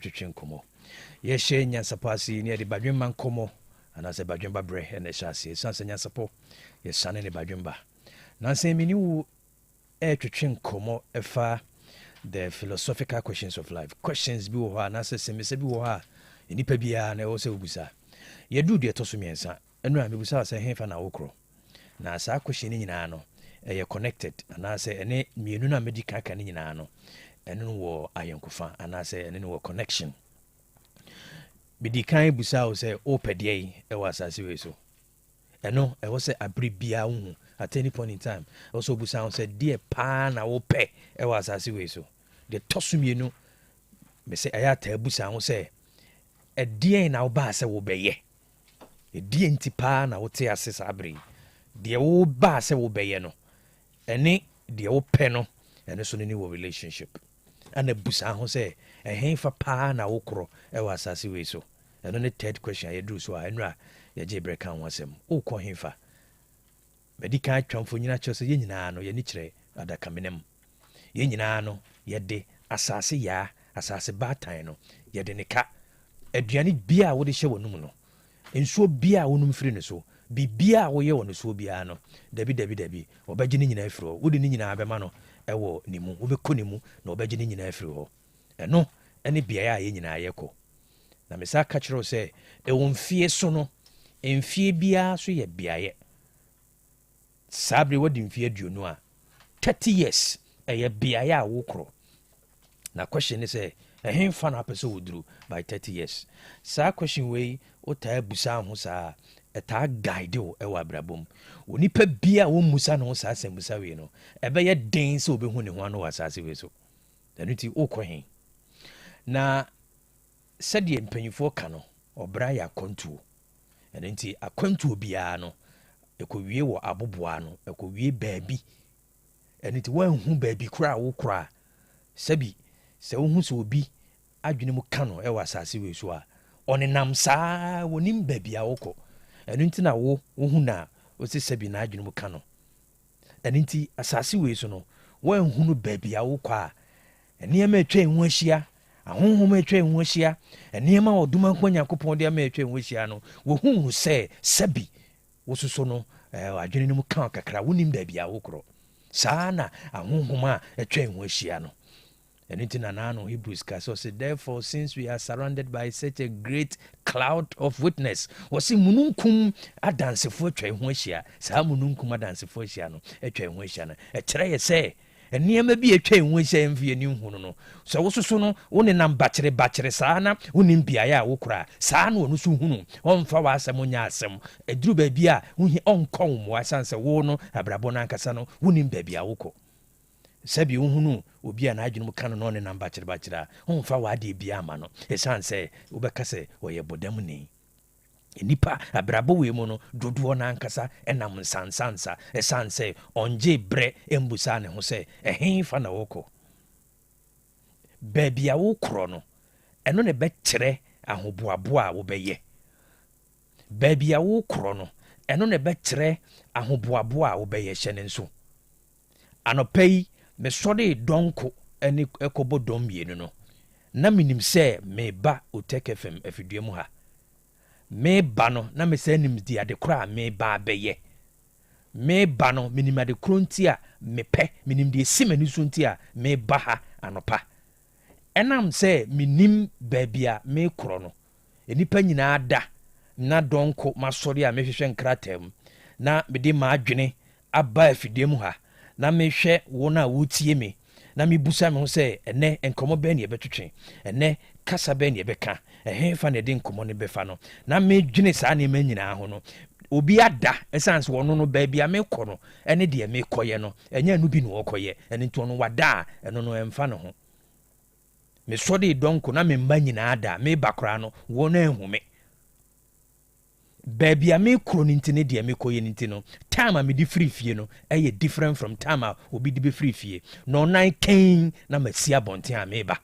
twetwe nkɔmmɔ yɛhyɛ nyansapɔ ase ne yɛde badwemma nkɔmmɔ anaasɛ badwemba berɛ ɛna ɛhyɛ ase ɛsiane sɛ nyansapɔ yɛsane ne badwemba nansɛ mene wo ɛtwetwe nkɔmmɔ ɛfa the philosophical questions of life. Questions bi wɔ hɔ anaasɛ sɛmesɛ bi wɔ hɔ a nnipa biara na ɛwɔ sɛ wobusa yɛduru deɛ ɛtɔ so mmiɛnsa ɛno a mebusa sɛ hefa na wokorɔ na saa question no nyinaa no ɛyɛ connected anaasɛ ɛne mmienu no a mɛdi kaka no nyinaa no ɛno no wɔ ayɛnkofa anaasɛ ɛno no wɔ connection. Medi kan busa wo sɛ wopɛ deɛ yi ɛwɔ asase wei so ɛno ɛwɔ sɛ abere biara wo hu at any point in time ɛwɔ sɛ wobusa wo sɛ deɛ paa na wopɛ ɛwɔ asase wei so deɛ tɔ so mmienu mesɛ ɛyɛ ataa busa wo sɛ ɛdeɛn na wobaa sɛ wobɛyɛ ɛdeɛ nti paa na wote ase saa bere yi deɛ wobaa sɛ wobɛyɛ no ɛne deɛ wopɛ no ɛno so no ne wɔ relationship ana busa ho sɛ ɛhefa paa na wokorɔ ɛwɔ asase wei so ɛno ne third question a yɛduru so a ɛno a yɛgye berɛ ka ho asɛm wokɔ hefa madi ka atwamfo nyina kyerɛ sɛ yɛn nyinaa no yɛni kyerɛ adakamenam yɛn nyinaa no yɛde asase yaa asase baatan no yɛde ne ka aduane bia a wode hyɛ wɔ nom no nsuo bia a wonom firi no so bibia a woyɛ wɔ no suo biara no dabi wɔbɛgye ne nyinaa firi hɔ wode ne nyinaa bɛma no ɛwɔ ne mu wobɛkɔ ne mu na wɔbɛgye ne nyinaa firi hɔ ɛno ɛne beaeɛ a yɛn nyinaa yɛkɔ na mesa ka kyerɛ sɛ ɛwɔ mfie so no mfie biara so yɛ beaeɛ saa bere wɔde mfie aduonu a 30 years ɛyɛ beaeɛ a wokorɔ na question ne sɛ ɛhemfa no apɛ sɛ woduru by 30 years saa question wei wotaa busa ho saa ɛtaa guide wo ɛwɔ abrabom onipa bia a wɔmmusa no ho saa sɛ musa wei no ɛbɛyɛ den sɛ wobɛhu ne ho ano wɔ asase wei so ɛno nti wokɔ he na sɛdeɛ mpanyimfoɔ ka no ɔbra yɛ akwantuo ɛno nti akwantuo biara no ɛkɔwie wɔ aboboa no ɛkɔwie baabi ɛno nti woanhu baabi koraa a wokora a sɛbi sɛ wohu sɛ obi adwene mu ka no ɛwɔ asase wei so a ɔnenam saa wɔnim baabi a wokɔ ɛno nti na wohu no a wɔsɛ sɛbi na adwene mu ka no ɛno nti asase wei so no woanhu no baabi a wokɔ a nneɛma atwa ho ahyia ahonhom atwa ho ahyia nneɛma a ɔdoma nkwa nyankopɔn de ama atwa ho ahyia no wɔhuhu sɛ sɛbi wososo no adwene no mu ka kakra wonim baabi a wokorɔ saa na ahonhom a atwa ho ahyia no ɛno nti na naano Hebrews ka sɛ ɔsɛ therefore since we are surrounded by such a great cloud of witness wɔsɛ mununkum adansefoɔ atwa ho ahyia saa mununkum adansefoɔ ahyia no atwa ho ahyia no ɛkyerɛ yɛ sɛ nneɛma bi atwa ho ahyia mfie ne hu no sɛ wososo no wo ne nam bakyere saa na wonim biaeɛ a wokora saa na ɔno so hunu ɔmfa w'asɛm nyɛ asɛm aduru baabi a wohi ɔnkɔ wo mmoa sane sɛ wo no abrabɔ no ankasa no wonim baabi a wokɔ sɛbi wohunu obi a n'adwene mu ka no na ɔne nam bakyere a ɔmfa w'adeɛ bi ama no ɛsiane sɛ wobɛka sɛ ɔyɛ bɔdam ni nipa abrabɔ wei mu no dodoɔ no ankasa ɛnam nsansansa ɛsiane sɛ ɔngye berɛ mbusa ne ho sɛ ɛhefa na wokɔ baabi a wokorɔ no ɛno ne bɛkyerɛ ahoboaboa a wobɛyɛ baabi a wokorɔ no ɛno ne bɛkyerɛ ahoboaboa a wobɛyɛ hyɛ ne nso anɔpa yi mesɔre dɔnko ɛne ɛkɔbɔ dɔm mmienu no na menim sɛ meba Otek FM afidua mu ha meba no na mesɛ nim di ade kora a meba bɛyɛ meba no menim ade koro nti a mepɛ menim de esi m'ani so nti a meba ha anɔpa ɛnam sɛ menim baabi a mekorɔ no enipa nyinaa da na dɔnko masɔre a mehwehwɛ nkrataa mu na mede maadwene aba afidua mu ha na mehwɛ wɔn a wotie me na mebusa me ho sɛ ɛnɛ nkɔmmɔ bɛn ne yɛbɛtwetwe ɛnɛ kasa bɛn ne yɛbɛka ɛhefa na ɛde nkɔmmɔ no bɛfa no na medwene saa nneɛma nyinaa ho no obi ada ɛsiane sɛ wɔno no baabi a mekɔ no ɛne deɛ mekɔyɛ no ɛnyɛ no bi ne wɔkɔyɛ ɛno nti ɔno wada a ɛno no ɛmfa ne ho mesɔre dɔnko na memba nyinaa da meba koraa no wɔn ahu me baabi a mekuro no nti ne deɛ mekɔyɛ no nti no time a mede firi fie no ɛyɛ different from time a obi de bɛfiri fie na ɔnan kɛn na masi abɔnten a meba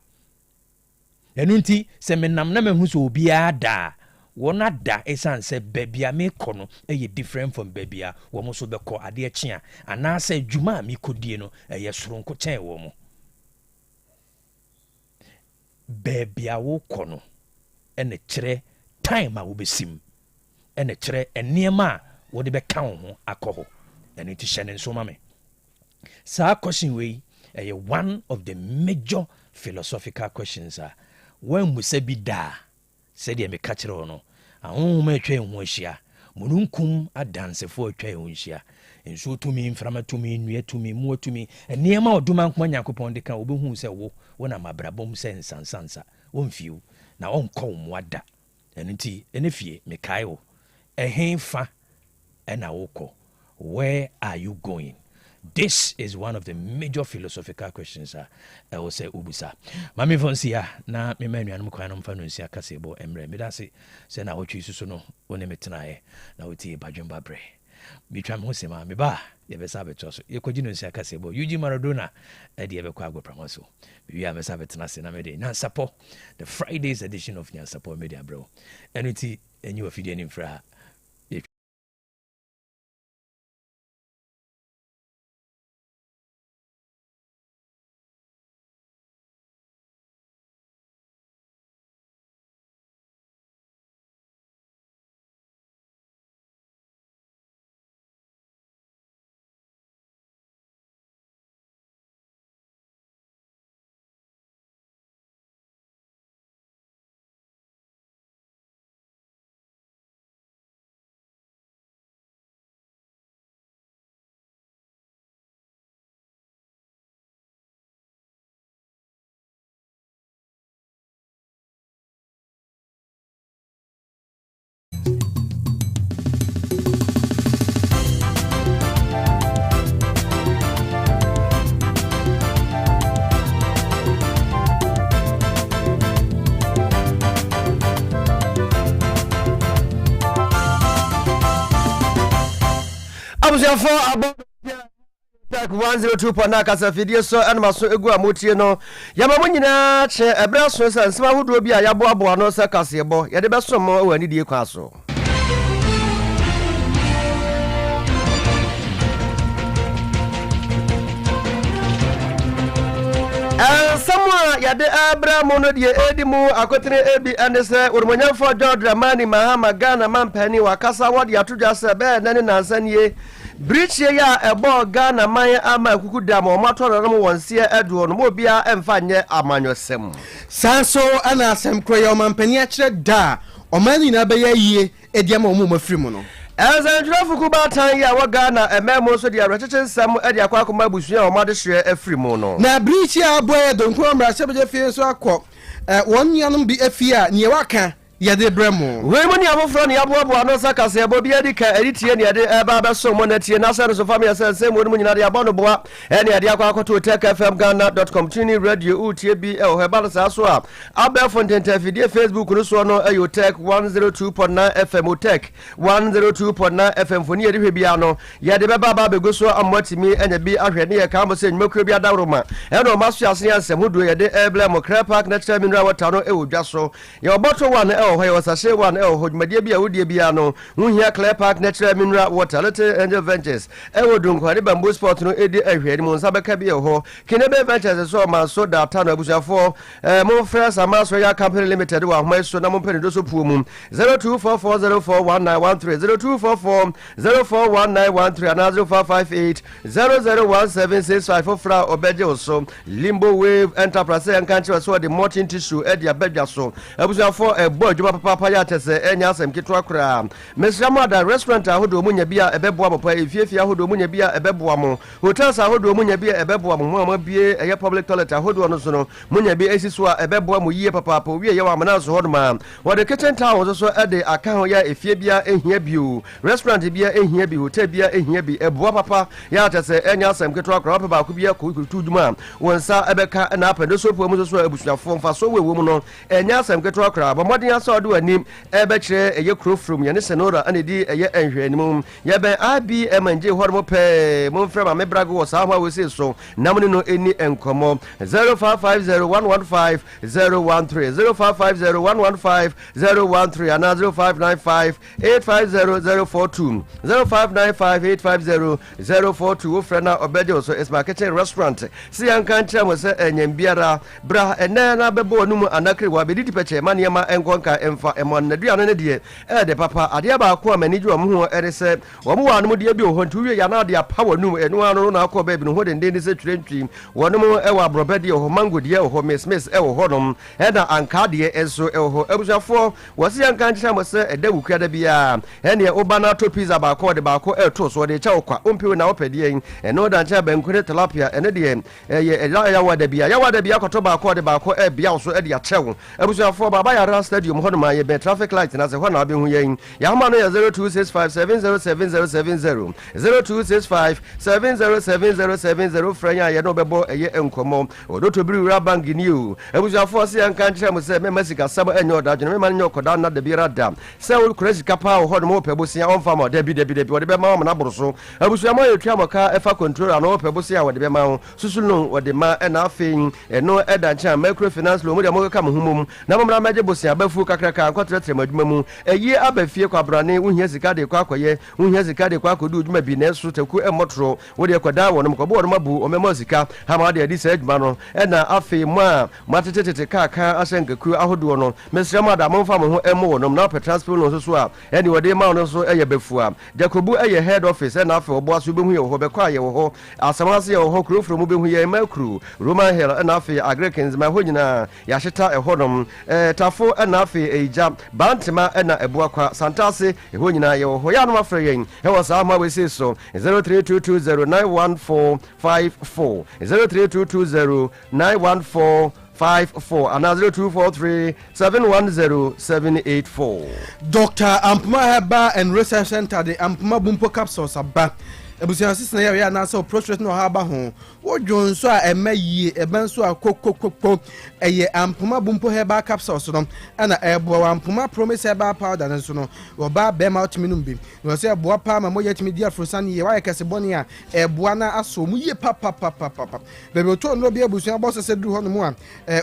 ɛno nti sɛ menam na mahu sɛ obiara da a wɔn ada ɛsiane sɛ baabi a mekɔ no ɛyɛ different from baabi a wɔn nso bɛkɔ adeɛ kye a anaasɛ adwuma a mekɔdie no ɛyɛ soronko kyɛn wɔ mo baby a wo kono ene kyerɛ time a wo besim ene kyerɛ enema wo de bɛka wo ho akɔ ene ti hyɛ ne nso ma me saa question we one of the major philosophical questions when musa bi da said ye me ka kyerɛ wo no ahonhom atwa ho ahyia mununkum adansefo atwa ho ahyia nso tumi mframa tumi nnua tumi mu tumi enema oduma nkoma Nyankopɔn de ka obehu sɛ wo na mabrabom sɛ nsansansa wonfiu na onkɔ wo ada enti ene fie me kai wo ehenfa ena wokɔ where are you going? This is one of the major philosophical questions I will say ubusa. Mami fonsia na me manu anum kwan no mfa no nsia kasebo emre me da se na wotwi susu no woni metenae na woti badwemba bre. Bitwa me ho sema me ba ye besa beto so ye kwaji no nsia kasebo Yuji Maradona e de ye bekwa agbo Promotional. We have besa betena se na me de Nyansapo the Fridays edition of Nyansapo Media bro. Enuti enyu afide ni mfra for about 102.9 kasa fidie so anama so egu amotie no yamamu nyina che ebra so se nsema hodo bi a yabo abo no se kase ebo ye de beso mo e wani die kwa so Samuel yade Abraham no die edimu akotene ebi anese urumonyamfo John Dramani Mahama Ghana mampani wakasa wadi atudwa se be nane nansanie Bridge ya ebo Ghana man ama kuku dam o matoro no wonse edu no mo bia emfa nye amanyosem sanso ana asem kroya mampani a kire da o mani na be yie ediama o mu mafiri mu no Ezanjuro kuba tan ya wa Ghana ememo so dia recheche nsam e dia kwa akoma busua o made hwe afiri mu no na Bridge ya boy donkro mra sebeje fie so akọ won yanom bi afia ne waka yade bremo we mo ni abofro ne aboabo ano sakase ebo bi adika eritie ne yade eba ba so mo na tie na se so family se mo mu nyina de abono boa ne yade akwa akoto techfmghana.com tuni radio utie bi e o heba sa so a aba fontenta video Facebook no so no ayo tech 102.9 FM tech 102.9 FM foni yade hwebia no yade beba ba bego so amotimi enya bi ahwe ne ye ka mo se nymakro bi adawroma e no maso ase ansem hodo yade eblem Krobea natural mineral water no e odwa so ye oboto one oh was a share one oh Madia Bia Udia Biano, Munya Krobea natural mineral water, Little Angel Ventures, Ewadun, Bamboo Sport, no Eddie Edmund Sabacabio Ho, Kinebe Ventures, so my soda, Tana Busha 4, more friends, a mass royal company limited, while my son, I'm Pendoso Pumum, 0244041913, 0244041913, another 558 0017654 for Fra Obejo, so Limbo Wave Enterprise and Country, so the Morton tissue, Eddie Abedja, so I was for a boy. Papa ya tese enya asem kitwa kra mesrama da restaurant ahodo munya bia ebeboa papa efiefia ahodo munya bia ebeboa mo hotels ahodo munya bia ebeboa mo ma bie eye public toilet ahodo no so no munya bia esiso a ebeboa mo yie papa pa wie ye wa mana so hodoma wode kitchen town so ede aka ho ya efie bia ehia biu restaurant bia ehia bi hotel bia ehia bi eboa papa ya tese enya asem kitwa kra papa ku bia ku tuduma wonsa ebeka na apendo so po mu so abusuafo mfa so wewo mu no enya asem kitwa kra ba modern so do anim e be kire eye kro from ye ne senora ane di eye enhwe anim ye ben IBM nje ho mo pe mo frɛ ma me brago wo sa ho we se so nam ne no eni enkomo 0550115013 0550115013 and 0595850042 0595850042 wo frɛ na obede so is my kitchen restaurant si anka nkyɛ mo sɛ enyam biara bra ene na bebo onum anakre wa bedidi peche ma ne ma enkonka emfa emon na duane ne de de papa ade ba ko amani ju omo ho ere se wo mo wa no de bi ho ntuwe ya na de apa wonum enu anu na akọ ba bi no ho de ndende se twentwi wonum e wa brobede ho mango de ho miss e ho honom e na anka de enso e ho abusafo wose anka nkyɛ mo se eda wukua da bia e ne oba na to pizza ba ko de ba ko e to so de kya okwa ompiwe na opede en eno da nkyɛ bankure tilapia ene de ye ya wada bia koto ba ko de ba ko e bia so e de akyɛw abusafo baba ya stadium ho no ma ye be traffic light na se ho na be hu yen ya ma no ya 0265707070 0265707070 franya ye no bebo eye enkomo odoto biri wura bank ni o abusafo se yanka nkyerɛ mo se me masika sab enyo da dwene me ma nyo koda na de bira da se wo kura sika pa ho no mo pebosia on fama de bi wo de be ma mo na boroso abusua ma ye twa moka efa controller no pebosia wo de be ma susu no wo de ma na afin eno eda nkyɛn microfinance lo mo de mo ka mo humum na mo mra maje bosia bafu kakraka nkɔtrɛtrɛ madwuma mu eyi abafie kwa brane wohia sika de kwa akɔye wohia sika de kwa akɔdu dwuma bi na so taku emotro wo de kɔda wo no mkɔbɔ no mabu o mema sika ha ma de adi sɛ adwuma no ɛna afei mo a matetetete kaka ahyɛnkaku ahodo no mesrɛ mo ada mo fa mo ho emo wo no na pe transport no so a ɛne wo de ma no so ɛyɛ bafu a jakobu ɛyɛ head office ɛna afei obo aso behu ye wo ho bɛkɔ ayɛ wo ho asamase ye wo ho kurofro mu behu ye makru roman hill ɛna afei agrekins ma ho nyina ya hyeta ɛhodom tafo ɛna afei eja bantema ɛna ɛboakwa santase ɛho nyina ye wo ho ya no afrɛ yɛn ɛwɔ saa ma we say so 0322091454 0322091454 and 0243710784. Dr. Ampuma Heba and Research Center the Ampuma Bumpo capsules aba ebusia asisi na ya na so prostate no ha ba ho wo dwon so a emayi eben so a kokokoko eye Ampuma Bumpo Heba capsules no na ebo Ampuma Promise Heba powder no so no wo ba be ma otimi bi wo se ebo pa ma mo yetimi dia frosan ye wa kese boni a ebo na aso mu ye papa bebe to no bi ebusia bo se du ho no mu a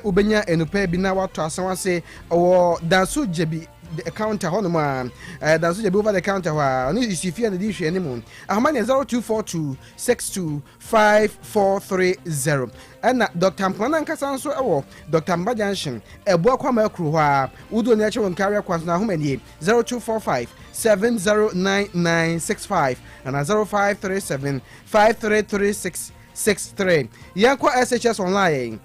ubenya enupa bi na wato asanwase wo danso jebi the counter honoma that's the over the counter wa ni isifia na di hwe animu ahoma 0242625430 and Dr. Ampuma nkasa nso ewo Dr. Mba Junction ebo akwa makru ha udo na eche won carrier kwans na ahoma nie 0245709965 and 0537533663 yakwa SHS online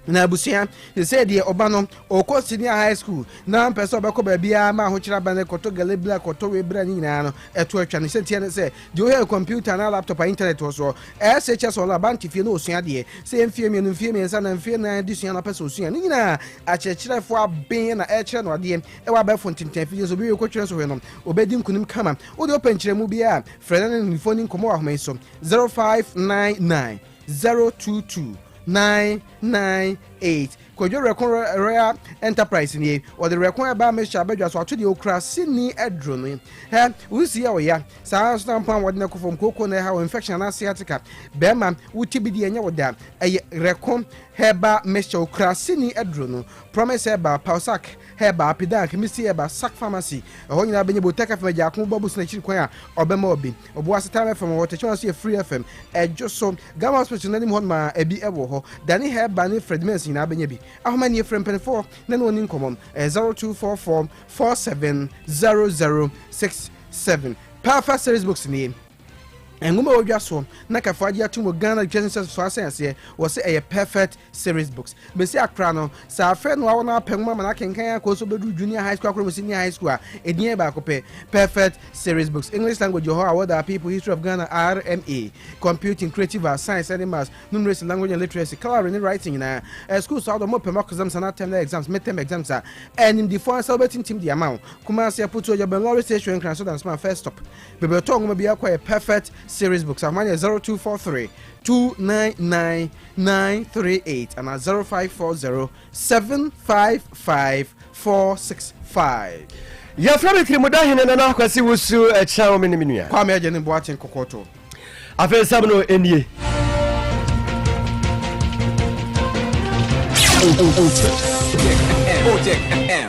na abusia se de obano okọ senior high school na mpese obekọ ba bia ma ho kira ba ne koto galebla koto we bra ni nyina no eto atwa ne sentie ne se de o he computer na laptop internet so SHS all about fie no osua de se mfie me no mfie me nsa na mfie na disua na pese osua ni nyina a chekirefo aben na e kire no de e wa ba fo tintin fie so bi ko kire so we no obedi nkunim kama o de open kire mu bia freda ne phone nkomo wa ho so 0599 022 998 Kojo Recon Royal Enterprise ni or the Recon ba me sha badwa so ato de okra sini edro no he usi ya oya sa stamp an wode na kofom koko na ha infection na sciatica be ma wuti bi de enya woda Recon heba me sha okra sini edro no Promise heba pausak heba pidank misi heba sack pharmacy ho nyina benye boteka fama jakon babus na chiri kwan a obema obi obo aseta fm water chance free fm ejo so Gama hospital na nim ho ma ebi ewo ho dani heba ni Fredmans nyina benye bi ahoma ni frem pen 4 na no ni nkomom 0244470067 Power Series books ni enguma odwa so na kafaji atumo Ghana Genesis so asense wo se a perfect series books besi akra no sa afa no awo na apenguma na kenkan akoso bedu junior high school akro senior high school edin ba ko perfect series books English language ho award people history of Ghana RMA computing creative science and maths numeracy language and literacy coloring and writing na school so mo pema exams and term exams midterm exams and in the foreign celebrating team the amount kuma se put your Benlori station can so that's my first stop bebe to ngoma bia kwa perfect series books. I'm 0243 299 938 and 0540 755 465. Ya from Trimudahine and Akwasi was a chow minimia. Kwame Agyen in Boatin Kokoto. I feel some in ye.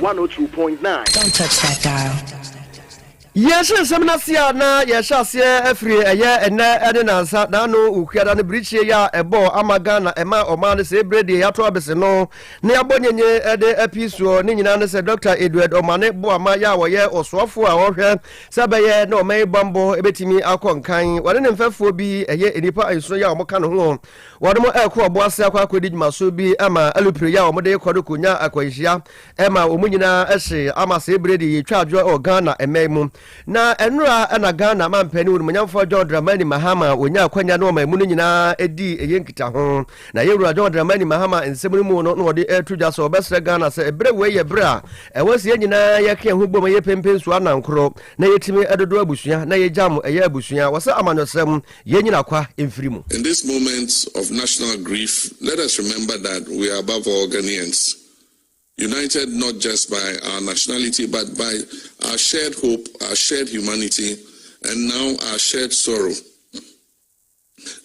102.9. Don't touch that dial. Yes, Seminasia, na Yashasia, Efri, a year and Edenansa, Nano, Ukiada, the Bridge, ya, a bo, Amagana, Emma, Oman, say, Brady, Yatrabesino, near Bonye, Ede, Episo, Nina, said Dr. Edward, Omane, Boamaya, or ye, or Swafu, or her, Sabaye, no, May Bambo, Ebetimi, Alcon, Kind, what an infant will be a year in the part, so ya, Mocano, what more Elqua, Boasa, Quidid, Masubi, Emma, Elupria, Mode, Kodukunya, Aquasia, Emma, Umunina, Eshe, Ama, say, Brady, Charge or Ghana, and Maymoon. Na enra ana Ghana man pani wo munyamfo John Dramani Mahama wonya kwanya no ma munu nyina edi eyenkita ho na yewura John Dramani Mahama ensemu mu no wode etuja so obesre Ghana se ebre we ye bra ewose nyina yeke ho bom ye pempensu anankro na yetimi edodo abusua na yejam eye abusua wose amanyosem ye nyina kwa emfirimu. In this moment of national grief, let us remember that we are above all Ghanaians, united not just by our nationality but by our shared hope, our shared humanity, and now our shared sorrow.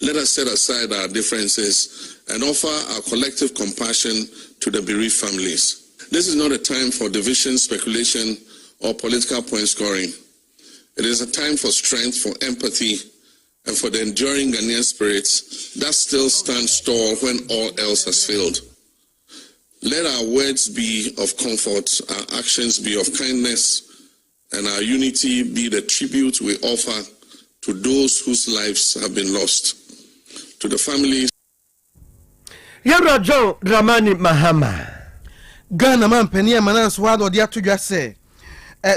Let us set aside our differences and offer our collective compassion to the bereaved families. This is not a time for division, speculation, or political point scoring. It is a time for strength, for empathy, and for the enduring Ghanaian spirit that still stands tall when all else has failed. Let our words be of comfort, our actions be of kindness, and our unity be the tribute we offer to those whose lives have been lost. To the families. Yabra John Dramani Mahama. Ghana man penny manans wado dia to just say.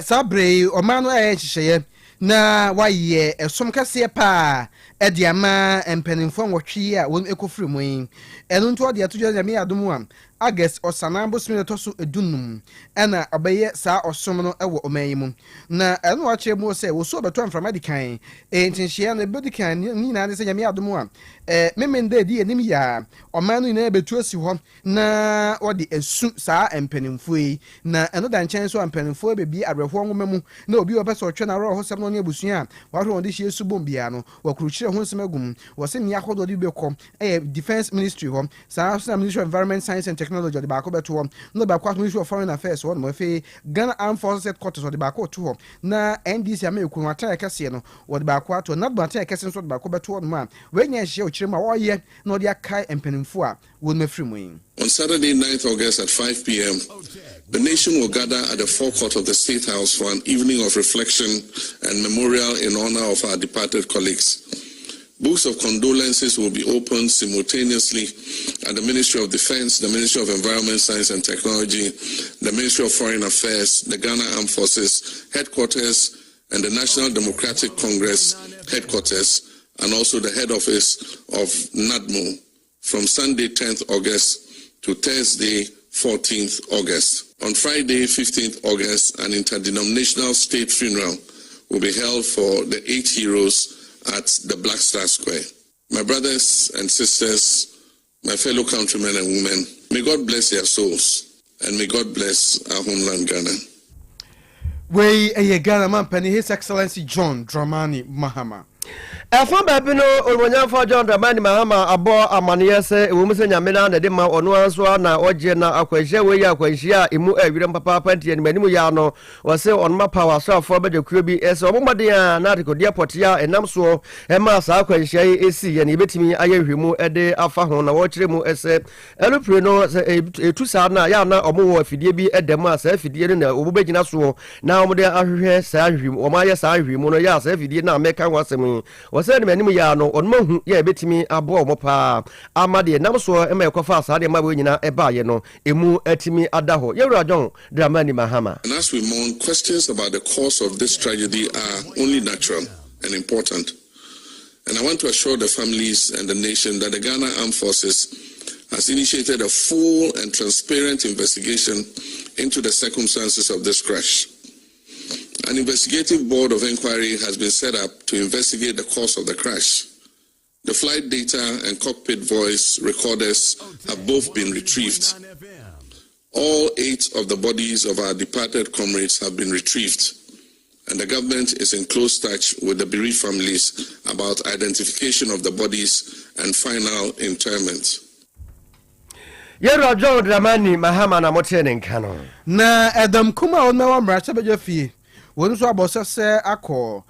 Sabre o mano ehye na waye esom kase pa ediama empenimfo nwotwe a won ekofiri mu yin enu nto dia to just me adomu am August osanambo smile toso edunum ena obeye sa osom no ewo omanyimu na enu wache mu se wo so beto amfra medican entinhia na medican ni na se nyame adomu am memende di enim ya omanu ina betu asi ho na odi esu sa empenimfo yi na enu da nchen so empenimfo bebi abrefo nwomemu na obi obeso otwe na ro ho sem no ne abusua wahwe won de hie su bombia no wakuruchire ho nsem agum wose ni akodo di bekom defense ministry ho sa ministry of environment science and technology the back to no back ministry of foreign affairs one mo fe Ghana Armed Forces headquarters the back to na NDC ameku nwata kase no the back to na nwata kase so the back to ma we nya hye o kirema wo ye no de akai empanimfo a won mafiri mu yin. On Saturday, 9th August at 5 p.m., the nation will gather at the forecourt of the State House for an evening of reflection and memorial in honor of our departed colleagues. Books of condolences will be opened simultaneously at the Ministry of Defense, the Ministry of Environment, Science and Technology, the Ministry of Foreign Affairs, the Ghana Armed Forces headquarters, and the National Democratic Congress headquarters, and also the head office of NADMO from Sunday, 10th August to Thursday, 14th August. On Friday, 15th August, an interdenominational state funeral will be held for the 8 heroes at the Black Star Square. My brothers and sisters, my fellow countrymen and women, may God bless their souls and may God bless our homeland Ghana. We a Ghana man penny His Excellency John Dramani Mahama. Efon baby no onwanyafo John Dramani Mahama abo amane se ewumse nyamena na de ma ono anso na oje na akwahia we ya akwahia emu awire papa pantie ni manimu ya no wose onma power so afo be de kuro bi ese omomode ya na de airport ya enam so e ma sa akwahia esi ya ni betimi ayehwemu ede afa ho na wo kire mu ese elupre no etu sa na ya na omo afidie bi edem asa afidie na obubegina so na omode ahwehwe sa ahwemu o ma ya sa ahwemu no ya sa afidie na meka wasem wose ni manimu ya no onmahu ya betimi abo omopa amade nam so e ma ekofa asa de ma bo nyina e ba ye no emu atimi adaho yewura John Dramani Mahama. And as we mourn, questions about the cause of this tragedy are only natural and important. And I want to assure the families and the nation that the Ghana Armed Forces has initiated a full and transparent investigation into the circumstances of this crash. An investigative board of inquiry has been set up to investigate the cause of the crash. The flight data and cockpit voice recorders have both been retrieved. All 8 of the bodies of our departed comrades have been retrieved, and the government is in close touch with the bereaved families about identification of the bodies and final interment. Yero John Dramani Mahama na motene nkano. Na Adam Kuma on na mracha beje fie. Wonu so abosa se akọ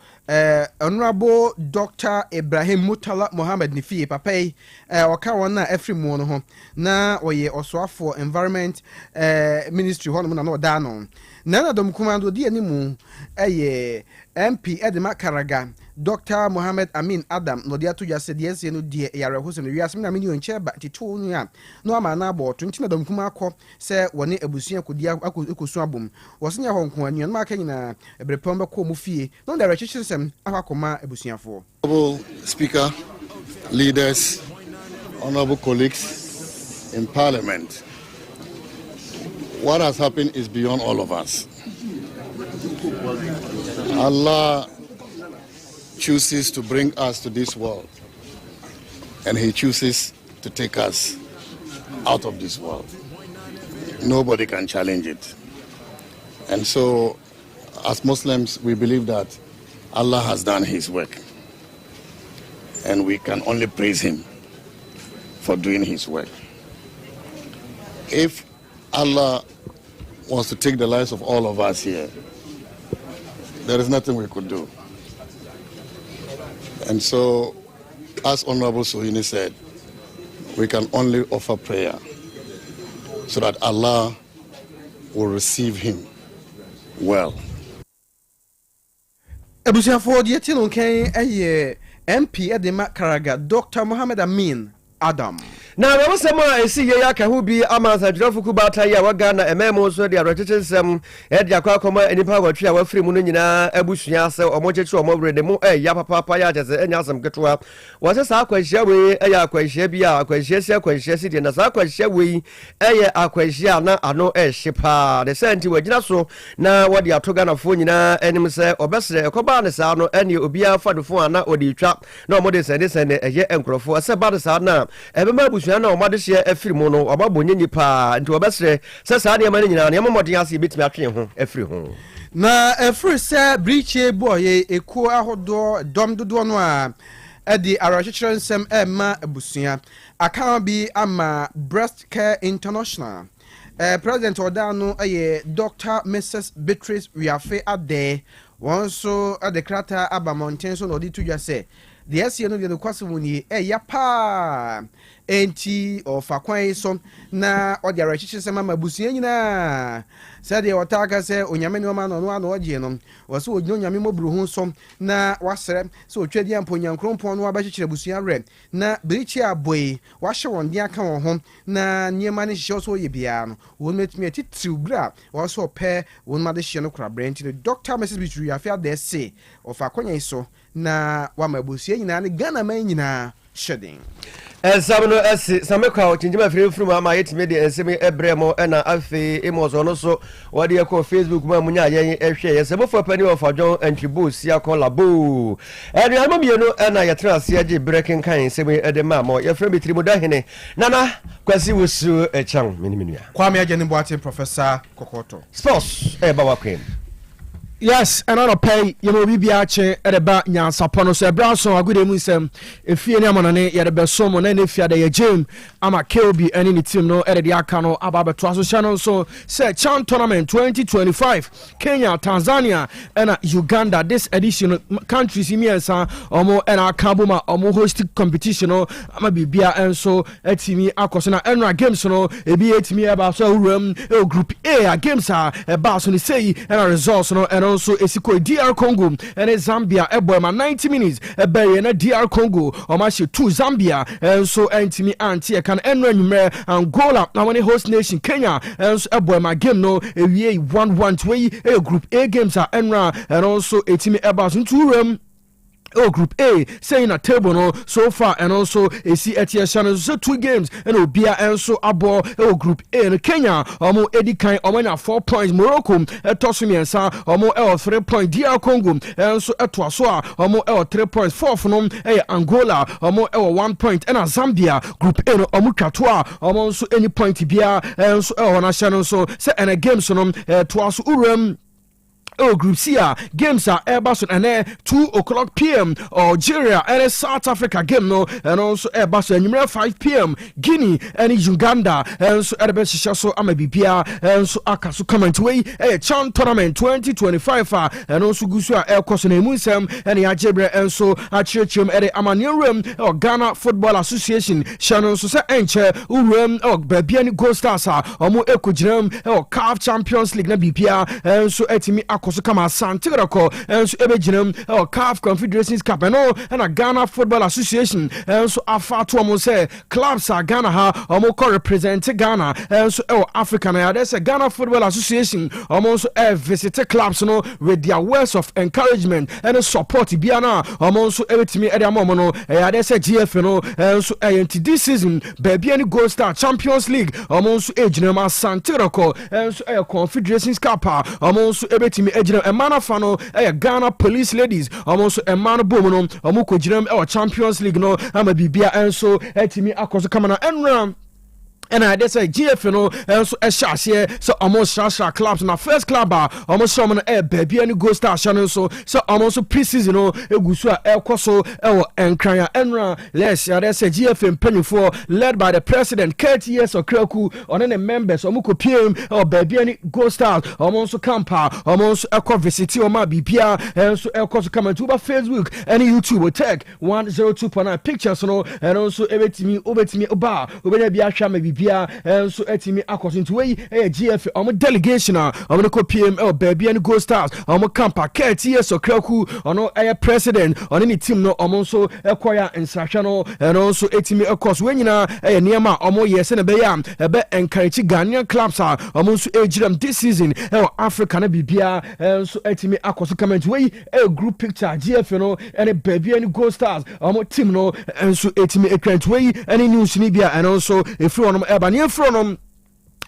Honorable Dr. Ibrahim Mutala Mohammed Nifi papai waka won na every mu no ho na oye osoafo environment ministry ho no na da no na Adam Kuma do di animu MP Edema Karaga Dr. Mohammed Amin Adam no dia to just said yes no die yare ho se no wiase na meni onche ba tito no ya no ama na abo to ntina Adam Kuma akọ se woni abusua kodia akosu abom wosenya ho nko anu ma kan na ebrepon be ko mu fie no da rechichirsem akakoma abusuafo. Honorable Speaker, leaders, honorable colleagues in Parliament, what has happened is beyond all of us. Allah chooses to bring us to this world, and He chooses to take us out of this world. Nobody can challenge it. And so, as Muslims, we believe that Allah has done His work, and we can only praise Him for doing His work. If Allah wants to take the lives of all of us here, there is nothing we could do. And so, as Honorable Sohini said, we can only offer prayer so that Allah will receive him well. Abusuafo die ti no kan MP Edema Karaga Dr. Mohammed Amin Adam. Na we say mo esi ye ya ka hu bi amansa dwafo ku bata ya waga na ememo so de arotechesem e de akwa enipa watwe a wafiri mu no nyina abusua ase omocheche omobrede mu ya papa ya jese enya asem ketwa wose sa akwahia we ya akwahia bi a akwahia si de na sa akwahia we akwahia na ano hyepa de senti wagina so na wode atoga na fo nyina enim se obesere ekoba ne sa no ene obi afadofo ana odi twa na omode sende eye enkrofo ase ba de sa na ebema abusua na omadehye afiri mu no obabonye nipa nti obesere se sa ne mane nyina ne momode ase betimi atwe ho afiri ho na afiri se briche boy eko ahodo dom dodo no a edi arachichrensem ema abusua aka bi ama Breast Care International President Odano Dr. Mrs. Beatrice Wiafe Ade wonso adekrata aba mountain so no di to just say the SC no the kwasewuni ya pa enti of akwan so na odi arachichi sema mabusia nyina said the otaka say onyame ne ma no no oje no wose onyame mobru hu so na wasere so otwadi ampo nyankrompon no abachichire busia re na brichi aboy wahye won dia ka won ho na niema ne hye so ye bia no won metumi atitriw bra wose ope won ma de hye no kra brent Dr. Mrs. Bichu ya fia de say of akonya so na wa mabusia nyina ne Ghana man nyina shedding Sabno esi samekwa chinjima free ama yetime de ensemi ebremo na afi emozo no so wade yakọ Facebook ma munya yen ehwe yesebofo pani of adjon antribu sia kon labo enu amabieno na yetra ase age breaking kan ensemi edema mo ye free bitiri modahene nana kwasi wosu echan menimenia kwame agene boate Professor Kokoto sports bawa kwem. Yes, and on a pay, you know, Bibiache at a bat, Yan Sapono, so Branson, a good musem, if you never know, yet a best someone, and if you had a gym, I'm a Kilby, and any team, no, at the Akano, Ababa Trasso channel, so say Chan Tournament 2025, Kenya, Tanzania, and Uganda, this edition, countries in Miasa, or more, and our Kabuma, or more hosting competition, or I'm a Bibia, and so at me, Akosana, and games, no, a BA me about so room, group A, games are about so say, and a results, no, and also esiko DR Congo and Zambia eboyma 90 minutes ebeye na DR Congo o ma she 2 Zambia and so antimi anti can enwumere Angola na one host nation Kenya and so eboyma game no ewie 1-1 group A games are enra and also etimi eba so 2 room Group A saying a table no so far and also a see etiation so 2 games and Obia and so abo Group A in Kenya omo edi kan omo 4 points Morocco tosumi ensa omo 3 points DR Congo and so etwa so omo 3 points 4th no Angola omo 1 point and Zambia Group A no omo twatoa omo so any point bia and so na channel so say and a game so no twaso uram Group C games are Airbus and 2 o'clock p.m. Algeria and South Africa game no and also Airbus and 5 p.m. Guinea and Uganda and so Airbus so Amabibia and so Akasu coming to a Chan tournament 2025 and also Gusua Air Course and Musem and Algeria and so Achirchum at the Amanium or Ghana Football Association Shannon so say enche urum or Babiani Gold Stars or Mo Ekojram or CAF Champions League na BPA and so etimi so come Asante and so Ebejinum or CAF Confederations Cup and a Ghana Football Association and so Afatu almost say clubs are Ghana ha almost represent Ghana and so African there's a Ghana Football Association almost visited clubs no with their words of encouragement and support Biana almost everything at the moment there's a GF and so this season baby any Gold Star Champions League almost Ejinum Asante and so Confederations Cup almost everything a man of Ghana police ladies almost a man boom no Champions League no ama bibia and so etimi akoso kamana enram and I say GF and so a shot here so almost shasha clubs na first club almost some baby and Gold Star channel so almost pre-season egusu ekoso enkran enra let's say GF penny for led by the president 30 years of Kraku on the members omuko PM or baby and Gold Stars almost campa almost eko visit o ma bibia and so ekoso come to Facebook and YouTube tag 102.9 pictures no and also obetimi oba obenya bia hwa ma and so etimi according to way GF delegation ko PML baby and Gold Stars campa 30 years of Kraku ono president on any team no so acquire instruction and also etimi across when na niema yes na be yam be encourage Ghanaian clubs so ejram this season Africa na bibia and so etimi across comment way group picture GF and baby and Gold Stars team no and so etimi ekrant way any news ni bia and also if you want near from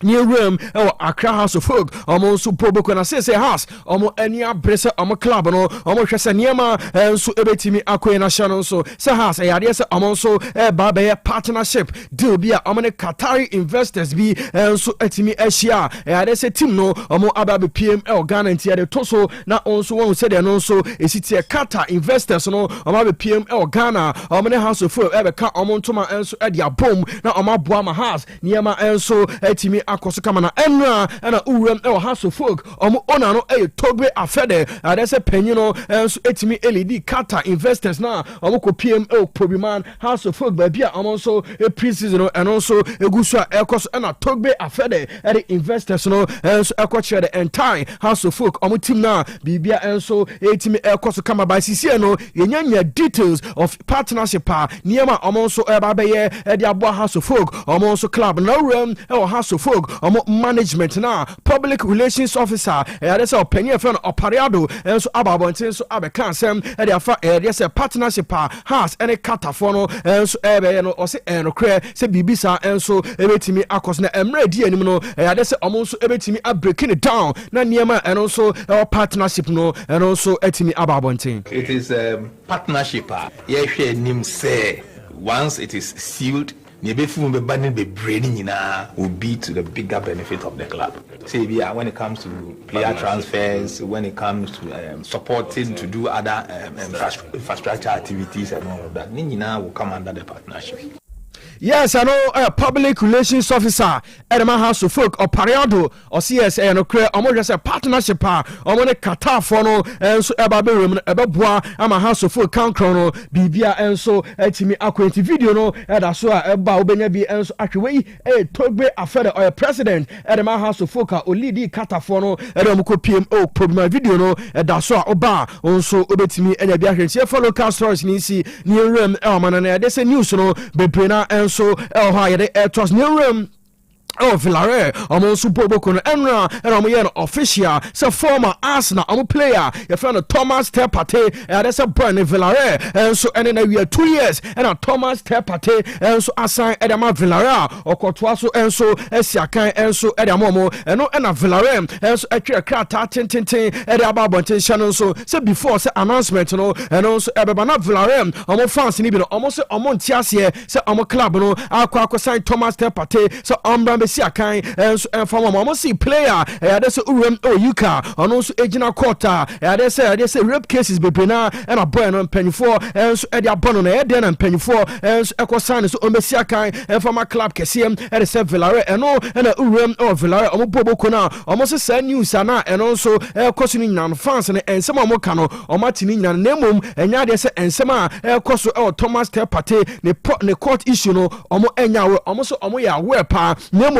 near room Accra House of Folk almost Proboko na say house almost any abresa club no almost hwese niema so ebetimi akwe na channel so say house yade say so baba partnership deal bia Qatari investors bi so etimi asia yade say team no ababe PML Ghana ntia de toso na also one say there no so esiti Qatar investors no ababe PML Ghana House of Folk ka toma so dia bom na boa ma house niema so etimi akoso kama na enra na uram House of Folk ona no Togbe afede there's a penny no so etimi LED Qatar investors na ko PML Probiman House of Folk baby so pre-season and also egusu ekoso na Togbe afede the investors no so ekoche the entire House of Folk team na bibia so etimi ekoso kama by CC no yenya details of partnership niema so babaye the abo House of Folk so club no room House of Folk management na public relations officer there's a penny of opariado and so ababontin so abekan sem there's a partnership has any catafono and so no or say say bibisa and so ebetimi akos na emre di anim no there's almost ebetimi breaking it down na niema and also our partnership no and also etimi ababontin. It is a partnership ye nim say once it is sealed will be to the bigger benefit of the club. Say, when it comes to player transfers, when it comes to supporting to do other infrastructure activities and all of that, will come under the partnership. Yes, I know a public relations officer at my House of Folk or Pariado or CSA and just a partnership Qatar for no and so Ebabua I'm a House of Folk count chrono Bibia and so etimi akwenti video no that's so Obenya bi and so actually Togbe afede or president at my House of Folk or lead Qatar for no PMO problem video no that's so Oba also obetimi and bia for local stories ni si near room man and there's a news no bebrena and so higher trust new room oh Villarreal almost Boboko Enra and I'm official so former Arsenal I'm a player your friend Thomas Tepate and that's a brand in Villarreal and so and then we are 2 years and Thomas Tepate and so assign Edama Villarreal or Cotuaso and so Esiakan and so Edamomo and no and a Villarreal and so actually a crowd tintin and about channel so before say announcement and also Ebana Villarreal almost fans in almost a Montiasia so I'm a club no Aqua sign Thomas Tepate so Siakan and from a see player there's a Yuka and also Agina Quarter there's a rape cases bebina and a burn on penny 4 and so Eddie Bonon then and penny 4 and so Echo Signs on Messiakan and from a club Cassium and a Villarreal and no and a Villarreal or Bobo Kona almost a send news and also costing non fans and some Mokano or Martinin and Nemum and Yadia and Sama Costo or Thomas Tepate the court issue no almost Omoya wepa Nemo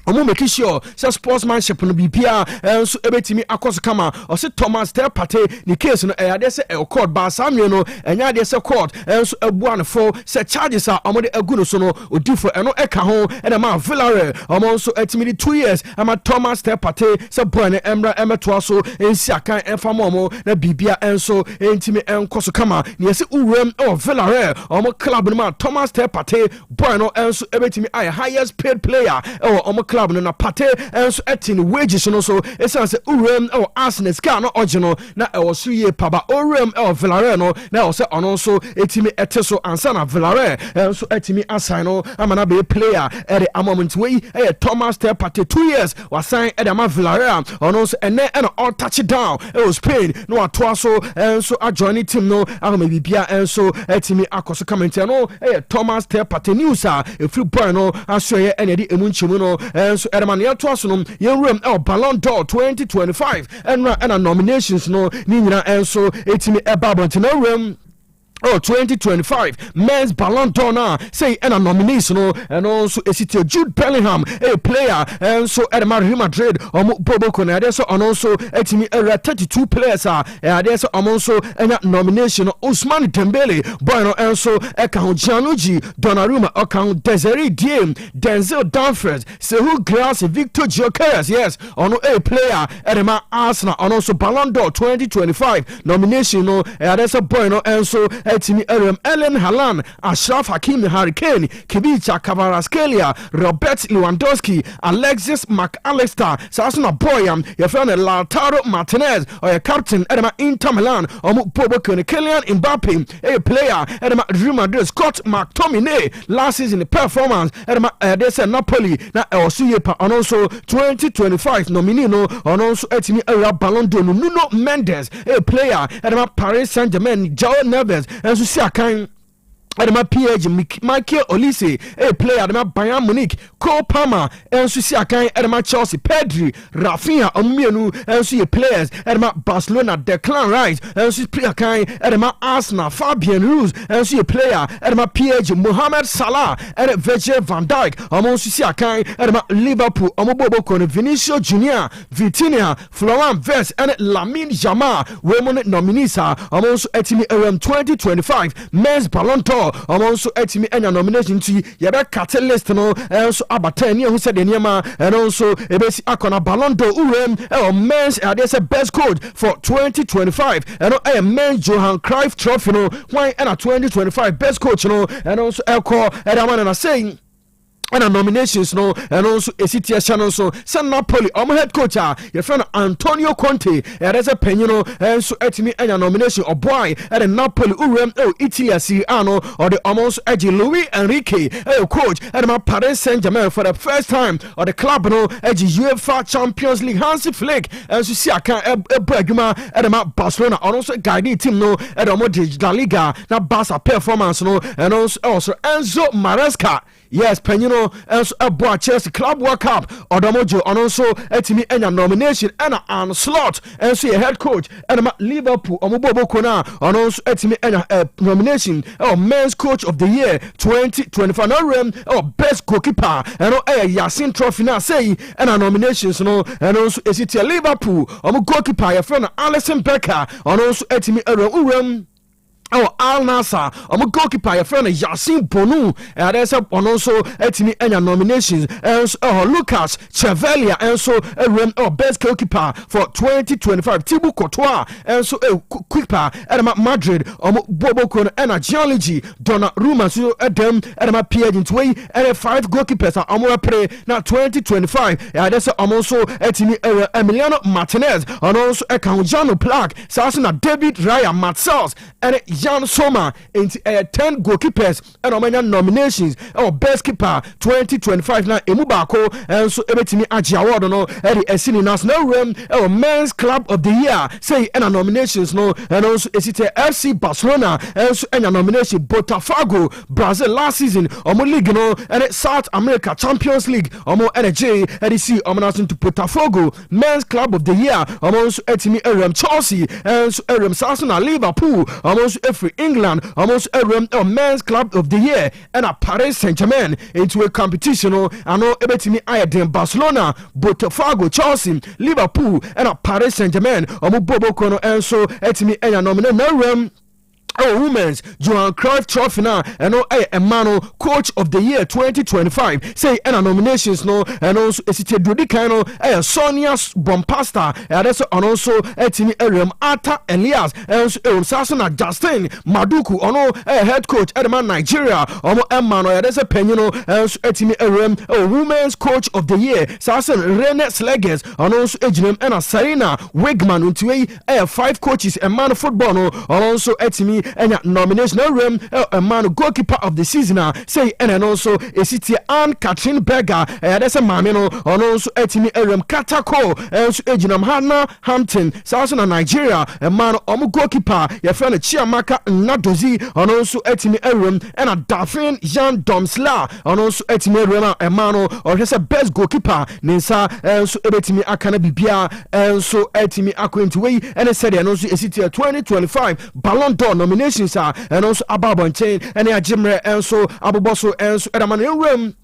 omo make sure say sportsmanship no bibia so ebetimi akoso kama o say Thomas Tepate ni case no dey say e court ba samwe no enya dey say court so abua no for say charges are omo dey aguno so no odi for eno eka ho and ma Villarreal omo so etimi 2 years ama Thomas Tepate say boy na emra emeto so ensiakan enfama omo na bibia enso entimi enkoso kama ni say uwem Villarreal omo club no ma Thomas Tepate boy no enso ebetimi I highest paid player omo club no na pate and so etin wages no so esan say urem Arsenal ska no original na e wo so ye paba urem Villarreal no na o say ono so etimi ete so ansa na Villarreal and so etimi assign no amana be player at the moment we Thomas Tepate 2 years was sign at the Villarreal ono so ene and all touchdown it was Spain no atoa so and so a join team no amama bibia and so etimi akoso comment no Thomas Tepate news e free boy no aso ye ene di emunchimu no so Edmania Twasonum, young room Ballon d'Or 2025, and nominations no Nina and so 18 Babant no room. 2025 men's Ballon d'Or now say and a nomination and also a city Jude Bellingham a player and so at Real Madrid Bobo Conade so and also etimi 32 players there's also a nomination Ousmane Dembele Bueno and so account Gianluigi Donnarumma account Desiree Diem Denzel Dumfries Sehu Glass Victor Gyökeres yes on a player at Arsenal and also Ballon d'Or 2025 nomination there's a Bueno and so etimi Ellen Haaland, Ashraf Hakimi, Hurricane, Kibicha Kvaratskhelia, Robert Lewandowski, Alexis McAllister, Sasuna Boyam, your friend Lautaro Martinez, or your captain Edema Inter Milan, or Bobo Kylian Mbappe, a player Edema Real Madrid, Scott McTominay, last season performance Edema Desa Napoli, na Osuyepa, and also 2025 nominee no, and also etimi Ballon d'Or Nuno Mendes, a player Edema Paris Saint-Germain, Joao Neves, and so see a kind Adama PH Michael Olise a player Adama Bayern Munich Cole Palmer and so see a kind Adama Chelsea Pedri Rafinha Omienu and so players Adama Barcelona Declan Rice and so play a kind Adama Arsenal Fabian Ruiz and so player Adama PH Mohamed Salah and Virgil van Dijk almost see a kind Adama Liverpool Omobobo Kone Vinicius Junior Vitinha Florent Vest and Lamine Yamal women nominees almost etimi 2025 men's Ballon d'Or also etimi enya nomination to yebe catalyst no also abatani who said niema and also ebesi akona Ballon d'Or urem men's there's a best coach for 2025 and a men's Johan Cruyff trophy no why and a 2025 best coach no and also elko and I'm saying and nominations no and also a city channel so San Napoli head coach your friend Antonio Conte there's a penino and so etimi and nomination or boy at Napoli urem Italy Serie A no or the almost edgy Luis Enrique coach at my Paris Saint-Germain for the first time or the club no edgy UEFA Champions League Hansi Flick and so see I can Berguma at my Barcelona and also guiding team no at the La Liga na Barca performance no and also Enzo Maresca yes penino and a boy Chelsea Club World Cup Odomojo and also etimi enya nomination and an slot and so head coach and Liverpool Omobobo Kona and also etimi enya nomination men's coach of the year 2025 no best goalkeeper and Yasin trophy now say and nominations no and also etimi Liverpool goalkeeper your friend Alisson Becker and also etimi Al Nassr, goalkeeper, your friend Yasin Bonu, and there's a also etimi enya nominations, and Lucas Chevalier, and so best goalkeeper for 2025, Thibaut Courtois, and so quicker at Madrid, Bobo Kon, and a geology, Donnarumma, so them at Pierre into way, and 5 goalkeepers are play now 2025, and there's also etimi Emiliano Martinez, and also Kanjano Plaque, Sasuna David Raya Matsels, and Jan Soma into 10 goalkeepers and Omania nominations best keeper 2025 na Emubako and so ebetimi Aji award no Eddie Esini national realm men's club of the year say and nominations no and also esite FC Barcelona and so and nomination Botafogo Brazil last season omo league no and South America Champions League omo NJ EDC omo to Botafogo men's club of the year omo so etimi Chelsea and so Arsenal Liverpool almost every England almost every men's club of the year and a Paris Saint-Germain into a competition and no ebetimi ayden Barcelona Botafogo Chelsea Liverpool and a Paris Saint-Germain bobo kono and so etimi enya nominate no women's Johan Cruyff Trophy now and Emmanuel Coach of the Year 2025 say and nominations no and also esite Dodikano Sonia Bompasta and also etimi Ata Elias and Sasuna Justin Maduku ono head coach Edman Nigeria Emmanuel there's a penino and etimi women's Coach of the Year Sasan Rene Sleges and also Ejinem and Serena Wigman into 5 coaches Emmanuel football no also etimi and nomination a man goalkeeper of the season say and also a city Anne Catherine Berger there's a mamino on also etimi Katako and so Ejinam Hannah Hampton South Nigeria a man goalkeeper your friend Chiamaka Nadozi on also etimi and a Dauphin Jean Domsla on also etimi a man or just a best goalkeeper Nisa and so etimi Akana Bibia and so etimi Aquintway and said and also a city 2025 Ballon d'Or nominations are and also Ababa Chain and Jimre and so Abuboso and so Edaman room.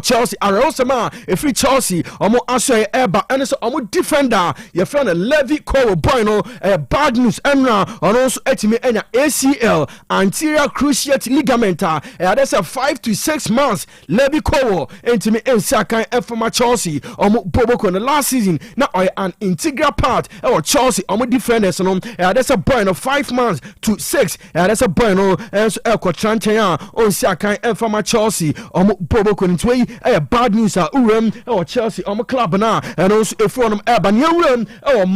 Chelsea Arosama if Chelsea Ashe Eba and so defender your friend Levy Cole Boyno bad news Emra and also etimi enya ACL anterior cruciate ligament that's a 5 to 6 months Levy Cole etimi Ensaka from Chelsea Boboko in the last season now an integral part Chelsea defenders no that's a boy of 5 months to 6 that's a boy no and so Quatrantaya Onsaka from Chelsea Boboko into bad news Chelsea club now and also a from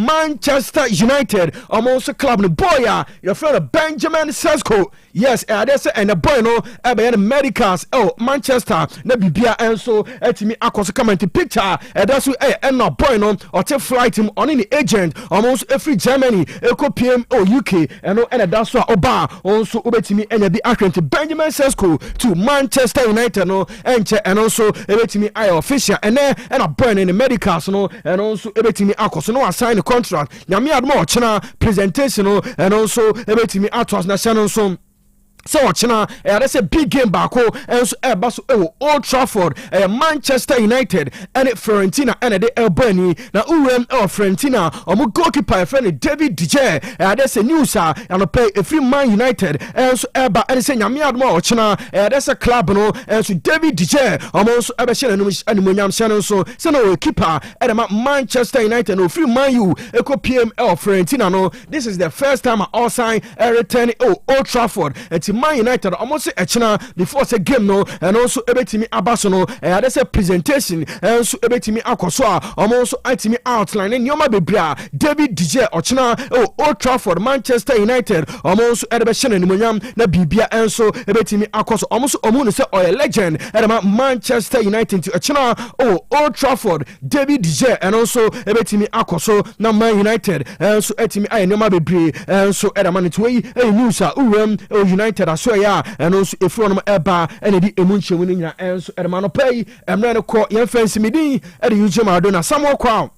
Manchester United also club no boy your friend Benjamin Sesko yes that's and a boy no medicals Manchester na bibia and so etimi akose comment picture that's and no boy no or take flight him on any agent almost every Germany eco PM UK and that's why oba also obetimi enya bi account Benjamin Sesko to Manchester United no and also ebetimi official and a burn in the medicals no and also ebetimi akose no assign the contract nyame admo ochena presentation no and also ebetimi atwas national so China, that's a big game back and so Old Trafford, Manchester United, and Fiorentina, and the Albany. Now, Fiorentina, goalkeeper friend David DJ, that's a news, and play a free Man United, and so and say Yamiadmo, China, that's a club, no, and so David DJ, almost and William Shannon, so keeper, and Manchester United, no free Man U, Eco PML Fiorentina, no, this is the first time I all sign return Old Trafford, and Man United almost a China before the game no and also ebetimi abasono that's a presentation and so ebetimi akoswa almost itimi outline nyoma bebra David DJ Ochina Old Trafford Manchester United almost edebeshene nimonyam na bibia and so ebetimi akoso almost omunu say a legend at Manchester United to Ochina Old Trafford David DJ and also ebetimi akoso na Man United and so etimi nyoma bebre and so edamani to news United so yeah and also if from eba and the emunche winning and so edamano pay and then call your fancy midi at the Ujama Dona Samuel Crown.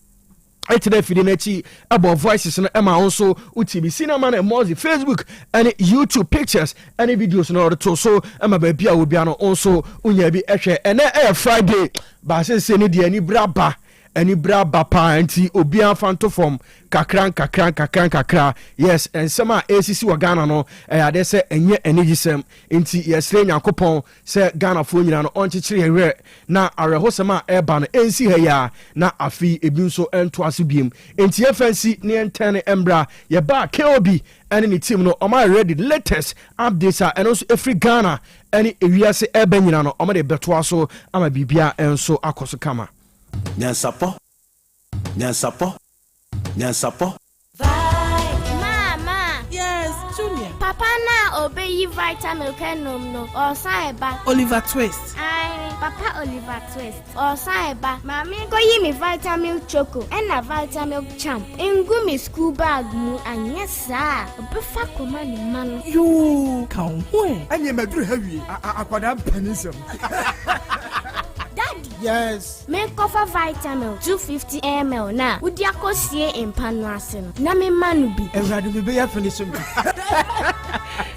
Today for the nechi about voices and Emma also UTB Cinnamon and Mozi Facebook and YouTube pictures and videos in order to so Emma baby will be also unyabi and Friday but I say any braba ani bra bapa nti obi afanto form kakra yes ensem a ACC wa Ghana no ade se enye enigisem nti yesre Nyankopon se Ghana fo nyina no onkyekere hwe na arehosem a eba no ensi ha ya na afi ebi nso ento ase biem nti yefansi ne entene embra ye ba KOB and in the team no am I ready latest updates and also every Ghana any ewiase eba nyina no am de beto aso ama bibia enso akoso kama Nyansapo Mama. Yes, Junior. Papa na obey vitamin kenom no or saiba. Oliver Twist. Aye, Papa Oliver Twist or saiba. Mami go yi me vitamin choco and a vitamin champ. Engu me school bag mu and yes sir. Obefa koma ni man. You can win. anye maduru hawie akwada panisem Daddy. yes Make cover vitamin 250 ml na. Udi akosie empanu ase no. Na me manu bi. Everybody be ya finisem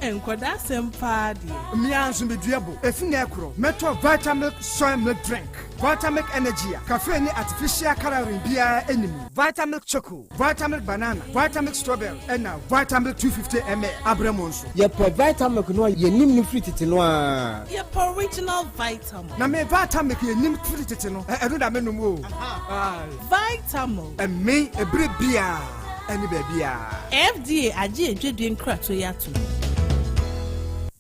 Enkoda sempadi. me anso be duabo efina ekro meto vitamin soy milk drink vitamin energy caffeine artificial calorie bia enemy vitamin choco vitamin banana vitamin strawberry and now vitamin 250 ml abremonso ye per vitamin no ye nim ni fruit tete no a Your original vitamin. na me vitamin ye nim fruit tete no edo da menum o Vitamin. me ebre bia eni ba bia FDA aje edwedwe nkrato yato.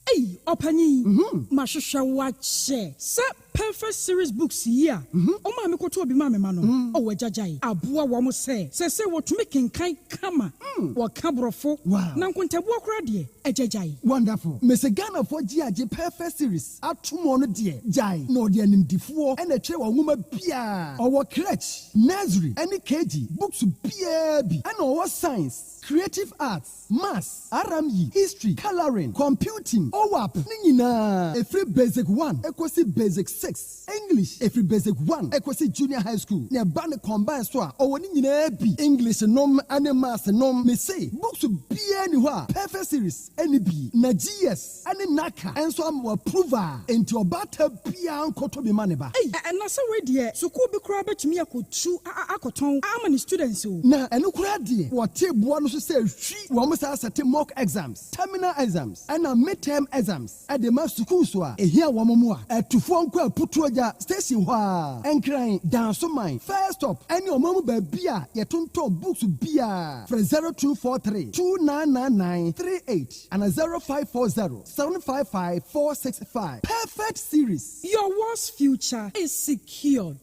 Hey, Opani. Mashusha wache. Se perfect series books here. Oma me koto obi ma me ma no. O wajajai. Aboa wo mo se. Se wo tumi kenkan kama. Wo kabrofo. Na nkontabu akra de. Ejajai. wonderful Mr. Ghana for GAG perfect series atomo no de jai no de animdifo and a che wa nwoma bia or crèche nursery any KG books bia bi and our science creative arts maths RME history coloring computing OWAP ni nyina every basic 1 equals basic 6 English every basic 1 equals junior high school ne ba ne combine so a o ni nyina bi English nom and maths nom me say books bia ni ho a perfect series NB na GS and Naka and so am approval into obata bia nkoto be maneba And na se we de so ko be kura betumi akotu akoton amani students o. na eno kura de what table no so say hwi wo mo sa set mock exams terminal exams and midterm exams at the mass school so a here wo mo a atufo nko aputu oja station ho a enkran dan so mine first stop any omamu ba bia ye tonto books bia for 0243 299938 and 0540-755-465. Perfect series. Your world's future is secured.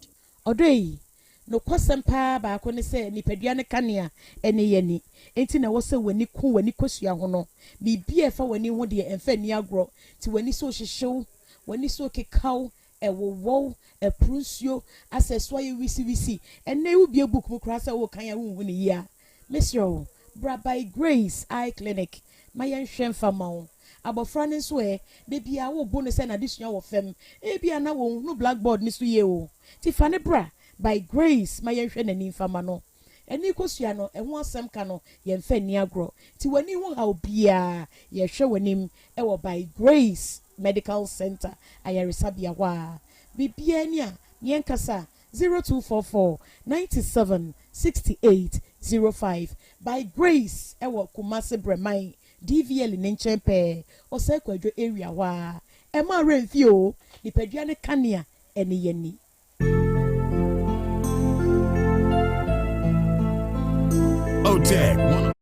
Odoi. No kwasem pa ba ko ne se nipadua ne kanea ene yani enti na wo se wani ku wani kosua ho no bibia fa wani ho de emfa ni agro ti wani so hyehyew wani so kekaw ewowo eprunsio aseswa ye wisi ene wo bia book mu kra se wo kan ya wo ne ya Mr. Bra by Grace Eye Clinic mayen hwem fama abofra ne so de bia wo bo ne se na disua wo fem e bia na wo no blackboard ni so ye o ti fa ne bra by Grace mayen hwe nani fama no eni kosua no e ho asem ka no ye mfa ni agro ti wani ho ha obia ye hwe wanim e wo by Grace Medical Center ayaresabia wa bibia ni a yen kasa 0244 97 68 05 by Grace ewo Kumasi Bremai DVL Nenchempe ose kwadwo area wa e ma renfi o nipadua ne kanea ene yani OTAG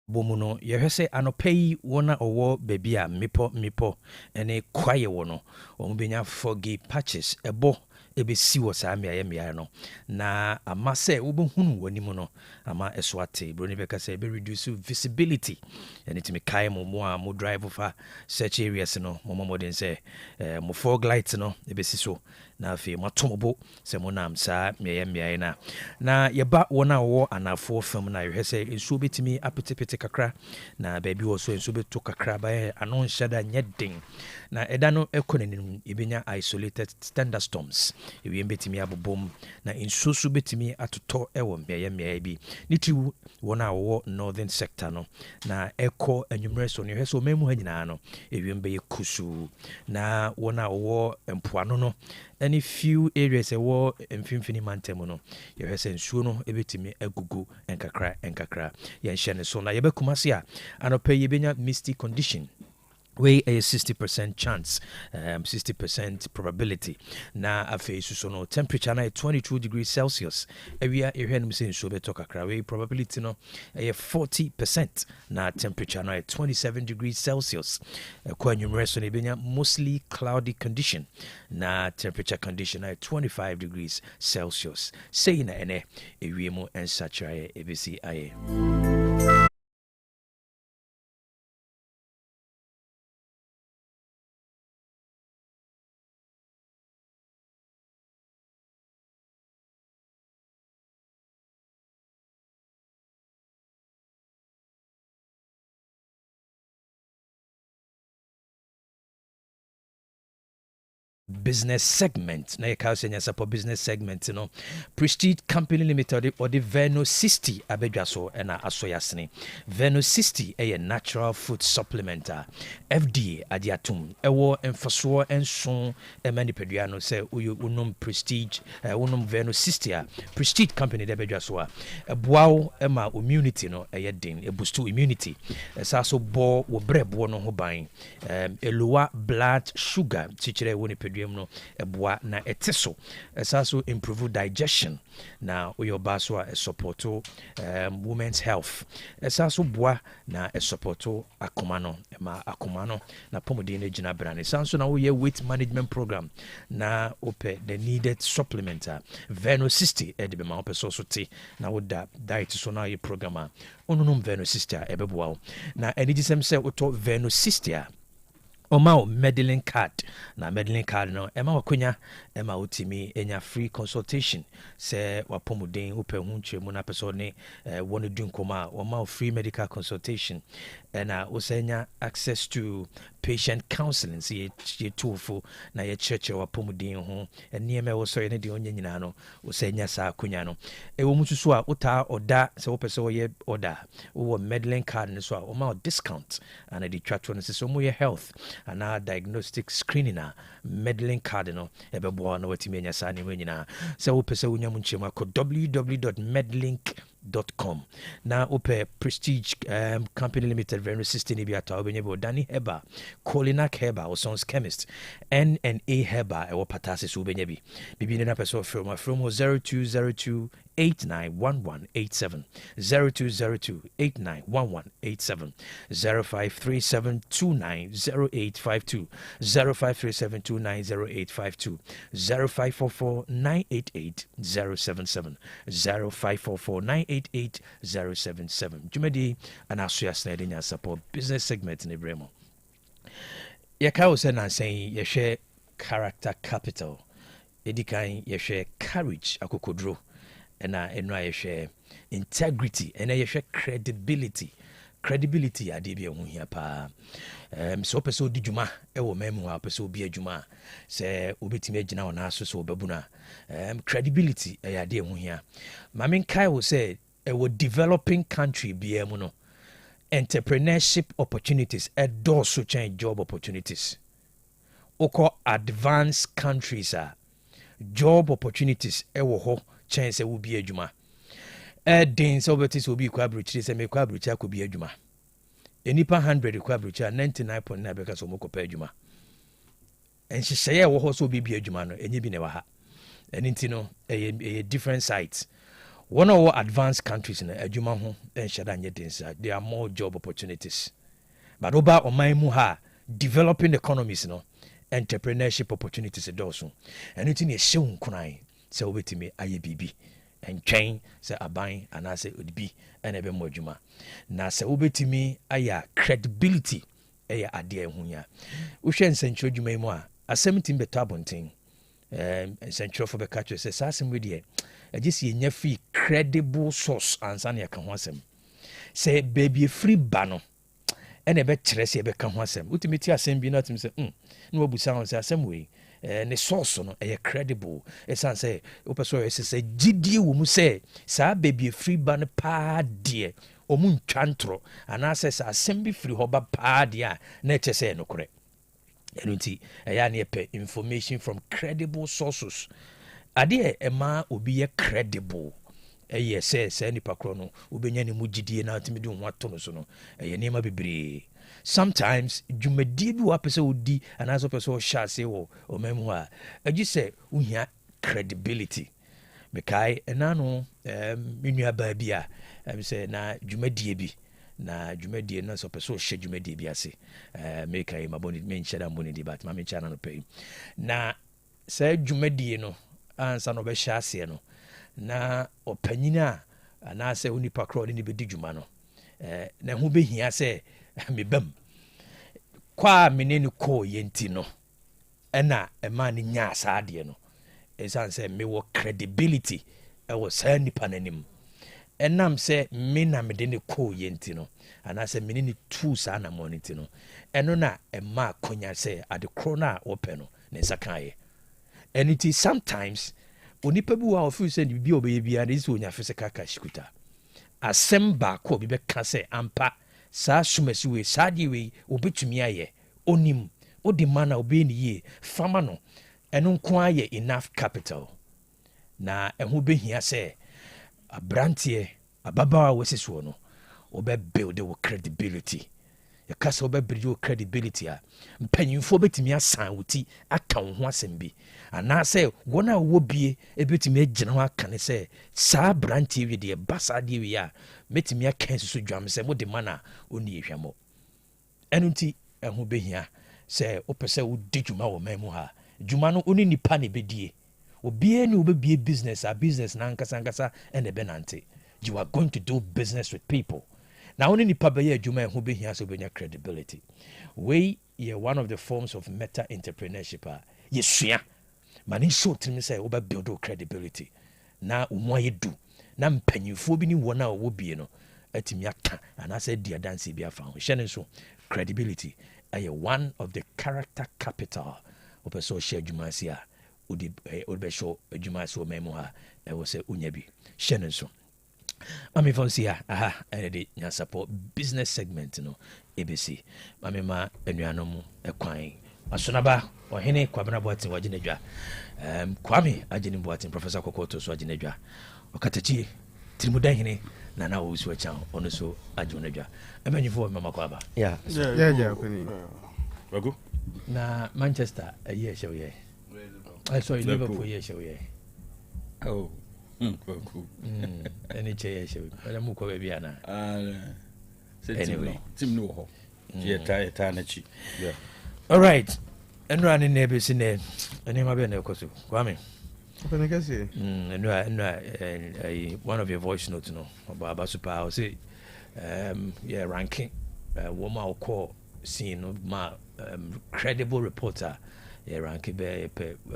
bomuno yehwese anopai wona owo baby a mipo ene kwaye wono ombenya foggy patches ebo ɛbɛsi wɔ saa mmeaeɛ no na ama sɛ wobɛhunu w'anim no ama ɛso ate buroni bɛka sɛ ɛbɛreduce visibility ɛne tumi kae mo a mo drive fa search areas no mmɔmmɔden sɛ mo fog light no ɛbɛsi so na afei moato mo bo sɛ monam saa mmeaeɛ no na yɛba wɔn a wɔwɔ anafoɔ fam na yɛhwɛ sɛ nsuo bɛtumi apetepete kakra na baabi wɔ so nsuo bɛto kakra bayɛ ano nhyɛ da nyɛ den na ɛda no ɛkɔ n'anim yɛbɛnya isolated thunderstorms ewiem bɛtumi abobom na nsuo so bɛtumi atotɔ ɛwɔ mmeaeɛ bi ne tiri wɔn a wɔwɔ northern sector no na ɛkɔ anwummerɛ so no yɛhwɛ sɛ ɔman mu ha nyinaa no ewiem bɛyɛ kusuu na wɔn a wɔwɔ mpoano no any few areas ɛwɔ mfimfini mantam no yɛhwɛ sɛ nsuo no ɛbɛtumi agugu nkakra yɛnhyɛ ne so na yɛbɛkuma se a anɔpɛ yɛbɛnya misty condition wei a 60% chance 60% probability na afei so no temperature na 22 degrees Celsius awia ehwɛ no sɛ nsuo bɛtɔ kakra wei probability no 40% na temperature na 27 degrees Celsius ɛkɔ anwummerɛ so no ɛbɛnya mostly cloudy condition na temperature condition na 25 degrees Celsius sei na ɛnɛ ewie mu ɛnsakyerɛ ɛbɛsi ayɛ. Business segment na yɛka sɛ nyasapɔ business segment no Prestige Company Limited or the Veno 60 abɛdwa so ɛna aso yasene Veno 60 ɛyɛ natural food supplement a FDA ade atom ɛwɔ mfasoɔ nso ɛma nipadua no sɛ wonom Prestige wonom Veno 60 a Prestige Company de abɛdwa so a ɛboa wo ɛma immunity no ɛyɛ den ɛboost immunity ɛsa so bɔ wo brɛboɔ no ho ban ɛlowa blood sugar tikyerɛ wo nipadua no ɛboa na ɛte so ɛsa so improve digestion na woyɛ ɔbaa so a ɛsupporto women's health ɛsa so boa na ɛsupporto akoma no ɛma akoma no na pɔmuden no gyina brane ɛsa so na woyɛ weight management program na wopɛ the needed supplement a Veno 60 ɛde bɛma wopɛ so te na woda diet so na woyɛ program a wononom Veno 60 a ɛbɛboa wo na ɛne gye sɛm sɛ wotɔ Veno 60 a ɔma wo Medellin card na Medellin card no ɛma wakonya ɛma wotimi ɛnya free consultation sɛ wapɔmuden wopɛ ho nkyerɛmu na pɛ sɛ ɔne wɔno du nkɔmmɔ a ɔma wo free medical consultation ɛna wosɛ nya access to patient counseling sɛ yɛtuofo na yɛkyerɛkyerɛ wapɔmuden ho nneɛma ɛwɔ sɛ yɛne deɛ ɔnyɛ nyinaa no wosɛ nya saa akonya no ɛwɔ mu so a wotaa ɔda sɛ wopɛ sɛ wɔyɛ ɔda wowɔ Medellin card no so a ɔma wo discount ana de twa to no sɛ sɛ ɔmoyɛ health anaa diagnostic screening a Medellin card no ɛbɛboa na watumi anya saa nneɛma nyinaa sɛ wopɛ sɛ wonya mu nkyerɛmu akɔ www.medlink.com na wopɛ Prestige Company Limited Veno 60 ne bi ata wobɛnya bi Dani Heba, Colinac Heba, Osons Chemist, N&A Heba ɛwɔ Patase so wobɛnya bi bibi ne na pɛ sɛ ɔfrɛ mu afrɛ mu 0202 891187 0202 891187 0537290852 0537290852 0544988077 0544988077 dwumadi ana asoyasna de nya support business segment ne bremo yɛka wo sɛ nansan yɛhwɛ character capital edikan yɛhwɛ courage akokodro ɛna ɛno a yɛhwɛ integrity ɛna yɛhwɛ credibility adeɛ bi ɛho hia paa sɛ wopɛ sɛ wodi dwuma ɛwɔ ma mu a wopɛ sɛ wobi adwuma a sɛ wobɛtumi agyina wo naaso sɛ wobɛbu no a credibility ɛyɛ adeɛ ɛho hia ma menkae wo sɛ ɛwɔ developing country biara mu no entrepreneurship opportunities ɛdɔɔso kyɛn job opportunities wokɔ advanced countries a job opportunities ɛwɔ hɔ kyɛn sɛ wobi adwuma ɛden sɛ wobɛte sɛ obi kɔ aburokyire sɛ mekɔ aburokyire akɔbi adwuma ɛnipa 100 kɔ aburokyire a 99.9 bɛka sɛ ɔmɔkɔpɛ adwuma ɛnhyehyɛeɛ ɛwɔ hɔ sɛ obi adwuma no ɛnyɛ bi na ɛwɔ ha ɛno nti no ɛyɛ different sites wɔn a wɔwɔ advanced countries no adwuma ho ɛnhyɛ da nyɛ den saa there are more job opportunities but woba ɔman mu ha developing economies no entrepreneurship opportunities also and it in a show crying so wait me aye bibi and chain say aban and I say would be and ebe mojuma na say wobeti me aya credibility aya ade ehunya wo hwe nsentro dwuma mu a asem tim beto abonten nsentro for be catch say asem we de agisi enya free credible source ansa na ka ho asem say baby free ba no ene be kire say be ka ho asem utimiti asem bi na tim say no obusa ho say asem we ne source no credible esan say opeso say gidie wo mu say sa baby free ban pa de omu ntwantro ana say sa asem free hoba pa de a na eche say no kore enunti na epe information from credible sources ade ema obi ye credible say nipa kro no obenya ne mu gidie na atimi de ho ato no so no nema bebre sometimes dwumadie bi wa pese odi anaso pese o sha se wo o memu a agi se uhia credibility mekai enano menua ba bi a say na dwumadie bi na dwumadie na so pese o hye dwumadie bi ase mekai maboni menchada mboni di bat ma menchana no pay na say dwumadie no ansa no be hye ase no na opanyina ana say onipa kro ni be di dwuma no na hu be hia say mebam kwa menene ko yenti no ena ema ni nya asade no esan say me wo credibility e wo sa nipa nanim enam say me na me de ne ko yenti no ana say menene tu sa na moniti no eno na ema konya say ade kro na ope no ne sakaye and it is sometimes onipa bi wa ofi say bi obeye bia na isi onya physical cash kuta asem ba ko bi be ka say ampa saa sumasi we saadi we obetumi aye onim odi mana obe ni ye fama no eno nko aye enough capital na eho behia se abrantie ababawa wesiso no obe build the credibility ya kasa obe build your credibility a mpanyimfo betumi asan wuti aka wo ho asem bi ana se wona wo bie ebetumi agina ho aka ne se saa brantie we de basa de we a metimi aka susu dwam se mo de mana oni ehwamo enunti eho behia se opese wo di dwuma wo mamu ha dwuma no oni nipa ne bedie obie ni obebie business a business na nkasa ene benante you are going to do business with people now oni nipa be ye dwuma eho behia so benya credibility we ye one of the forms of meta entrepreneurship yesua mani show timi say oba build credibility na umwa yedu na mpanyimfo bi ni wona wo bie no atimi aka ana say dia dance bi afa ho hye so credibility one of the character capital of a social jumasia odi show jumaso memo ha e wo say unya bi hye so mami fonsia de nya support business segment no ABC mami ma anuanom ekwan asonaba ohene kwabena boatin waginedwa kwame aginiboatin professor kokoto so aginedwa okatachi tirimudan hene na wo so chan ono so aginedwa ebenifo mama kwaba yeah kwani wago na Manchester ye show ye I saw Liverpool ye show ye oh cool any che show ala mu ko be bia na anyway team no ho ye ta na chi yeah all right and running neighbors in there and ma be na ko so kwame open again one of your voice notes no about super I say yeah ranking woman will call scene no ma credible reporter yeah ranking be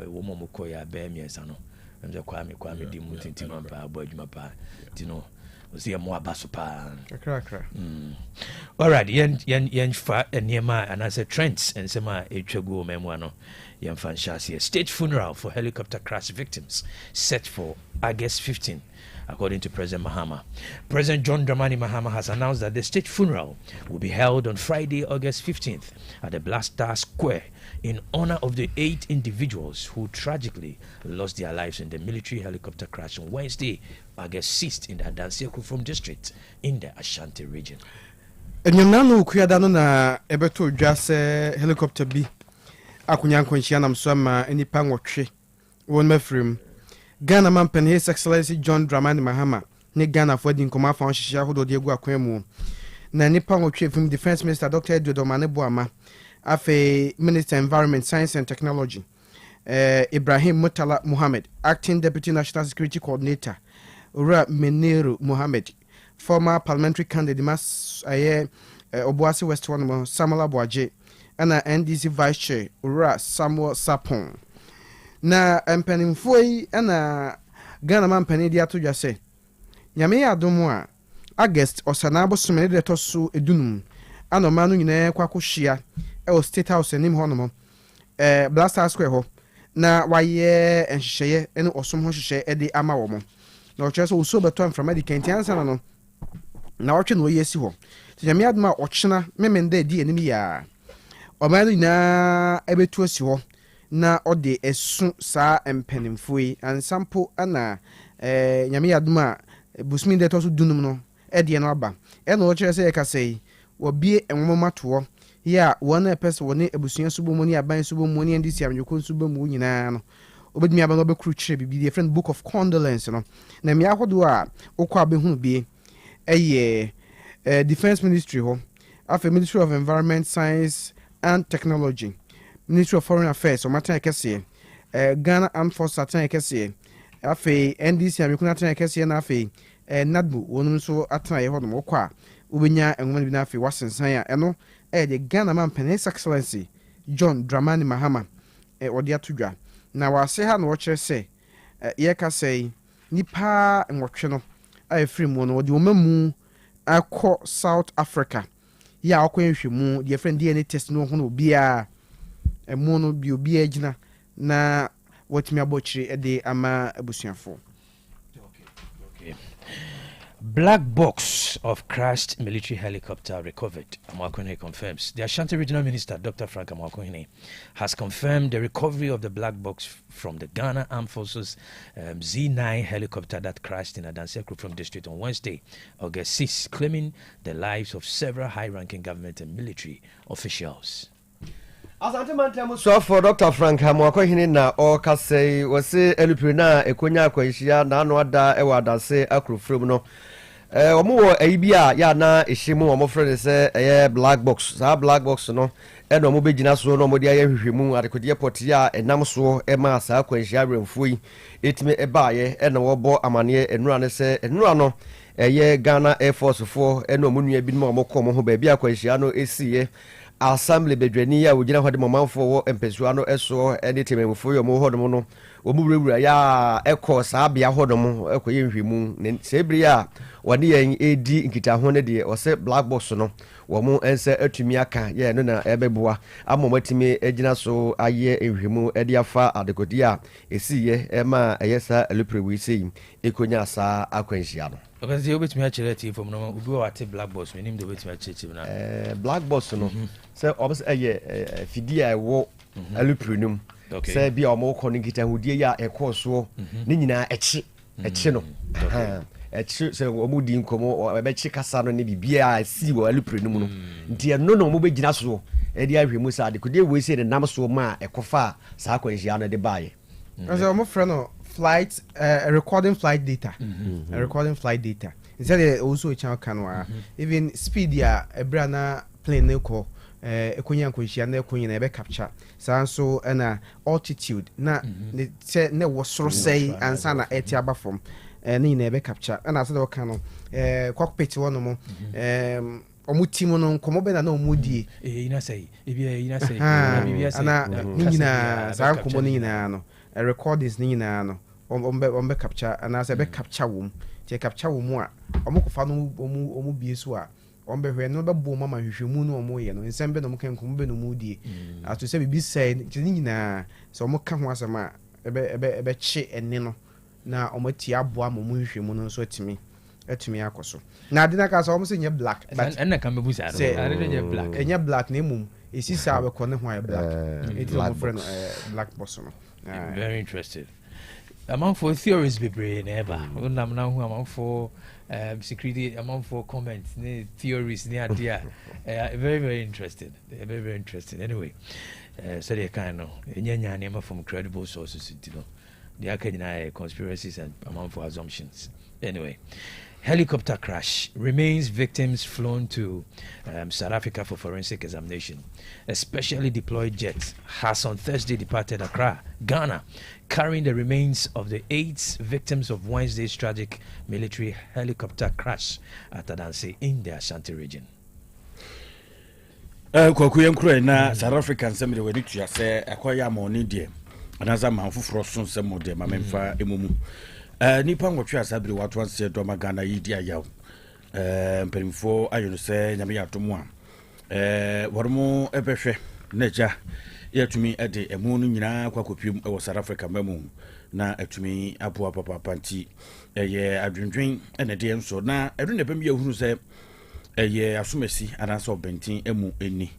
woman mo call ya be miensa no I'm just kwame di mu tinti man pa abadwuma pa you know see mo abaso pa kra all right yen fa eniema and as a trends and sema etwago memo no yen fan shase state funeral for helicopter crash victims set for August 15. According to President Mahama. President John Dramani Mahama has announced that the state funeral will be held on Friday, August 15th at the Blaster Square in honor of the 8 individuals who tragically lost their lives in the military helicopter crash on Wednesday, August 6th in the Adansi Akufom district in the Ashanti region. Enyamnano kuyadano na ebeto dwase helicopter bi akunyanko nchia na msoma enipa nwotwe won mafrim Ghana Mampen His Excellency John Dramani Mahama ne Ghana for the nkoma fa hihia hodo de egu akwan mu na nipa nwotwe from Defense Minister Dr. Edodo Mane Boama afe Minister Environment, Science and Technology, Ibrahim Mutala Muhammad, Acting Deputy National Security Coordinator, Ura Meneru Muhammad, former parliamentary candidate Mas Obuasi West One Samala Boaje, and NDC Vice Chair Ura Samuel Sapon. Na mpanimfoi na Ghana man panidi ato dwa se nyame ya adomo a August osanabo somene de to so edunum anoma no nyina kwako hia e State House anim ho no Blaster Square ho na waye enhyehyeye ene osom ho hyehyeye e de ama wo mo na okyere so uso beto amframa di kentiansa na no na otwe no yesi ho nyame adoma okyena memende di anim ya omanu nyina ebetu asi ho na ode esu sa empenimfoi ansampo ana nyame yaduma busmin de to so dunum no ede no aba e no kire se ka sei wobie enwoma to ya wona pese woni ebusuan subomu ni aban subomu ni ndisi amnyoko subomu nyina no obedimi aba no be kru kire bibi the friend book of condolence no na mi ahodo a okwa abehu bie eye defense ministry ho afa Ministry of Environment, Science and Technology, Ministry of Foreign Affairs, or Martin Kessier, Ghana Armed Forces Atan Kessier, Afe, NDC, Amikuna Atan Kessier, Nafe, Nadbu, one so Atan Hodom, Okwa, Ubenya, and one Binafi, Wasson Saya, Eno, the Ghana Man His Excellency, John Dramani Mahama, or the Atuja. Now I say, Han watcher say, Yeka say, Nipa and Watchano, I free one or the woman I call South Africa. Ya akwenhwe mu the friend DNA test no ho no bia emu no bi obi agina na watimi abochire e de ama abusuafo. Okay. Black box of crashed military helicopter recovered. Amakone confirms. The Ashanti Regional Minister, Dr. Frank Amakone, has confirmed the recovery of the black box from the Ghana Armed Forces Z9 helicopter that crashed in Adansekro from district on Wednesday, August 6, claiming the lives of several high-ranking government and military officials. Asante mantemu so for Dr. Frank Amakone na o kase wose eluprina ekonya akwanhia na anu ada ewa adase akrofrem no omo aibia ya na ehyimu omo frere se black box sa black box no eno omo begina so no omo dia hwehwemu adekodie poti ya enam so ema sa akwanhia remfui etime ebaaye eno wobo amane enura ne se enura no Ghana Air Force fo eno omo nua bi no omo kọ omo ho ba bia akwanhia no esiye assembly bedwani ya wogina hode momanfo wo empesua no eso ene tememfo yo mo hodom no omuwurawura ya ekọ sa bia hodom ekoye nhwemu ne sebri ya wani yen edi nkita ho ne de ose black box no wo mo ense atumi aka ye no na ebeboa amomatimi agina so aye nhwemu ede afa adekodia esiye ema eyesa eluprewi sei ekonya sa akwanhia no because you bet me actually from no we go at black box we name the bet me actually na black box no say obs fidia ewo aluprenum say bia o mo kono ngita hodie ya ekoso ni nyina echi no echi say o mo di nkomo be chi kasa no ne bibia si wo aluprenum no ntia no mo begina so e dia hwemu sa de kodie we say ne nam so ma ekofa sa akwanhia no de baaye so mo freno flight recording flight data recording flight data instead also a channel can even speed ya ebrana plane ne ko ekonya nkonhia na ekonya na ebe capture so na altitude na ne wo soro sei ansa na eti aba from ne na ebe capture na so de kan no cockpit wono mo omutimo no komo be na omudie ina sei ina sei ana nyina sa komo nyina no recordings nyina no ombe capture ana se be capture wom tie capture wom a omokofa no omu bie so a ombe hwe no be bo mama hwehwemu no omo ye no nsembe no mken komo be no mudie ato se bibi sai nyina se omo ka ho asema ebe che enne no na omo tie aboa mo hwehwemu no so atimi akoso na ade na ka so omo se nye black but enna kan be busa no ade nye black enya black na emum esi sa be ko ne ho black it is friend black boss no very interesting. Among for theories be brain ever. Unam na hu among for security among for comments, theories, idea. Very, very interesting. Very, very interesting. Anyway, so they kind of from credible sources, you know. the academic conspiracies and amount for assumptions. Anyway, helicopter crash remains victims flown to South Africa for forensic examination. A specially deployed jet has on Thursday departed Accra, Ghana, carrying the remains of the 8 victims of Wednesday's tragic military helicopter crash at Adanse in the Asante region. Kwakuyen kure na South African nsɛm de wadi tua sɛ ɛkɔyɛ amɔne deɛ anasa man foforɔ so nsɛm mo deɛ ma memfa emumu nipa nwɔtwe asabire wato anse dɔma Ghana yi di ayaw mpanyimfo ayo no sɛ nyame yɛatom a wɔremo ɛbɛhwɛ na gya yɛtumi ɛde ɛmu no nyinaa kwakɔpiem ɛwɔ South Africa mamu na ɛtumi aboa papa nti ɛyɛ adwendwen ɛna de nso na ɛdo na bɛm yɛhunu sɛ ɛyɛ asomasi anasa ɔbɛntin emu eni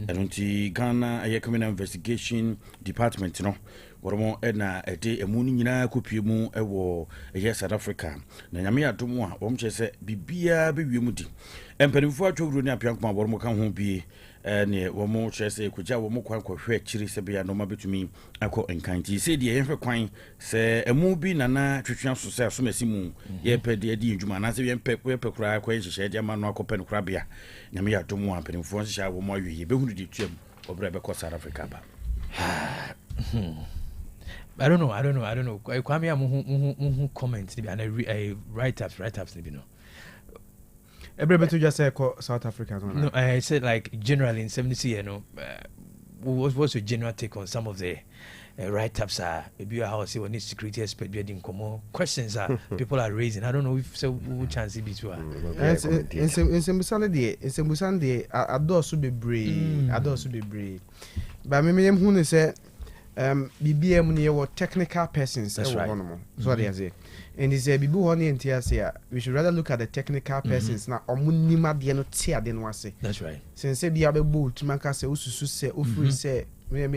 ɛno nti Ghana ɛyɛ criminal investigation department no wɔremo ɛna ɛde emu no nyinaa kɔpie mu ɛwɔ ɛyɛ South Africa na nyame adom a wɔm kyerɛ sɛ bibia bɛwie mu di mpanimfo atwowuro ne apiankoma wɔremo ka ho bie ne wɔmo kyerɛ sɛ kogya wɔmo kwan kɔhwɛ akyiri sɛ bɛyɛ nɔma bɛtumi akɔ nkan nti sɛ deɛ yɛhwɛ kwan sɛ emu bi nana twetwea so sɛ asomasi mu yɛpɛ deɛ adi ndwuma anasɛ yɛpɛ koraa kɔ nhyehyɛ de ama no akɔpɛ no koraa bia nyame yɛadom a mpanimfoɔ nhyehyɛ wɔmo awie bɛhunu de tuam ɔbrɛ bɛkɔ South Africa ba I don't know. Kwame amu comment and write-ups ni no. Everybody just say South Africa. No, I said like generally in 70, you know, what's your general take on some of the write-ups are maybe how say when security expert building come questions are people are raising. I don't know if so which chance it be to. In some Sunday, adore should be brave. But me who say BBM near what technical persons. That's right. So they say. And he said, we should rather look at the technical persons now. That's right. Since be able to make us say,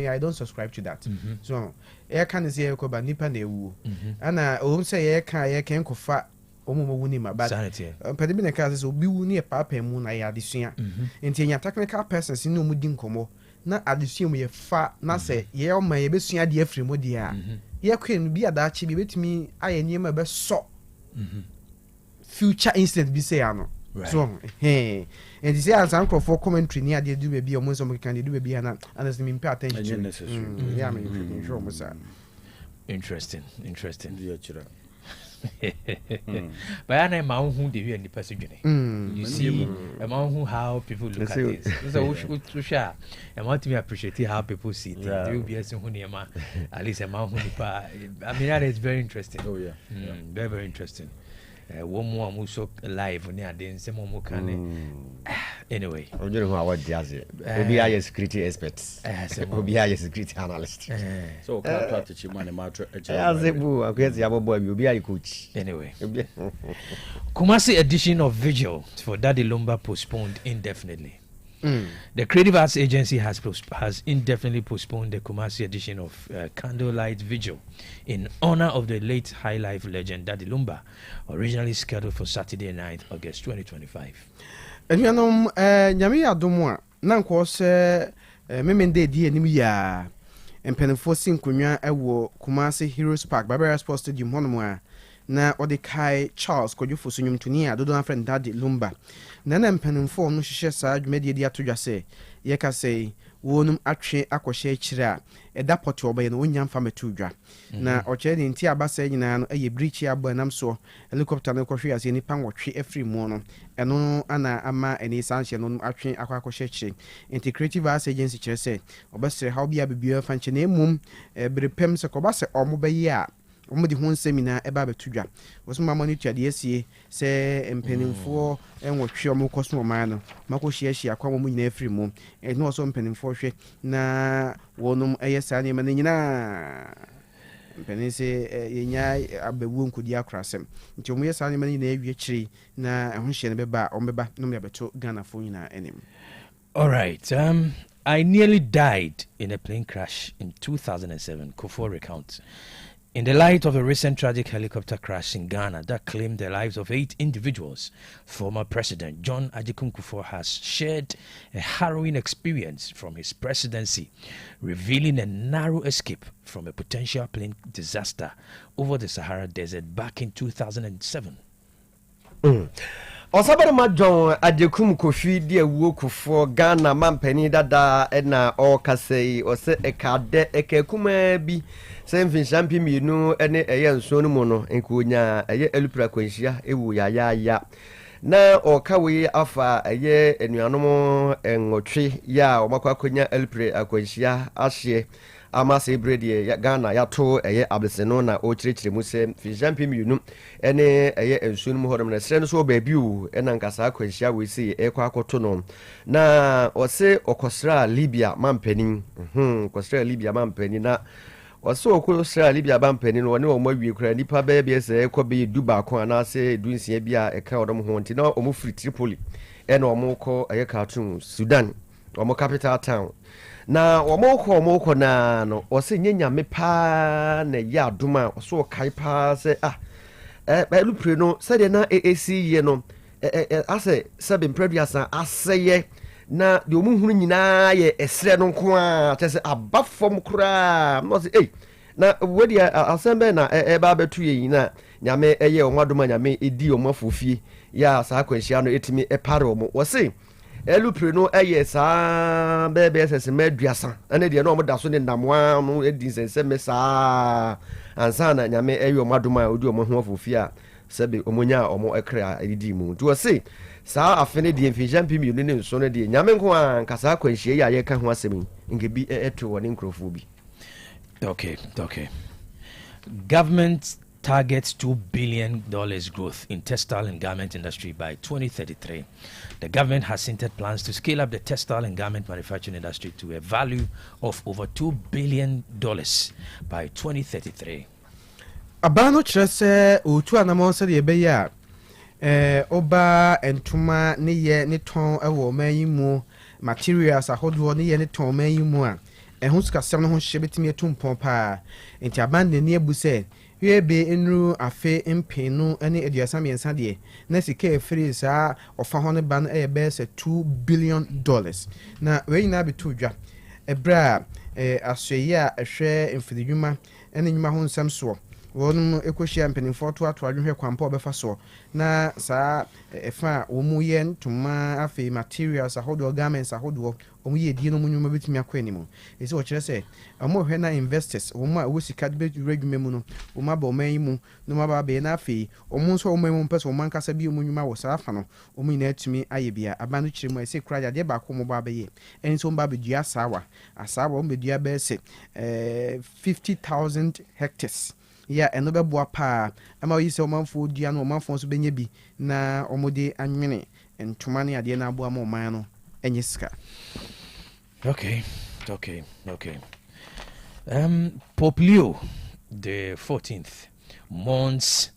I don't subscribe to that. So, I can't say, but nipa newu. And I won't say, I can't go far. But Pedimina Casas will be near Papa Moon. I had this year. And technical persons in no mudding como. Not at the same way far, not say, yeah, my best year, dear free modia. Ye can be a that be with me. I am my best so future instant be say ano. So hey, and this is uncle for commentary near they do be almost some can do be an honestly mean pay attention. Yeah, I mean sure was interesting. But I know my own who they in the passage. You see, among who how people look at this. So we share. I want to be appreciative how people see it. There will be a soon at least among who. I mean that is very interesting. Oh yeah, very interesting. One more who so live on there. Then some more can. Anyway, I don't know what does it. Maybe I a security expert. Maybe I a security analyst. So can't talk to you money matter. I guess the boy will be a coach. Anyway, Kumasi edition of Vigil for Daddy Lumba postponed indefinitely. The Creative Arts Agency has indefinitely postponed the Kumasi edition of Candlelight Vigil in honor of the late High Life legend Daddy Lumba, originally scheduled for Saturday night, August 2025. And you know, Yami Adomwa, Nankos, Memende D and Nimia, and Penenforcing Kunya, Ewo, Kumasi Heroes Park, Barbara Sports Stadium, Honomwa. Na Odekai Charles Kojufu Sunyum Tunia, Dodon friend Daddy Lumba. Nana Penenfo no share side media to just say, Yeka say, Wonum Ache Aquashe Chira, a dapot obey no young family tudra. Na Oched in Tia Bassina, a breachy abonam so, a helicopter no coffee as any pan or tree every morning, and no Anna Ama and his sunshine on Ache Aquashe. Integrative Arts Agency chair say, Obester how be a baby of Fanchine mum, a brepem Sacobasa or Mobaya. Omodi ho seminar eba betudwa wo so mamani tuade sie se empenimfo enwo twe omo cosmo man no mako hia kwa mo nyina afiri mu eno so empenimfo hwe na wonum eyesa ne man nyina empenise yenya abawu nkodi akrasem nti omo yesa ne man nyina awie kiri na ho hye ne beba ombeba no me beto Ghana fo nyina enim. All right, I nearly died in a plane crash in 2007, Kofo recount. In the light of a recent tragic helicopter crash in Ghana that claimed the lives of 8 individuals, former President John Agyekum Kufuor has shared a harrowing experience from his presidency, revealing a narrow escape from a potential plane disaster over the Sahara Desert back in 2007. Osabara John Agyekum Kofi de wo Kufuor Ghana mampani dada na okasei ose ekade ekekuma bi semfin champi mienu ene eye nso no mu no enkonya eye elupra kwanhia ewu ya na okawe afa eye enuanom enwotwe ya omakwa konya elupra akwanhia ahye amase bredi ya Ghana yato eye abeseno na o kirikire mu se fin champi mienu ene eye enso no mu hodom na sere so baabi u ena nkasa akwanhia we si ekwa akoto no na ose okosra Libya mampani okosra Libya mampani na waso okosra Libya mampani no ne o mawie kura nipa baabi ese ekobe duba ko anase dunsia bia eka odom ho nti na o mu free Tripoli ena o mu ko eye Khartoum Sudan o mu capital town na omoko na no ose nyanyame pa na ya adoma so kai pa se elupre no se de na AAC ye no ase sebe mpraduasa aseye na de omuhunu nyina ye esre no nko a tese abafom kura no se na wedi asembe na ba betu ye na nyame eye omadoma nyame edi omafofie ya sa akwanhia no etimi epare omo wose elupre no sa bebe sese meduasa ane de no omoda so ne namwa no edi sense mesa ansa na nyame eye omadoma odi omo ho afofia sebe omonya omo ekra edi mu to se sa afene de mfijam pimi no ne nso no de nyame nko an kasa akwanhie ya ye ka ho asemi ngebi eto woni nkrofo bi. Okay. Government targets $2 billion growth in textile and garment industry by 2033. The government has hinted plans to scale up the textile and garment manufacturing industry to a value of over $2 billion by 2033. Abano chese utu anamonse de beya oba entuma ne ye ne ton ewo mayimu materials ahodo ne ye ne ton mayimu a ehun skasem no ho hye betimi etumpon pa enti abande ne ebuse yebe enru afe mpenu ene eduasa miensa de na sika efiri sa ofa ho ne ban be se $2 billion na we nyina betu dwa ebra aseye a ehwe mfididwuma ene nyuma ho nsam so wonum ekohia mpenimfo to adwehwe kwampa obefa so na sa efa omu ye ntuma afi materials ahodo garments ahodo omu ye die no munwuma betimi akwani mu ese wo kire se omu hwe na investors omu a wosika be redwuma mu no omu aba oman mu no maba be na afi omu so omu mu pese omu ankasa bi omu nwuma wo sa afa no omu ina atumi aye bia abanu kire mu ese kura de ba ko mu ba be ye enso mba be dua asawa omu be dua be se 50,000 hectares ya eno be boa pa ama yi se omanfo dua no omanfo so benye bi na omode anwene ntuma ne ade na aboa ma oman no enye sika. Okay. Pope Leo the 14th mourns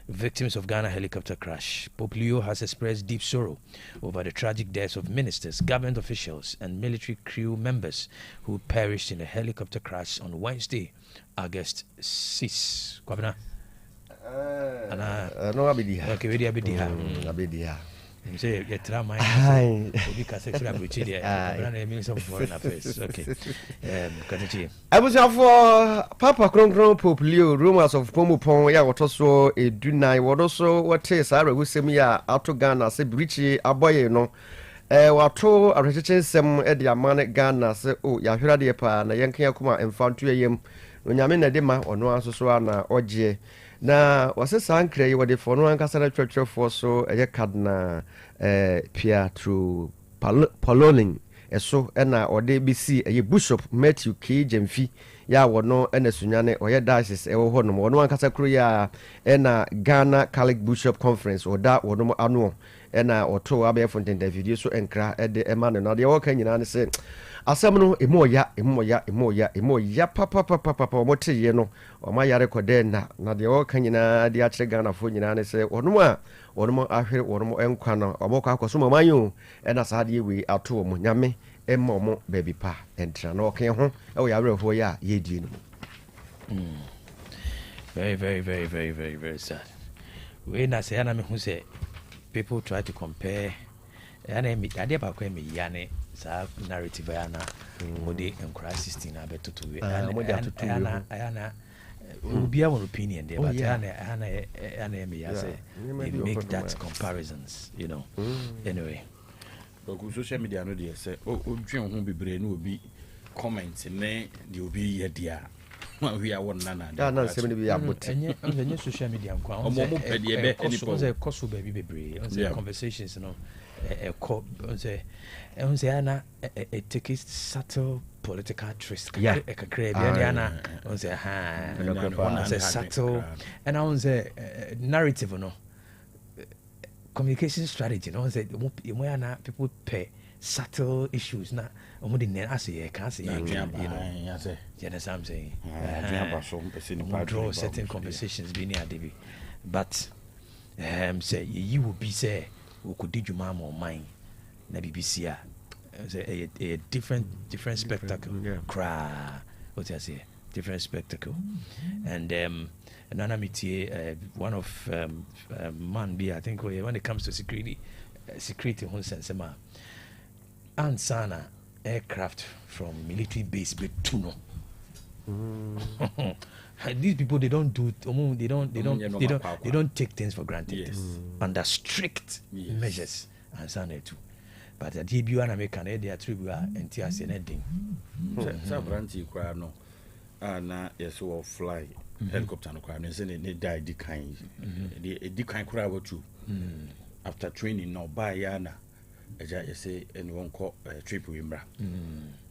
victims of Ghana helicopter crash. Pope Leo has expressed deep sorrow over the tragic deaths of ministers, government officials, and military crew members who perished in a helicopter crash on Wednesday, August 6. Kwabena? No abidi. Okay, we abidi ha. Abidi. Say you try my. We can say we abidi there. Kwabena Minister of Foreign Affairs. Okay. Continue. I was for Papa Kron Pope Leo rumors of Pomupon ya wotoso edunai wodoso wote sare wusemi ya ato Ghana se brichi aboye no wato arrechechen sem e dia man Ghana se ya hwera de pa na yenkan yakuma emfantu yem onyame na de ma ono asoso na oje na wase sankre wode fono ankasa na twetwefo so eye kadna pia through Poloning eso na ode bisi eye Bishop Matthew K Jemfi ya wono ena sunyane oye diocese ewo ho no wono ankasa kru ya na Ghana Catholic Bishop Conference oda wono anu ena oto abefo ntenda video so enkra ede ema no na de wo kan nyina ne se asem no emoya papa motiye no o ma yare kode na de wo kan nyina de akire Ghana fo nyina ne se wono ahwere wono enkwa no obokọ akoso mamanyo ena saade we ato mo nyame emma mo baby pa entra no kan ho e wo yare ho ya ye die no. Very, very, very, very, very, very sad. When I say, who say people try to compare, and I did about me, Yanni, narrative, Anna, Modi, and crisis in Abeto to be. Anna, will be our opinion there, but Anna, me as make that comparisons, you know. Anyway. Social media, no, dear, say, oh, won't be brain will be comments, and then you'll be a dear. We are one nana. Not 70 and the new social media. Cost baby, conversations, you know. Anna, a take subtle political twist. Yeah, a Caribbean, subtle, and I was a narrative, no communication strategy. No, people pay subtle issues. Not only I say, can't say, you know, yes, I'm saying, draw certain conversations being here, David. But say you will be say, who could did you mom or mine? Na BBC a different spectacle. Cry, what I say, different spectacle, and one of man be I think when it comes to security who sense ma ansana aircraft from military base be tuno. These people they don't take things for granted. Under strict measures and sana too. But at DBU and American they are tribute and TRC and ending. Sabranti cry no. Na yes will fly helicopter no cry and say they die the kind. The kind cry what too. After training no buy yana. You say and one call trip with Imbra.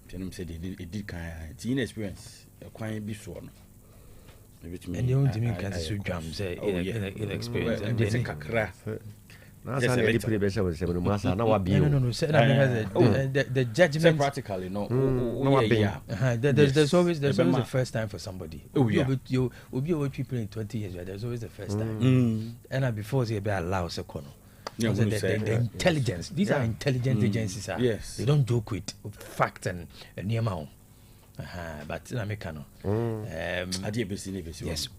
Tell them say they did kind. It's inexperience. Quite be so. And you don't mean cancer drums inexperience and they kakra. No, the judgment practically no. There's always the first time for somebody. You will be with people in 20 years, right? There's always the first time. And before they be allowed second. The intelligence, these are intelligence agencies. Yes, they don't joke with fact and near amount. But in America, yes,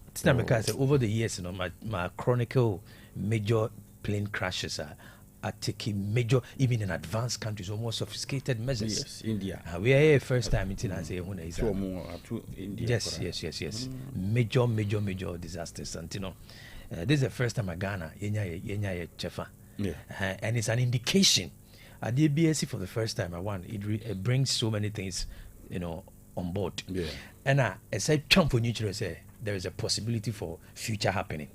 over the years, my chronicle major plane crashes are taking major, even in advanced countries, or more sophisticated measures. Yes, India. We are here first time in India. Yes. Major disasters. And this is the first time Ghana, and it's an indication. At the BSc for the first time, it brings so many things, on board. Yeah. And as I jump for neutral, say there is a possibility for future happening.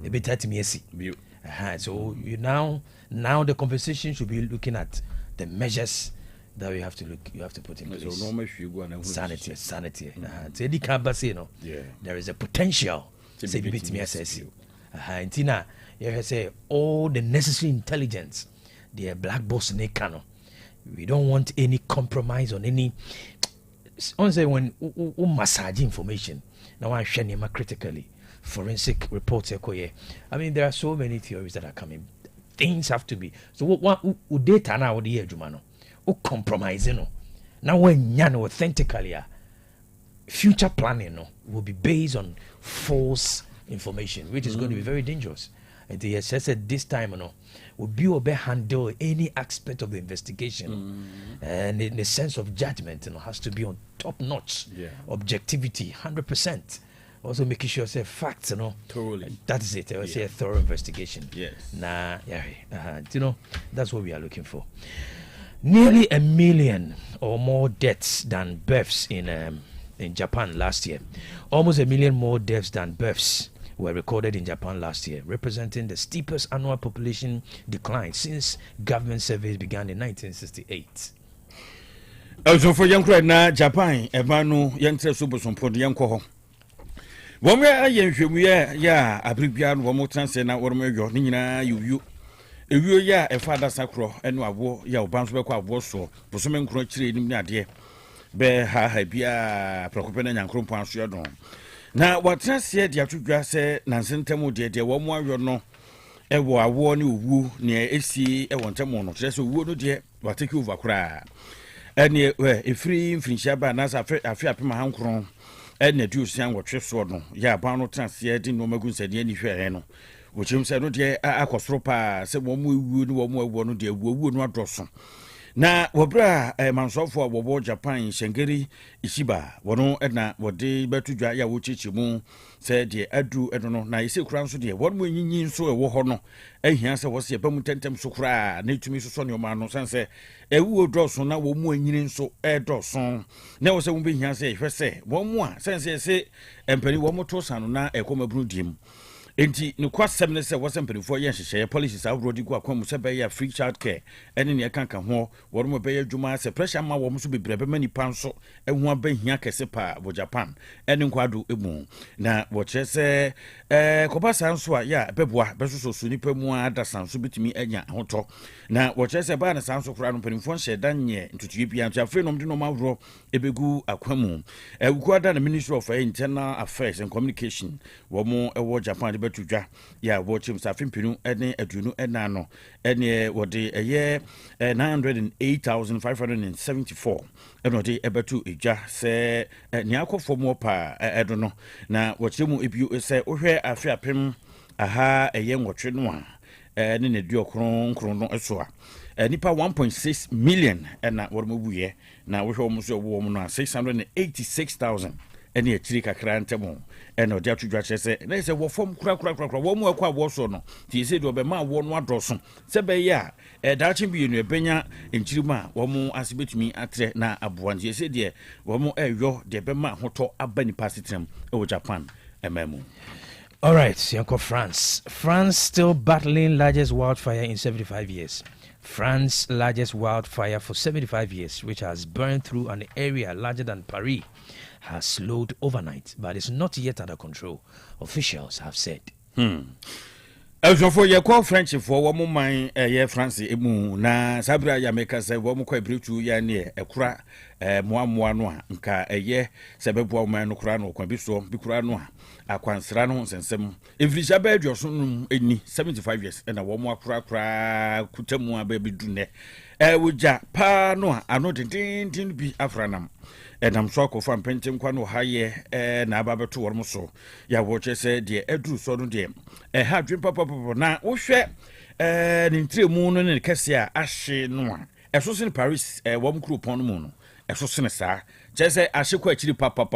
A bit at me, so you now the conversation should be looking at the measures that you have to put in place. Sanity. There is a potential. Say bit me assess you. Tina, you say all the necessary intelligence. The black box nekano. We don't want any compromise on any. Say when massage information. Now I share them critically. Forensic reports. I mean, there are so many theories that are coming. Things have to be. So what data now the year Jumano? Compromise now when authentically future planning will be based on false information, which is going to be very dangerous. And the SS at this time will be able to handle any aspect of the investigation, and in the sense of judgment has to be on top notch. Objectivity 100%. Also making sure say facts, totally. That is it. I would say a thorough investigation. Yes. That's what we are looking for. Nearly 1 million or more deaths than births in Japan last year. Almost 1 million more deaths than births were recorded in Japan last year, representing the steepest annual population decline since government surveys began in 1968. Also for young na Japan, Ebano, Yantre Supersompo, the young coho. One way I am, Abribian, one more chance, and I want to Nina, you. If you a father sacro, and I war, Yaw Bansbeck was so, for some crochet in Nadia. Bear ha bia Procopen and Crompan Shadon. Now, what just said you have to just say, Nansen Temo, dear, one more you know. A war new woo near AC, a one time just a wood, dear, what take you over cry. And a free Finchaba, as I fear my hand crown. ɛna du sian wɔtwe so no ya ban no transe de no magu sɛde ani hwɛ no wɔkyerɛm sɛ no deɛ akɔsoro paa sɛ wɔn mu ewuo no wɔn mu awuo no deɛ wuo no adɔso na wɔbra mansɔfo a wɔbɔ Japan Shengeri Ishiba wɔno ɛna wɔde bɛto dwa ya wɔkyekye mu sɛ deɛ adu ɛno no na yɛsɛ kura nso deɛ wɔn mu nyinyi nso ɛwɔ hɔ no ahia sɛ wɔsɛ ba mu tɛntɛm so kura na etumi so sɔ ne ɔma no sɛ ɛwuo dɔso na wɔn mu anyini nso ɛdɔso na wɔsɛ wɔn bɛhia sɛ ɛhwɛ sɛ wɔn mu a sɛ mpani wɔn mo to sano na ɛkɔma brun diem enti ne kwasɛm ne sɛ wɔsɛ mpanimfoɔ yɛ nhyehyɛeɛ policies ahoroɔ de gu akwan mu sɛ bɛyɛ free child care ɛne ne ɛkanka ho wɔn mo bɛyɛ adwuma sɛ pressure ma wɔn so bebree bɛma nipa nso ɛho abɛhia kɛse paa wɔ Japan ɛne nkwado emu na wɔkyerɛ sɛ kɔba saa nso a yɛ bɛboa bɛsoso so nipa mu ada san so bitumi anya ahotɔ na wɔkyerɛ sɛ baa ne saa nso koraa no mpanimfoɔ nhyɛ da nyɛ ntutuye bia nti afei nom de nom ahoroɔ ɛbɛgu akwan mu ɛwukuada na Ministry of Internal Affairs and Communication wɔn mo ɛwɔ Japan betu dwa ya wɔkyem safin pinu ɛne aduonu ɛna no ɛne wɔde ɛyɛ 908,574 ɛna wɔde ɛbɛtu edwa sɛ ne akɔfo mu pa ɛdo no na wɔkyerɛ mu ebio sɛ ohwɛ afi apem aha ɛyɛ nwɔtwe no a ne ne duo kronkron no ɛso a nipa 1.6 million ɛna wɔde mu buye na wohwɛ wɔn so wɔwɔ mu no 686,000 ɛne akyiri kakra ntɛm ɛna ɔde ato dwa kyerɛ sɛ na sɛ wɔ fam kura wɔn mu akɔ abɔ so no tie sɛ deɛ ɔbɛma awɔ no adɔso sɛ bɛyɛ a daakye bi no ɛbɛnya nkyiri mu a wɔn mu ase betumi atrɛ na aboa ntie sɛ deɛ wɔn mu ɛyɔ deɛ bɛma ahotɔ aba nipa asetram ɛwɔ Japan ɛmɛmu. All right, Yanko France still battling largest wildfire in 75 years. France's largest wildfire for 75 years, which has burned through an area larger than Paris, has slowed overnight, but is not yet under control, officials have said. For your call French for one moment, France, emu na sabra ya meka se wo mo kwa bretu ya ne ekura moamoa no a nka sebebo man no kura no kwa bi so bi kura no a akwansra no sensem efrisha ba adwoso no eni 75 years na wo mo akura kutamu aba bi du ne woja pa no a ano dindindin bi afranam enam so akofo ampentem kwa no haye na aba beto wor mo so ya wo che se de aduru so no de ha dwen papa na wo hwe ne ntremu no ne kese a ahye no a eso sin Paris wo mo kuro pon no mu no eso sin sa che se ahye kwa akiri papa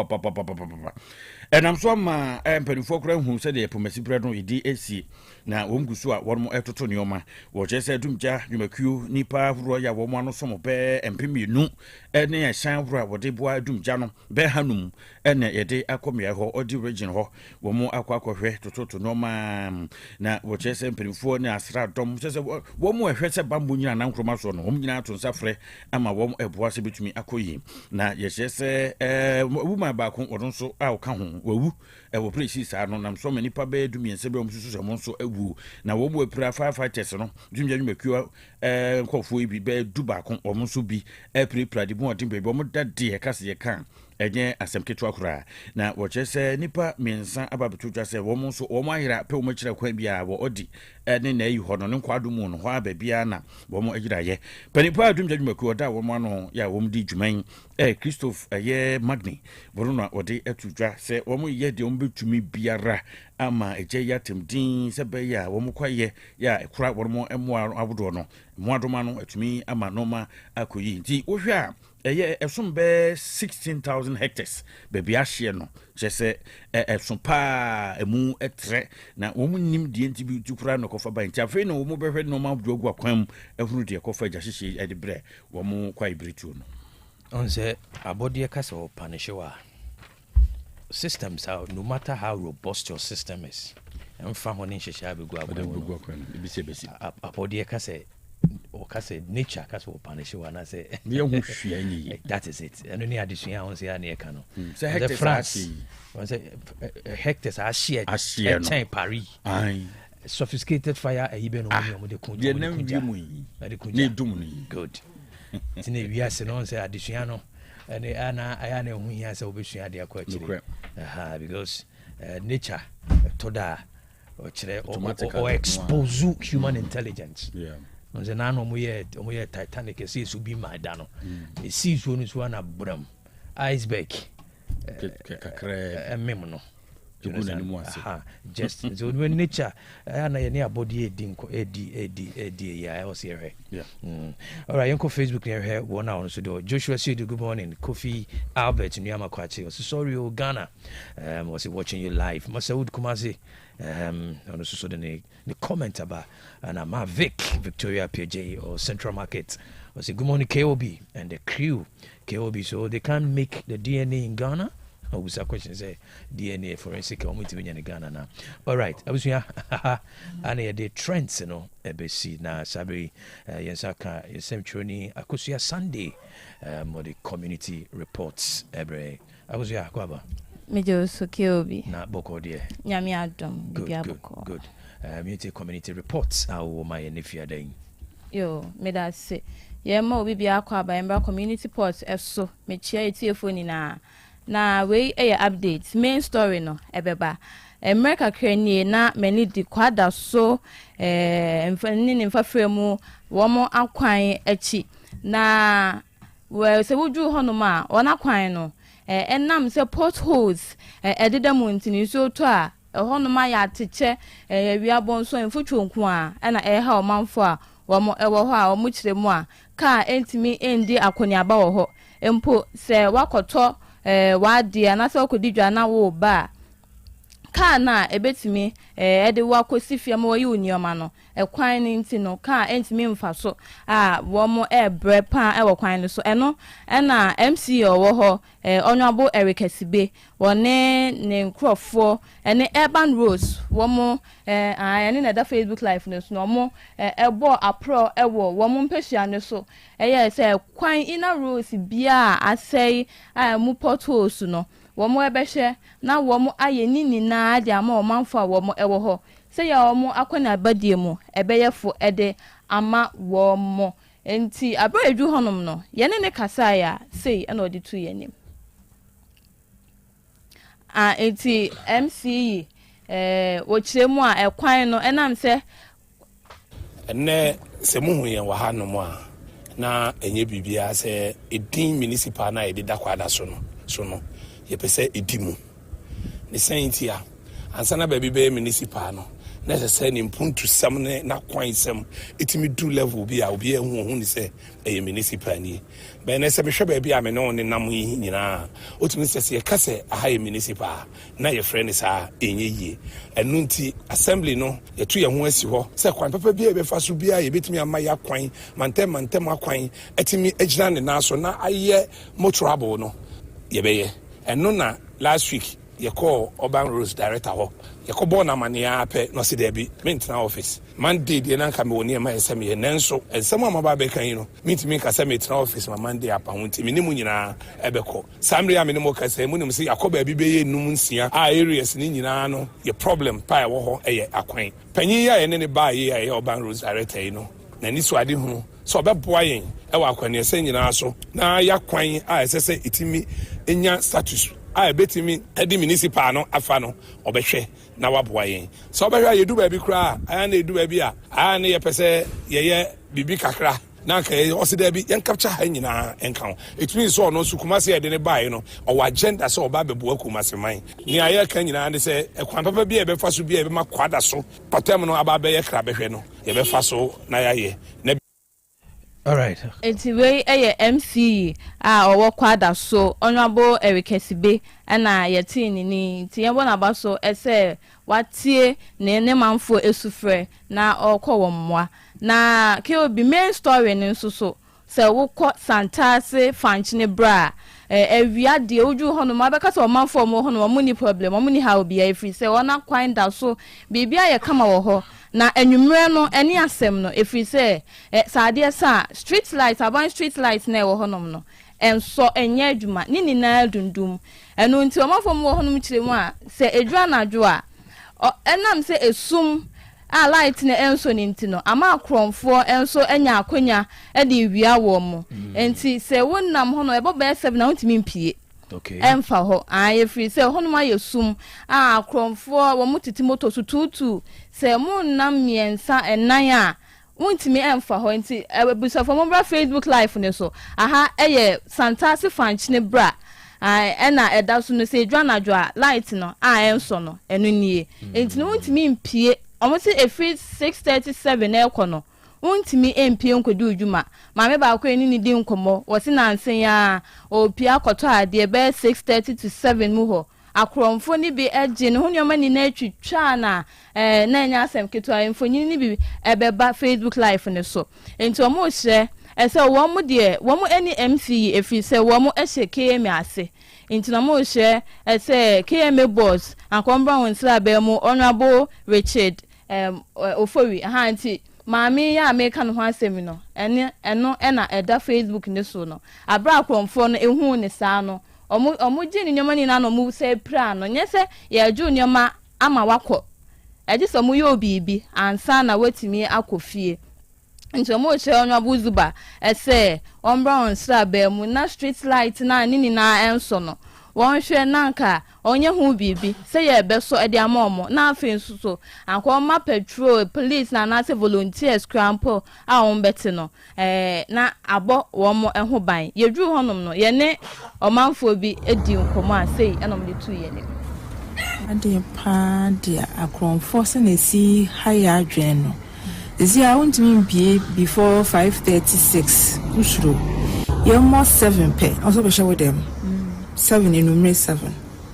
enam so ma mpanifo kura hu se de pomasi bre no idi esi na wo mgusu a won mo etoto neoma wo che se dumja dwumakuo nipa huro ya wo mo ano so mo be empemienu ene ya shan huro a wo de boa dumja no be hanum ene ye de akomia ho odi region ho wo mo akwakohwe tototo neoma na wo che se mpanifo ne asra dom se wo mo ehwe se bambo nyina na nkroma so no wo nyina to nsafre ama wo eboa se betumi akoyi na ye che se wuma ba ko odon so a wo ka ho wawu wo precis ano nam so mani pa be du miense be omsusu so monso awu na wo mo apira firefighters no dwumja dwumakuo nkofo bi be du ba ko omso bi apira de bo odin be bo mo dade e kase ye kan enye asem keto akura na wo chese nipa miensa ababetu twa se wo mo so wo mo ahira pe wo mo kira kwan bia wo odi ne na yi ho no nkwado mu no ho ababia na wo mo agira ye panipa adwumja dwumakuo da wo mo ano ya wo mo di dwuman Christophe ye Magni boruna odi etudwa se wo mo ye de wo betumi biara ama eje ya temdin se be ya wo mo kwaye ya ekura wo mo emo abodo no mo adoma no etumi ama noma akoyi nti wo hwe a esom be 16,000 hectares bebi ahye no je se esom pa emu etre na wo mo nim die nti bi tukura no kofa ba nti afei no wo mo behwe no ma abodo akwam ehunu de kofa gya hyehye ede bre wo mo kwa ibretu no on say abodie kasa o panishewa systems how no matter how robust your system is and fa honin hyehye abegu akwan bisi besi abodie kasa o kasa nature kasa o panishewa na say me hu hwia nyi that is it and any addition on say na eka no say hectares on say hectares are shared no Paris ai sophisticated fire ayibe no mo de kunja ne dum ni good tine wiase no say addition no and ana ayana hu hia say obesua de akwa chire because nature toda o chire o expose human intelligence on the nano mo ye Titanic see so be my dano e see so no so na bram iceberg mem no just so when nature na ye near body edi ya was here. All right, Uncle Facebook here one hour so do Joshua said good morning. Kofi Albert Nyama Kwachi was sorry Ghana was watching you live. Masaud Kumasi on so the comment about and I'm Vic Victoria PJ or Central Market was good morning KOB and the crew KOB, so they can't make the DNA in Ghana. Oh, was a question say DNA forensic committee in Ghana now. All right, I was here. And the trends, ABC na Sabri Yensaka Yesemchoni Akusia Sunday or the community reports every. I was here, Kwaba. Mejo Sokiobi. Na Boko dear. Nyami Adam. Good. Community reports. How my nephew day. Yo, me that say. Yema obi bia Kwaba Emba community reports so me chia etiefoni na we updates main story no ebeba America kranie na many di kwada so mfani mfa fremu womo akwan achi na we se wuju honom a wona kwan no enam se potholes ededam ntini so to a honom ya teche wiabon so mfotwonku a na ha omanfo a womo ewo ho a womo kiremu a ka entimi endi akoniaba wo ho empo se wakoto wadi anase okodidwa na wo ba ka na ebetimi ede wakosi fie ma yi onioma no ekwan ni nti no ka entimi mfa so wo mo ebre pa e wo kwan no so eno na MC owo ho onwabo Erikesibe wone ne nkrofo ene Urban Rose wo mo ene na da Facebook live no so no mo ebo apro ewo wo mo mpehia ne so eye se kwan ina Rose bia asei mu potholes no womo ebehwe na womo ayenini na ade ama omanfo a womo ewo ho se ya womo akona badie mu ebeyefo ede ama womo enti abedu honom no yene ne kasa ya sei na odi tu yenim enti MC wo kiremu a ekwan no enam se enne se muhu yen wa hanom a na enye bibia se edin municipal na ede dakwada so no ye pese edimu ne sentia ansana baby be municipal no na se ni mpuntu sam ne na kwan sam etimi do level bi a obi ehu ni se e municipal ni be na se be hwe baby a me no ne nam yi nyina otimi se ye kase aha e municipal na ye friend sa enye yie enu nti assembly no ye tu ye ho asi ho se kwan papa bi e be fa so bi a ye betimi ama ya kwan mantem akwan etimi agina ne na so na aye motorable no ye be ye enu na last week ye call Urban Rose director ho ye ko born amania pe no se there be maintenance office Monday de na nka me woni ma yesem ye nenso ensem amaba be kan yi no mitimi ka se maintenance office ma Monday apa hunti minimu nyina ebeko samre ya minimu ka se munim se yakoba bi be ye num nsia areas ni nyina no ye problem pa wo ho eye akwan panyin ya ye ne ba ye Urban Rose director yi no na ni so ade hu so obeboa yen e wa akwane se nyina so na ya kwan a esese itimi enya status a betimi edi municipal no afa no obehwe na waboa yen so obehwe yedu ba bi kra aya na edu ba bi a na ye pese ye bibi kakra na ka osida bi yen capture ha nyina enka it means so no sukumase ye de ne bae no o agenda so oba bebo akumase man ni aye kan nyina de se ekwan papa bi e be fa so bi e be makwada so patem no aba be ye kra behwe no ye be fa so na ya ye na. All right. Enti we MC owo kwada so onwabo Erikesibe na yeti ni ti yebo na ba so ese watie ne manfo esufre na okwo mmoa na ke obi main story ni nso so se wo ko santase fanchine bra ewia de oju hono ma be kasa o manfo mo hono mo ni problem mo ni ha obi a free se wona kwan da so bibia ye kama wo ho na enwumre no eni asem no efri se saade sa street light aban street light na wo honom no enso enye adwuma ni na dundum eno nti omafom wo honom kiremu a se edwa na dwo a enam se esum a light na enso ni nti no ama akromfo enso enya akonya e de wia wo mo enti se wonnam hono ebo be 7 na untimi mpie. Okay. Emfa ho free say hono ma yesum akromfo wo mutiti moto so tutu say mu nam miensa enan a wontimi emfa ho nti ebusafo mo bra Facebook live ne so aha eye santase fanchine bra ɛna ɛda so no sɛ dwana dwa light no enso no enu nie enti no ntimi mpie omo se efri 6:37 na ekɔ no ntimi mpie nkodi udwuma maame ba akɔ eni ni di nkomo wo se nansen ya opia akɔtɔ ade be 6:30 to 7 mu hɔ akromfo ni bi eje ne ho nyoma ni na atwitwa na na nya asem keto mfonyi ni bi ebeba Facebook live ne so enti omo hye ese wo mo de wo mo eni MC efi se wo mo ehye KM ase enti na mo hye ese KM boss akombra won sra be mu honorable Richard Ofowi ha nti maami ya America no ho asem no eno na eda Facebook ne so no abra akromfo no ehu ne saa no omo ji ni nyoma ni na no mu se pra no nyese ye ju nyoma ama wakɔ eji so mu yo bibi ansa na watimi akɔfie nti omo che onwa buzuba ese ombra on sra be mu na street light na nini na enso no won hwe nanka onye hu bibi se ye be so ede amomo na afi nsuso akoma patrol police na na volunteers crampo a on beti no na abo wo mo eho ban yedru honom no ye ne omanfo bi edi nkomo asei enom de tu ye ne ade pa dia akronfo se na si haya adwen no ezi a wontimi bie before 5:36 usuro ye mo 7 pe also be show them 7 number 7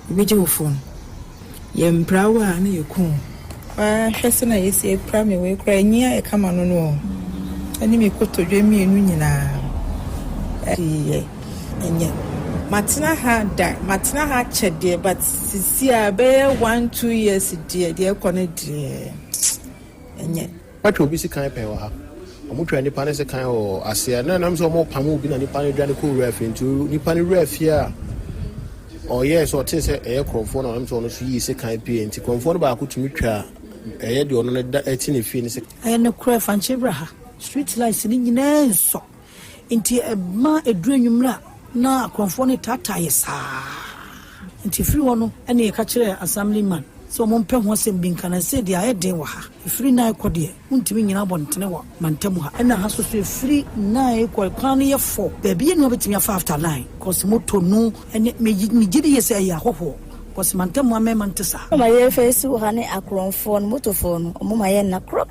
beje wo phone ye mprawa na ye ku wa hwese na yesi e pra me we kra nyia e kama no no ani me kotodwe mi enu nyina ye enye matina ha chede but sisi a be 1-2 years de kone de enye what will be si kan pe wa ha omutwa nipa ne se kan o ase na nam so mo pamu bi na nipa ne dwane ko ref ntu nipa ne ref ya oh yes so te say e krofo na nam so no so yi se kan pe nti krofo no ba ko tumi twa e de ono na ati ne fi ne se e ne kro fanche braha street lights ni nyina nso nti ma eduranyumra na krofo ne tata yesa nti free wono ene ka kire assemblyman so mo mpɛ ho asɛm bi nka na sɛ de ayɛ den wɔ ha free na ekɔde untimi nyina bɔntene wɔ mantam ha ɛna ha so free na ekɔ kwan yɛ fo baabi ne obetimi afa after 9 cause moto no ene me gidi yɛ sɛ ya hɔhɔ cause mantam ma mantesa ma yɛ face wo ha ne akronfo no moto fo no mo ma yɛ na kro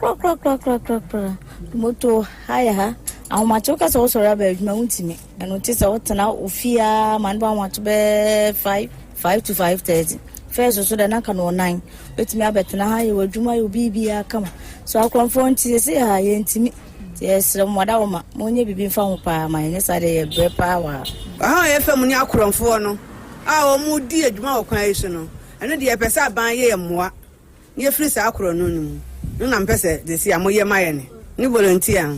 moto ha ya ha ahoma choka so so ra ba adwuma untimi ɛno ti sɛ wotena ofia man ba wato be 5 to 5:30 first so da na kan 9 betimi abetena ha ye wadwuma ye bibia kama so akonfo nti se ha ye ntimi yes moda wo ma monye bibi mfa ho pa ma ye sa de ye bre pa wa ye fam ni akonfo no o mu di adwuma wo kwan yi so no eno de ye pese aban ye moa ye free sa akoro no no na mpese de si amoye ma ye ni volunteer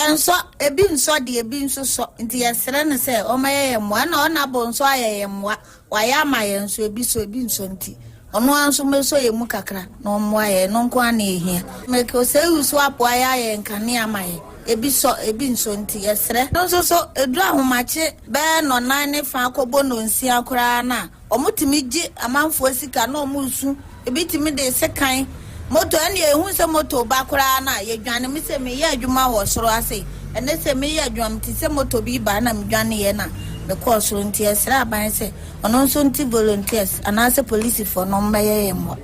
enso ebi nso de ebi nso so nti yesere ne se o ma ye moa na ona bo nso aye moa waya ma ye nso ebi nso nti ono anso meso ye mu kakra na moa ye no nko ana ehia me ko se usu apo aya ye nkane ama ye ebi nso nti yesere nso so edu ahomache be no nan ne fa akobo no nsi akora na omutimi gi amanfo sika na omusu ebi timi de sekan moto ene ehun se moto ba kora na ye dwane me se me ye adwuma wo soro ase ene se me ye adwam ti se moto bi ba na me dwane ye na me ko soro nti esra aban se ono nso nti volunteers anase police for no mbaye ye mo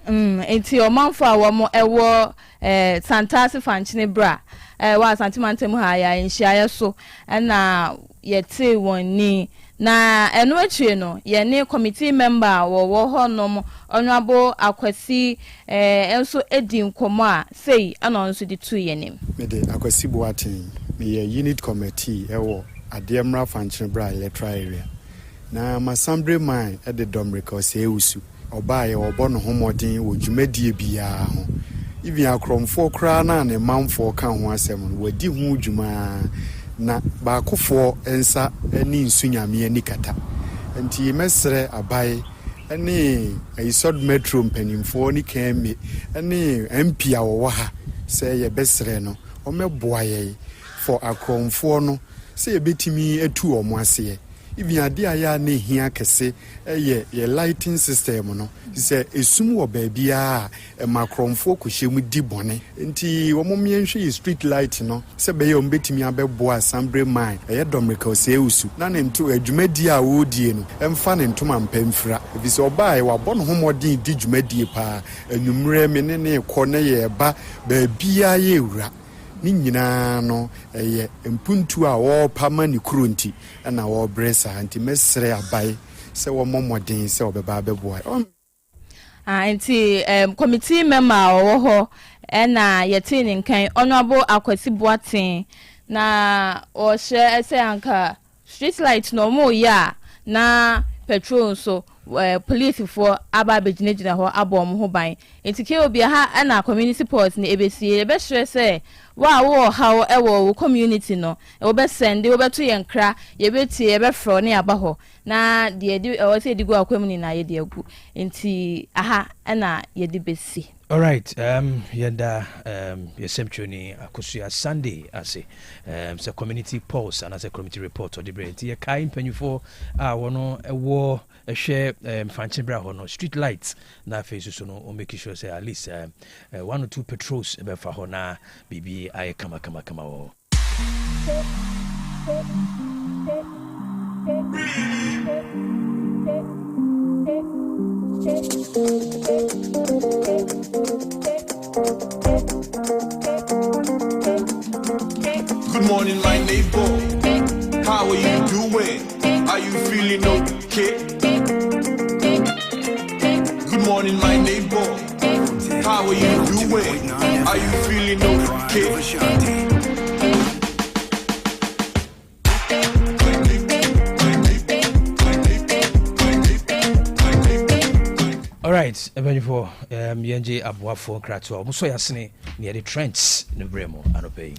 enti o manfo a wo mo ewo santase fanchine bra wa Asante mantem ha ya nhia ye so na yete woni na eno achie no ye ne committee member wo ho no onwabo akwasi enso edi nkomo a sei ana onso di tu ye nim me de akwasi boatin me ye unit committee ewo ademra fanchine bra electoral area na masambre man e de domreka se ewusu oba ye obo no homodin wo dwumadie bia ho even akromfo kra na ne manfo ka ho asem wadi hu dwuma na baakofo ensa ani nsunyame ani kata nti mesre abai ani aisod metro mpanimfo ni kemme ani MP awo ha se ye besre no o meboa ye for akromfo no se ye betimi atu omo ase even ade aya na hia kese ye lighting system no se esum wo baby a makromfo kohye di bone nti wo momienhwe street light no se be ye ombetimi abebo assembly mine domreka oseusu na ne nto adwumadi a wo die no emfa ne ntoma mpamfira ebise obae wa bɔ no homodin di dwumadi pa anwumre me ne kɔ na ye ba baby a ye wura ni nyina no mpuntu a wo pama ni kurunti na wo bresa anti mesre abai se wo momodin se obeba abeboa anti committee member wo ho na yete ni nkan honorable Akwasi Boaten na o hye ese anka street light no mo ya na petrol so police for aba begina ho abom ho ban entike obi ha na community port na ebesie ebe hye se wa wo how ewo community no e be send we be to yenkra ye betie ye be fro na aba ho na de di o se di go akwam ni na ye de agu enti aha na ye di besi. All right, yenda yesemchoni akusua Sunday ase so community pulse and as a community report or the brand ye kai mpanyufo a wono ewo ehwe fanchebra ho no street lights na face so no o make sure say at least 1 or 2 patrols e be fa ho na bibi aye kama wo. Good morning, my neighbor. How are you doing? Are you feeling okay? Good morning, my neighbor. How are you doing? Are you feeling okay? All right, ebenifo yenje abuafo krato muso yasene near the trends no bremo anope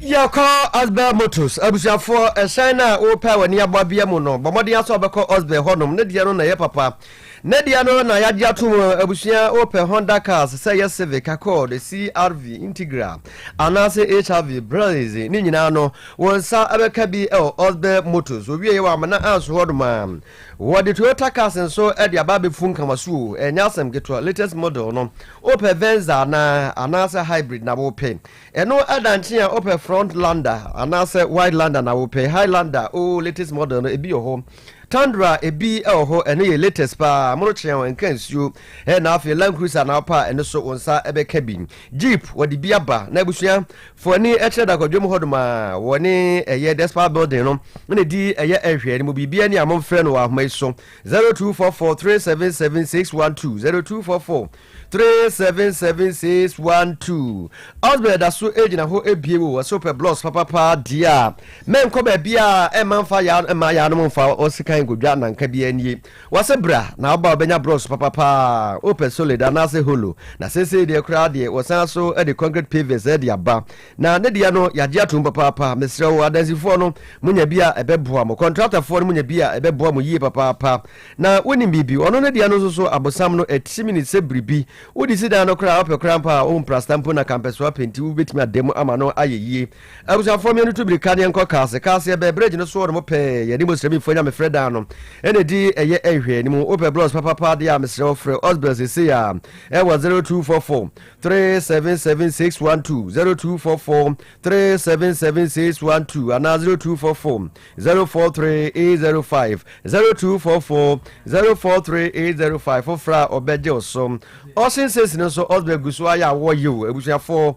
Yako Asbe Motors abusiafo esana o pa wani ababia mu no bomode aso obeko Asbe honom ne dia no na ye papa ne dia no na ya dia tum abusia o pa Honda cars say yes Civic Accord CRV Integra anase HRV Blaze ni nyina no wonsa abeka bi Asbe Motors owie ye wa mana aso hodoma what the Toyota cars and so e dia ba be fun kamasu enya asem geto latest model no o pa Venza na anase hybrid na wo pe eno adanchi a o pa Frontlander anase Wildlander na wo pe Highlander o latest model no ebi yo ho Tundra ebi ho ene ye latest pa mo kyen wan kansuo na afi Land Cruiser na pa ene so wonsa ebe cabin Jeep wodi biaba na busua foni echeda kwadwom hodoma woni eye Despa building no ne di eye ehwe ni mo bibia ni amomfre no wa homa iso 0244377612 0244377612 Osbe da so ejina ho ebiewo wo super blocks papa dia men ko ba bia e manfa ya ma ya no mfa osikan godwa nanka bia nie wasebra na oba obenya blocks papa open solid na se holo na sese de kra de wosan so e de concrete pavers e de aba na ne dia no ya dia tum papa mesre wo adansifo no munya bia ebeboa mo contractor fo no munya bia ebeboa mo yie papa na woni bibi ono ne dia no so abosam no 80 minutes e bribi wodi sida no kra ope krampa o mprastampo na campus wa penti wo betimi ademo ama no ayeye abusafo me no to brika ne enko kase be bridge no so no pe ye ni mo sremi fo nya me freda no ene di eye ehwe ni mo ope blocks papa dia me sre ofre osbels se ya e wa 0244 377612 0244 ana 0244 043805 0244 043805 ofra obeje osom osinses no so osbe gusu aya wo yewo ebusuafo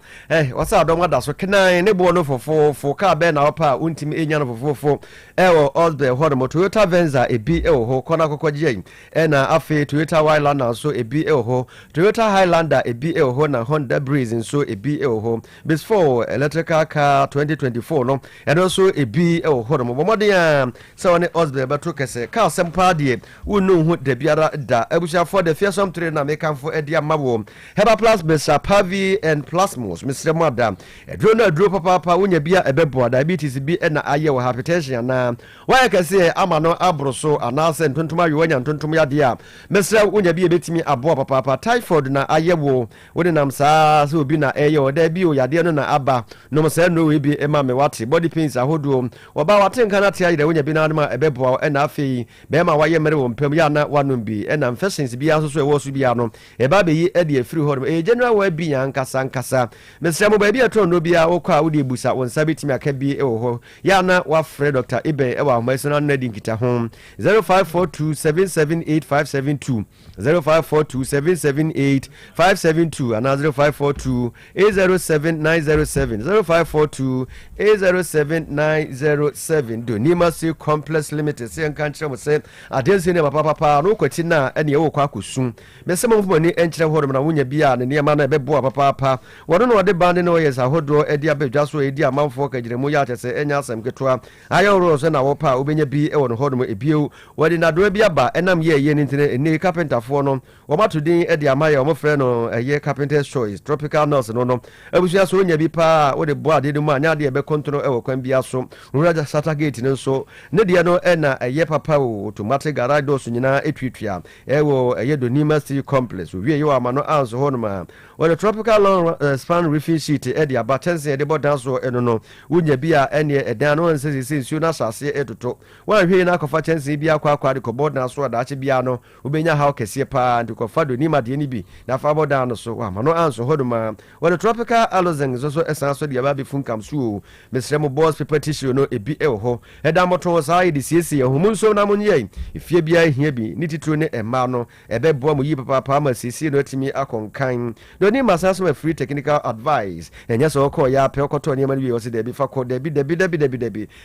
wasa adom da so kenan ne bo no fofo ka be na opa untimi enya no fofo ewo osbe hodo Toyota Venza ebi ho kona kokogye na afi Toyota Wildlander so ebi ho Toyota Highlander ebi ho na Honda Breeze so ebi ho before electrical car 2024 no and also ebi ho no bomode ya se one osbe beto kese ka sempa de wonu hu de biara da ebusuafo de fearsome train na mekanfo dia mawo Heba Plus Mr. Pavi and Plasmos Mr. Madam edro papa wonya bia ebebo diabetes bi na aye wo hypertension na why can say ama no abroso anaasɛ ntontom ayowanya ntontom yade a mesrɛ wonya bi ebetimi aboa papa typhoid na ayewo wode nam saa sɛ obi na ɛyɛ oda bi o yade no na aba no sɛ no we bi ema me wate body pains ahodo oba wate nka na te ayɛ wonya bi na ma ɛbɛboa ɛna afei bɛma wayɛ mere wo mpam ya na wanom bi ɛna infections bi aso so ɛwɔ so bia no ɛba bɛyi ɛde afiri hɔ general wa bi ya nkasa mesrɛ mo ba bi ɛtɔ no bia wokɔ a wode busa wo nsa betimi aka bi ɛwɔ hɔ ya na wafrɛ Dr. Iben ɛwɔ ahomaiso na na di nkita ho 0542778572 0542778572 ana 0542807907 0542807907 do Nima C Complex Limited say nka nkyerɛ mo sɛ adense ne papa no kwati na ɛne ɛwɔ kwa kosu mesɛ mo mfo ni nkyerɛ hɔ na wonya bia ne nneɛma na ɛbɛboa papa wɔno no wɔde bande no yɛ sahodo ɛde abɛdwa so ɛdi amanfo kagire mu yɛ akyɛ sɛ ɛnya asɛm ketwa ayɛworo so na wɔpa wobɛnya bi ɛwɔ no hɔ no ebio wɔde nadoa bi aba ɛnam yɛ ne ntene ne carpenterfoɔ no wɔmato din ɛde amayɛ wɔn frɛ no ɛyɛ carpenter's choice tropical nurse no abusua so wonya bi pa wɔde boa de mu anya de ɛbɛkontrono ɛwɔ kwan bia so ruraja satagate no so ne deɛ no ɛna ɛyɛ papa o automatic garage doors nyina etwitwia ɛwɔ ɛyɛ Donima City Complex wie yɛ ama no anso hɔ no ma wɔde tropical long span roofing sheet ɛde aba tense ɛde bɔ dan so ɛno no wonya bi a ɛne ɛdan no nsɛ nsuo na asase ɛtoto wɔn ahwɛ na akɔfa tense bi akɔ de kɔbɔ dan so adaakye bia no wobɛnya haw kɛseɛ pa nti kɔfa Donima deɛ ni bi na fa bɔ dan no so ama no anso hɔ no ma wɔde tropical alozen so ɛsan so de aba bi funkam so mesrɛ mo boss paper tissue no ebi ɛwɔ hɔ ɛda mɔtɔn saa yɛ de siesie ɛho nso na mo nyɛ efie bia hia bi ne titiro ne ɛma no ɛbɛboa mo yi papa ma siesie no atimi akɔnkan Donima sanso ma free technical advice ɛnyɛ sɛ ɔkɔ ya pɛ ɔkɔtɔ nneɛma no bi ɔsɛ debi fa kɔ debi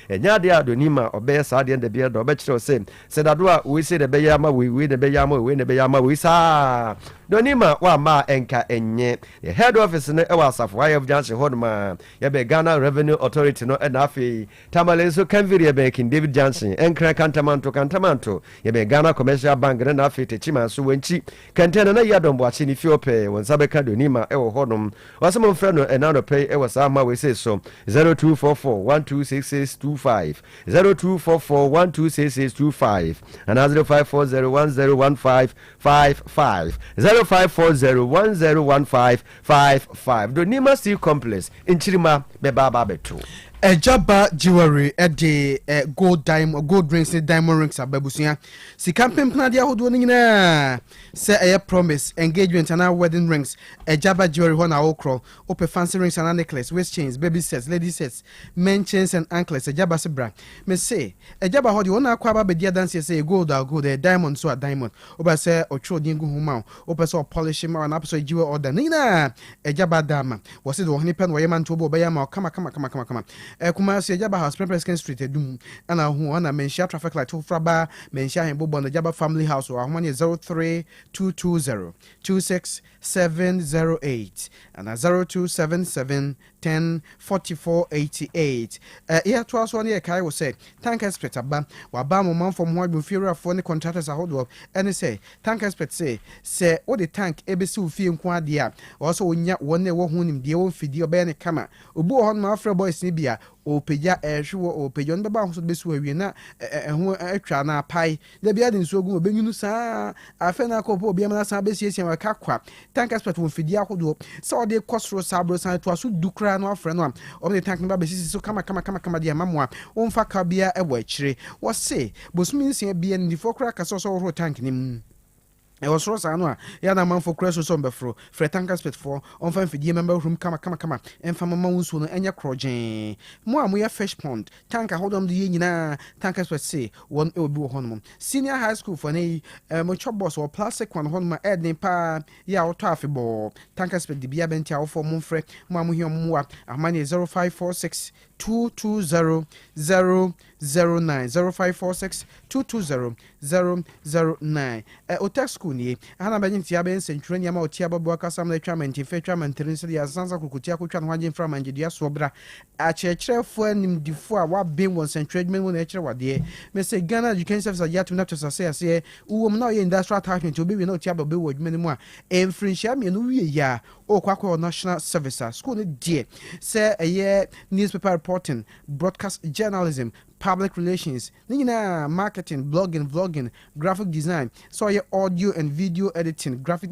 ɛnya de a Donima ɔbɛyɛ saa deɛ debi da ɔbɛkyerɛ sɛ dado a we say de bɛyɛ ama we de bɛyɛ ama we ne bɛyɛ ama we saa Donima wa ma enka enye the head office no ɛwɔ asafo ayɛ junction hɔ no ma yɛbɛ Ghana Revenue Authority no ɛna afei tamale so kanviri yɛbɛ King David Johnson ɛnkra kantamanto yɛbɛ Ghana Commercial Bank na afei techima so wanchi kantena na yɛdɔmbo akyi ne fie opɛ wɔn nsa bɛka Donima ɛwɔ hɔ nom wɔsɛ mo frɛ no ɛna no pɛ ɛwɔ saa ma we say so 0244126625 0244126625 and 0540101555 0540101555 Donima C Complex Inchirima Beba Babeto Ejaba jewelry de gold diamond gold rings and diamond rings ababusia sika pempna dia hodo nyina se promise engagement and wedding rings Ejaba jewelry ho na okro ope fancy rings and necklace waist chains baby sets lady sets men chains and anklets Ejaba sebra me say Ejaba ho de wona akwa ba dia dance say gold or gold diamond so a diamond oba say otro dingu huma ope so polish ma na so jewel order nyina Ejaba dama wo se do ho ni pen wo yema nto bo ya ma kama Kumasi Ejaba House Presken Street Edum and I mention traffic light to Fraba mention Bobo on the Jaba Family House or 03220 26708 and 0277 104488 here to us 1 year Kai will say tank expert aba waba mo man from what inferior for the contractors a hold up and say tank expert say all the tank ebesi fi nko dia also wonya wonne wo hunim dia won fidi oba ne kama obu hon ma afra boys ni bia o peja ehwe o peja on beba so besu awie na ho atwa na pai da bia de nsuogu obenyunu saa afa na akọ obi amana saa besiesie wa kakwa tank expert won fidi ahodo so de kosro sabro san to aso dukra no afra no o de tank no ba besisi so kama dia mamwa o mfa ka bia ebo akire wo se bosumi nsia bia ni fokra ka so ro tank nim e was rosa no ya na man for crash so mbefro fre tank expert for on fan fidie member room kama emfa mama wonso no enya krogen mo amoya fresh pond tank hold on the nyina tank expert say one e obi wo honom senior high school for na mo chop boss or plastic one honom edin pa ya auto afebo tank expert bia benti awo for mo frɛ mo amohia mo wa amane 0546 220 009 0546 220 009 otex school ni ana banyin tia ben century nyama otia babo akasam na twament fetwa mantrin se ya sansa kukutia kutwa no hagin fra manjedia sobra a chechefo anim difo a wa ben won century men won echre wade me say Ghana Education Service ajatu na to say uwom na ye industrial attachment obi we na otia babo wo adwuma ni mu a emfrinhia me no wie ya okwa national service school ni die say newspaper reporting broadcast journalism public relations, marketing, blogging, vlogging, graphic design, so your audio and video editing, graphic,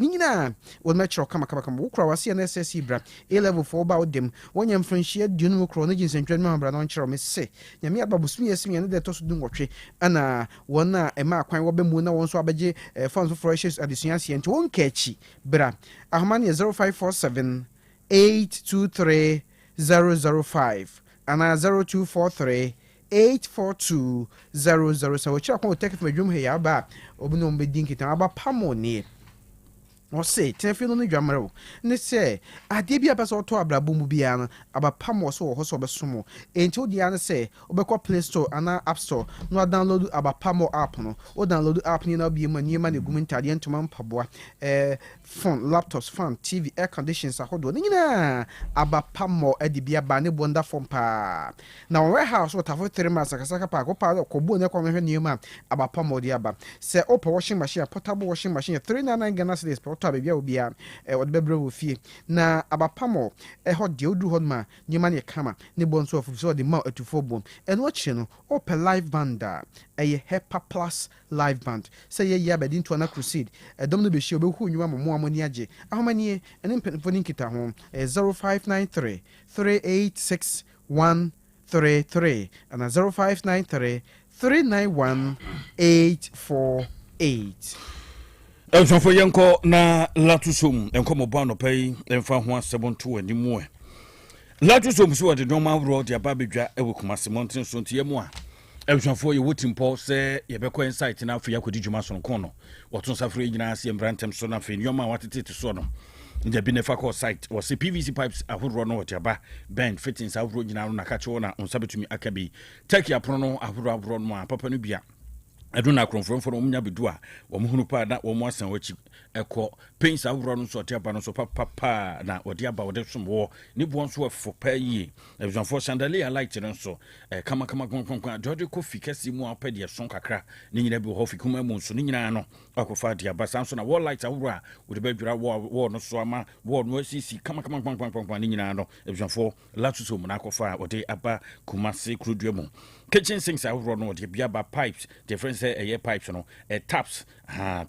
will match your kama wukra wasi an SSC bra, A-level for about them, when you're friendship, do you know chronologies and general brand on chero me say, Yamia Babusmi as me and the toss do watch, and one a mark when Wabemuna wants to abaje funds for issues at the Siansi and to one catchy, bra, Ahmani 0547 823 005 and 0243 842 007. Which I can take from a room here about Obunum Bedinki about Pamoni. Or say, Tenfield on the Jamaro. And they say, I did be a person to Abra Bumubiana about Pamos or Hosoba Sumo. Until the other say, Obeko Play Store and App Store, no download about Pamo app no, or download the app near be money money Gumentadian to Man Pabua, phone, laptops, fan, TV, air conditions, a hold on. About Pamo at the Bia Bani Bonda from Pa. Now, warehouse what have 3 months, Sakasaka Park, or Pado, Kobuna, come new man about Pamo Diaba. Say, Opa washing machine, portable washing machine, 399 Ganas days. Baby will be or the baby will fear. Na abapamo, a hot deal do hodma, new money kama, nibons of so the mouth to 4 bone, and what channel, or per live banda, a HEPA Plus live band. Say ye yabed into an crusade, a domino be sure who you are more money aje, how many an impen for Ninkita home, 0593 386 133 and a 0593 391 848. Elson yanko na latusum enko mobano pay emfa ho asebon to animu e latusum so de normal road ya babedwa e wokumase mountain so ntiemu a Elson for ye wotimpo se ye be ko insight na afi yakodi djuma so nko no woton safre nyina ase embrantem so na fe nyoma watete so no nja bi ne fa ko site wo se PVC pipes ahoro no wotiaba bend fittings ahoro nyina no na ka che wo na onsabetumi akabi take ya prono ahoro no a papa no bia aduna kronfronfo no munya bedu a wo muhunu pa na wo mu asan wachi ekọ pains awro no so tia ba no so papa na odi aba wo de somwo ni bo so afo pa yi ebusanfo chandelier light no so kama kon George Kofi kesi mu apa de son kakra ni nyina bi ho fi kuma mu so ni nyina no akofa dia ba san so na wall light awro a wo de ba dwira wo no so ama wo no asisi kama ni nyina no ebusanfo latuso mu na akofa wo de aba kuma se krudua mu kitchen sinks awro no de bia ba pipes different say pipes no taps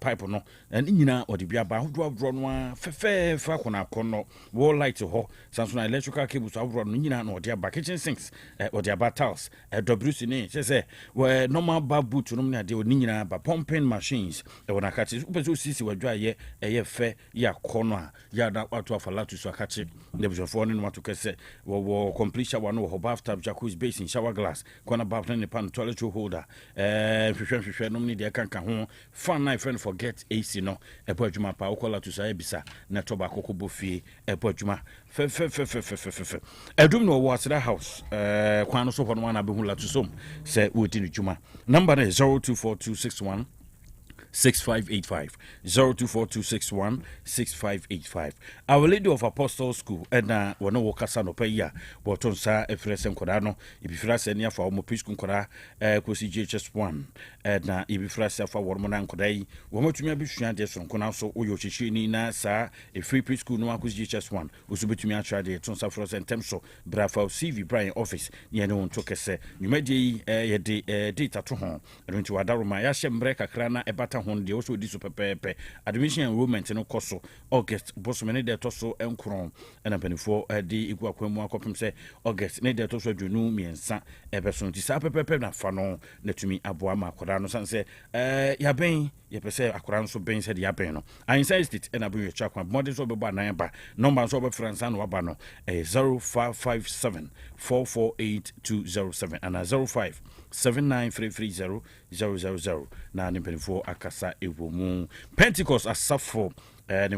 pipe no and nyina odi bia ba hodro no fefe fa kona kono wall light ho sanso electrical cables awro no nyina no odi aba kitchen sinks odi aba tiles WC ni say we normal bar boot no na de nyina ba pumping machines wona kachi upezo sisi wadwa ye fe ya kono a ya da watu afala tu so akachi de before no matu kese wo complete shower no ho bathtub jacuzzi basin shower glass kona bath ne pan toilet holder hwehwehwehwe no ni de kanka ho fan na friend forget AC no epo adwuma pa okola to say bisa na toba akoko bofie epo adwuma fe edum no wo asra house kwan no so ho no na be hu la to som say wo ti dwuma number is 024261 6585 024261 6585. Our Lady of Apostles School and wana wokasa no paya boton sa efresen koda no ibifrase nia fa omo preschool koda kosi JHS1 na ibifrase fa wormona koda yi wo matumi abisua de so kona so oyo chichi ni na sa e free preschool no akosi JHS1 osubetumi atra de ton sa frozen temso brafa CV Brian office ye no nto kese nyumadi ye de data to ho nti wadaroma ya hyembre kakra na ebata ho de also di so pepepe admission enrollment no koso August bosomene de to so enkron na panifo de igu akwemu akopem se August ne de to so adwunu miensa ebeso nti sa pepepe na fa no natumi aboa ma akoda no sanse ya ben ye pese akoda no so ben se de ya ben no I insist it na bu yecha kwa modern so be ba nan ba number so be fransa no aba no 0557 448207 and 0579330000 na nimpenifo akasa ewomu Pentecost asafo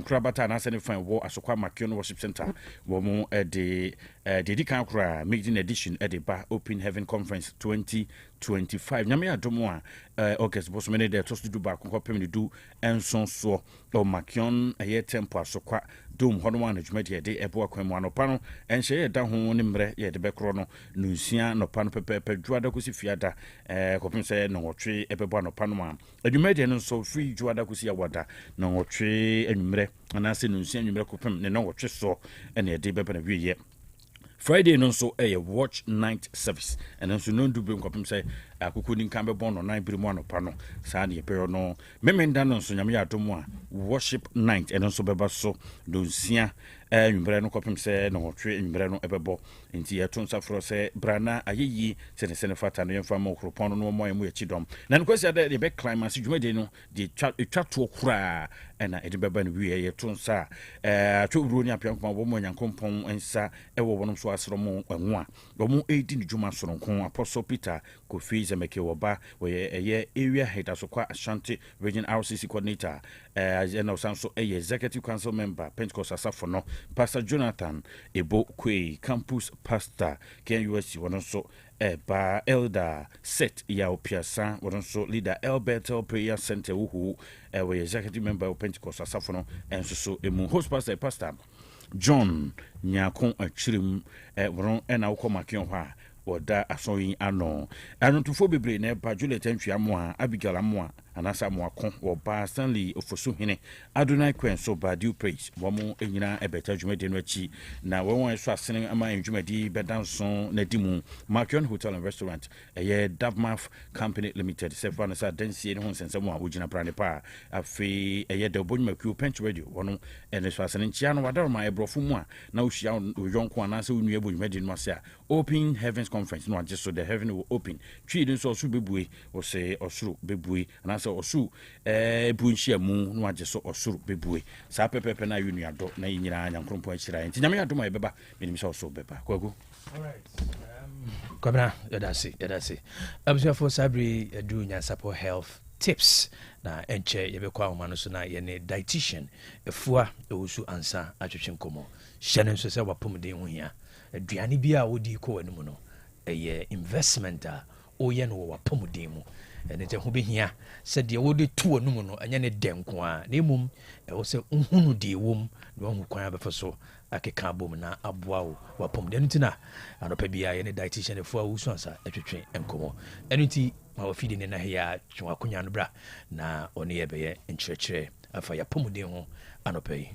Krabata na sene fan wo asokwa Makion Worship Center wo mu de kan kra maiden edition at the Bar Open Heaven Conference 2025 nyame adomo a August boso mene de tosto du ba ko pem du enson so o Makion aye tempo asokwa dom hono wan adwuma de ebo akwam anopa no enhye ye da ho ne mre ye de bekro no nunsia no pa no pepe dwada ko si fiada ko pem se no wotwe ebebo anopa no ma adwuma de no so free dwada ko si awada no wotwe anwumre anase nunsia anwumre ko pem ne no wotwe so ene de bebe na wiye Friday no nso watch night service and nso no do bem kopim say akoko ni kan be bon no 9 brim anopa no saa ne yepɛ no memenda no nso nyame atom a worship night and nso beba so do nsia nwumbre no kopim say no hotwe nwumbre no ebebo nti yeto nsafro say brana ayeyi sene fata no yemfa ma okropon no mo yemu yechidom na no kwesi ade be climax dwumade no de twa to kura na ede beba no wie yeto nsa atwobro ni apiankoma bo mo nyankompon nsa ewo wonom so asromo enwo a bo edi ni dwuma soronko Apostle Peter Kofi Zemeke woba we area head asokwa Ashanti Region RCC coordinator and also executive council member Pentecost Asafo no Pastor Jonathan Ebo Kwe campus pastor KUSC wonso ba elder set Yaw Piasa wonso leader Alberto Prayer Center who we executive member of Pentecost Asafo no and so emu host pastor John Nyakon Achirim won na wokoma kion ha oda asoyin ano anotufo bebre na ba Juliet Ntwiamo a Abigail Amoa anasa moako oba Stanley Ofosu hene Adonai Kwen so ba due praise womo enyina ebeta dwumade no achi na won so asene ama dwumadi bedanson na dimu Markion Hotel and Restaurant Davmaf Company Limited Sefana sa dansie ne ho sensemo a ogina brane pa afi de Bonmaku Pench Radio wono ene so asene nchia no wadaroma ebrofo mu a na ohia yonko anasa onu ebodwumade no ase a Open Heavens Conference no just so the heaven will open twi din so bebue o se osuru bebue na so osu bunhia mu no age so osuru bebue sa pepepe na yunuado na yinyira nyankrompo akira nti nyame adoma ebeba menim so so beba kwagu. All right. Kwabena yadasi abusua for sabri do nyansapo health tips na enche yebekwa omano so na ye ne dietitian efua ewusu ansa atwetwe nkomo hyene nso se wapomden ho hia aduane bi a wodi ko wanimu no eye investment a oye no wapomden mu ene te ho behia se de wodi to wanimu no anya ne denko a na emum wo se nhunu de wom na wo kwan abefa so akeka bom na aboa wo wapomden ntina anopa bia ye ne dietitian efua ewusu ansa atwetwe nkomo enu ti ma wo fidi ne na hia twakonya no bra na one ye beye nkyerɛkyerɛ afa ya pomden ho anopa yi.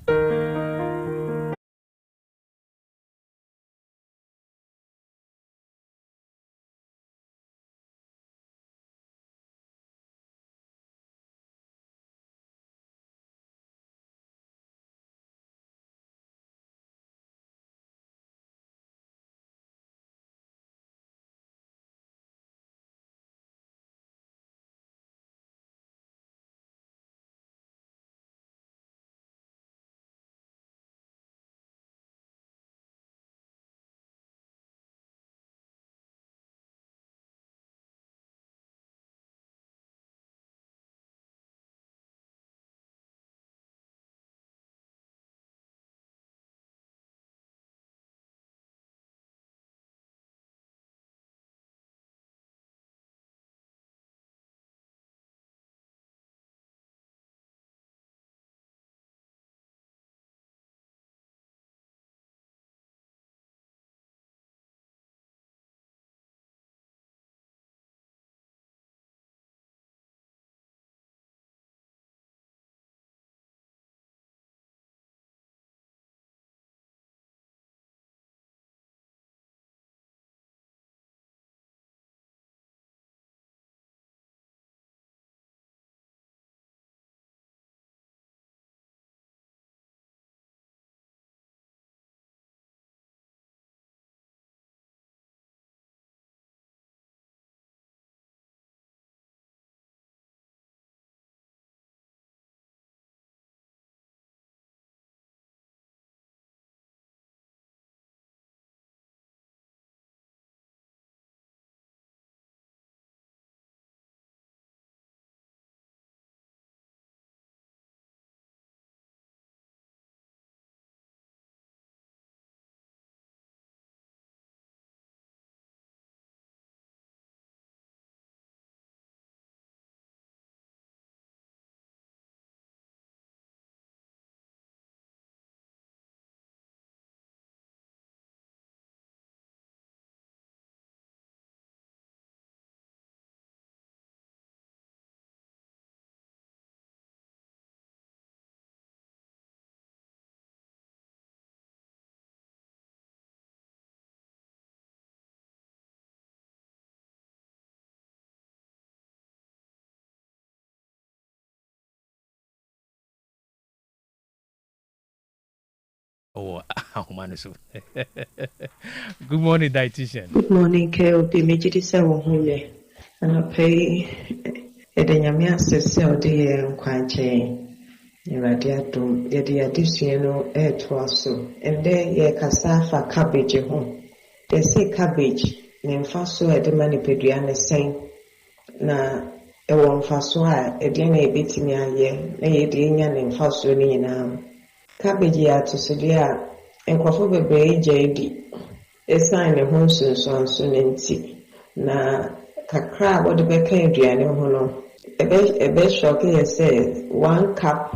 Oh, so. Good morning, dietitian. Good morning, KOP. Majidi se wo huye. And I pay Edanyami access or the Quanche. Radiatum, the additional air to us. And there ye cassava cabbage home. They say cabbage, Nemfaso at the manipediana saying, na ɛwɔ mfaso a ɛdeɛ na ɛbɛtumi ayɛ na yɛde nya ne mfaso no nyinaa. Cabbage yɛ atosodeɛ a nkurɔfo bebree gye di ɛsiane ne ho nsonsoanso no nti, na kakra a wɔde bɛka aduane ho no ɛbɛhyɔke yɛ sɛ 1 cup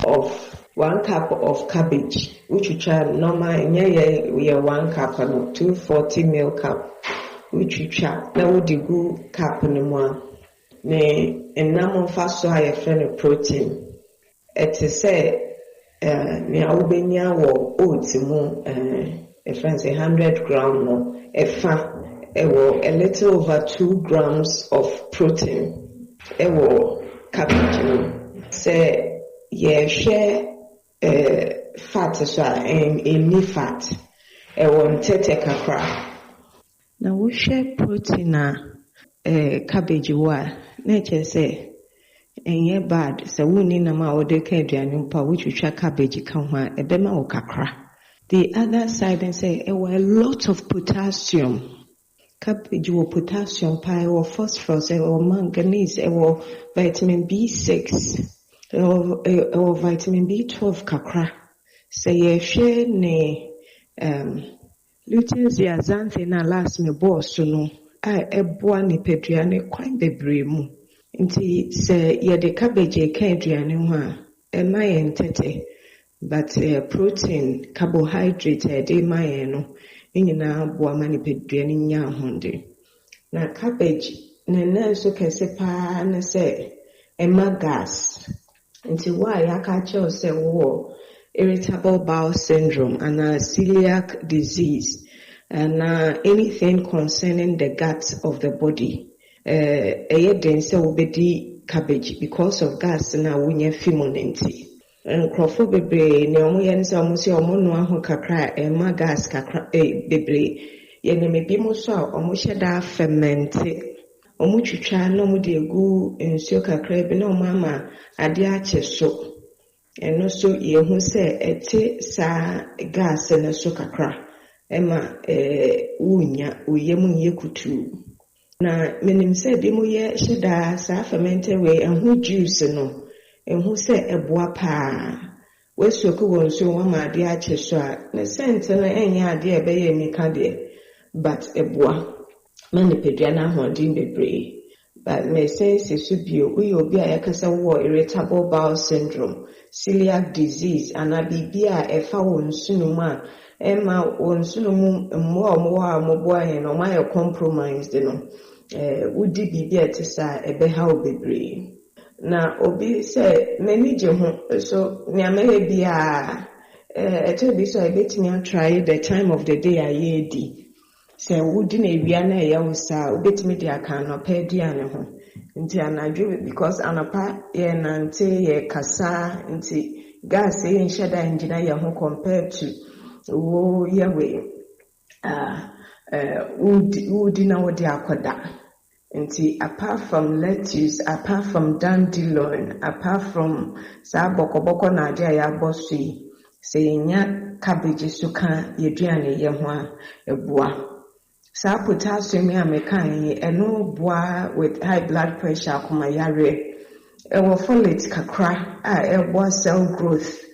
of cabbage wotwitwa normal ɛnyɛ yɛ 1 cup no 240 ml cup wotwitwa na wode gu cup no mu a ne nnam mfa so a yɛfrɛ no protein ɛte sɛ nea wobɛnya wɔ oat mu yɛfrɛ sɛ 100 gram no ɛfa ɛwɔ a little over 2 grams of protein ɛwɔ cabbage no. Sɛ yɛhwɛ fat so a ɛnni fat ɛwɔ ntɛtɛ kakra na wohwɛ protein a cabbage wɔ a na ɛkyerɛ sɛ ɛnyɛ bad sɛ wonni nam a wɔde ka aduane mpo a wotwitwa cabbage ka ho a ɛbɛma wo kakra. The other side and say ɛwɔ a lot of potassium. Cabbage wɔ potassium paa, ɛwɔ phosphorus, ɛwɔ manganese, ɛwɔ vitamin B6, ɛwɔ vitamin B12 kakra. Sɛ yɛhwɛ ne lutein Yaw Asante na last me boss no a ɛboa nipadua ne kwan bebree mu. Nti sɛ yɛde cabbage ka aduane ho a ɛma yɛn ntɛtɛ, but protein, carbohydrate ɛde ma yɛn no nyinaa boa ma nipadua ne nya ahonde. Na cabbage ne nan so kɛse paa ne sɛ ɛma gas. Nti wo a yɛaka kyerɛw sɛ wowɔ irritable bowel syndrome and celiac disease and anything concerning the gut of the body, ɛyɛ den sɛ wobɛdi cabbage because of gas na wonya fi mu no nti. Nkurɔfo bebree ne ɔmo yɛ ne sɛ ɔmo sɛ ɔmo noa ho kakra ɛma gas kakra bebree. Yɛnim ebi mo so a ɔmo hyɛ da fermente, ɔmo twitwa na ɔmo de egu nsuo kakra bi na ɔmo ama ade akyɛ so. Ɛno so yɛhu sɛ ɛte saa gas no so kakra ɛma wonya oyam nyɛ kutuu. Na menim sɛ bi mo yɛ hyɛ da saa fermente wei ɛho juice no ɛho sɛ ɛboa paa. Wesoku wɔ nsuo wama ade akyɛ so a ne sɛnte no ɛnyɛ ade a ɛbɛyɛ nika deɛ, but ɛboa ma nipadua no ahoɔden bebree. But mesense so bio woyɛ obi a yɛkasa wɔ irritable bowel syndrome, celiac disease, ana biribi a ɛfa wɔ nsunom a ɛma wɔ nsunom mmoa a ɔmowɔ a moboa yɛn no ɔmo ayɛ compromised no, wodi biribi a ɛte saa ɛbɛha wo bebree. Na obi sɛ m'ani gye ho so nea mɛyɛ bi a ɛtɔ bi so a ɛbɛtumi atry the time of the day a yɛdi. Sɛ wodi na ewia na ɛyɛ wo saa wobɛtumi de aka anɔpa aduane ho. Nti anadwo because anɔpa yɛ nante yɛ kasa nti gas yɛnhyɛ da ngyina yɛ ho compared to wo yɛ wei wodi na wode akɔda. Nti apart from lettuce, apart from dandelion, apart from saa bɔkɔbɔkɔ na ade a yɛabɔ so yi, sɛ yɛnya cabbage so ka yɛduane yɛ ho a ɛboa. Saa potassium a meka yi ɛno boa with high blood pressure akoma yare. Ɛwɔ folate kakra a ɛboa cell growth.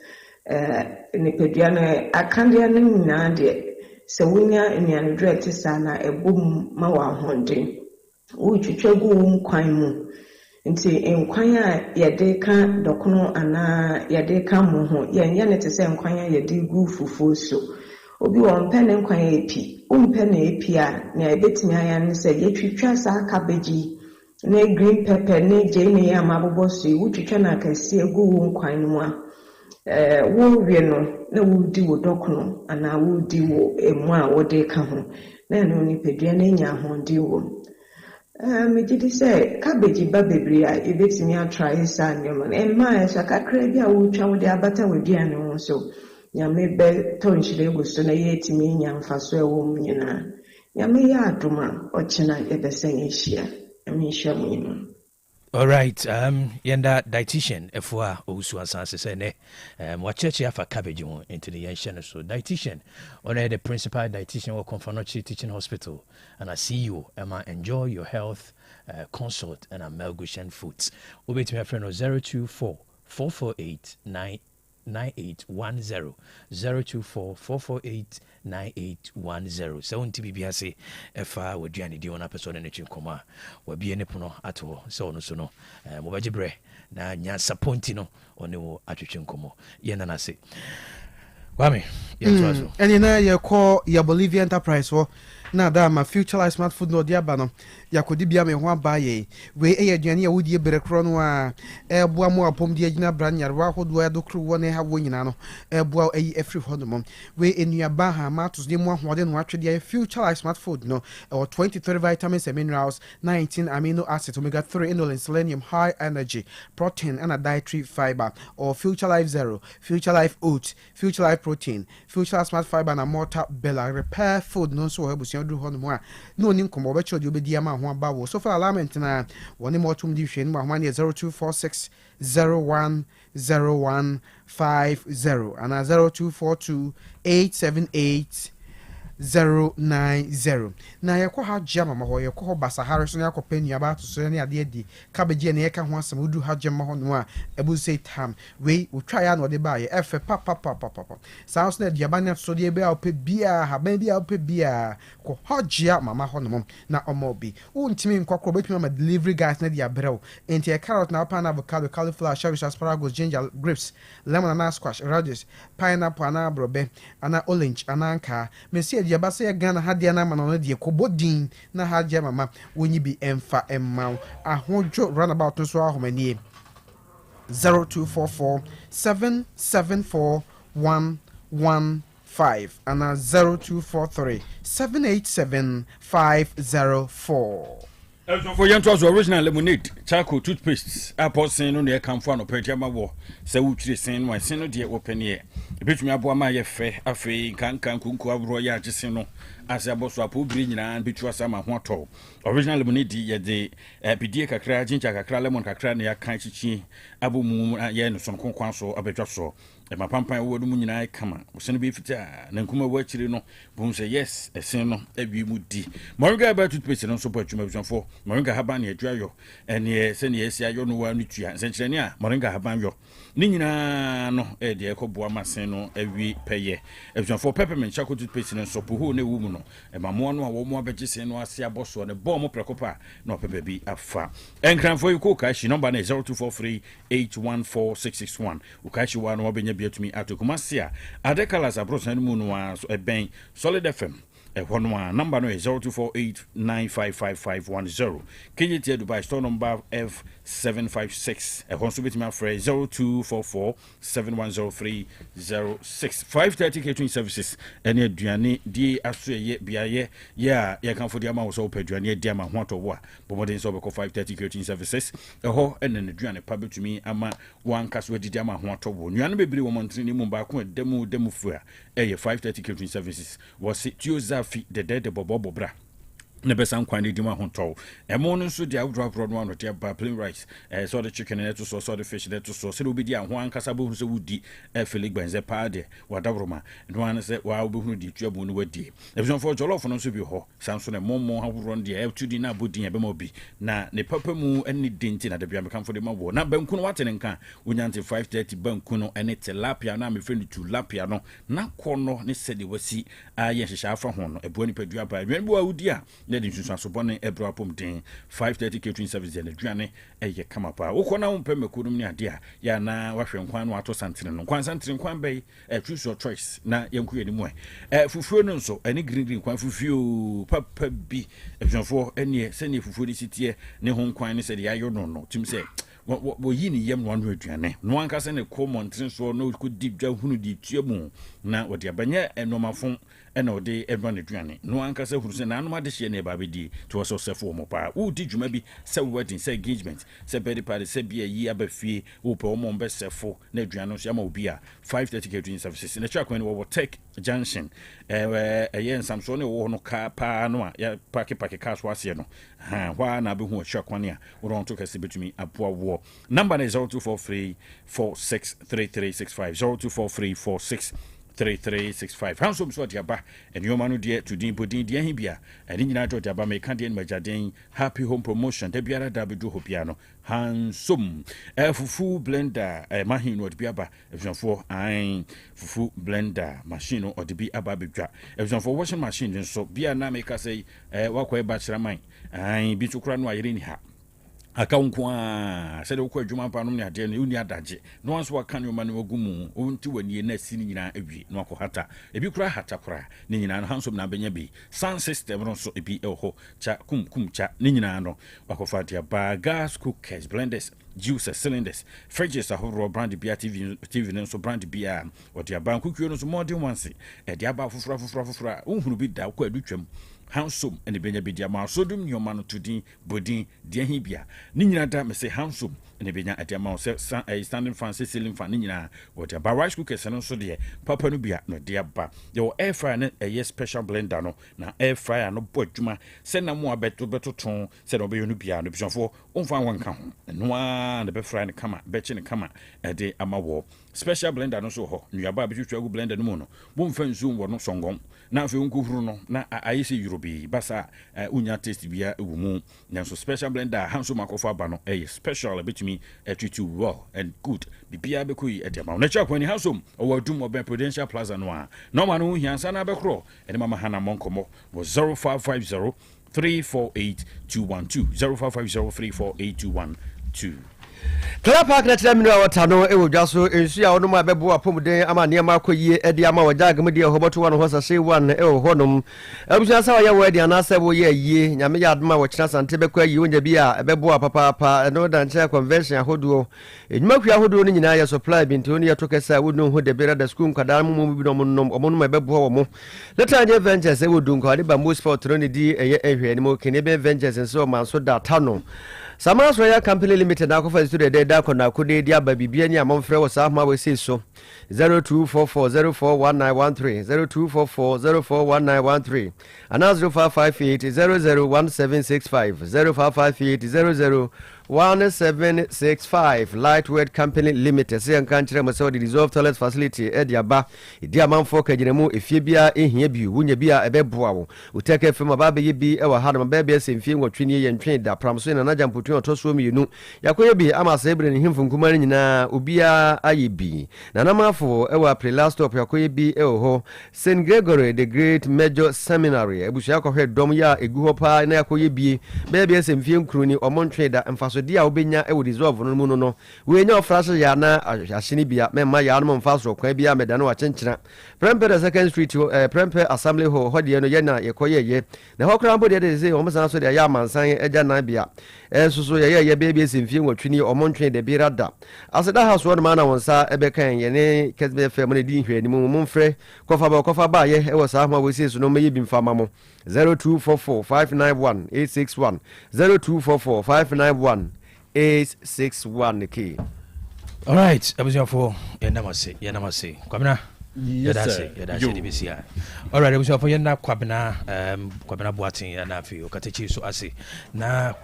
Nipadua no akandeɛ no nyinaa deɛ sɛ wonya nnuaneduro ɛte saa na ɛbom ma wɔ ahoɔden. Wotwitwa gu wo nkwan mu. Nti nkwan a yɛde ka dɔkono anaa yɛde ka mo ho yɛnyɛ ne te sɛ nkwan a yɛde gu fufuo so. Obi wɔ mpɛ ne nkwan epi, wompɛ ne epi a nea ɛbɛtumi ayɛ ne sɛ yɛtwitwa saa cabbage ne green pepper ne gyene yɛ amabobɔ so yi wotwitwa na akɛseɛ gu wo nkwan no mu a wowie no na wodi wo dɔkono anaa wodi wo emu a wode ka ho na ɛno nipadua no anya ahoɔden wɔ mu. Megye di sɛ cabbage ba bebree a yɛbɛtumi atry saa nneɛma no ɛmma ɛso kakra bi a wotwa wode abata w'aduane ho so nyame bɛ tɔ nhyire gu so na yɛtumi nya mfaso ɛwɔ mu nyinaa nyame yɛ adom a ɔkyena yɛbɛsɛn ahyia nyame nhyia mu nyinaa. All right, yenda dietitian efua owusu asanse say ne wacheche afa cabbage ho into the yenhye so dietitian on the principal dietitian of Confanochi Teaching Hospital and a CEO Emma enjoy your health consult and a Melgushen Foods. Obey to my friend 024 448 9810 024 448 9810 so on TBB say efa waduane di ona person na chinkoma wa bie ne pono ato so no so no mo bagibre na nya saponti no one wo atwetwenkomo ye na na se kwame ye twazo eni na ye call ya Bolivia Enterprise wo na da ma future life smart food no dia ba no yakodi bia me ho aba ye we aduane ya wodi bere kro no a eboa mo apom di agina bran yarwa hodo ya dokru wo ne ha wo nyina no eboa ayi afri hodo mom we enuaba ha matos de mo ahode no atwede future life smart food no 23 vitamins and minerals 19 amino acids omega 3 inulin selenium high energy protein and a dietary fiber or future life zero future life oats future life protein future life smart fiber na mortar bella repair food no so ebusia do hono mo a no ni nkomo obecho de obedi ama ho aba wo so for alignment na woni mo tum di hwe no ma 0246 010150 and 0242 878 090 na yakọ ha jama ma ho yakọ ho basahare so na yakọ panu aba to so ne ade adi cabbage ne yaka ho asem udu ha jama ho no a ebu say tam we utwa ya no de ba ye efe papa sounds na diaba na so de be a ope bia ha ban bia ope bia ko hojia mama ho no na omobi untimi nkokro betuma ma delivery guys na dia brew enti carrot na pan avocado cauliflower cherries asparagus ginger grapes lemon and squash radish pineapple and brobe and orange and anka me dia ba se Ghana hadia na ma no die kobodin na hadia mama wonyi bi emfa emma ahodwo runabout so ahomanie 0244 774 115 and 0243 787 504 for young to original lemonade charcoal toothpaste apple sin no ne kamfo no pejama wo se wutire sin no sin no de open here betumi aboa ma ye fe afi kankan kunku abro ya agese no ase aboso apo biri nyina betu asama ho to original lemonade ye de bidie kakra ginger kakra lemon kakra ne ya kan chichi abomu ye no son konkwan so abetwa so ma pampan wo do mu nyina kama wo be fita na nkuma wo akire no bo se yes esen no awi mu di moringa about toothpaste no so po atwuma bisanfo moringa haban ne aduayo ene se ne esi ayo no wa no tua nsenkyerene a moringa haban yo ni nyina no de ekoboa masen no awi peye bisanfo peppermint charcoal toothpaste no so po ho ne wu mu no ma mo no a wo mo abegese no ase aboso ne bo mo prekopa no pepper bi afa enkranfo yuko kashi number na 0243 814661 ukashi wa no obenye biatumi atokumasia adekalas abrosan mu no so eben solid fm ehonwa number no 0248955510 KGT Dubai store number F756 ehonso bitimi afre 0244710306 530 catering services ene aduane die asoye biaye ya kan fodi ama wo so paduane die ama ho atowo a bomodin so beko 530 catering services eho ene ne aduane pa betumi ama wankaso adidi ama ho atowo nuane bebiri wo montri ni mu ba ko demu fua 530 catering services was tioza fi de bobo bra ne besan kwan di ma ho to emo no so dia wodro no no dia ba plain rice so the chicken and to so the fish to so se obi dia ho ankasa bo so wudi fili gbenze pa de wadabroma no an se wa obi di tuabu no wadi ebiso for jollof no so bi ho sanso ne mommo ha wodro dia F2D na bodin ebe ma obi na ne papa mu eni denti na de bia mekan for de ma wo na banku no wate ne nka wonyante 530 banku no ene tilapia na me friend tilapia no na kono ne se de wasi aye hyehyɛ afa ho no ebu ani padua ba nwen bo awudi a ne de nsusu asobone ebro apom den 530 catering service na duane eye kama pa wokɔ na wompɛ makodum ne ade a ya na wahwɛ nkwan no ato santene no nkwan santene nkwan bɛyi choose your choice na yenku yɛ ni mu fufuo no nso ene green nkwan fufuo papa bi ebisanfo ene sɛ ne fufuo di sitie ne ho nkwan ne sɛ de ayo no tim sɛ wo yi ni yem no aduane no anka sɛ ne ko montren so no ko di dwa hunu di tuamu na wo de abanye enomafon ɛna ɔde ɛdma ne aduane no ankasa huru sɛ nanom ade hyeɛ ne ɛba bɛdi to wɔ sɛ ɔsɛfo wɔ mo paa wodi dwuma bi sɛ wedding sɛ engagement sɛ birthday party sɛ bia yi aba fie wopɛ wɔma ɔmbɛsɛfo na aduane no so ama obi a 5:30 catering services na kyerɛ kwan ne wɔwɔ tech junction ɛyɛ nsamsoɔ ne wɔwɔ no kaa paa no a yɛpake kaa so aseɛ no hɔ a na bɛhu akyerɛ kwan a wode ɔnto kɛsɛ bɛtumi aboa woɔ number no 0243 463365 0243463365 hansom so ɔde aba nneɔma no deɛ to din bodin deɛ he bia ɛne nyinaa de ɔde aba meka deɛ no magyaden happy home promotion da biara da bɛdu hɔ bia no hansom fufu blender mahin no ɔde bi aba abusuafoɔ fufu blender machine no ɔde bi aba bɛdwa abusuafoɔ washing machine nso bia na meka sɛ wakɔ ɛba kyerɛ man bi nso kora no ayere ni ha aka nko a sɛ de wokɔ adwuma pa nom ne adeɛ no woni adagye na wanso waka nneɔma no wagu mu wonti w'anie na asi no nyinaa awie na wakɔ hata ebi kora hata kora ne nyinaa no hansom na abɛnya bi sound system no nso ebi ɛwɔ hɔ kya kum kya ne nyinaa no wakɔfa de aba gas cookers blenders juices cylinders fridges ahoroɔ brand bia tv no nso brand bia wɔde aba nkukuo no nso modern ones ɛde aba foforɔ a wohunu bi da wokɔ adutwam handsome and benya bidia ma sodum nyoma no tudin bodin dia hi bia ni nyina da me say handsome and benya adia ma say standing fan say ceiling fan ni nyina what ya rice cookers no so de papa no bia no dia ba your air fryer na special blender no na air fryer no bo adwuma se na mo abeto ton se no be no bia no bisonfo onfa wanka ho no a na be fry ne kama be chi ne kama de amawo special blender no so ho nuaba be twitwa gu blender no mu no bo mfa nzu wo no songon na afi nkuhuru no na ayese europe basa unya taste bia ewu mu nanso special blender hanso makofa aba no special betumi treat you well and good bibia be koyi edema na cha kwani hanso owadum oben prudential plaza no a normal no hia nsa na be kro ene mama hana monkomo 0550 348 212 Club Park na tira minu awata no ewo dwa so ensu a wono ma bebo apomuden ama niam akoyie edi ama wajagam de hoboto wano hosa se wan ewo honom abusia sa ya wedi anase wo ye yie nyame ya adoma wo kina sante be kwa yi wonya bi a bebo papa no dan che convention ahoduo enuma kua ahoduo ni nyina ya supply binti oni ya tokesa wonu ho de bera da school nkada mu bi no nom omono ma bebo wo mo leta nye ventures ewo dunko ade ba most sport no ni di eye ehwe ni mo kene be ventures nso man so data no Samaras Royal Company Limited na kofa studio de da kona kode dia ba bibia ni amomfre wo sa ma we sei so 0244041913 0244041913 ana 0558001765 0558001765 Lightweight Company Limited say an kantre mo so the dissolve toilet facility e dia ba di amamfo kagiremu efie bia ehia bi wunya bia ebeboa wo uteke fem ba be ye bi e wa hadam ba bia semfie nwotwe ye ntwe da pramso na naja mputu otoso mienu yakoye bi ama sebre ne himfu nkuma nyina obia aye bi na namafo e wa pre-last stop yakoye bi e ho St Gregory the Great Major Seminary ebusia kohwe dom ya egu ho pa na yakoye bi ba bia semfie nkru ni omontwe da mfaso dia obenya e wo dissolve no mu no we nya ofrase ya na ahene bia memma ya no mfaso kwa bia meda no wakenkyena Prempe the second street Prempe assembly hall hodie no ye na yekoye ye na hokrambo de say omsan so de ya mansan eja na bia susu ye baby semfie nwotwini omontwe de birada aseda house one man na wonsa ebekan ye ne kesbe fam ne di hwani mu mumfre kofa ba ye e wo sa ma we say so no meyi bi mfama mo 0244591861 0244591861 key. All right, abusiafo yenamase kwabena yadase dibisia. All right, abusiafo yenna kwabena boatin ya na afi okatechi so ase na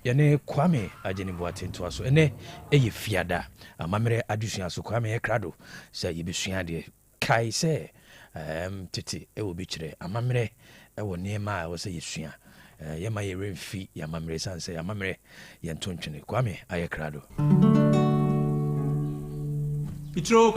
yene kwame ageni boatin to aso ene eye fiada amamere adusua so kwame ye krado se yebesua de kai se tete e obi kire amamere e wo niema a wo se yesua yema ye remfi ya amamere sanse amamere ye ntontwene kwame aye krado Pitro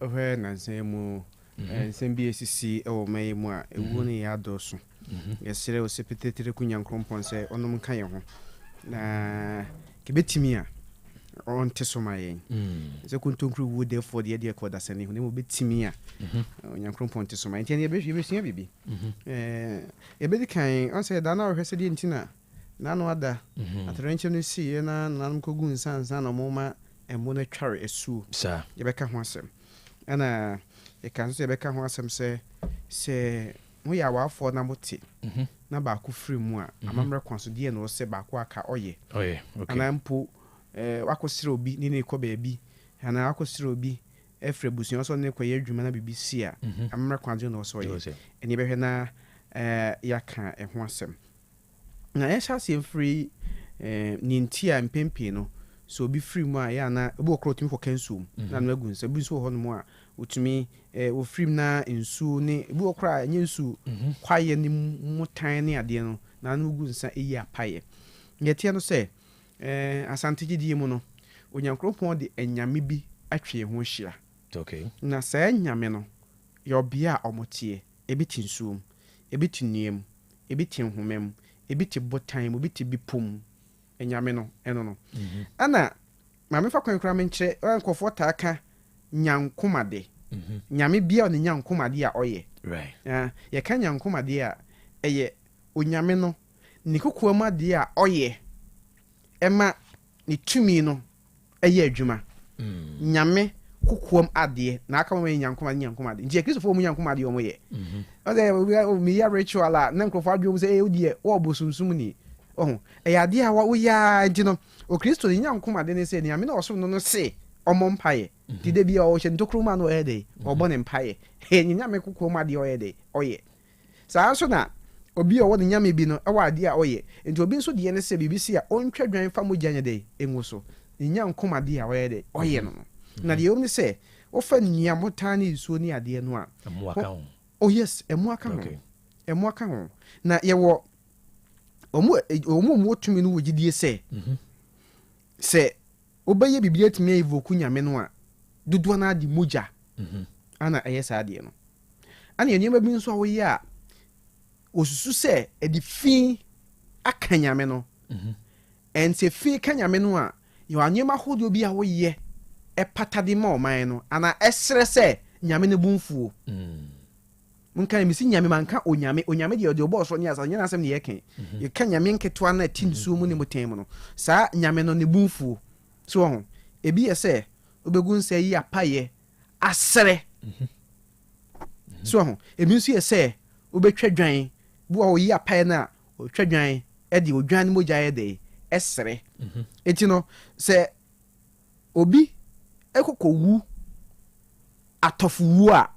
ohwe nansan mu nsem bi esisi e wo mai mu a ewu ne ya doso yesere o sepetetere kunya nkrompon se onom kan ye ho na kebetimi a on tesomayen se kuntonkru wu de for de koda sane ho ne mo betimi a onyankrompon tesomayen tie ne be sua bibi e be di kan on se da na ohwe se di ntina na no ada atrenche no si na nanum kogu nsansa na mo ma emo na tware esu sa ye beka ho asem ana e kan so ye beka ho asem se mo ya wa afọ na moti na ba ku free mu a amamre kwanso die na o se ba ku aka oye okay ana mpo wakosire obi ni ne ko baabi ana wakosire obi efre busuan so ne koye adwuma na BBC a amamre kwanso na o so ye eni behwe na yaka ho asem na ya shase free nintia mpempe no so obi free mu a ya na obi okro tumi ko kansu na no agun se bi so ho no mu a utumi o free na nsu ne obi okra nya nsu kwaye ni mutan ne ade no na no gun sa eyi apaye nyetia no se asante gidi mu no onyankropon de enyame bi atwe ho hia okay na sa enyame no yobia omotie ebiti nsuom ebiti niem ebiti nhomem ebiti botan mo biti bipom enyame no eno no ana ma me fa kwan kra me nkyere nkofo ta aka nyankomade nyame bia o ne nyankomade a oye right ye kan nyankomade a eye onyame no ni kokoa de a oye ema ni tumi no eye adwuma nyame kokoam ade na aka mo nyankomade nje Kristofo mu nyankomade o mo ye o de mi ya ritual a na nkofo adwo se odie wo bosumsum ni ade a wo ya ntino o Kristo ni nyankomade ne se ni ame na oso no se omo mpaye ti de bia o hye ntokru ma no ede obo ne mpaye ni nyame kokoam ade o ede oye saa so na obi o wo nyame bi no e wa ade a oye enti obi nso de ne se BBC a ontwa dwan fa mogya nya de enwo so ni nyankomade a oye de oye no na de yom ne se o fa nia motane nsuo ni ade no a emu aka ho oh yes emu aka ho emu aka ho na ye wo omu otumi no wogidie se obeye biblia tumi evoku nyame no a dodo na ade mogya ana ayesa ade no ana enima bi nso a wo ye a osusu se edi fi aka nyame no ense fi ka nyame no a yo anyema hodo bi a wo ye epatade ma oman no ana esere se nyame ne bunfuo munkan mi si nyame manka onyame de obo so ni asa nyana asem ne yeken ye ka nyame nketwa na tinsu mu ne mutem no saa nyame no ne bunfuo so ho ebi ye se obegun se yi apaye asere so ho ebi nso ye se obetwa dwan bu o yi apaye na otwa dwan e de odwan mogya ye de esere enti no se obi ekoko wu atofu wu a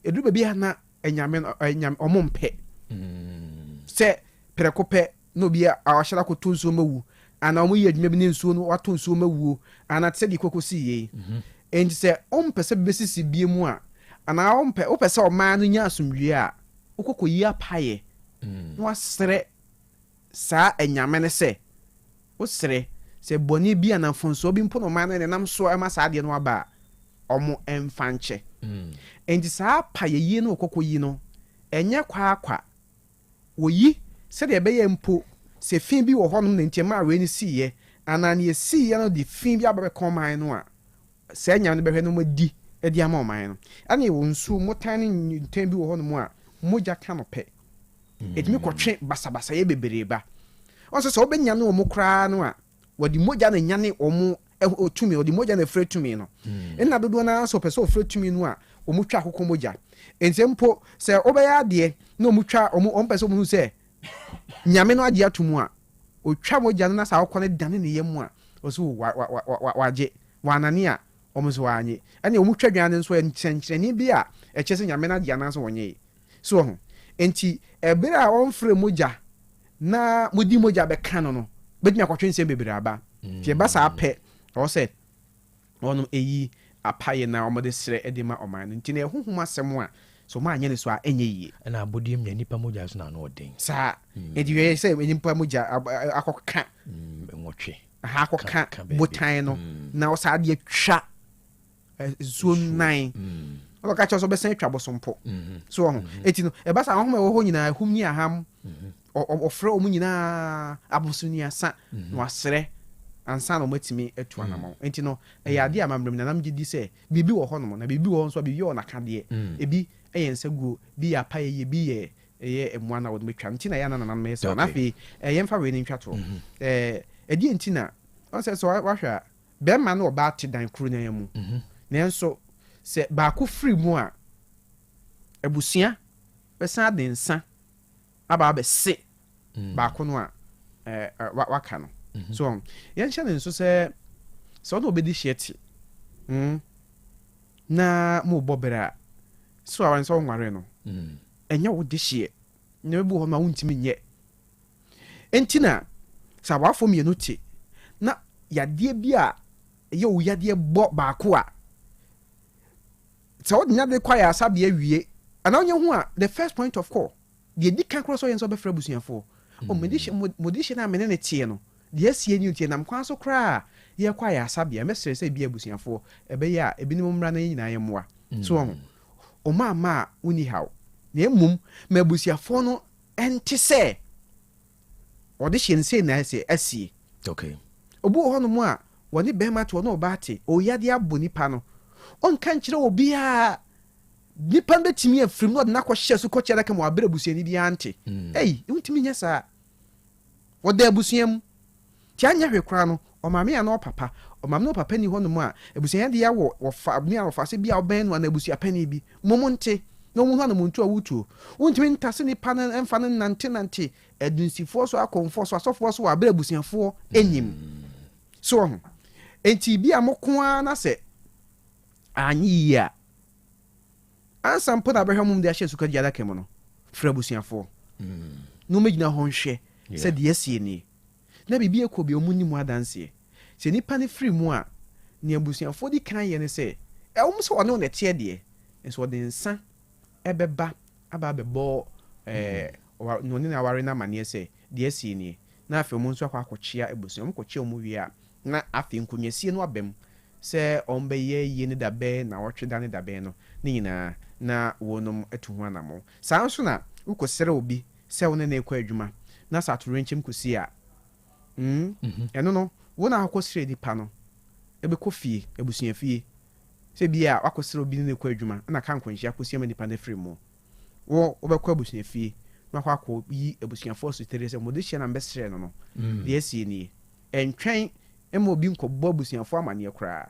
edu bebi na enyame omompe se prekope no bia awashara ko tonso mawu ana omo ye adwuma bi ne nsuo no wato nsuo mawu ana tse di kokosi ye enti se ompese besisi bie mu a ana opese o man no nya asomwie a okoko yi apaye no asere sa enyame ne se o sere se boni bia na fonso bi mpo no man ne nam so ema sa ade no aba omo emfanche enti sa paye yi no okoko yi no enye kwa oyi se de be ye mpo se fin bi wo honom na ntiema we ni siye ana ne siye no de fin bi ababe koman no a se enya no behwe no madi e di ama oman no ana wo nsu motane ntem bi wo honom a moja ka no pe etimi kotwe basabasa ye bebereba onso se obenya no mo kra no a wodi moja na nyane omo otumi odi moja na fretumi no ena dodo na so pese ofretumi no a omutwa akoko moja entempo se obeya ade na omutwa ompese omu se nyame no ade atomu a otwa moja na sa akoko ne dane ne yemu a oso waje wanane a omuso wanye ene omutwa dwan nso enchenchene bi a echese nyame na ade ananso wonye so ho enti ebere a onfre moja na mudi moja be kan no betumi akwatwe nsem bebere aba tie basa apɛ o se ono eyi apaye na omode sere edema oman nti na ehuhum asɛm a so ma anya ne so a enye yi na abodiem nya nipa moja so na no odin sa edi we se nipa moja akoka enwotwe akoka botan no na o sa de atwa so 9 ɔka kyerɛ sɛ ɔbɛsan atwa bɔsompo so ɔho ɛti no ɛba sa ahoma ɛwɔ hɔ nyinaa hum ni aham ɔfrɛ ɔmo nyinaa abosoni asa na wasrɛ ansa na ɔmatumi atu anamɔ ɛnti no ɛyɛ adeɛ a mammerɛ mu nanam gye di sɛ biribi wɔ hɔ nom na biribi wɔ hɔ nso a biribi wɔ nakadeɛ ebi ɛyɛ nsa guo bi yɛ apa yɛ bi yɛ ɛyɛ mmoa na wɔde bɛtwa nti na yɛ ananam yɛ sɛ na afei yɛmfa wei no ntwa toɔ ɛdeɛ nti na ɔsɛ sɛ wahwɛ a bɛrima no ɔbaa te dan koro no mu nanso sɛ baako firi mu a abusua bɛsan de nsa aba abɛse baako no a waka no so yɛnhyɛ ne nso sɛ ɔne ɔbɛdi hyɛ te na mobɔ berɛ a so a sɛ wonware no ɛnyɛ wode hyeɛ na bɛbi wɔ hɔ no a wontimi nyɛ ɛnti na sɛ awaafo mmienu te na yadeɛ bi a ɛyɛ wo yadeɛ bɔ baako a sɛ wode nyade kɔ ayɛ asabea wie anaa wonyɛ ho a the first point of call deɛ di ka korɔ sɛ ɔyɛ nso ɔbɛfrɛ abusuafoɔ mode hyɛ no a mene ne teɛ no deɛ asie ne tie nam kwan so koraa yɛkɔ ayɛ asabea mɛsrɛ sɛ bi abusuafoɔ ɛbɛyɛ a ebinom mmra no nyinaa yɛ mmoa so ɔho ɔma ama a woni haw na mmom ma abusuafoɔ no ɛnte sɛ ɔde hyɛ no sei na ɛsɛ asie obi wɔ hɔ nom a wɔne bɛrima te ɔne ɔbaa te ɔyade abɔ nipa no ɔnka nkyerɛ obiaa nipa no bɛtumi afirim na ɔde no akɔhyɛ so kɔkyɛ daka ma wabrɛ abusuani biaa nte ei wontumi nyɛ saa wɔda abusua mu nti anyɛ hwɛ koraa no ɔmaame a na ɔpapa ɔmaame na ɔpapa ni hɔ nom a abusua de yɛ wɔfa se bi a ɔbɛn no ana abusua pani bi momo nte na ɔmu hɔ na montu a wotuo wontumi ntase nipa no ɛmfa no nante adunsifoɔ so akɔmfoɔ so asɔfoɔ so wabrɛ abusuafoɔ anim so ɔho enti bi a moko a na sɛ anyɛ yie a ansa mpo na bɛhwɛ mom de ahyɛ suka gye adaka mu no frɛ abusuafoɔ na ɔmɛgyina hɔ nhwɛ sɛ deɛ asie nie na biribi ɛkɔ bi ɔmu nim adanseɛ sɛ nipa no firi mu a ne abusuafoɔ di kan yɛ ne sɛ ɛwom sɛ ɔne wo nɛteɛ deɛ nso ɔde nsa ɛbɛba aba abɛbɔ na ɔne no aware no amanneɛ sɛ deɛ asie nie na afei ɔmu nso akɔ akɔkyea abusua ɔmu kɔkyea ɔmu wie a na afei nkonnwasie no abam sɛ ɔmbɛyɛ yie ne dabɛn na wɔtwe da ne dabɛn no ne nyinaa na wɔnom atu ho anamo saa nso na wokɔsrɛ obi sɛ wo ne na ɛkɔ adwuma na sɛ atorɛnkyɛm kɔsi a ɛno no wo na akɔsrɛ nipa no ɛbɛkɔ fie abusua fie sɛ bi a wakɔsrɛ obi ne na ɛkɔ adwuma na ka nkwanhyia kɔsi ma nipa no afiri mu wobɛkɔ abusua fie na wakɔ akɔyi abusuafoɔ so tere sɛ mode hyɛ na mbɛsrɛ no no deɛ asie nie ɛntwɛn ɛma obi nkɔbɔ abusuafoɔ amanneɛ koraa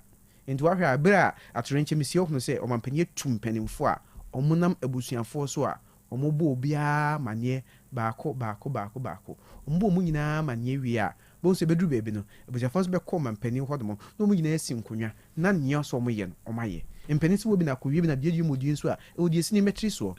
nti wahwɛ a berɛ a atorɛnkyɛm sie wohunu sɛ ɔmampani atu mpanimfoɔ a ɔmo nam abusuafoɔ so a ɔmo bɔ obiara amanneɛ baako ɔmo bɔ ɔmo nyinaa amanneɛ wie a bɔn sɛ bɛduru baabi no abusuafoɔ nso bɛkɔ ɔmampani hɔ dom na ɔmo nyinaa asi nkonnwa na nea sɛ ɔmo yɛ no ɔmo ayɛ mpanin sɛ wɔbi na akɔwie bi na deɛ mu die nso a ɛwɔ deɛ sini mɛtiri soɔ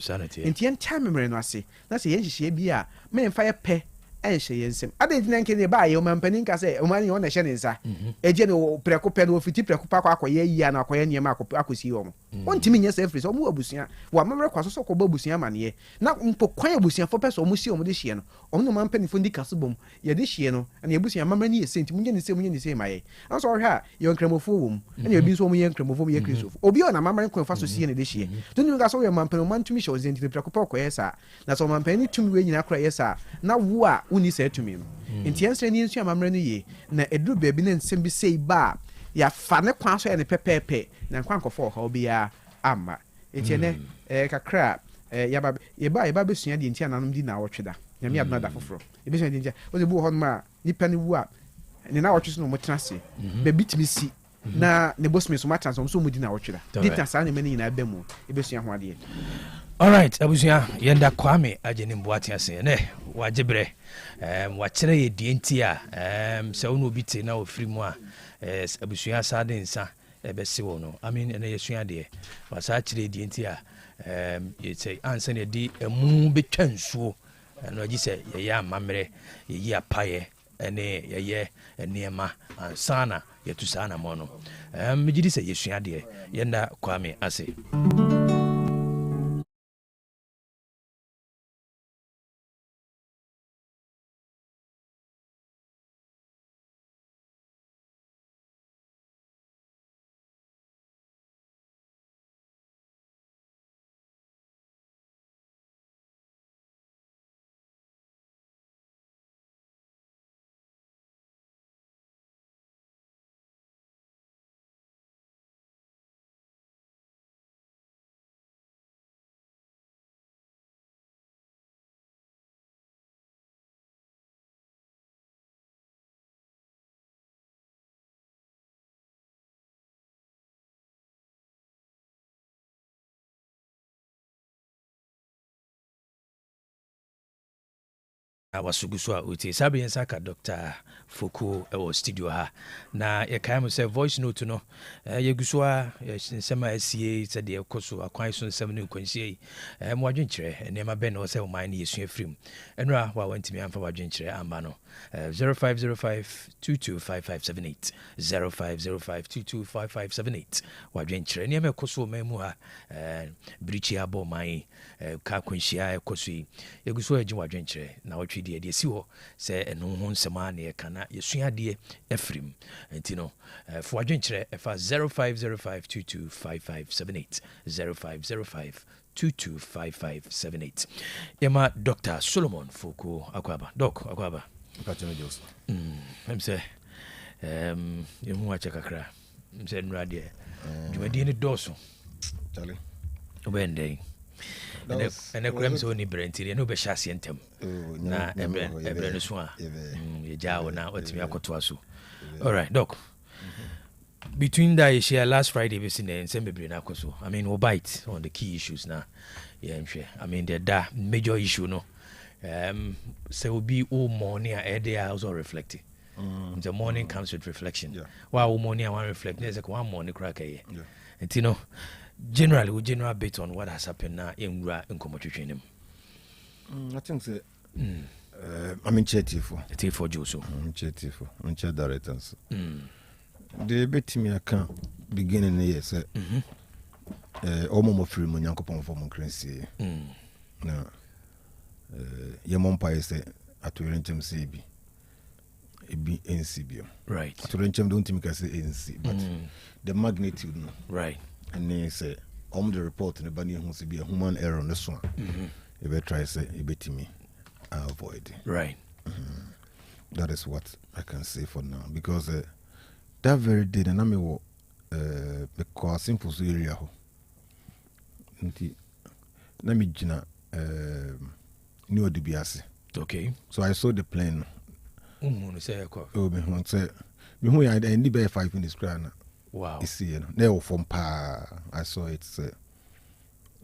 nti yɛntaa memmerɛ no ase na sɛ yɛn hyehyɛ bi a mɛmfa yɛ pɛ ɛnhyɛ yɛn nsɛm ade gyina nkɛ ne ba yɛ ɔmampanin ka sɛ ɔman yɛ ɔna hyɛ ne nsa ɛgye no prɛko pɛ no ɔfiti prɛko pa akɔyɛ yia na akɔyɛ nneɛma akɔsi wɔn ɔntumi nyɛ sɛ afiri sɛ ɔmo abusua wɔ amammerɛ kɔ so sɛ ɔkɔbɔ abusua amanneɛ na mpo kwan abusuafo pɛ sɛ ɔmo si ɔmo de hyɛ no ɔmo no ɔmampanifo ndi kaso bom yɛde hyɛ no ɛna abusua amammerɛ ne yɛ sɛ nti mo nyɛ ne sɛ ma yɛ anso ɔhwɛ a yɛ nkramofoɔ wɔ mu ɛna ebi nso ɔmo yɛ nkramofoɔ mu yɛ kristofo obi ɔna amammerɛ kwan fa so sie ne de hyɛ tuni ka so yɛ ɔmampanin ɔman tumi hyɛ ɔzɛ nti prɛko pɛ ɔkɔyɛ saa na sɛ ɔmampanin tumi wɔ nyina kora yɛ saa na wo a woni sɛ tumi no nti yɛnsrɛ ne yɛnsua amammerɛ no yie na ɛduru baabi ne nsɛm bi sei ba a yɛafa ne kwan so yɛ ne pɛpɛɛpɛ na nkwa nkɔfɔ ɔhaw biara amma nti ɛnɛ kakra yɛba bɛsua deɛ nti ananom di naawɔtwe da nyame adoma da foforɔ yɛbɛsua deɛ nti wode bu wɔ hɔ nom a nnipa no wu a ne naawɔtwe so na ɔmɔtena ase baabi tumi si na ne bosome so matena sɛ ɔm so ɔmu di naawɔtwe da di tena saa nneɛma no nyinaa bɛ mu yɛbɛsua ho adeɛ alright abusua yɛnda kwame agye ne mboate ase ɛnɛ wagye berɛ wakyerɛ yɛ deɛ nti a sɛ wo ne obi te na ɔfiri mu a abusua saa de nsa ɛbɛse wɔ no amen ɛnɛ yɛsua deɛ wasaa kyerɛ deɛ nti a yɛsɛ ansa ne yɛde ɛmu bɛtwa nsuo ɛno agye sɛ yɛyɛ amammerɛ yɛyi apayɛ ɛne yɛyɛ nneɛma ansa na yɛto saa namɔ no megye di sɛ yɛsua deɛ yɛnda kwame ase wasugu so a uti sabe yensa ka Dr. Foku ewo studio ha na ye kai mo say voice note no ye guso a nsema asie se de ekoso akwan so nsem ne nkwansie mo adwenkyere enema ben no say o man ye sua frim enra wa wantimi amfa wadwenkyere amba no 0505225578 0505225578 wadwenkyere enema ekoso memu ha brichi abo man ka kwanhyia ekoso ye guso agye wadwenkyere na wotwe de si ho se eno ho nsema na ye kana yesua de efrim enti no for adwenkyere efa 0505225578 0505225578 yema Dr. Solomon Foku Akwaba Akwaba say yemu acha kakra say nra de dwumadi ni doso tale obende ene kura mse oni brentiri no be hyase ntem na ebre no so a ye jawo na otimi akoto aso. All right, doc. Between that issue last Friday we seen ensem bebre na akoso. I mean, we bite on the key issues na. Yeah, I mean, the major issue no. So will be all morning a day also reflecting. The morning comes with reflection. While morning I want to reflect, there's like one morning crack here. And you know, generally we general bit on what has happened now in Komotwetwenem. I think so. I'm in Chetifo. Chetifo Joso. Chetifo. I'm Chet directors. The bit me account beginning the year say omo free mo nyankopon for mo krensie. Na yemon pa say atorenchem say bi ebi NCB. Right. Atorenchem don't think I say NC but the magnitude no. Right. And they say the report in the bani who be a human error on this one. You better try say you bet me avoid. Right. That is what I can say for now because that very day the name was because simple area ho. Nti na me gina ni odibiase. Okay. So I saw the plane. No say oh me won say me hu ya ndi be 5 minutes kra. Wow. You see, no from pa. I saw it.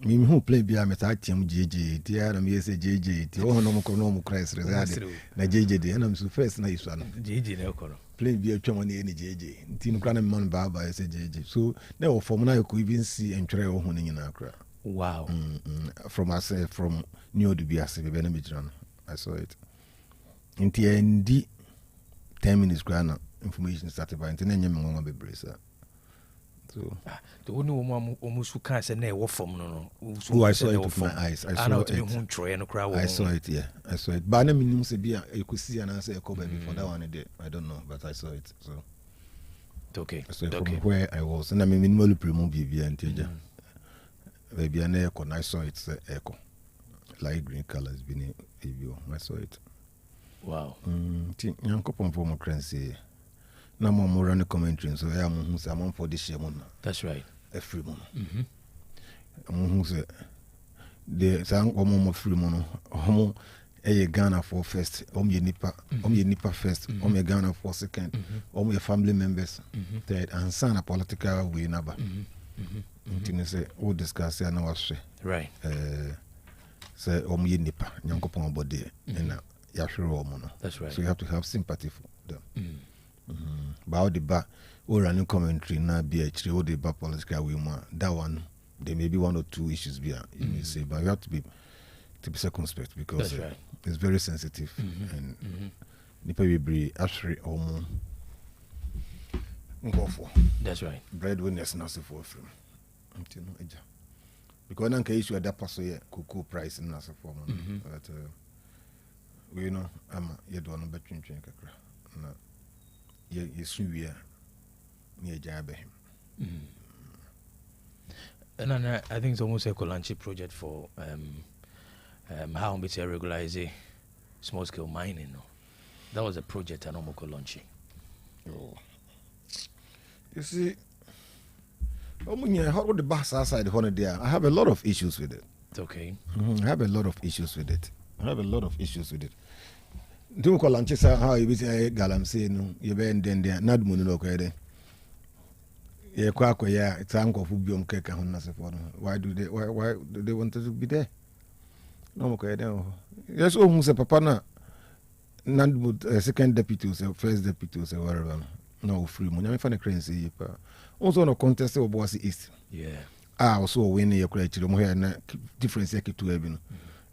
Me who play bia meta team JJ. Dia na me say JJ. Oh no mo Christ resade. Na JJ de na so first na isu ano. JJ na ko no. Play bia twam na any JJ. Nti no kra na man ba say JJ. So no from na you could even see and try oh no nyina kra. Wow. From I say from New Dubiase be na me jira. I saw it. Nti endi 10 minutes kra na information started by nti na nyem ngoma be bresa. So the only woman almost who can't say no from no. Oh, I saw it with my eyes. I saw it. I saw it, yeah. I saw it. But I mean, you could see and I say before that one. I don't know, but I saw it. So okay. So from where I was, and I mean, minimal promo BB and Teja. Maybe an echo, and I saw it. Echo, light green colors. Being I saw it. Wow. Young couple of more currency. Na mo run the commentary so I am say am for this year mon. That's right. Every mon. Am say the sang mo free mon. Homo e Ghana for first, ye nipa first, ye Ghana for second, ye family members third and son a political way number. Nti say all discuss na was right. Say ye nipa nyankopon body na ya hwere o mo no. That's right. So you have to have sympathy for them. But the back or running commentary na be actually all the back political women that one there may be one or two issues you may say, but you have to be circumspect because it's very sensitive and nipa we be actually that's right. Breadwinners not so for from because nan can issue that pass here cocoa price in as for but we know ama you don't know between kakra na yes we are near Jabahim. And I think it's almost a Colanchi project for how we regularize small scale mining. No? That was a project and almost Colanchi. You see, how the bus outside there? I have a lot of issues with it. Okay. I have a lot of issues with it. Do call and how you say galam say no you be then there not money no kwede ye kwa ya it's anko fu biom keka ho na se for why do they want to be there no mo kwede yes o hu se papa na second deputy or first deputy or whatever. No free money. I'm finding crazy. Also, no contest of Bossy East. Yeah. Also, when you're creating a difference to even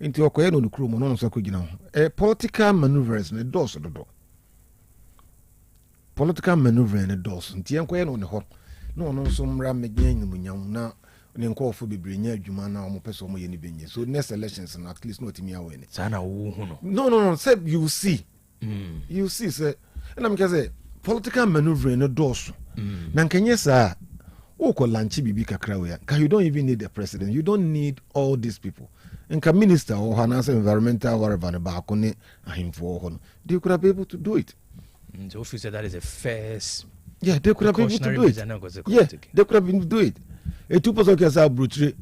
into a coin on the crew, no so could you know. Political maneuvers and a dose of the door. Political maneuver and a dose. And Tian on the hot. No, some ram again when you're now. Then call for Bibrinia, Jumana, or person more any benny. So next elections and at least not me away. No, said you see. You see, sir. And I'm going to say political maneuver in a dose. Nankanya, sir. Oko lanchi bibi kakrawea. Because you don't even need the president. You don't need all these people. And ka minister or Hanas environmental whatever about Kone and him for hon. They could have been able to do it. The officer that is a first. Yeah, they could have been able to do it. Yeah, they could have been able to do it. A 2% kasa brutre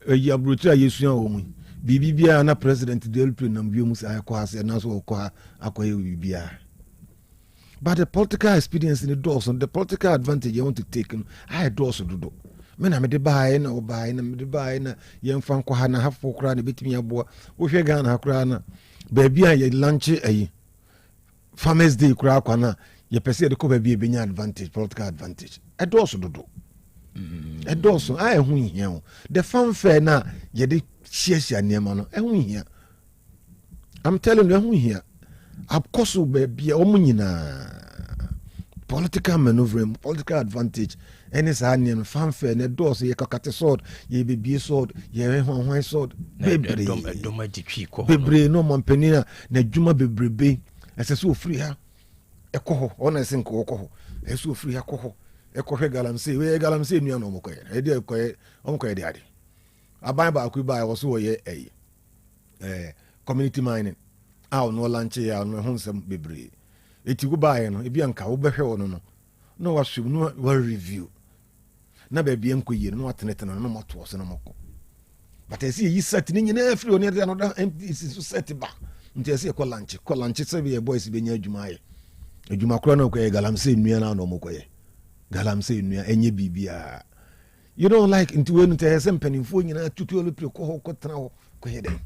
ya brutre yesu omu bibia na president del pre na biom sa akwase na so okwa akoye bibia. But the political experience in the doors and the political advantage you want to take, I doors to do. Men am de buy na buy na me de buy na yem fan kwa na hafo kra na betimi aboa. Wo hwe Ghana hakra na ba bia ye lunch ayi. Farmers Day kra kwa na ye pese de ko ba bia benya advantage, political advantage. I doors to do. A dozen, I win here. The fanfare now, ye did share near man, I win here. I'm telling you, I win here. Of course, will be a woman political maneuvering, political advantage. And it's a name fanfare, and a dozen, ye cockate sword, ye be sword, ye one sword, baby, no man penina, ne juma be as a so free her. A coho, honest and coho, a so free her coho. Ekohwe galamsey we galamsey nua no mokoye e de ekoye omkoye de ade aban ba akuba wo so wo ye community mining aw no lanche ya no hunsem bebre eti go bae no e bia nka wo behwe wo no no wa hwem no wa review na ba bia nkoye no atenetena no moto so no moko but esi yi set ni nyina free oni de no da MPC so set ba nti esi ko lanche se be boys be nya adwuma ye adwuma kro na koye galamsey nua na no mokoye galamsey nua enye bibia you don't like into when to Asem penifo nyina tutuolo pre ko tena ho ko yeden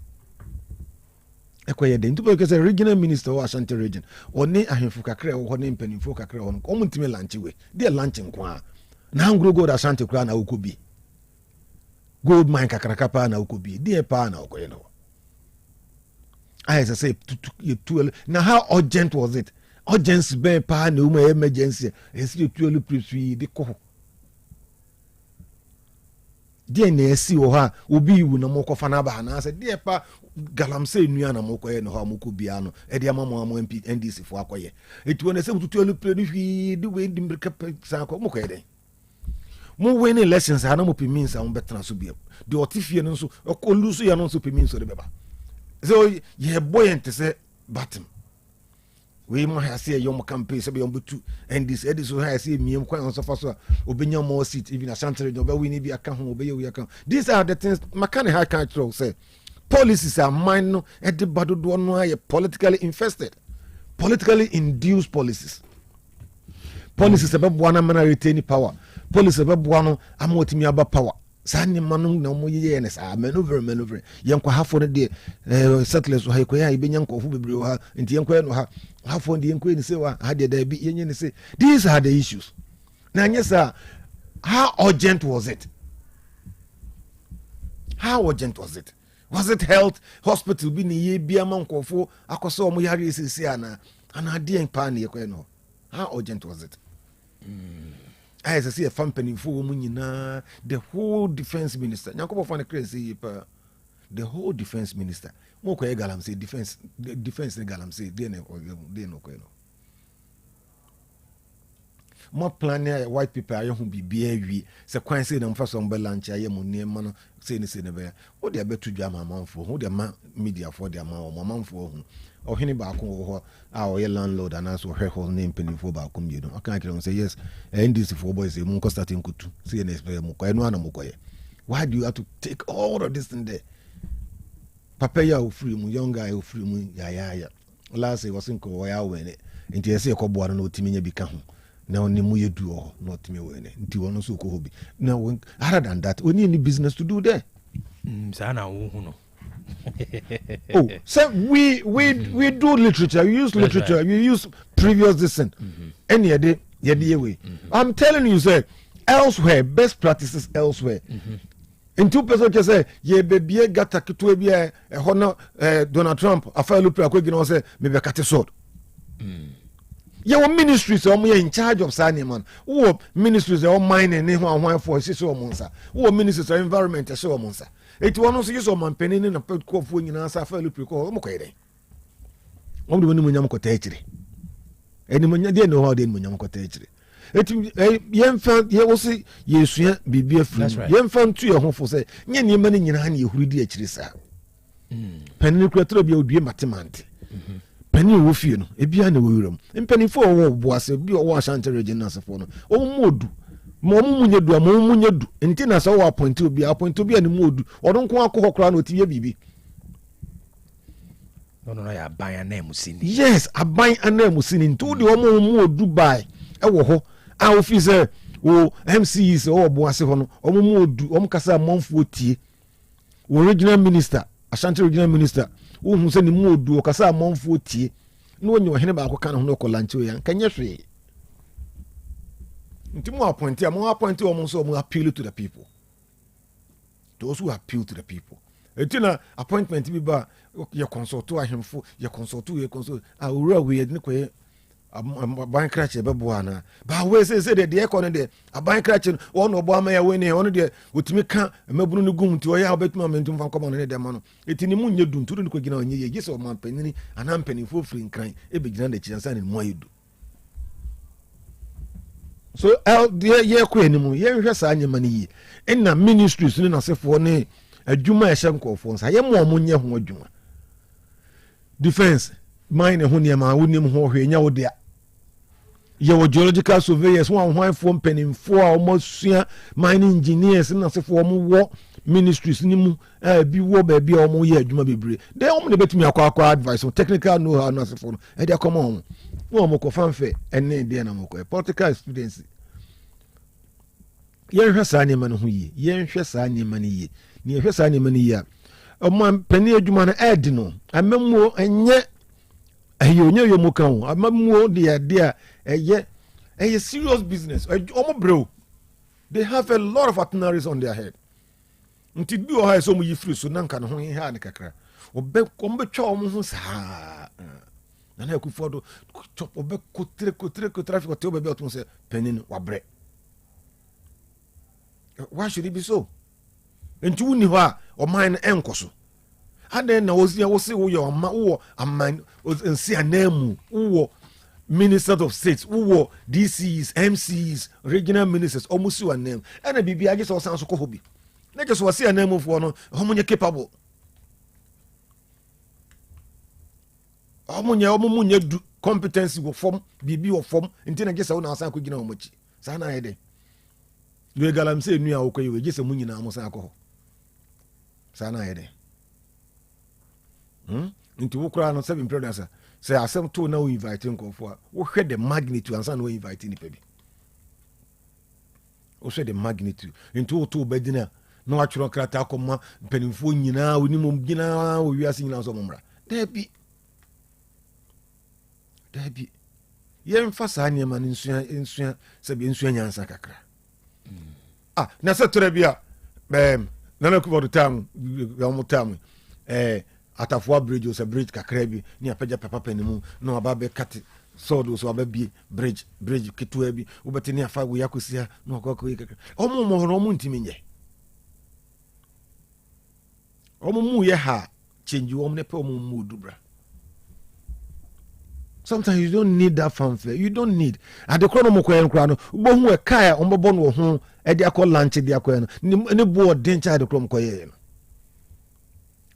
ekoyeden to because a regional minister or Ashanti region oni ahemfu kakra ho ne penifo kakra ho ko muntime lanche we dey lanche nko na ngro gold Ashanti kra na ukobi gold mine kakra kapa na ukobi dey pa na ukoye no I say to now how urgent was it? Urgency be pa na uma emergency esi tuolu presui de ko de na esi wo ha obi wu na moko fa na ba na say de pa galamsey nua na moko ye no ha moko bia no e de amamo MP NDC fo akoye etu na se tuolu presui de we di mrika sa ko moko ye den mo win elections ha na mo pimin sa mo betra so bia de otifie no so okolusu ya no so pimin so de beba so ye buoyant say bottom we mo ha say yom campaign say yom butu and this so ha say miem kwan on so fa so obenya more seat even Asante no be win bi aka ho obeye wi aka. These are the things makane ha kan throw say policies are mine no e de badodo no are politically infested, politically induced policies about one man retain power, policies about one amotimi aba power. Sani manu na mo ye ne sa maneuver yanko hafo ne de settlers ha ko ya ibe yanko fu bebre ha nti yanko no ha hafo de yanko ni se wa ha de da bi yenye ne se. These are the issues. Na nyesa, how urgent was it? How urgent was it? Was it health hospital bi ni ye bia mankofo akoso mo yare sisi ana de en pa ne ye ko no? How urgent was it? I see a company for Munina, the whole defense minister. Nyakobo fan crazy the whole defense minister. Moko galam say defense galam say they no ko no. More plan white people ayo hu bibia wi se kwan say na mfa so mbe lunch aye mo ne ma no say ne be. Wo de abetu dwa mamanfo, wo de ma media for de ma mamanfo hu. Ohini ba ko ho a o ye landlord and also her whole name penifo ba ko mi do. Aka kire say yes, NDC for boys say mun ko starting kutu. Say na expect mu ko enu ana mu ko ye. Why do you have to take all of this in there? Papa ya o free mu, young guy o free mu ya. Last say was nko ya we ne. Nti ese ko bo no otimi nya bi ka ho. Na oni mu ye du o no otimi we ne. Nti wono so ko hobi. Now other than that, we need any business to do there. Sana wo hu no. Oh, so we do literature. We use literature. We use previous descent. Any day, way. I'm telling you, sir. Elsewhere, best practices elsewhere. In 2 person just say, ye baby gata kitu ebi honor Donald Trump. Afa lupi akwe gina say maybe kate sword. Your ministries are in charge of signing man. Who ministries are mining ne ho for so monsa. Who ministries are environment so monsa. It one also use man penny na pet ko fu nyina sa fa lupi ko mo koyede. Om de woni nyam ko taechire. Eni mo nya de no ho de mo nyam ko taechire. Eti yemfa ye wosi yesua bibia firi. Yemfa ntu ye ho fo se nye ne ma ne nyina na ye hurudi achire sa. Penny kratro bia odue matemante. Penny wo fie no ebia na wo wuram. Penny fo wo boase bi wo Asante region na sefo no. O modu. Mo munye du mo munye du. Enti na so wo appoint obi na modu. Odon ko akọ kra na otiye bibi. No ya aban na musini. Yes, aban na musini. Ntu de o mo Dubai e wo ho. A officer o MCs o boase ho no. O mo odu, o mo kasa monfo tie. Original minister, Asante regional minister. Wo hu se ni mu odu o kasa amonfo tie na wonye ohene ba akọ kana ho no kolanche ya nkanye hwe nti mu appoint o mo so mo appeal to the people, those who appeal to the people. Etina appointment bi ba ye consult ahemfo ye consult a owura we ye ni koye aban krache bebo ana ba we say de economy de aban krache won obo ama ya we ni won de otimi ka mabunu no gum ti o ya obetuma mentum fa komo no de ma no etini mu nye dun turu ni ko gina onye ye gise o man panini ana mpanifo free nkran e be gina de chiansa ni mo ayedu. So ye ko enimu ye hwe sa anyema ni yi na ministries ni na sefo ne adwuma ehye nkofo nsa ye mo mo nye ho adwuma defense mine ho ne ma wonim ho hwe nya wo de ye geological surveyors one fo mpanimfo a omosua mining engineers na sefo wo ministries ni mu bi wo ba bi a omo ye adwuma bebre de omo ne betumi akwa advice on technical know how na sefo no e de come on wo mo ko fanfe enne de na mo ko political students yen hwe sa nyema no ho yi yen hwe sa nyema ni yi ni hwe sa nyema ni ya omo pani adwuma na edi no amemmo enye ayo nye yo mo kan amemmo de a serious business. Bro, they have a lot of itineraries on their head. Until you have so many free, so none can hold in hand. Obe twa omo ho sa na na ku fodo chop obe kotre traffic hotel be otum say penin wabre. Why should it be so? Enti wuni ho a o man enkoso. Aden na wo wo your amman nsi anamu wo ministers of states wo DCs MCs regional ministers almost your name and bibi age so san so ko hobi na je so wase anamu fo no homunye capable homunye du competency wo form bibi wo form nti na je so na san ko gina omochi san na yede we galam se nu a wo koyi we je se munyina mo san ko san na yede nti wo kura no seven producer say Asem to now inviting for wo hwe the magnitude and san no inviting ni pebi wo hwe the magnitude nti wo to bedina no atworo krata akoma mpanimfo nyina woni mom gina wo wiase nyina so momra dabi yemfa sa nyema ni nsua se bi nsua nyansa kakra na se tore bia nana ku bodo tam ya mo tam atafua bridge o bridge kakra bi ni apagya papa panimu no aba be cut sword so aba bi bridge ketua bi ubeti ni afa wo yakosia no kokko kakra omo mo hono mo ntimi nye omo mu ye ha change omo ne pe omo mu dubra. Sometimes you don't need that fanfare. You don't need. At the chrono moko enkra no bo hu e kai omo bo no ho e de akọ lunch de akọ no ni bo den cha de chrono ko ye no.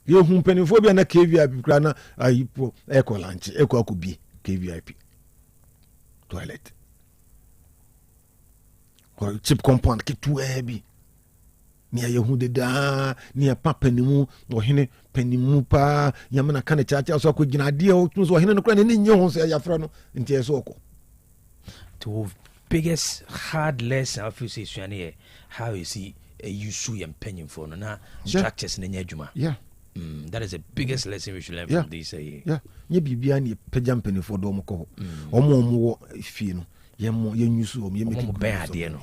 You hu penifobia na KVIP kra na ayipo ekọ lunch ekọ akubi KVIP toilet or cheap compound kitu ebi ni ayehu de da ni papa ni mu ohene panimu pa yamana kana chacha so akogina de o tun so ohene no kra ni nye ho so ya fra no nti eso okọ to biggest hard lesson of you say how is he you su yam penyin for no na structures na nya adwuma. Yeah. That is the biggest lesson we should learn from this. Yeah, ye bibia ni pejam penifo do mo ko. Omo fie no. Ye nyusu ye make bad no.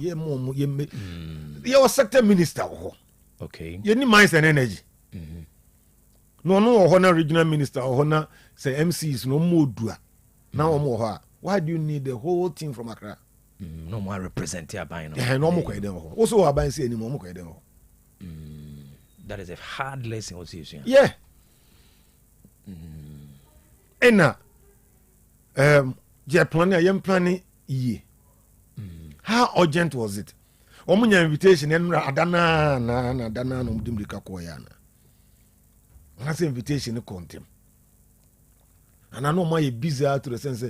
Ye was sector minister ho. Okay. Ye ni mines and energy. No ho regional minister ho na say MCs no mo dua. Now omo ho. Why do you need the whole team from Accra? No more represent here by no. Yeah, no more kwede ho. Also aban say anymore mo kwede ho. That is a hard lesson also. Yeah. Ena je planning ye. How urgent was it? Omunya invitation en adana no mdimrika ko ya na. That's invitation contem. And I know my busy out to the sense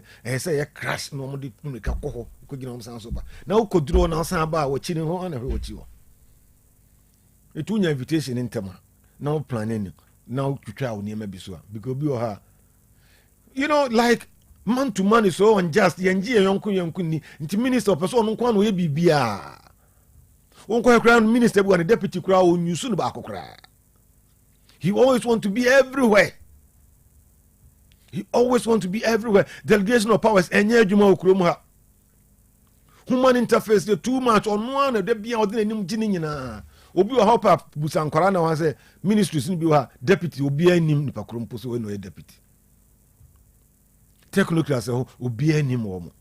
say crash no mdimrika ko ho ko gina om san so ba. Na wo kodro na san ba wo chini ho na wo chi wo. Etunya invitation in tema. Now planning. Now to try near maybe so because be her. You know, like man to man is so unjust. Yenji yonku ni nti minister person no kwa no ye bibia. Won kwa crown minister bu and deputy crown on you soon ba akokra. He always want to be everywhere. He always want to be everywhere. Delegation of powers enye adwuma okrom ha. Human interface the too much on one de bia odin anim gini nyina. Obi wa hop up busankwara na wan say ministries ni bi wa deputy obi anim nipa krompo so we no deputy. Technically say obi anim wo mo.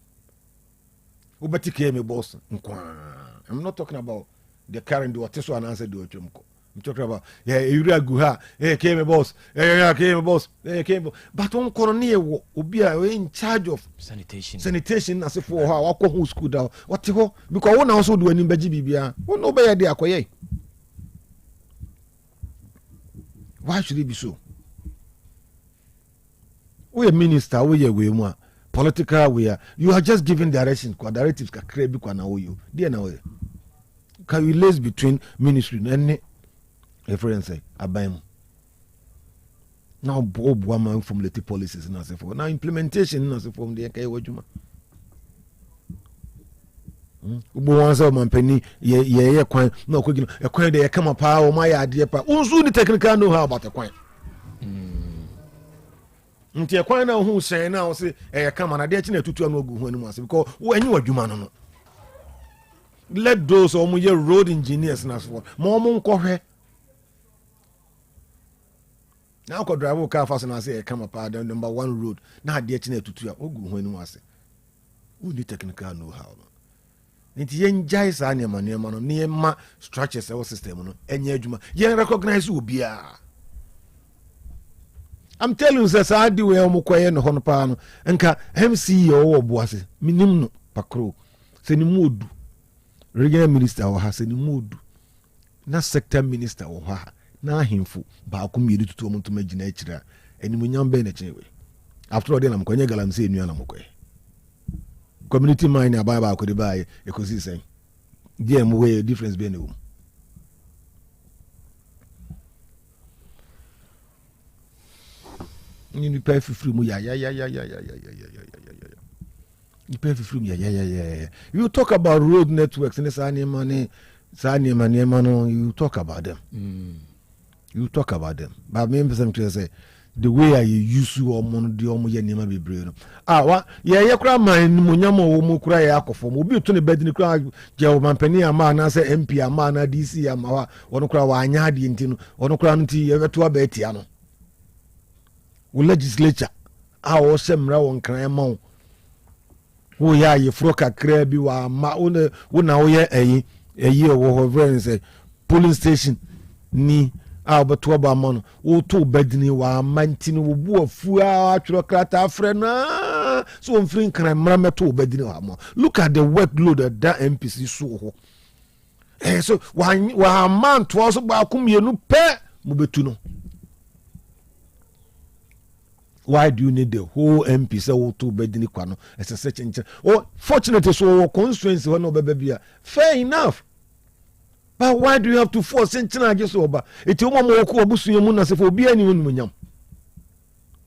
Obati KM boss nkwa. I'm not talking about the current what so an answer do otwemko. I'm talking about area go ha KM boss KM boss KM but on korone wo obi a in charge of sanitation as for ha wakọ hu school down what ho because won also do anim baji bibia won no be ya dey akoye. Why should it be so? We a minister, we a way more political. You are just giving directions, directives. Can you relate between ministry and a friend say abayim? Now Bob woman formulate policies and so forth. Now implementation and so forth. The NK wajuma. Ubu wanza mampeni ye kwan na okogino e kwan de ye kama pa o ma ya ade pa unzu ni technical know how about kwan nti e kwan na hu sen na o se e kama na de chi na tutu na ogu hu ani mu ase because wo anyi wadwuma no let those o mu ye road engineers na so mo mo nkohwe na ko drive car fast na say e kama pa the number 1 road na de chi na tutu ogu hu ani mu ase wo ni technical know how nti yenjai sa niema no niema structures our system no enye adwuma yen recognize obia. I'm telling you say di we omkoye no hono pa no nka MC o boase minim no pakro se ni modu regional minister o ha se ni modu na sector minister o ha na ahemfu ba ko miedi tutu omuntu magina akira animunyam be na chewe after all dey na mkonye galamse enu na mkoye community mind ababa ko de bae e ko si sen game way difference be no ni pay free mu ya you pay free mu ya you talk about road networks and sa ni money no you talk about them but me person to say the way I use you or mon de omo ye nema bebre no wa ye kura man munyam o mu kura ye akofo mo bi to ne bed ni kura je o mampani ama na se MP ama na DC ama wa wono kura wa anya ade nti no wono kura nti ye beto aba etia no wo legislature o semra won kran ma wo ya ye fro kakra bi wa ma wo na wo ye eyi wo ho very say polling station ni beto ba mono wo to bedini wa mantini wo bu afu atwro krata afre na so mfrin kran mra meto bedini wa mo look at the workload that MPC so ho so wa man to so ba kumienu pe mo betu no. Why do you need the whole MP say wo to bedini kwa no as a search engine? Oh, fortunately so constituency no bebia fair enough. But why do you have to force sentina just over? It's your mom who abusu your muna se for be anyone munyam.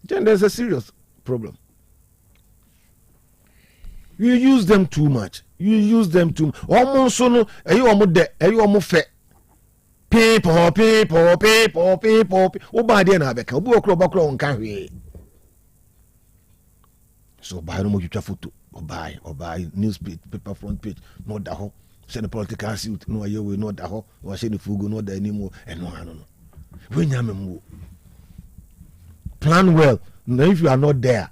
Then there's a serious problem. You use them too much. Almost so no, you almost de, you almost fe. people oba de na abeka obi okro on kan hwe so buy no mo twitwa photo buy newspaper front page no da ho send political suit no aye we no da ho wa she ne fugo no da animo eno ano no we nya memwo plan well. Now if you are not there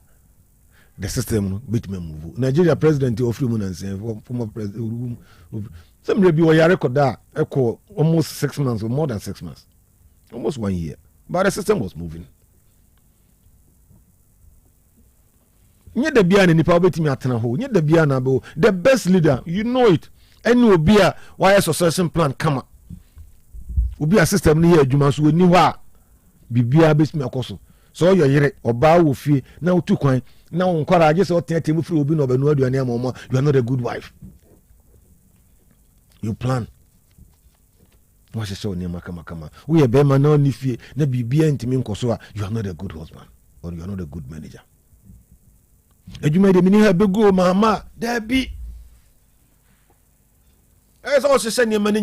the system bit move Nigeria president of free and say former president some be we record that echo almost 6 months or more than 6 months, almost 1 year, but the system was moving. Nye the bia ni pa betimi atena ho nye the bia na bo the best leader you know it any obi a why succession plan come obi a system ni adwuma so ni ho a bibia betimi akoso so your yere oba wo fie na otu kwan na encourage so tetem free obi no banu aduane amoma you are not a good wife. You plan. What is so near Makama? We are Bema no ni fie na bibia ntimi nkoso a you are not a good husband or you are not a good manager. Ejuma de mini ha bego mama there be. As also say near many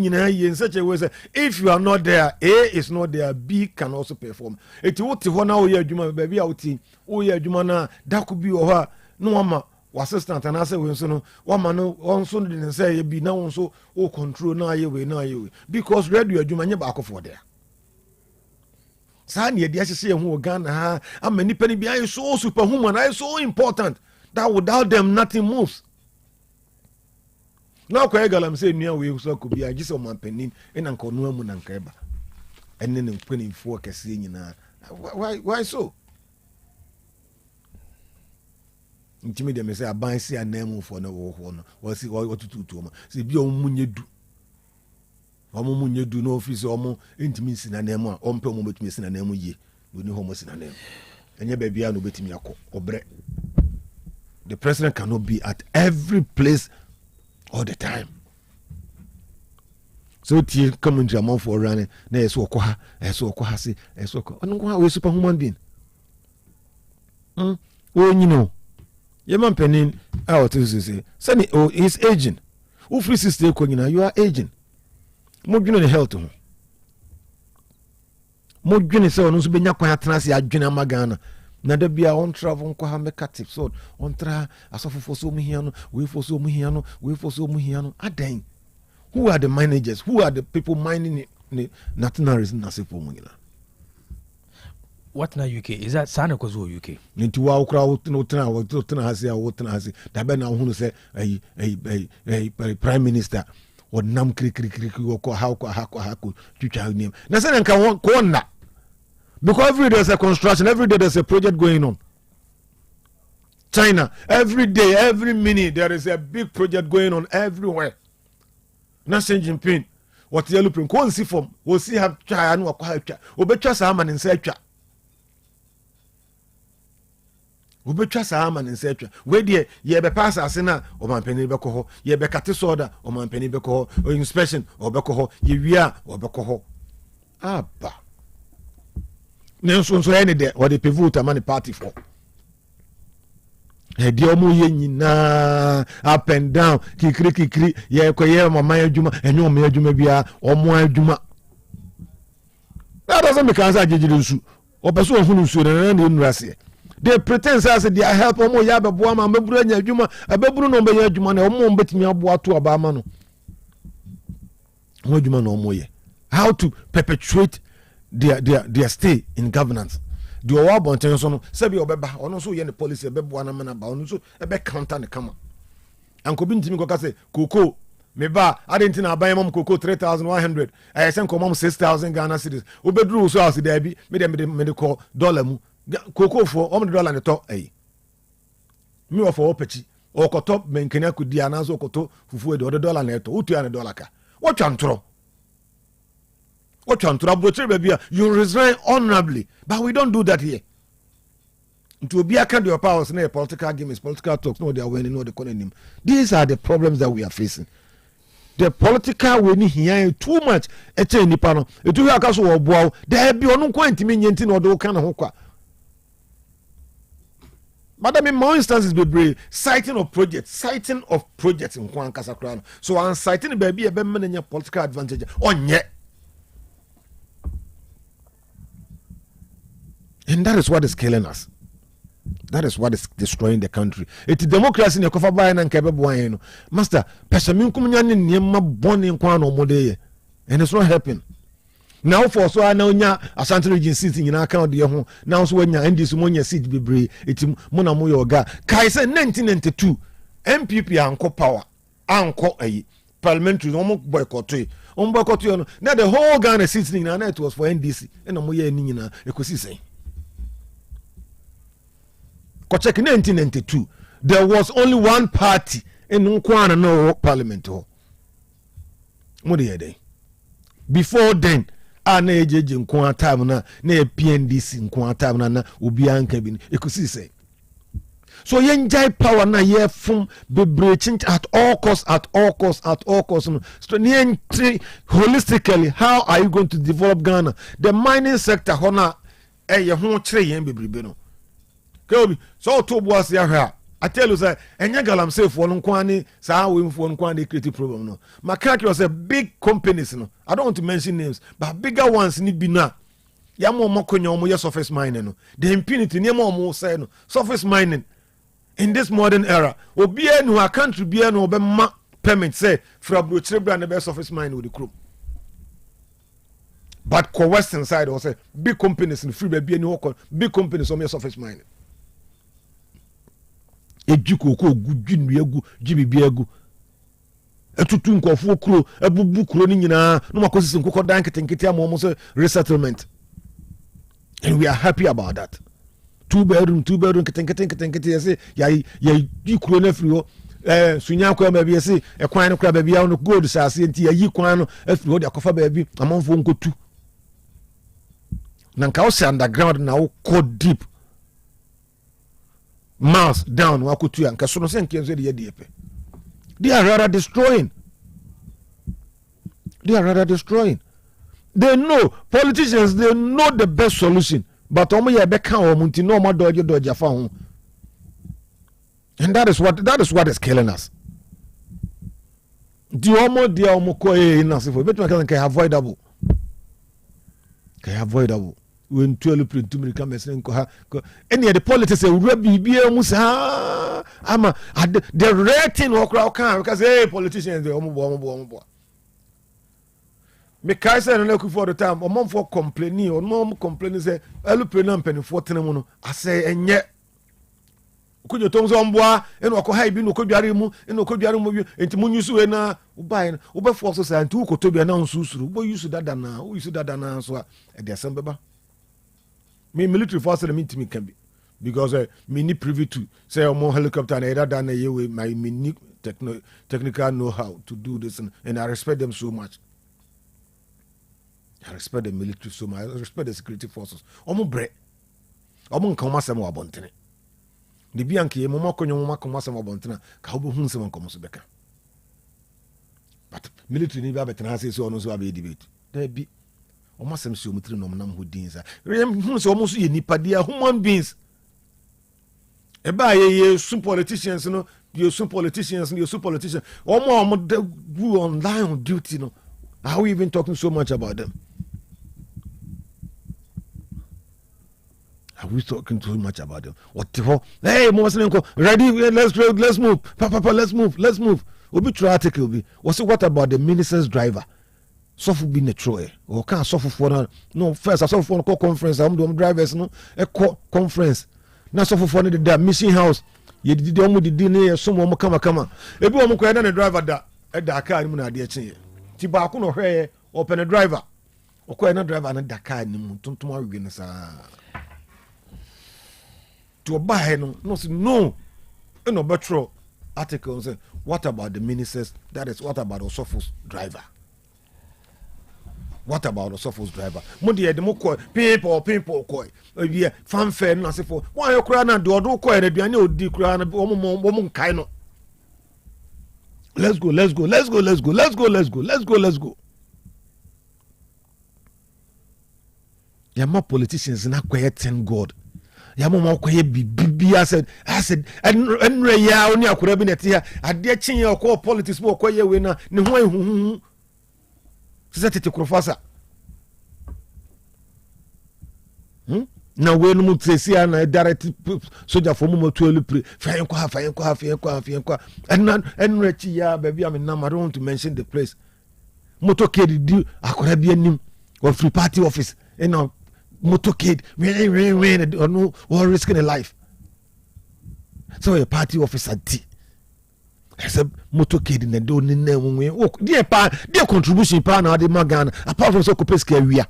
in such a way say if you are not there, A is not there, B can also perform. It what na o ye ejuma baby outi o ye ejuma na that could be o no mama assistant and I say we so no one man on so didn't say be now so o control na ye we because radio ejuma nye back for there. Sani de say hu Ghana ha am many penny be so superhuman, I so important that without them nothing moves. Now kwa galam say nua we so ko bia gise o man penin en anko no amu nan ka ba enne ne penin fo kase nyina why so ntimi de me say aban si anamu fo na wo ho no wasi otututu ma se bia o munyedu o munyedu no office o mo ntimi si na namu a o mpe o mo betumi si na namu ye oni ho mo si na namu enye ba bia no betumi akọ obre. The president cannot be at every place all the time. So tie come into amount for running na yeso okwa yeso okwa se yeso okwa onu kwa we superhuman being o nyino ye man penin out to say sani oh is aging o free sister ko nyina you are aging mo dwene ne health ho mo dwene se onu so benya kwan atena se adwene amagana na da bia on travel ko ha make tips so on tra asofofo so mu hia no we for so mu hia no we for so mu hia no adan. Who are the managers? Who are the people minding the nationaries in Nasipo Mungina? What na UK? Is that Sana Kozo UK? Into our crowd, no tana, what has the Tabana who say a prime minister or Nam Krik or Haku, Chucha name. Nasan can one that. Because every day there's a construction, every day there's a project going on. China, every day, every minute, there is a big project going on everywhere. Na changing pin what yellow print ko nsi form wo si have twa anu akwa atwa obetwa sa ama ne nsa atwa obetwa sa ama ne nsa atwa we de ye be pass ase na o man pani be ko ho ye be kate soda o man pani be ko ho inspection o be ko ho ye wia o be ko ho aba nenso so any de what the pivot amani party for hedi omo ye nyina up and down kikiri ye koye mama adwuma enyo mama adwuma bia omo adwuma that doesn't make answer jejiri nsu obeso ohunu nsu na nurase they pretend say they help omo ya bebo ama meburu anya adwuma abeburu no be ya adwuma na omo betimi abo ato aba ama no omo adwuma na omo ye how to perpetuate their stay in governance. The Wabon Tenson, Sabi Obeba, or so yen policy, Bebuana Manaba, on so a back counter the camera. Uncle Bintimiko say, Coco, Meba, I didn't know buy mom Coco 3,100. I sent mom 6,000 Ghana cities. Obedru so as the Debbie, made a medical dollar. Coco for $100 and the top, eh? Me for Opechi, or Cotop, Menkena could be an answer Coto, who for the $1 net, $200. What chantro? What you you resign honorably, but we don't do that here. To be a kind of powers, no political games, political talks, no, they are winning, no, they calling him. These are the problems that we are facing. The political winning here too much. It's a nipano. It will have a bow. There be no point to me, or do kind of hookah. But I mean, more instances be brave. Citing of projects in Juan Casacran. So I'm citing baby a better political advantage on yet. And that is what is killing us. That is what is destroying the country. It's democracy in the cover by and Kebab. Master, Peshaminkuman in Yama Bonnie and Kwan or Mode. And it's not helping. Now for so I know nya Asante region sitting in account the home. Now so when you end this money seat be brave, it's Monamu Yoga. Kaisa 1992 MPP anko power. Anko a parliamentary boycott. Boycott. Now the whole Ghana sitting in it was for NDC. And Omoya Nina, you could see. Kochek 1992, there was only one party in Nkwana no parliament. Before then, na ejeje Nkwana time na PNDC Nkwana time na obi anka bi ekusi say. So yenjai power na ye from bebreching at all costs. So holistically, how are you going to develop Ghana? The mining sector hona ye ho kire yen bebrebe no. Kobi so to boas ya hwa I tell you say enya galam say for no kwani sa we for no kwani create problem no makaki was a big companies no I don't want to mention names but bigger ones need be na ya mo makonya omo ye surface mining no the impunity near mo say no surface mining in this modern era obi enu a country bi enu obema permit say from brochire brand the surface mining with the crew. But co western side also big companies in free be any big companies on your surface mining. Ejuko ko gudwin egu jibibi egu etutu nkofo okro ebubu kro ni nyina no makosisi nkoko dan ketenkete amomo so resettlement, and we are happy about that. Two bedroom ketenkete yesi ya kro na free ho sunya kwa ba bi yesi ekwan no kra ba bi ya no gold sase enti ya yi kwan no afiri ho de akofa ba bi amonfo nkotu na nka o se underground na o go deep miles down wakutu and kasono senke nzo de yedepe. They are rather destroying. They know politicians, they know the best solution, but omo ye beka omunti no ma dodge afa ho. And that is what is killing us. The omo ko na sefo betu kan avoidable. When 12 print to me come any of the politics will be musa ama the rating or crowd can because hey politicians they omo me kai say no ku for the time o mom for complaining or mom complaining say elu na mpeni 14 mu no ase enye kujo tonzo mboa eno ko hai bi no kodware mu eno kodware mu enti munyusu we na ubai na ube force say anti ukotobia na nsusuru ubo yusu dada na so e de Asem Beba. Me military force na me can be because me need privy to say more helicopter and either than a way my unique technical know-how to do this and I respect them so much. I respect the military so much. I respect the security forces. Omo bre. Omo nkoma sem wa bontene. De bianke ye momo konyo momo koma sem wa bontene ka obo hu sem nkomo so beka. But military ni ba betena say so ono so be debate. There be almost some sumutri no nam hodins so almost ye nipa dia human beings eba ye some politicians no you some politicians omo do online on duty no how we even talking so much about them? Are we talking too much about them? What the hey mo ready, let's move papa let's move obi try article be what about the minister's driver? Sofu be netroe or can suffer for no first I suffer for call conference I'm doing drivers no a conference na suffer for the mission house ye did omo did near some omo kama ebi omo kwa na driver da e da car ni mu na de chin ti ba ko no hwe open a driver okwa na driver na da car ni mu tontom awe na sa to buy no say no no betro article say what about the ministers, that is what about Osofo's driver. What about the Osofo's driver? Mundi the moko people koi. Yeah, fanfare na se for. Why you cry na do koi na duane odi cry na omo kai no. Let's go. Yeah, more politicians na quiet thank God. Ya mo kwaye bibia said and ya oni akura bi neti ya ade chin ya ko politics bo kwaye we na ne ho ehuhu se tete krofasa na we no mu tresia na direct soldier for mu to elupre fa yenkwa and rechi ya baby am na I don't want to mention the place motorcade di akora bi anim or free party office motorcade rain or no or risking a life so a party office at except motorcade in the don't name dear contribution pa na de magana apart from so kopeska wia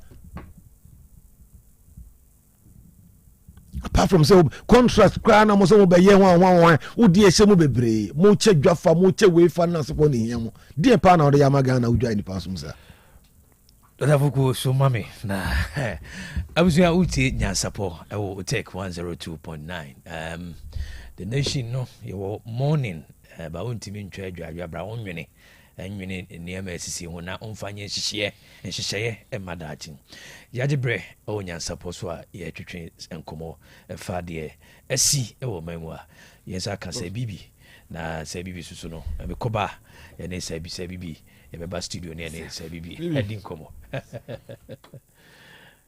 apart from so contrast kra na mo so be ye wan udi ehye mo bebre mo che dwafa mo che we fa na so ko ne yam dear pa na de magana udwa ni pa so msa Dadafuku so mami na abusia uti nyansapo ewo take 102.9 the nation no your morning ba untimi ntwa adwa bra onwene enwene niam asisi ho na omfanye nhyehyeye emadachi yagebre o nyansapo so a ye twetwe enkomo fa de asi ewo manwa yensa ka se bibi na se bibi susu no be koba ye ne se bibi ye be ba studio ne se bibi edin komo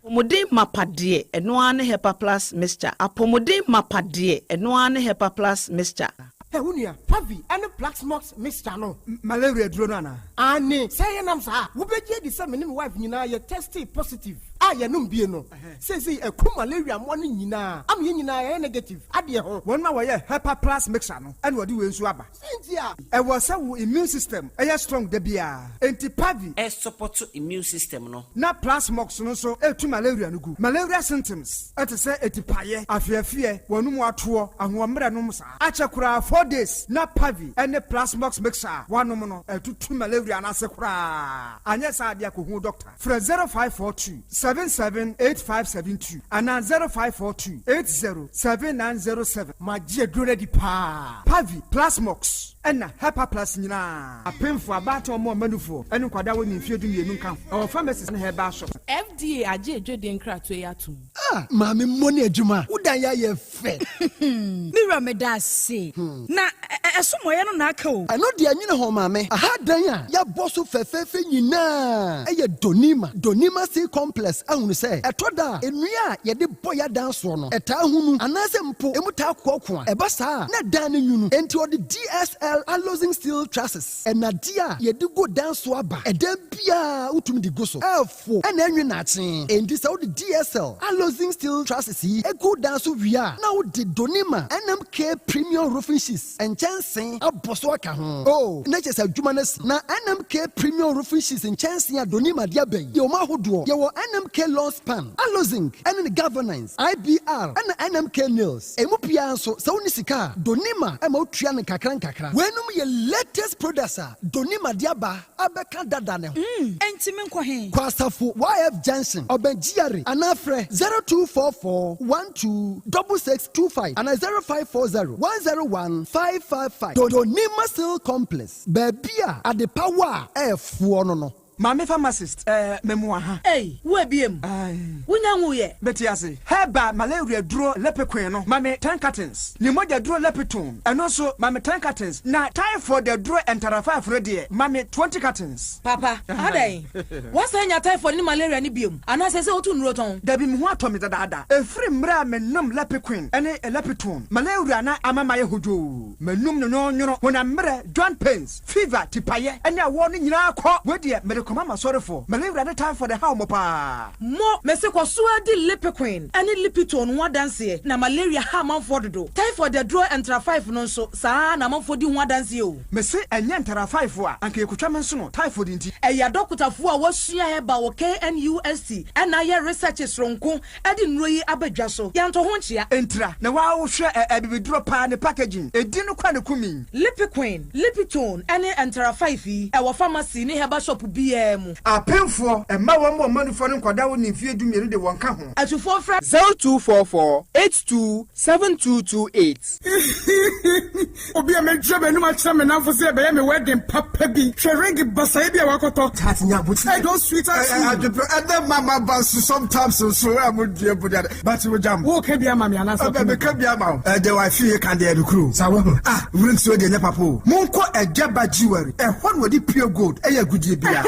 Apomodin mapade eno ane hepa plus mixture. Apomodin mapade eno ane hepa plus mixture. Hey, unia, Pavi, and the black smokes mixture no malaria drona. Ane, say nam sa. Ubeje di sa menim wife nyina ye tested positive. Ya num bie no. Say a ku malaria mo nyina. Am ye nyina ye negative. Ade ho. Won ma wo ye hepa plus mixture no. And wodi we nsu aba. Sentia. E wo say wo immune system e strong de bia. Enti Pavi E support immune system no. Na plus mox no so e tu malaria no gu. Malaria symptoms. Et say etipaye, afiafie, wonum ato, ahomre no msa. Ache kura 4 days na Pavi and plus mox mixer. Wanom no e tu malaria na se kura. Anya sa dia ko hu doctor. Fra 0542 778572 and 0542 807907. Magie dure di pa. Pavi Plasmox and Hepa Plus nyina. Apemfo abato mo manufo. Enu kwada woni mfie du mienu kan. Our pharmacies na herba shop. FDA aje edwede nkra to yatum. Mami money adwuma. Udan ya ye fe. Mira me da se. Na esomo ye no na aka o. Ano de anyine ho mame. Aha dan ya boso fefefe nyina. Eye Donima C complex ahunu se. Etoda enua ye de boya dan so no. Eta hunu anase mpo emuta kokko a. Eba sa na dan ne nyunu. Enti odi DSL alloying steel trusses. Enadia ye de go dan so aba. Eda bia utumi di go so. Efo ena enwe na achen. Enti sa odi DSL alloying steel trusses yi e go dan so wia. Na odi Donima NMK premium roofing sheets. Enchansen aboso aka ho. Oh, na chesa adwuma na NMK premium roofing sheets enchansen Donima dia ben. Ye o ma hodo. Ye wo NMK lawn span, Alozing, and governance, IBR, and NMK nails. Emupia so unisika, Donima, Emotrian kakra. Wenum ye latest producer, Donima diaba, Abeka dadane. Entimen kwahe. Kwasafu YF Johnson, Obenjiari, Anafre 0244 126625 and 0540 101 555. Donima Steel Complex, Babia at the power F no. Mami pharmacist memua ha. Hey, wo biem. Wunya hu ye. Betiase. Heba malaria duro lepekwen no. Mami 10 cartons. Limoja duro lepiton. Eno so mami 10 cartons. Na typhoid the duro entara 5 ready. Mami 20 cartons. Papa, adai. What's anya typhoid ni malaria ni biem? Anase se otu nro ton. Dabi mi ho atomi dada. Efri mra menum lepekwen. Ene lepiton. Malaria na amama ye hojo. Menum no nyono. Wona mre joint pains, fever, tipaye. Ene awo ni nyina akọ. Wedie Mama sorry for malaria no time for the how mopa mo mese ko so adi lepequin ani lipiton ho danse na malaria ha manfo do typhoid the draw entra 5 no so saa na manfo di ho danse o mese enye entra 5 a anka ekutwa menso no typhoid nti eya dokutafo a wasua he ba wo KNUST na ye researches ronko adi nroyi abadwa so yanto ho nchia entra na wa wo hwe ebibidro pa ne packaging edi no kwa ne kumi lepequin lipiton ani entra 5 e wo pharmacy ne heba shop bi Apemfo emma wo manufo nkwada wo ni fie dumire de wonka ho atufo fra 0244 827228 dates. Obi a me job enu ma kyerɛ me na fo say be me wedding papa bi. Hwɛ ring basa bi a wakoto. Tatinya but I don't sweet as and then mama bas sometimes so am dey but we jam. Wo ka bia ma me anasa. Be ka bia ma. The wife here can dey recruit. Sawo. Ring so dey na papa. Monko Ejaba jewelry. Hon we di pure gold. Gudie bia.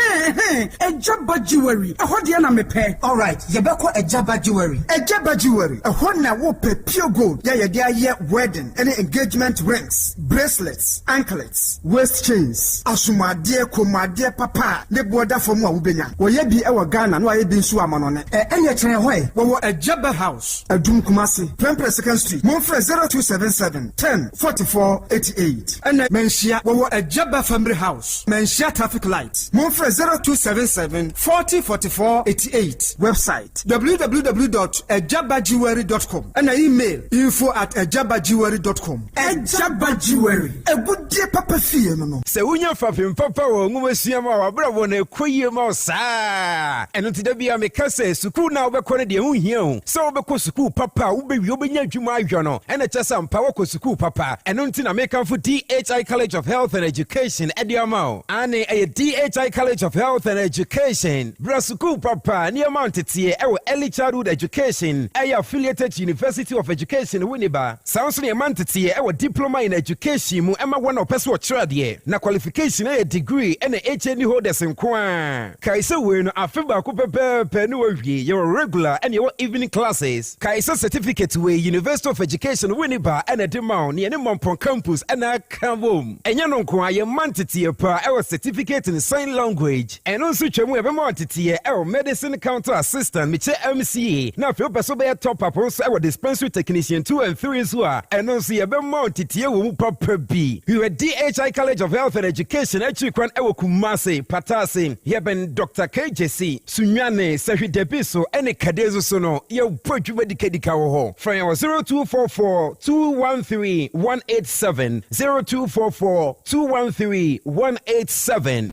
Ejaba jewelry. Hon dey na me pɛ. All right, ye be call Ejaba jewelry. Ejaba jewelry. Hon na wo pɛ pure gold. Ye dey wedding, any engagement rings, bracelets, anklets, waist chains, asumade, komade, papa, ne border from wa ubenya. Wo ye bi e wa Ghana no ye bi nso amanone. Enye kyerɛ hɔ wo Ejaba house, Adum Kumasi, Prempre 2nd Street, Monfre 0277 10 44 88. And Menshia wo Ejaba family house, Menshia traffic lights, Monfre 0277 40 44 88. Website www.ejabajewelry.com and email info@ejabajewelry.com. Ejaba jewelry. A good day papa fee no. Se unya fafim papa wo ngumesua ma wabra wo na ekoyie ma saa. Eno ti da bia me kase suku na obekọ ne de hu hia hu. Se obekọ suku papa wo bewi obenya adwuma ahwo no. Ena kyesa mpa wo suku papa. Eno nti na make for DHI College of Health and Education ediamao. Ane a DHI College of Health and Education. Bra suku papa ni amount tie e early childhood education. E affiliated University of Education Winneba. Sounds ni amount tie e diploma in education mu ema one person de na qualification e degree and HND holders nkoa. Kaisa we no afeba ko pepe no wie your regular and your evening classes. Kaisa certificate we University of Education Winneba and Edemount ne Mompon campus and Kambom. Enya no nkoa ye mantete pa e certificate in sign language. And also twemu e be mantete e medicine counter assistant meche MCA. Na fe person be top up also e dispensary technician 2 and 3 so a and also ye be titie wo papa bi. We were DHI College of Health and Education actually kwan ewo Kumase Patase. Here ben Dr. KJC Sunyane Sahi Debiso ene kadezo so no ye podwuma dikadika wo ho. From 0244 213 187 0244 213 187.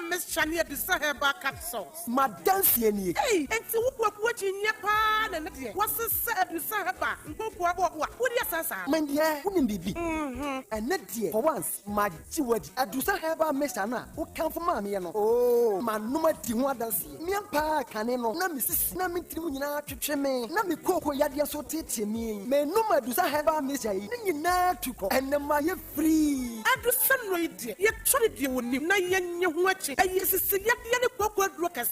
Miss Chania de Sahaba capsules. Madame Sieni. Hey, and to what you nepa and what's the said to Sahaba? What do you say? Mandia, wouldn't be. And net dear, for once, my jewelry at Sahaba Messana, who come from Mammy. Oh, my number Timuadansi. Miampa Caneno, Namis, Namitimina to Cheme, Namiko Yadia so teaching me. May no matter Sahaba Messa, Nina and the Maya free. At the sun rate, yet tried you would not watching. Yes, it's a young awkward look at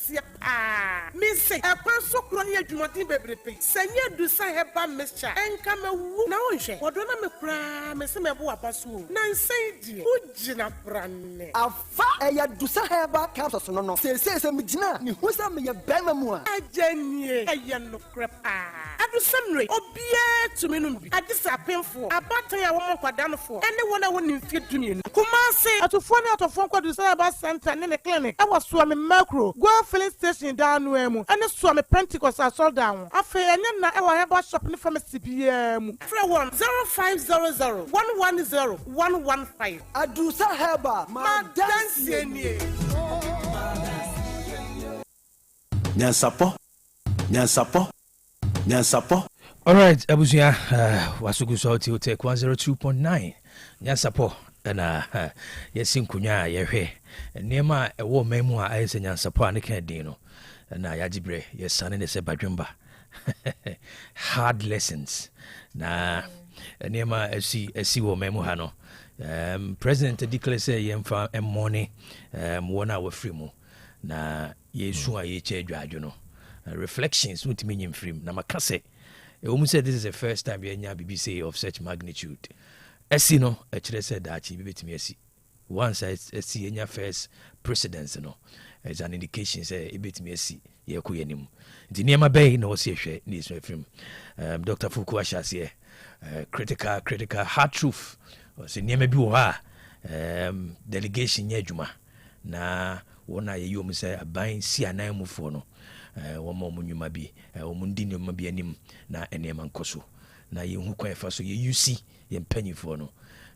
Miss say a person chronic adjumatin baby. Sanya do Sahaba Messa and come a woo now. What don't I promise him a wapasu? Nan say, Ujina Brane. A fire do Sahaba capsules no. Say, Mijina, who's a me a Bamamua. A genie, a young crap. At the sunray, obia to me. I disappear for a battery I want for down for anyone I wouldn't fit to me. Kumasi, at to phone out of phone call to Sahaba Center in the clinic. I was swimming macro, go filling station down Wemu, and the swam Pentecost I saw down. I feel and then I will have a shopping from a CPM. 0500 110 115. Adusa Heba, my dancing. Nyansapo. All right, Abusia, Wasugu Salty will take 102.9. Nyansapo, and yes, in Kunya, ye Nema, a war memoir, I say Nyansapo, and the Candino, and Yajibre, yes, son, and a Bajumba. Hard lessons. Na, Nema, a sea war memohano. President declares say, Yemfa and money, 1 hour free mo. Na, ye sure ye change, you know. Reflections with me in frame. Namakase. I almost said this is the first time we have BBC of such magnitude. Esino, actually said that she be to me. Once I see any first precedence, no, as an indication, say a bit me see, ye kuyenim. The Nema Bay no see a needs film. Dr. Fukuasha say critical hard truth. Or say Nema Buha delegation yejuma. Na one I you say a buying see a name for no. Wamo munyuma bi omundini mabi anim na enema nkoso na ye hu kwan fa so ye UC ye mpanyifo no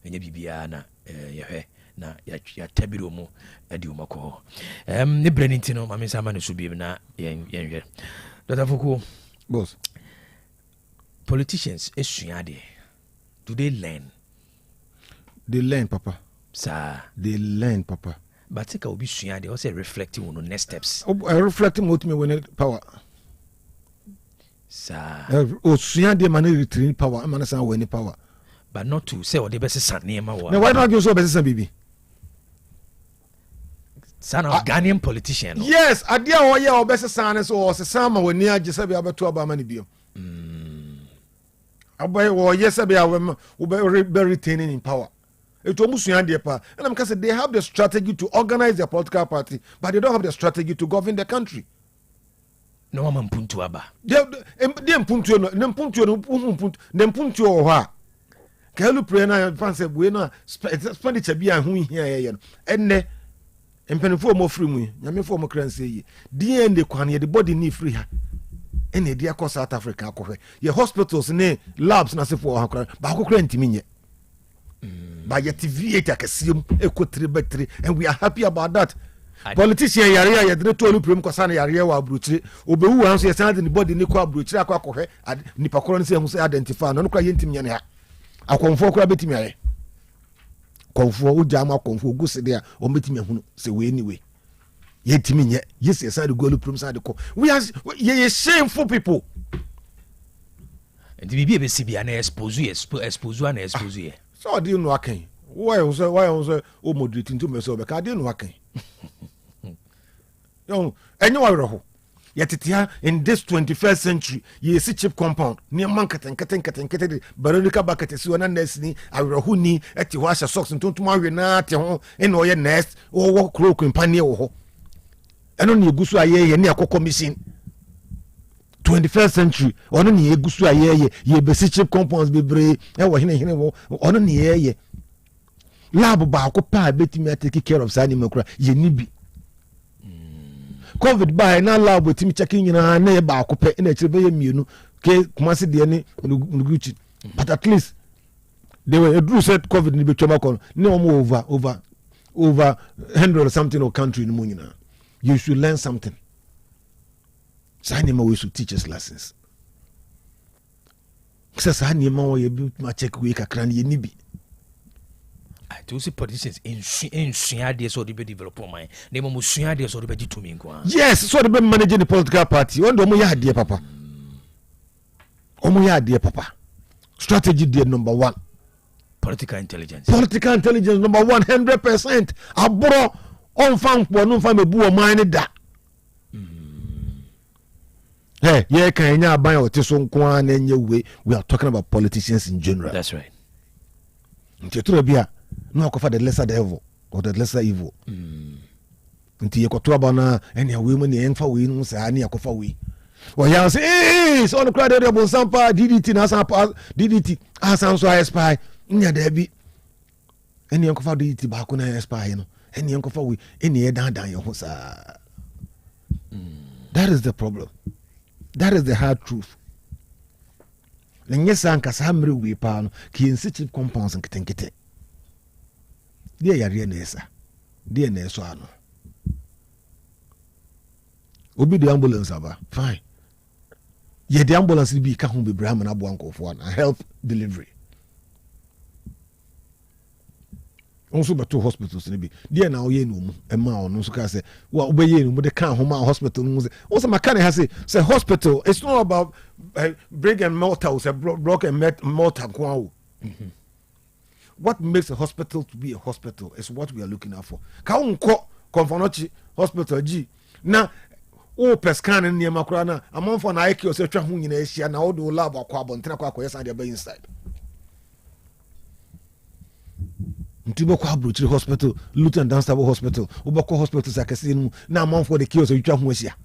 enye bibia na ye hwe na ya tabiro mu adi umako ne breninti no mame sama ne so bi na ye hwe Dr. Fuku boss politicians esua de do they learn? They learn, Papa. Sir, they learn, Papa. But take a be sua de also reflecting on the next steps. Reflecting what me when power. Sir, sua de man retain power. Man say when power. But not to say what the best son near my Now why not you so best baby? Son of Ghanaian politician. Yes, I dear or yeah, or best son so sama when near Giuseppe about 2 about money bill. Or yes, I be retaining in power. It almost and I'm because they have the strategy to organize their political party, but they don't have the strategy to govern the country. No one puntu aba. Them puntu or Kalu pray na fancy bueno expenditure bi a hu hia ye no enne empenifo mo free mu nyame fo mo kranse yi DNA kwan ye the body ni free ha enne dia ko South Africa akɔhwɛ ye hospitals ne labs na sefo ha kra ba akɔkra ntimi nye ba ye TV akasiem ekotire battery and we are happy about that. Politician yare ya de tolu prem ko sana yare wa abrochire obewu han so ye sana de body ni ko abrochire akɔhwɛ nipa koro ne se hu se identify no kra ye ntimi nye ne ha akonfo kura betimi aye konfo ujama konfo gusi dia o betimi hunu se we anyway yetimi nye yes yes side goal prom side ko we are ye shameful people and bibi be sibia na expose ye so dey no akan why on say o moderate into me so be ka dey no akan yo enye wa reho yetitia in this 21st century ye si chip compound ni man keten baronika bucket si wona nurse ni awrehu ni eti ho asha socks ntontom awe na te ho ene oye nurse wo kro company wo ho eno ni egusu ayeye ni akoko mission 21st century ono ni egusu ayeye ye be si chip compounds bebre e wo hene wo ono ni yeye lab ba ko pa betimi take care of sani makura ye ni bi COVID by na lab with me checking in na e ba akopɛ na chire be mienu ke kumase de ne nuguchi but at least they were a said COVID ni be twema kon ne over 100 or something or country in munyina. You should learn something. Sani ma we should teach us lessons. Sasa sani ma we be ma check we kakra ne ni bi. To see politicians in Suade so they be develop my name of Suade so they be to me. Yes, so they be managing the political party. One do ya dear papa. Omo dear papa. Strategy dear number 1. Political intelligence. Political intelligence number 100%. Abro on fan for no fan bu o mine da. Hey, yeah, can you buy or tison kwan any way? We are talking about politicians in general. That's right. Ntetro no akofa the lesser devil or the lesser evil. Nti yekoto abana ene we ni enfa we no say ani akofa we. Well ya say so on crowd there bon sampa DDT na sampa DDT asan so spy nya da bi. Ene enkofa DDT ba ko na spy no. Ene enkofa we ene e dan ye ho sa. That is the problem. That is the hard truth. Nyesa nkasa mre we pa no ki ensichief compounds nketenkete. Dia yare nesa. Dia neso ano. Obi the ambulance aba. Fine. Ye the ambulance bi ka ho bebre am na bo ankofo na health delivery. Also beto hospitals ni bi. Dia na oye no mu e ma ono so ka say wa obeye no mu de kan ho ma hospital no mu say. Also makane ha say hospital it's not about brick and mortar, say block and mortar kwa. What makes a hospital to be a hospital is what we are looking out for. Ka unko Konfonochi hospital G. Na o pescan and near Macrana, among for Nike or such a who in Asia, and all the lab or quabon, Tenaqua, yes, and they're inside. Ntibo Quabruchi Hospital, Luton Dunstable Hospital, Ubako Hospital, Sakasin, now month for the kills of Chamusia.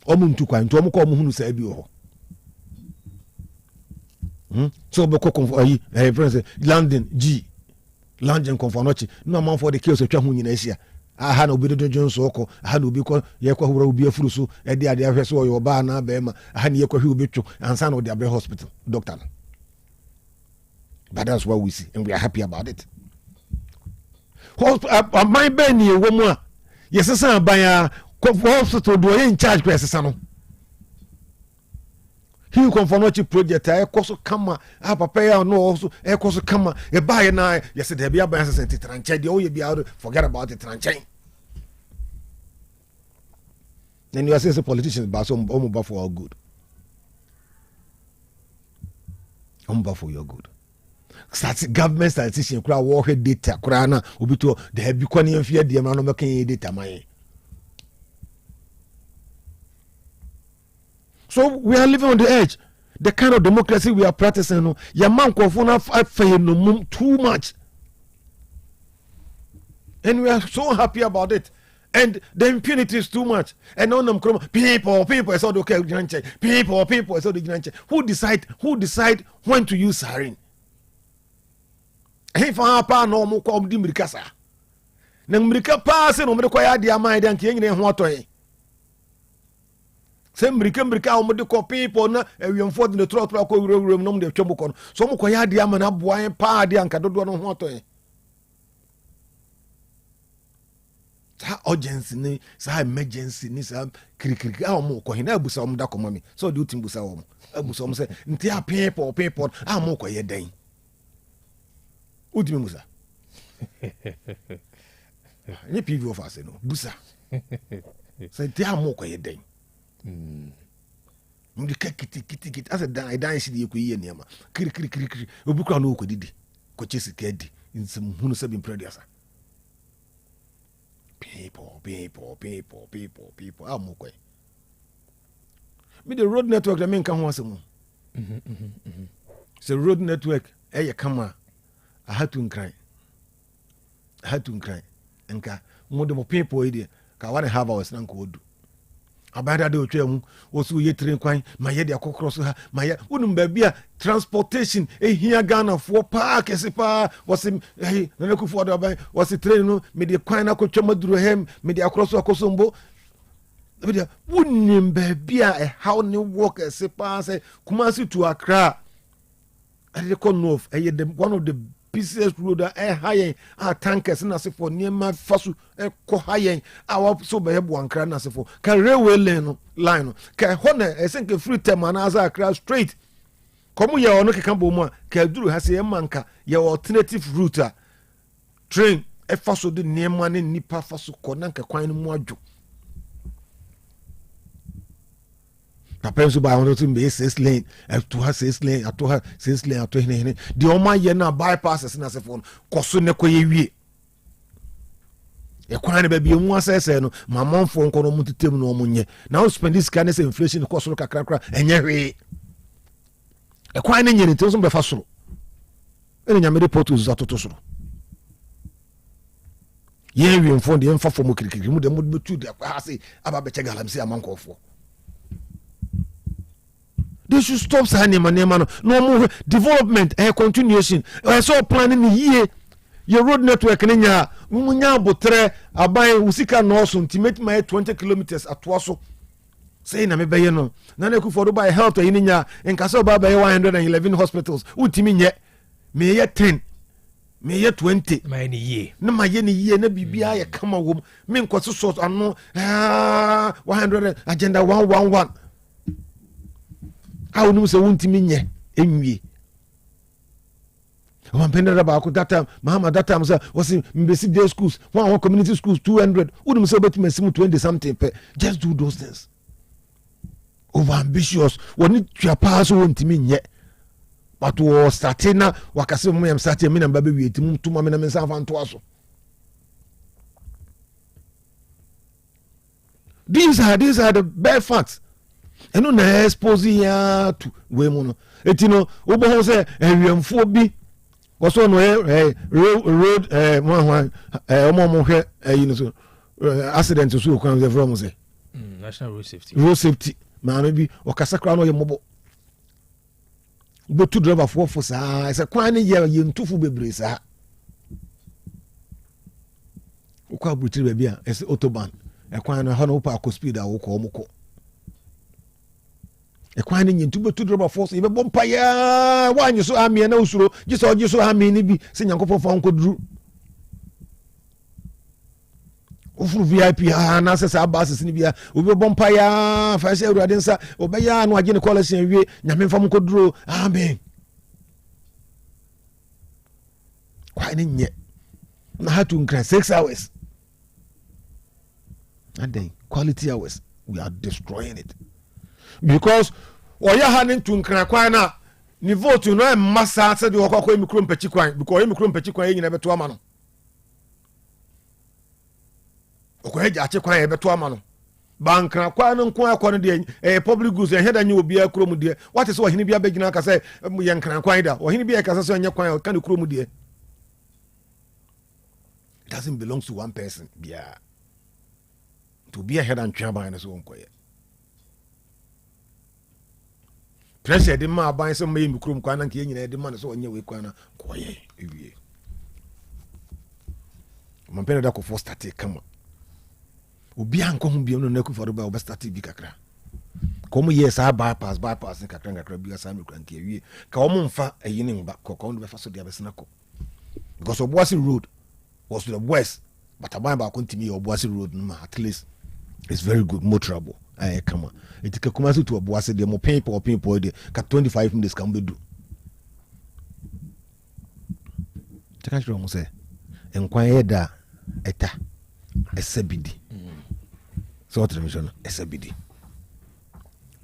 Omuntuka, and Tomoko Muhunu Sabio. So beko friends London G London Konfonochi no man for the kills of Chamu in Asia. I had no bit of Jones Oko, I had no because Yako will be a frusu, a dear vessel or Bana Bema, I had Yako Hubitu and son of the Abbey Hospital, doctor. But that's what we see, and we are happy about it. My Benny, woman, yes, sir, by a hospital do in charge, Cressano. He come for no project I koso kama papa ya no also e koso kama e buy na yes there be aban sent tranche dey o be out forget about the tranche. Then you are saying politicians but some for our good. For your good. Government statistician kura war data kura na obi to the heavy kwani enfia de ma no making data man. So we are living on the edge. The kind of democracy we are practicing no ya man kwofo na afaye no too much. And we are so happy about it. And the impunity is too much. And on them people is all okay. People is all the who decide when to use siren. If I pa no mo ko di mirika sa. Na mirika pa se no me ko ya dia man dan ke nyine ho otoy. Se mirika o mo de ko people na ewiemfo de trot ko wurewurem no mo de twemo ko. So mo ko ya dia man aboan pa dia anka dodo no ho otoy. Sa urgency ni sa emergency ni sa kirikiri mo ko hina abusa mo da ko mami. So do tin busa wo mo. Abusa mo se ntia people mo ko ye dan. Udimi musa. Ni PV of us no busa. Say dia mo ko ye den. Ndi kiti as a dan si de ko ye niam. Kiri obi kra no ko didi. Ko chesi ka di. Nsem hunu se bi prediasa. People mo ko. Me the road network that men kan ho asem. So road network come I had to cry. Nka mo people here ka 1.5 hours na nko odu. Abada de otwa wo so ye train kwan ma ye de akokro ha ma ye unum ba bia transportation ehia Ghana for park esipa was na leku for the was train no me de kwan na kotwa maduro hem me de akroso akosombo bia unim ba bia how ni work esipa say Kumasi to Accra at the corner of one of the busiest road high tankers na se for niema fasu ko high our so be bo ankra na se for ka railway line ka hona esenke free term na as Accra straight komu ye ono keka bo mu ka duru ha se manka ye alternative route train faso de niema ne nipa faso ko na nka kwan mu adwo Papenso by one to be 6 lane, to her 6 lane, to her 6 lane, to him. The Oma Yena bypasses in a phone, Cosune Koye. A quine baby, one says, my mom phone call to Tim no munye. Now spend this kind of inflation cost of cracker and ye. A quine in it doesn't be facile. And in your photos that to ye, we informed the info for Mukri, remove the mood to the Hasi about Bechegalam, say a monk of 4. They should stop signing my name. No more development and continuation. I saw planning here. Your road network in India. Munya botre abai usika no so ultimate my 20 kilometers at Waso. Say na me be no. Na na ku for by health in India and kaso ba 111 hospitals. Ultimi nye. Me ye 10. Me ye 20. My ni ye. Na my ye ni ye na bibia ye kama wom. Me nkoso so ano 100 agenda 111. I will say, won't mean ye, envy. One penny about that time, Mahama that time was in basic day schools, one community schools, 200. Wouldn't say, but me 20 something. Just do those things. Over ambitious, when it your pass won't mean yet. But was starting now, Wakasum, I am starting, and baby, to move to my men and to us. These are the bad facts. And no na expose ya to we mono etino obo ho se ewiemfo bi woso no road mo hwe no so accident so kwan ze from say national road safety ma no bi o kasakra no ye mobo botu driver for sa se kwan ne ye ntufu bebre sa ukwa butiri ba bia ese autobahn e kwan no ha no pa ko speed a wo ko omko e kwan ni ntu betu driver force e be bompa ya wanyi so amia na usuro giso ogiso ami ni bi se nyankopon fa nko duru ofuru VIP na sesa abases ni bia obi bompa ya fa se awurade nsa obeya no agye ne collection wie nyame mfa mo koduro amen kwa ni nye na hatu nkra 6 hours and then quality hours we are destroying it because oya ha ne nkra kwa na ni vote no massa se de okwa emikro mpachi kwan because emikro mpachi kwan nyina beto ama no okwa ja ache kwan beto ama no bankra kwan no nko akwa no de public goods e heda nya obi akro mu de what is ohini bia begina ka se ye nkra kwan da ohini bia ka se nya kwan ka ne kro mu de it doesn't belong to one person bia to be a head and twa ban so nko ye pressure de ma ban so ma yemi krom kwan na nke nyina de ma so onye we kwan na ko ye ewie man pere da ko for start kama obi anko hu bia no na ku for ba o start bi kakra ko mo yes a bypass kakra bi asa me kran ke ewie ka o mo mfa eyi ne mba ko do be fa so dia be sena ko because Obuasi road was to the west but aban ba continue Obuasi road no at least it's very good motorable come on it can come to Obuasi de mo people de ka 25 minutes can be do taka shiro mo say enkwan ye da eta esabidi so what mission esabidi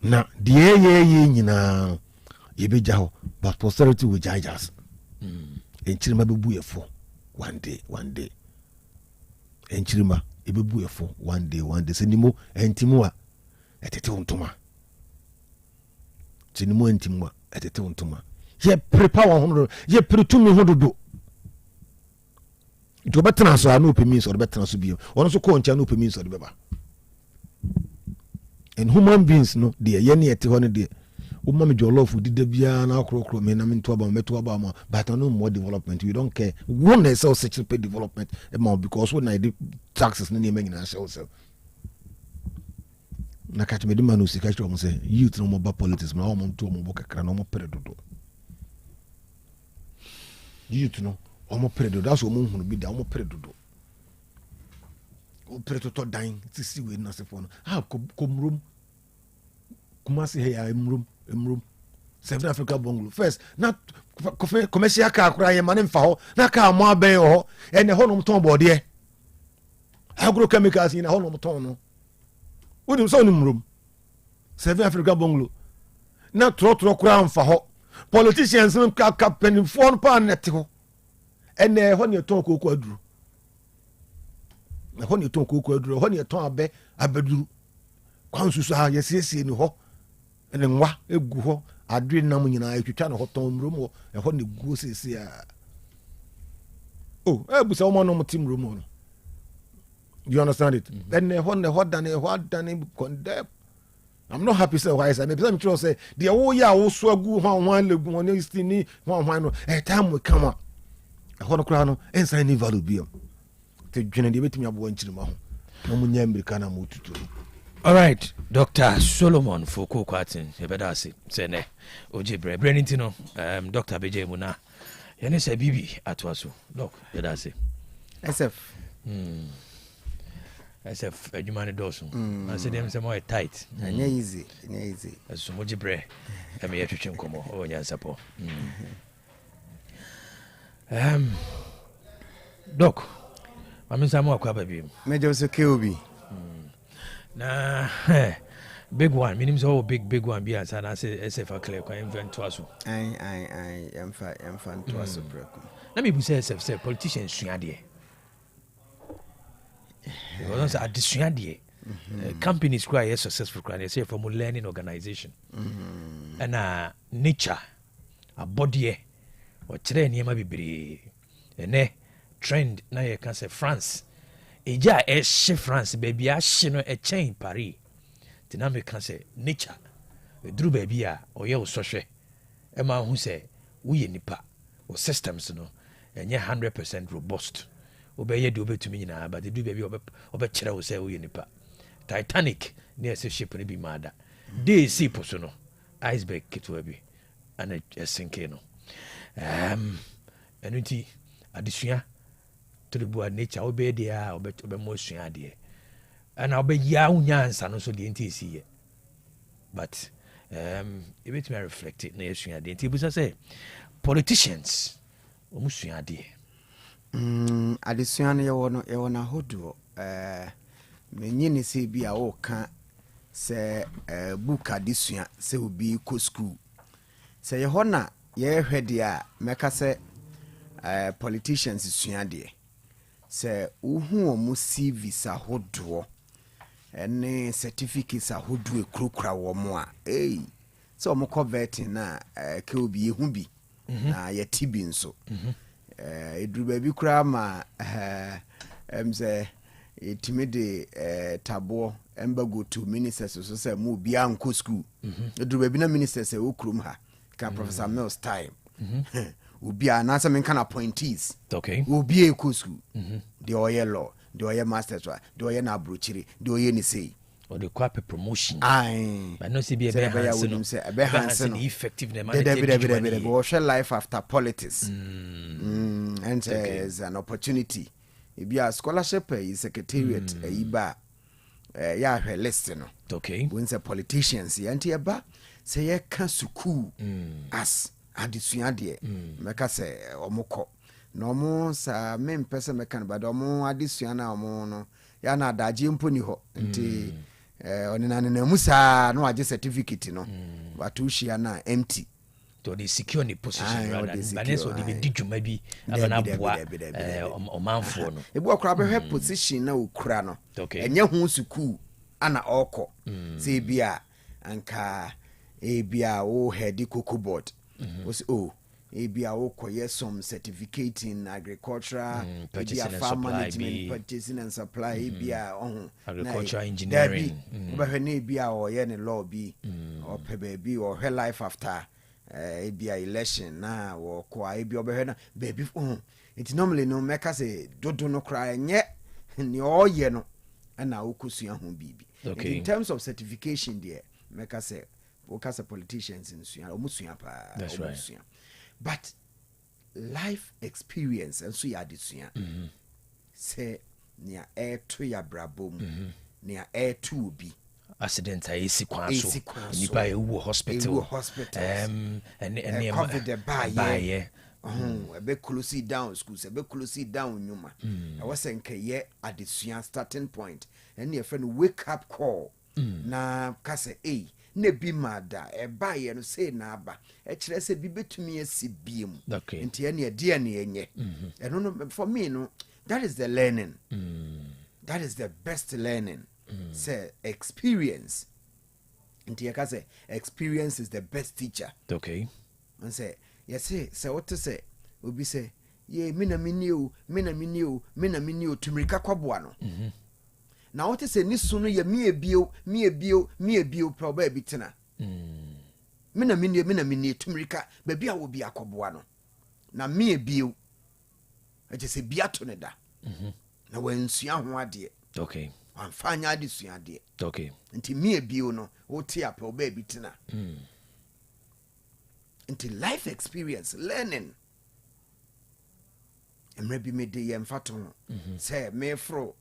na die ye nyina ye beja ho but posterity will judge us enchirima bebu efo one day enchirima ebebu efo one day senimo entimo a etete ontoma senimo entimo a etete ontoma ye prepare 100 ye pretumi hododo do betena so anu pemi so do betena so bio ono so ko ncha no pemi so do beba and human beings no de ye ne ete ho ne de umma me jollof dida bia na akrokro me na me to aba ma but no more development we don't care one is so such a development because when I did taxes no name nyina so na catch me the man who say catch me say youth no more politics na o mo to mo bokakra no mo peredodo youth no o mo peredodo that's o mo hunu bi da o mo peredodo o peredodo dan ti we na se fo no komrum kumasi he ya emrum South Africa bungalow first na commercial car kura ye mane mfa ho na car mo aben ho ene ho no mton bode agrochemicals ina ho no mton no woni so nimrum South Africa bungalow na tro kura mfa ho politicians ka pen phone pa net ho ene ho ne ton koku aduru na ho ne ton koku aduru ho ne ton abeduru kwan susu ha yesiesie ni ho ene nwa egu ho adwe nam nyina etwitwa na ho ton mrum ho e ho ne guo sesi a ebusa wo no mutim mrum no you understand it then ho dane condemn I'm not happy say why say me be sure say the wo ya wo so agu hwan legu on istini hwan no time we come out e ho no kra no ensan ni value bi te dwene de betimi abo nchirima ho na mu nya America na mu tutu. All right, Dr. Solomon Foko Kwatin, Ebedasi, Sene, Oji Brennintino, Dr. BJ Muna, Yanisa Bibi Atwasu, Doc, Bedasi. SF, Jumani Dawson. I said them some more tight. Easy. As Moji Bre, I may have to change Como, or Yansapo. Doc, I mean, some more Quababi. Major Kilby. Na big one meaning so big one be answer na say SF clear kwa invent to aso I am fan to aso breko na me bu say SF say politicians sua de because at sua de companies cry yes successful cry say from learning organization and nature a body o kire niam bibiri ene trend na ye can say France eja ehye France baby ahye no e chain Paris dynamic say nature eduru baby a oye osohwe e ma hu say wo ye nipa o systems no enye 100% robust obeye de obetumi nyina but eduru baby obe kire wo say wo ye nipa Titanic ne ese ship ne bi mada dey see poso no iceberg kitwa bi ana sinke no enuti adesua to bu nature obey dia obe mo sua de ana obe ya unya ansa no so de nti si ye but it makes me reflect it na sua de nti bu say politicians omu sua de adesua no ye na hodo menyi ne se bi a wo ka se book adesua se obi ko school se ye hona ye hwede a meka se politicians sua de se uhu omu CVs ahodo ene certificates ahodo ekrokra wo mo a so omu converting na ke obi ehu bi na ye tibi nso eduru ba bi kura ma emze etimide tabo emba go to ministers so say mu bi anko school eduru ba bi na ministers e okrum ha ka Professor Mills time obi anasa men kana appointees obi e school the oye law the oye masters the oye na abrochiri the oye ni say or the quape promotion but no see be a hansen effective na manage go share life after politics and there's an opportunity e be a scholarship secretariat iba ya hwe list no when say politicians yanti eba say ye kan school as adesua de meka say omukọ no mo sa men pese meka no bado mo adesua na mo no ya na adaje mponi ho nti onina na musa no age certificate no watushia na empty to the secure ni position rather than so the didwuma bi abana boa omanfo no ebu akura be position na okura no enye hu school ana okọ say bia anka bia o head cocoa board was bia o koye some certificate in agricultural farm management purchasing and supply bia agricultural engineering oba ne bia o ye ne law bi o pebe bi o her life after bia election na wo kwa bia oba na baby it normally no make say dodo no cry nye ni o ye no na okosua ho bibi in terms of certification there make say because politicians in Suya omusua pa omusua but life experience and so ya disuya say nia to ya brabom nia to obi accident isi kwanso nipa ewu hospital and covid the buy ebe close down schools ebe close down nyuma I was saying ke adesua starting point and your friend wake up call na kase na bi mada eba ye no say na aba e kire se bi betumi asibiem nti ene de ne enye eno no for me no that is the learning that is the best learning say experience nti ka say experience is the best teacher and say yes say what to say obi say ye mina minio tumirika kwaboa no na what say ni sunu ye mie bio proba bitina mina minio tumirika baby a wo bi akoboa no na mie bio eje se bia to ne da na wansua ho ade amfanya ade sua ade nti mie bio no wo tie apa oba bitina nti life experience learning emre me de ye mfato no say me fro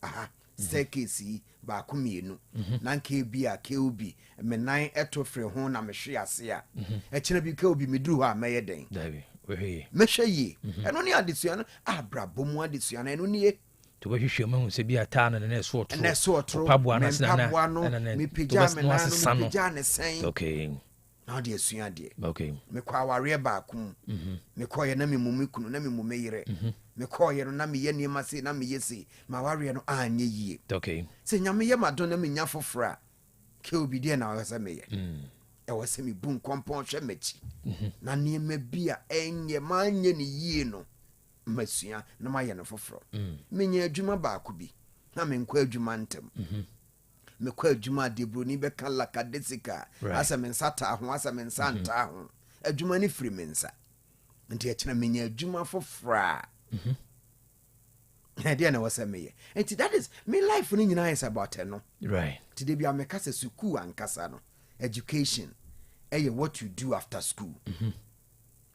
staircase ba komienu na nke bi a ke obi me nan etofre ho na me hwe ase a e kire bi ke obi meduru ha meye den dabi we hwe me hwe yi eno ni adesua no abrabom adesua no eno ni e to we hwe ma hu se bi ata na na so otro pabua na na me pija me na me pija ne sen na de asua de me kwa aware ba kum me koye na me mumikunu na me mumeyire me koye no na me ye niema se na me yesi ma ware no anye yie se nyame ye madon na me nya fofora ke obi de na wasa me ye e wasa me bu nkompon hwe mechi na niema bia enye ma anye ne yie no masua na ma ye no foforo me nya adwuma ba bi na me nkwa adwuma ntem me kwa adwuma de broni be kan lakadesika asem nsata ho asem nsanta ho adwuma ni firi mensa nti e kina menya adwuma fofra dia na wasameye nti that is me life ni nyina is about no right today bi ameka se school ankasa no education what you do after school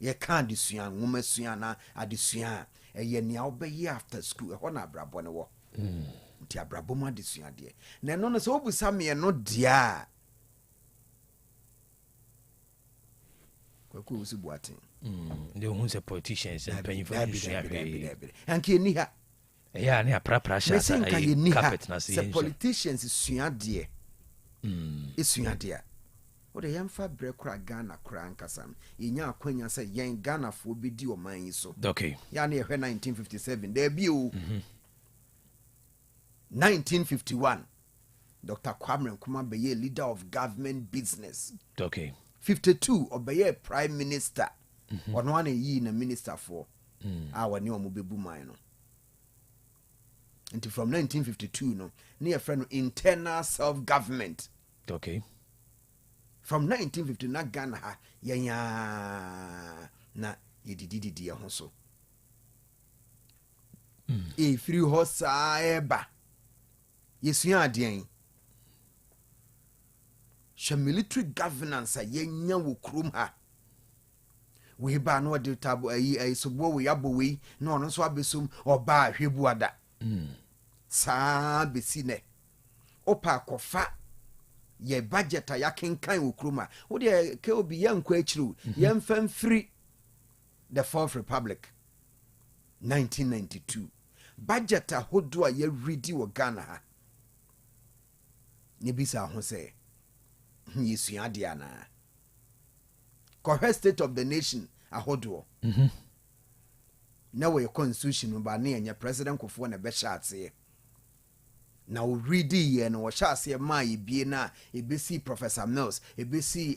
ye ka adesua nwoma sua na adesua eye nea obeye after school ho na abrabo ne wo nti abrabo ma adesua de na no no so obusa me no dia kwaku usi buaten they who say politicians and paying for anke ni ha yeah ne aprapra sha sa carpet na say politicians sua de esua de o de yamfa bre kura Ghana kura ankasam yenya akwanya say yen Ghana fo bedi o man yi so okay ya na 1957 there be o 1951 Dr. Kwame Nkrumah be leader of government business okay 52 obeye prime minister ono wana yi na minister for wani omo bebu man no until from 1952 no near friend internal self government okay from 1950 na Ghana ha yanya na yedididi ya hoso free hosa eba yesu adien sha military governance yenya wo krum ha we ba no de tabo ayi sobo we yabo we no no so abesum oba ahwebu ada saa besine opa kofa ye budget ya kenkan wo kroma wo de ke obi yankwa achiru yemfam free the fourth republic 1992 budget ahodo a ye ready wo Ghana ha ne bisa ho se yesu ade ana correct state of the nation ahodo na we constitution ba na enya president kofo na be shatse na o ready ye no wo shatse ma yebie na ebesi Professor Mills ebesi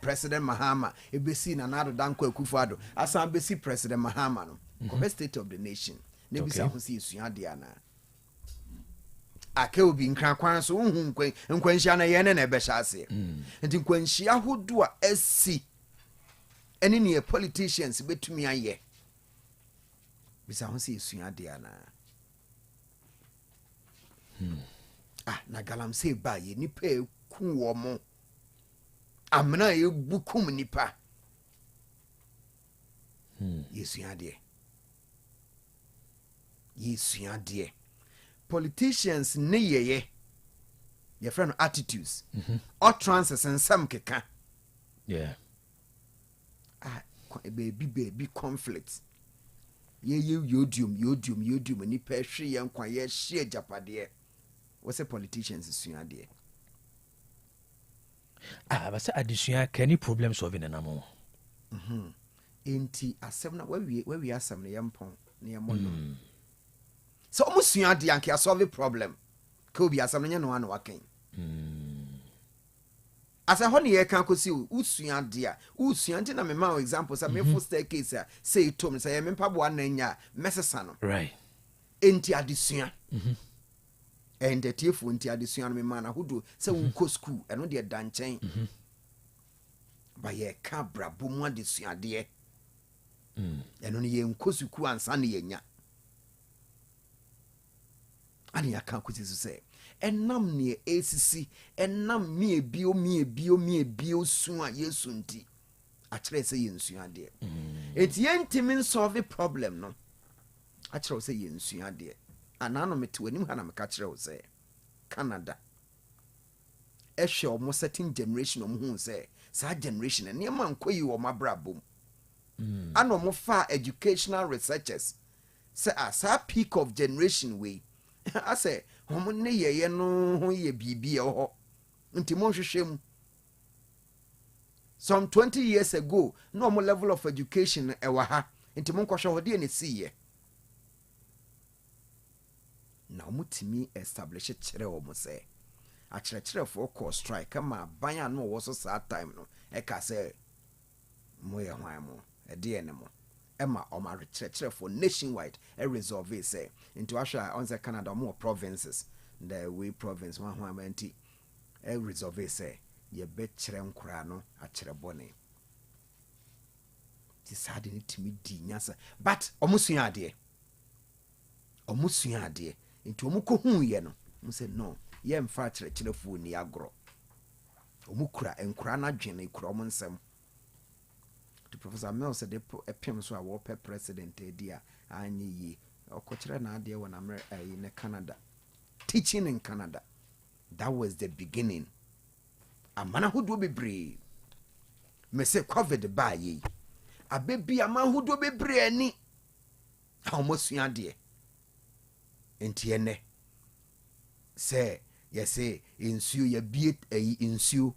President Mahama ebesi na Nado Danko Akufo-Addo asan besi President Mahama no correct state of the nation ne bisa ho se yesu ade ana ake obi nkran kwan so hu nkwanhia na ye ne na be shatse nti nkwanhia hodo a asi eni ne politicians betumi aye bisa ho se yesu ade ana na galamsey ba ye nipa eku wo mo amna ye bukum nipa yesu ade politicians ne ye your friend attitudes or trances and some keka yeah baby conflict ye yodium ni pe hwe ye nkwa ye hye japade what's a politicians sua de but say adisua can problem solving na mo enti asem na we asem na yempon na yemono so omo sua de anke solve problem ka obi asem na no ana waken asa ho ne ye kan kosi usua de a usua nti na me ma example say me full staircase a say tom say me mpabo ananya mesesa no right enti adisua and the tiefo nti adesua no me mana hodo se wo ko school eno de danchen ba ye ka brabo mu adesua de eno ne ye nko school ansa ne yenya ani ya kan kwiti so se enam ne esisi enam mie bio su a yesu nti a kire se ye nsua de enti yentimi solve problem no a kire se ye nsua de anano meti wanim ha na meka kire wo se Canada ehwe omo certain generation omo hu se sa generation ne ma nkoyi wo mabrabom ano mo fa educational researchers say sa peak of generation we I say omo ne ye no ho ye bibia ho nti mo hwehwem some 20 years ago no mo level of education ewa ha nti mo nkwohwe ho de ne siye na mutimi establish kire wo mo say a kire for call strike kama banya no wo so sa time no e ka say mo ye hwan mo e de ene mo e ma o ma kire for nationwide e resolve it say into asha on the Canada more provinces the we province hwan anti e resolve it say ye be kire nkura no a kire bone ti sade ni timi di nyasa but omusua ade into omuko hu ye no say no ye mfa kyerɛkyerɛfo ni agro omukura enkura na dwene kura omonsem to Professor Mills said they put a PM so I will pay president idea and ye or coachra na idea when I'm in Canada teaching in Canada. That was the beginning. A man who do be brave. Me say COVID by ye. A baby a man who do be brave ni. How much you dear? Entienne. Say, yes, say, insu ye beat a insu.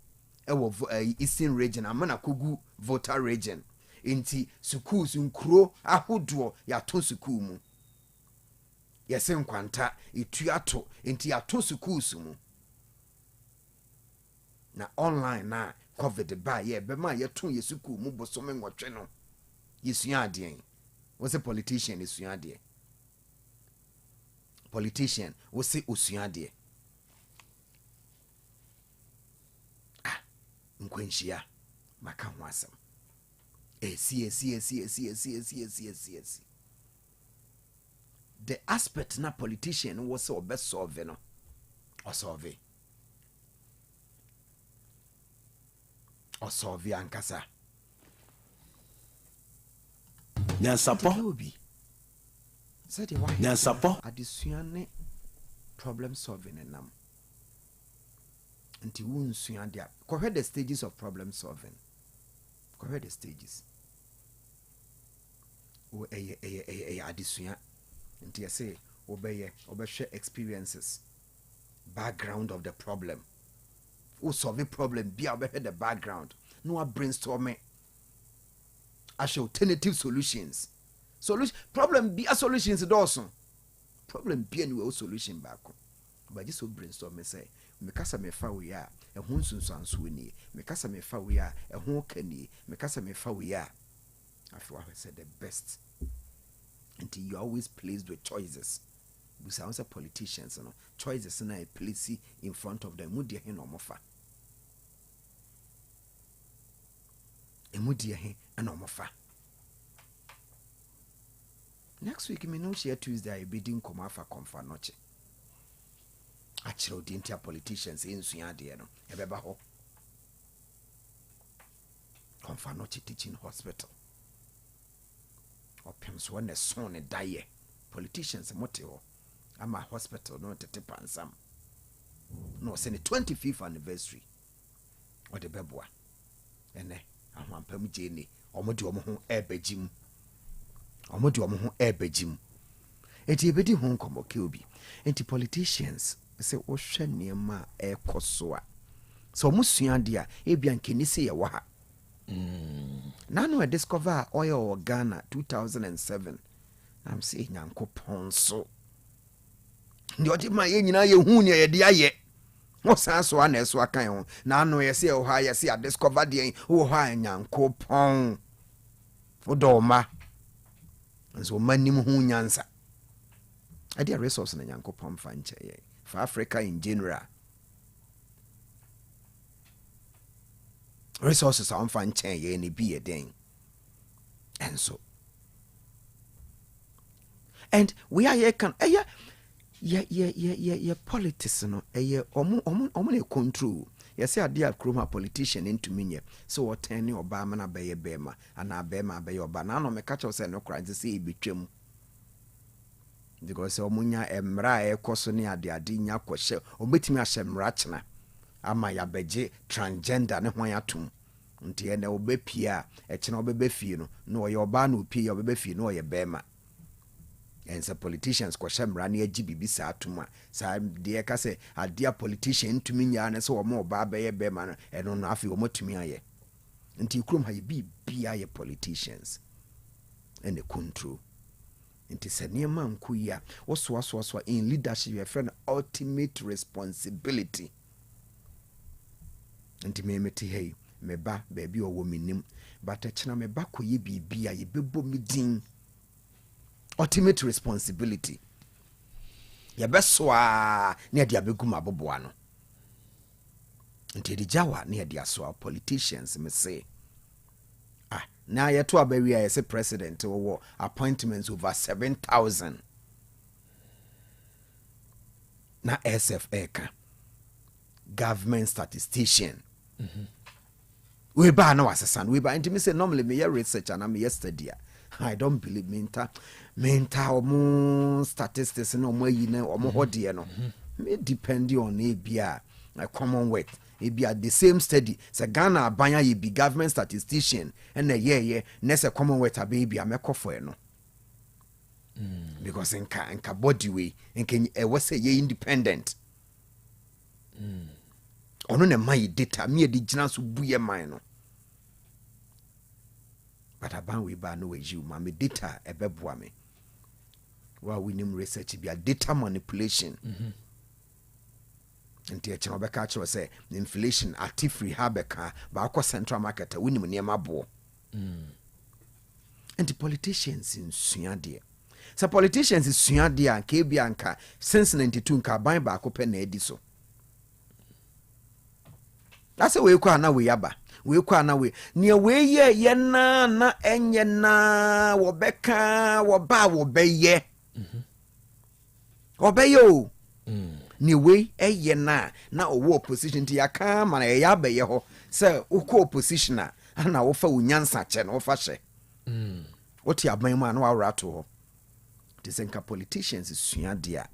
Ewo Eastern region, amana kugu voter region. Inti schools nkro ahodoɔ yato school mu. Yɛsɛ nkwanta etuato inti yato schools mu. Na online na COVID ba ye bema yeto ye school mu bosome nwɔtwe no. Yesua adeɛ. Wo se politician esua adeɛ. Politician wo se osua adeɛ. Nkwenhyia maka ho asem esi the aspect na politician was so best solve no or solve ankasa nyansapo adesua ne problem solving enam. Until we soon there. Correct the stages of problem solving. Correct the stages. O adisuya. Until you say obey share experiences. Background of the problem. O solve a problem. Be aware the background. No brainstorming. I show alternative solutions. Problem be a solutions also. Problem be anyway solution back. But just so brainstorm say. Mekasa mefa we a ehun sunsanso ni mekasa mefa we a ehun kani mekasa mefa we a after I said the best until you always placed with choices because I was a politicians no choices na place in front of them mudi he no mofa emudi he na mofa. Next week me no share Tuesday I be din come afa comfa noche achiro di ntia politicians insua de no ebeba ho comfa noche teaching hospital opem so na son ne daye politicians moteo ama hospital no tete pansam no se ne 25th anniversary o de beboa ene ahwampam jeni omode omo ho ebegim eti ebedi ho nkomo ke obi enti politicians say ohwe niema ekoso a so musua de a ebia nkeni se ye wa ha nanu I discover oil Ghana 2007 I'm say nyankopon so ndi odi ma ye nyina ye hu ne ye de aye wo san so ana so akan ho nanu ye se o ha ye se I discover de wo ha nyankopon odoma nso manim hu nyansa ade resource na nyankopon fa nche ye for Africa in general resources are fan chain ye ni be a thing and so and we are here can politics no omo control yes a dear chroma politician into me so what any obama na be bema and abema be oba na no me catch us no cry say e betwam because omunya emra ekoso ne ade nya kwhye obetimi ahyemra chena ama ya beje transgender ne hwan atom nti ene obepia chena obebefie no na oye oba na opie obebefie no oye bema and some politicians kwhyemra ne agi bibisa atom a sa de ka se ade politician ntumi nya ne so omo oba be bema no eno no afi omotumi aye nti krom ha ye bibia ye politicians and the control Inti seniema nkuya oswa in leadership your friend ultimate responsibility. Inti memeti hey meba baby owo minim but echina meba koye bibia ye bebo midin ultimate responsibility. Ye beswa ne dia beguma boboa no. Inti di jawa ne dia so politicians me say now you to abawi as a president or appointments over 7,000. Na SFA government statistician. we ba na wasesan we ba intimi say normally me research and me yesterday I don't believe mental omo statistics no omo yi na omo hodie no me depend on ebia commonwealth ebia the same study say Ghana abanya ye be government statistician and ye nese commonwealth abia mekofo e no because nka body way nka e was say ye independent ono na my data me di gina so buye man no but aban we ba no we you ma me data e beboa me wa we nim research bia data manipulation nti e chema beka kire say inflation active habeka ba akọ central market we nim niam bo and the politicians in suade so politicians is suade anka bia anka since 92 nka ban ba akọ pe na edi so that's the way kwa na we yaba we kwa na we ne we ye na enye na wo beka wo ba wo beye obeye o ne we eye na owo opposition ti aka ma na ya beye ho say uko opposition na wo fa unyansa che na wo fa hye what ya ban ma na wa rato ho disenka politicians sua dia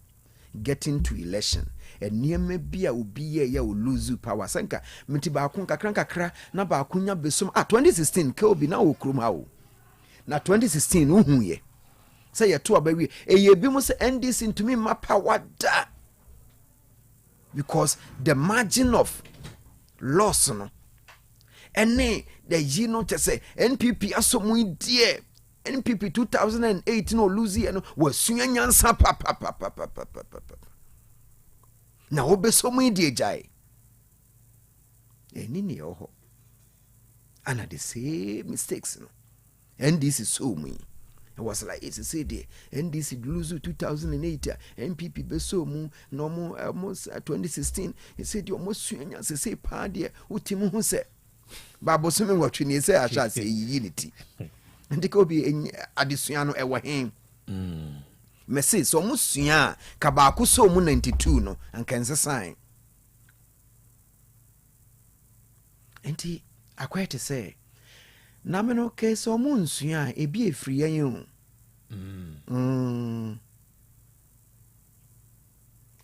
getting to election niema bia obi ye o lose power sanka meti ba kun kakra na ba kunya besom 2016 ke obi na wo krum ha o na 2016 uhu ye say ye to abawi eye bi mu say NDC ntumi ma power da because the margin of loss no ene the yi no te say NPP asomu die NPP 2008 no lose no wasua nyansa pa na obeso mu die jai nini oho ana the same mistakes no NDC so mu it was like it's say there NDC lose 2008 NPP beso mu no mo almost 2016 he said you almost sua nyansa say pa de utimu hu se babo so me watwe ni say asha say unity ndiko bi adesua no ewo hen message so musua ka ba ku so mu 92 no ankense sign enti akwete say na me no ke so mu nsua ebi efri yan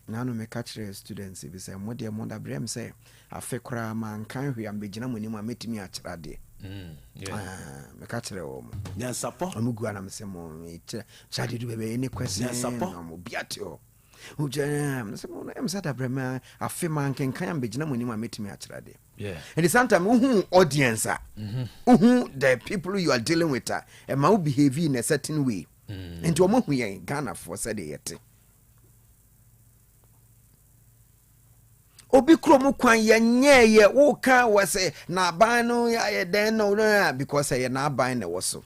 na no me catch students bi say mo de mo da brem say afekura man kan hwe am begina mo ni mo metimi akyerade me catch o mo yan sapo amugu ana me say mo chade du bebe any question yan sapo mo biate o uje me say mo em say da brem afe man kan am begina mo ni mo metimi akyerade and sometimes who audience who the people you are dealing with and my behavior in a certain way into omo hu yen Ghana for said yet obi kromu kwan ye wo ka wase na ban no ya den no because ye na ban na woso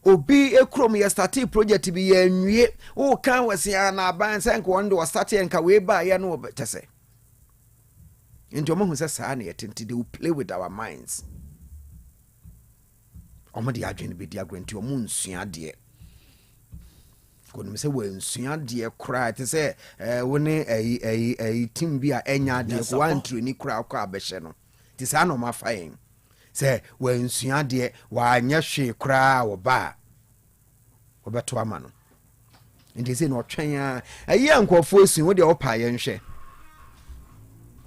obi ekrom ye start project bi ye nwie wo kan wase na ban say nko ndo start ye nka we ba ye no tese into mo hu say sa na yetenti they will play with our minds omo de adwene be di agranti omo nsua de ko no say we nsua de kra te say woni team bi a enya de ko wan treni kra ko abehye no ti sa no mafa yen say we nsua de wa anya hwe kra wo ba obeto ama no ndi say no twen a ayi ankofo esu wo de opa ye nhwe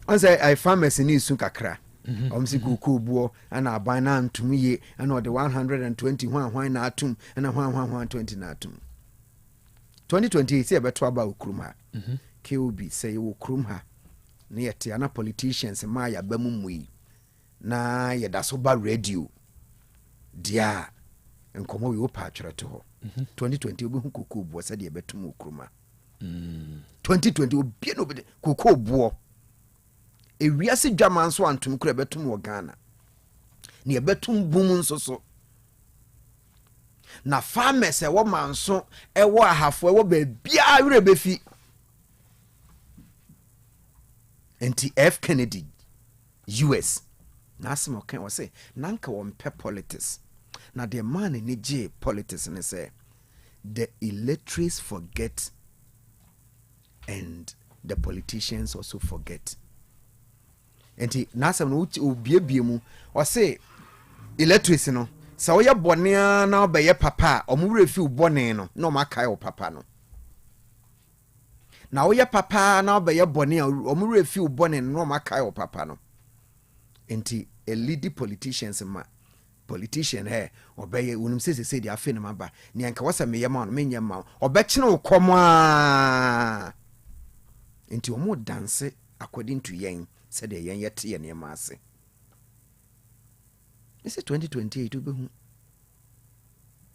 on say I pharmacy ni su kakra omsi kuku buo ana aban na antum ye ana ode 120 hwan na atum ana hwan 20 na atum 2020 say beto aba okrum ha KOB say okrum ha na yete ana politicians ma ya bamumui na yeda so ba radio dia enkomo we opa atwere to ho 2020 obi hu kuku buo say de betum okrum ha 2020 obi no be kuku buo ewiase dwaman so antum kura betum wo Ghana ne ebetum bum nsoso na farmers e wo manso e wo ahafo e wo ba bia wure befi enti F Kennedy US na asem kan wo say nanka wo mpe politics na the man ni J politics ne say the electors forget and the politicians also forget. Enti nasem no obiebie mu o say illiteracy no sa wo ye bone na obeye papa omure fi bone no na o makai o papa no na wo ye papa na obeye bone omure fi bone no makai o papa no. Enti a leading politicians ma politician obeye unum say dia afi no maba ne anka wasa meye ma no menye ma obekye no komo enti omo dance according to yen said the yen yet ye ma ase. Is 2028 to be hu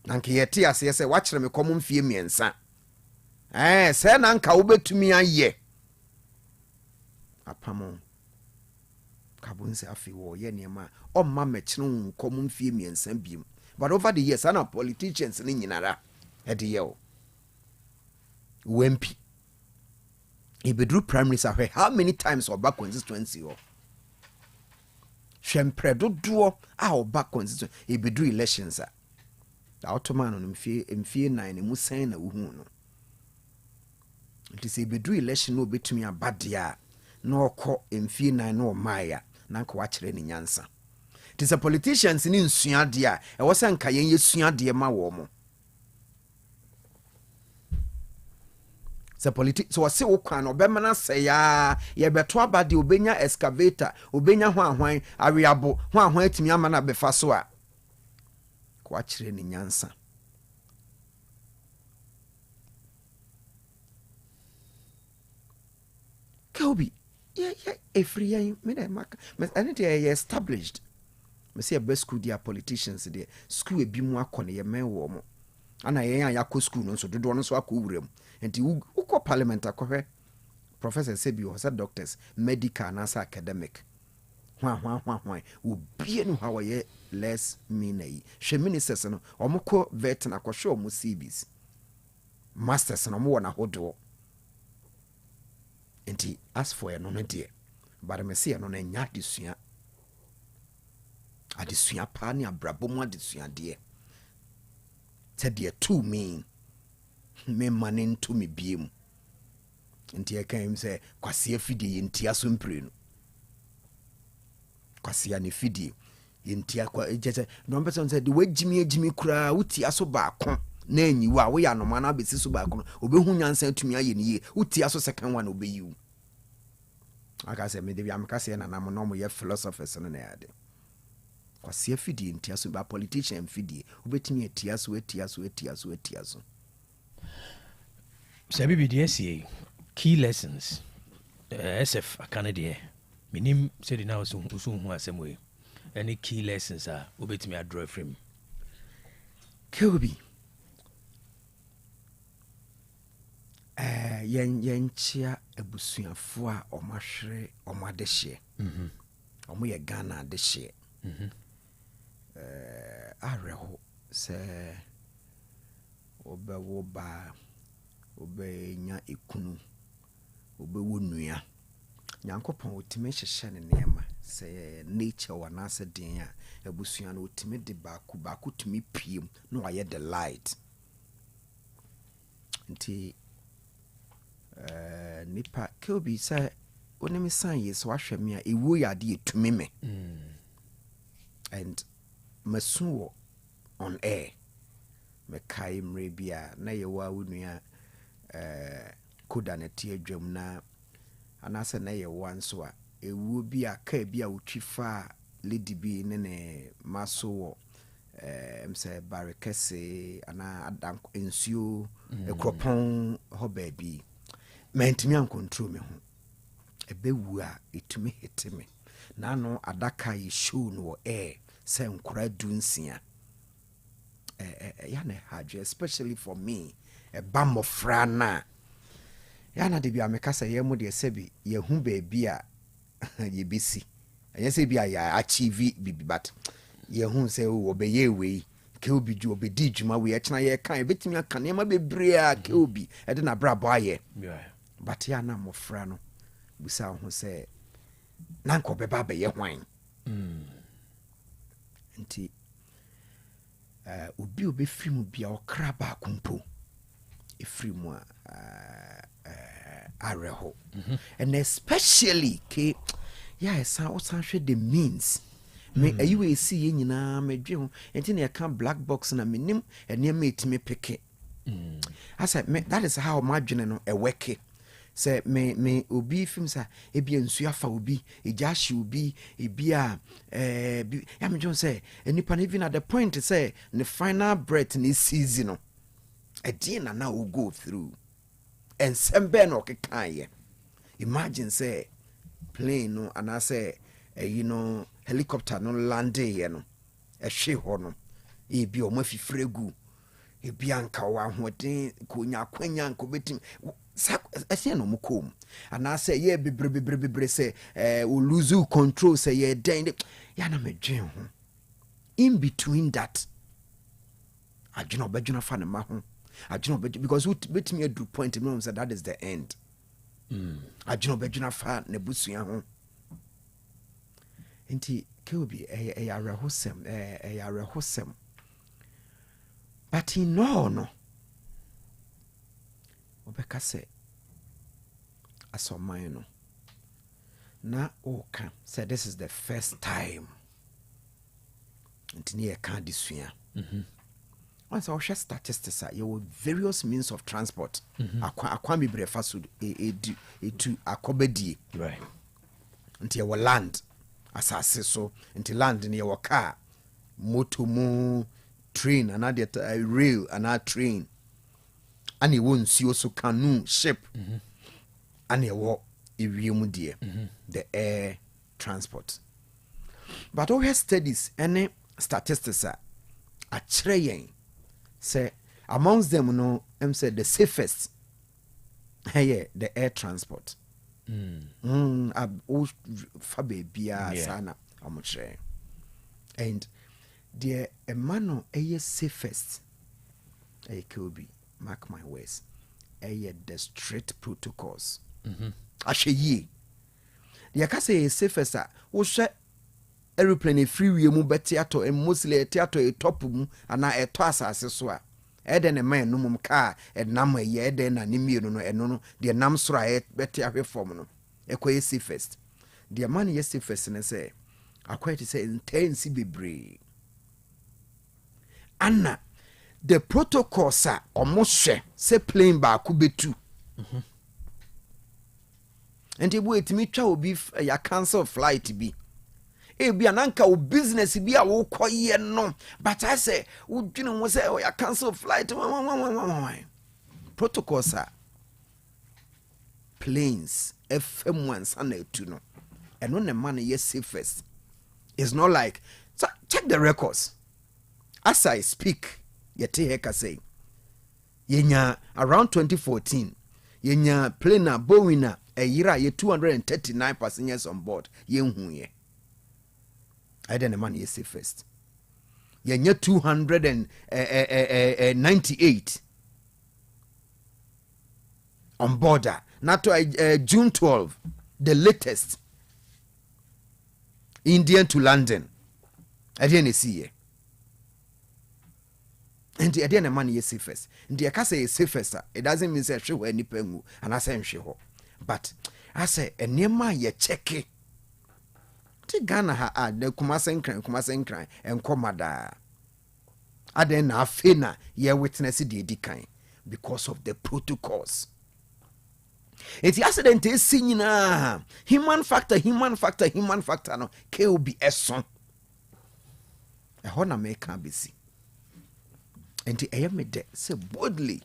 nanka yeti ase say wachire me komo mfie miensa say nanka wo betumi aye apamo kabunse afi wo ye niema o ma mechino nkomo mfie miensa biem. But over the years ana politicians ni nyinara e de ye o wempi ibedru primaries ahwe how many times oba constituency o hwempre dodo a oba constituency ibedru elections a automano no mfie 9 mu sen na wuhu no it is ibedru election no betumi abadia na okọ mfie 9 no maya na nka wa kire ni nyansa. It is a politicians ni nsuade a e wo san ka yen yesuade ma wo mo. So say wo kwan obema na say ya ye beto abade obenya excavator obenya hwan awiabo hwan atimi ama na befa so a kwa kire ni nyansa. Kobe every year me na maka and they established me say best school dia politicians there school e bi mu akọ ne ye men wo mo ana yen ya ko school no so dodo no so akọ wuram enti uko parliament akọhwe professor sebi o said doctors medical and academic hwan obie no hawo ye less minai hwe ministers no omko vet na akọhwe omo CBs masters no mo wona hodo enti as for no die but me say no na nya adesua pa ne abrabo mu adesua de te de to me money to me biem enti e kan say kwase afidie enti aso mpre no kwase ani fidie enti akwa ejese no person say de wagimi kura uti aso baako na enyiwo a wo ya no mana besi so baako no obehu nyansa atumi aye ne ye uti aso second one obeyiwu aka say me de am ka say na nam no mo ye philosophers no na yade kwase afidie enti aso ba politician fidie obetumi etiaso Sabi BDSA key lessons SF Canada minim said now so hu asem we any key lessons are obetumi a draw from Kobe yen chia abusuafo a omahwere omadehye omo ye Ghana adehye areho se obewo ba obenya ekunu obewo nua nyankopon otime hyehye ne nema se nature wana se den a abusua no otime de baako tumi piem no waye the light nti nipa Kobe say onemi san yes wahwe me a ewo yade etumi me and masuo on air me kai mrebia na ye wa wunua koda na tie adwam na anase na ye wan so a ewo bi a ka bi a wotwifa lady bi ne maso mse barekese ana adam ensuo ekropon ho baby mentimi an control me ho ebewu a etumi hitime na no adaka ye show no air say nkura dunsia ya na haje especially for me a bam of frana ya na de bia meka say ye mu de sebi ye hu baby a ye bisi anya say bia ya achieve bibi but ye hu say obeye we ke obi ju obedi djuma we ekena ye kan e betimi aka ne ma bebre a ke obi e de na brabo aye but ya na mo fra no busa hu say na nko beba be ye hwan nti obi film bia okra ba kumpo efiri mu areho and especially ke yeah sa osanhwe the means me ayi see nyina medwe ho enti na ka black box na menim ene ma etimi peke I said that is how my dwene no e work say me obi film sa ebia nsu afa obi ejashi obi ebia ya me jon say enipa na even at the point say the final breath in season no e na will go through and sembe no kekan imagine say plane no and I say helicopter no land here no e hwe ho no ebi o mafifre gu ebi anka wa hoden konya kwanya nko betim ese no mukom and I say yeah bebre say we lose control say yeah den ya na medwen ho in between that adwena obadwena fa ne ma ho adwena obadwena because we betimi adu point me say that is the end adwena obadwena fa ne busua ho enti keobi ayarehosem but no obeka say asoman no na oka say this is the first time enti ne ka disua once I share statistics you have various means of transport akwa bibre faso to akobedi right enti you land asase so enti land ne you car motor mu train another rail another train and you won't see also canoe ship and you walk the air transport but all her studies any statistics are trying say amongst them no said the safest the air transport sana and the emano safest could be mark my words the strict protocols ashe the akase safest wo hwe aeroplane freeway mu betiato and mostly theater a top mu ana eto asase so a eden man no mum car enam ye eden na nimienu no eno no de nam soro a betia hwe form no ekoye safest the man yes safest ne say akwete say intense bebre anna the protocols are almost say plane ba ku betu and ebu etimi twa obi ya cancel flight bi ebi ananka o business bi a wo koye no but I say wo dwene mo say o ya cancel flight protocols are planes FM1 sana etu no eno ne man yes safest. It's not like so check the records as I speak yete heka say yenya around 2014 yenya plane na Boeing a yira ye 239 passengers on board yenhu ye I don't man ye safest yenya 298 on board not June 12 the latest Indian to London I didn't see ye and the idea man is safest. And the akase is safest. It doesn't mean say she we any pengu and I say she ho. But I say a nema ye check it. Ti Ghana ha the Kumasen cry and komada. Aden na fena ye witness the decline because of the protocols. It's accident is seen human factor no can be a son. A hona make be see. And the air made that say boldly.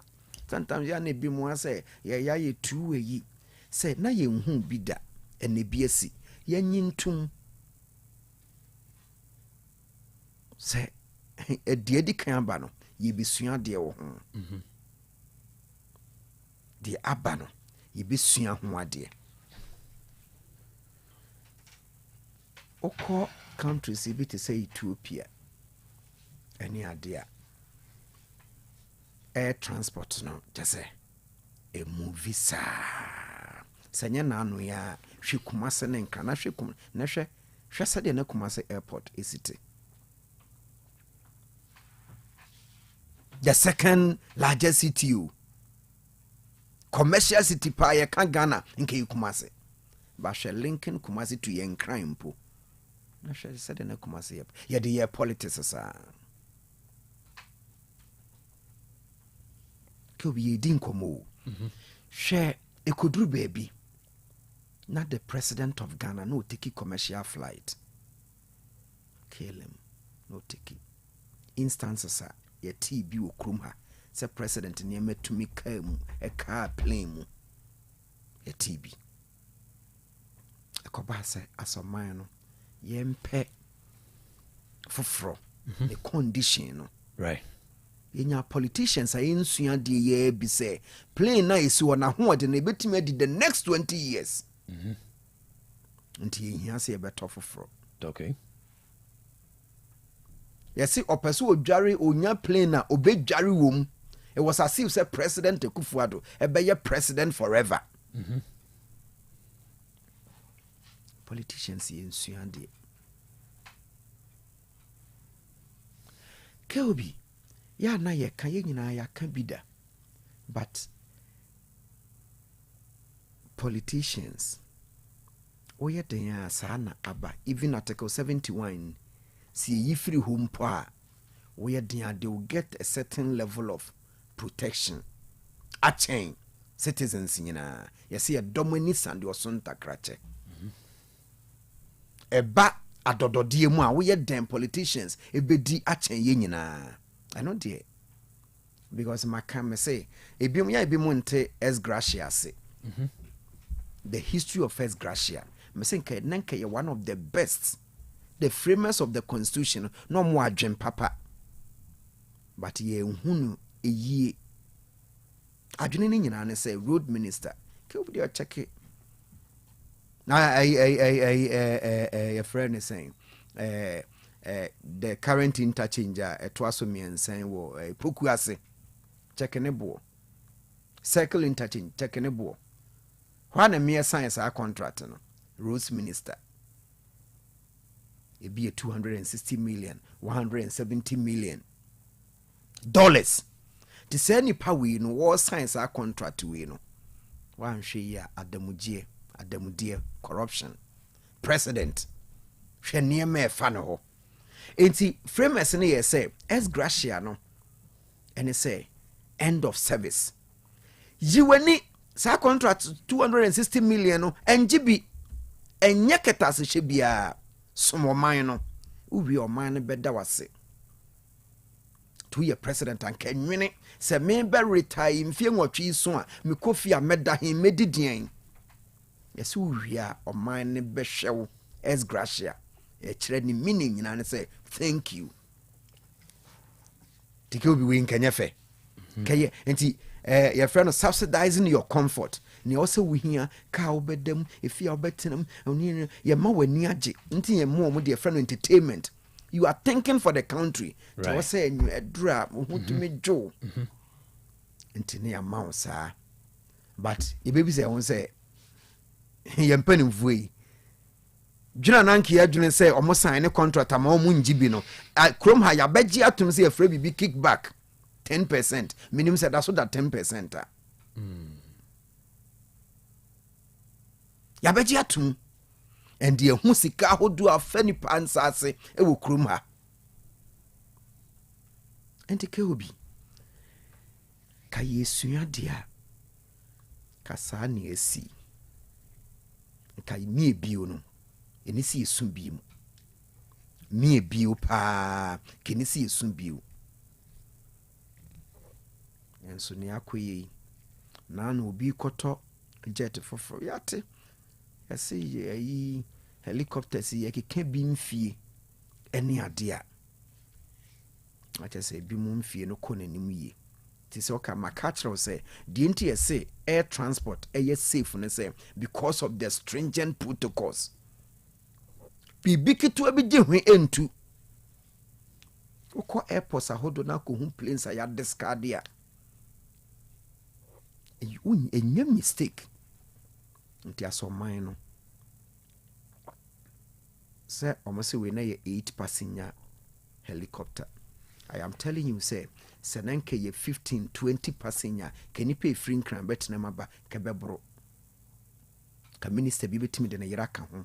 Sometimes ya ne be more say, ya ye 2 ye say, na ye be that and ne BSC. Ya yin tum say a dear de cambano, ye be sooner dear home. The abano, ye be sooner home, dear. Oko countries, if it say Ethiopia, any idea. Air transport no just a movie sa sanya na anu ya hwe Kumase ne nka na hwe kum na hwe sade na Kumase airport city the second largest city commercial city pa ye ka Ghana nke Kumase ba hwe linkin Kumase to ye crime po na hwe said na Kumase ye de ye politics sa ko bi din komo hwe ekoduru baby not the president of Ghana no take commercial flight kill him no take instances are ye TB okrum ha say president ne metumi ka mu e car plane mu ye TB akoba say asoman no ye mpe foforo the condition no right yenya politicians are insua de ye bi say plane na esi wona ho de na betumi di the next 20 years nti yehia say beto foforo okay yesi opeso odware onya plane na obedware wom it was as if say president Akufo-Addo ebeye president forever politicians insua de Kelby ya na ye kan ye nyina ya kan bida but politicians oye den sana aba even article 71 see yi free home pa oye den they will get a certain level of protection a chain citizens nyina ye see a dominance and your son takrache eba adododie mu a oye den politicians ebedi a chain ye nyina I know dear because my can say ebium ya ebimu nte es gracia say the history of First Gracia. Me say nanka ye one of the best, the framers of the constitution. No more adwen papa, but ye hunu a ye. Adwene ni nyina ne say road minister. Ke obi dey check it. Now your friend is saying the current interchanger etwaso miensan wo poku ase check ne bo. Circle interchange check ne bo. When a mere science our contract no roads minister it be a 260 million 170 million dollars to say any power we no war science our contract we no one share adamudie corruption president hwe near me fa no ho enti framers no ye say es gracia no and say end of service yiweni sa contract 260 million no NGB enye ketase hye bia somoman no uwi oman no beda wase to ye president and kenwene se me be retire mfie nwotwe so a me kofi a meda he medidian yes uwi a oman ne be hwew es gracia e kire ni meaning nyina ne say thank you tike obi we nkanye fe kaye enti your friend subsidizing your comfort ni also we here ka obedem if you obetenam oni ye ma wani age nti ye mo de friend entertainment you are thinking for the country to right. Say you edra hutumi jo nti ne amount sa but e baby say won say ye mpanimfu yi dwuna nanki ya dwune say omo sign ne contract ama omo njibi no krom ha ya beji atum say afre bibi kickback 10%. Minimum said that's what that 10%. Yabeji atum and the husika ho do a feni pansase e wo krum ha. Enti ke obi ka yesua dia ka sa na esi ka mi ebio no eni si esum bi mu mi ebio pa ke ni si esum bi enso ne akoyi na na obi koto jet foforo yate yesi yi helicopters yi keke bi mfie eni ade a acha se bi mu mfie no ko nanim yi ti se oka makachro se di nti ese air transport safe ne se because of the stringent protocols bibikitu abije hwe entu ukọ airports ahodo na ko hu planes ya discard ya enye mistake nti asoman no se omo se we na ye 8 passenger helicopter I am telling you say senenke ye 15-20 passenger can you pay free nkran bet na maba kebebro ka minister bi betimi de na yera ka ho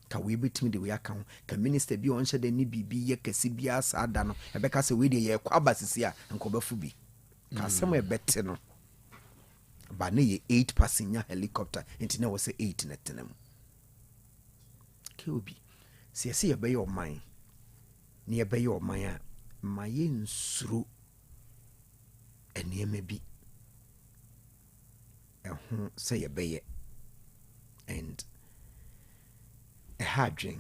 ka we betimi de we aka ho ka minister bi on hyede ni bibi ye kesi bia sa da no ebeka se we de ye kwa basisi a nkobafu bi ka asem ebete no ba ne ye 8 passenger helicopter enti na wo se 8 na tenam ke obi se ye be your mind ni ye be your mind a ma ye nsuru eniema bi ɛho sɛ yɛbɛyɛ and ɛha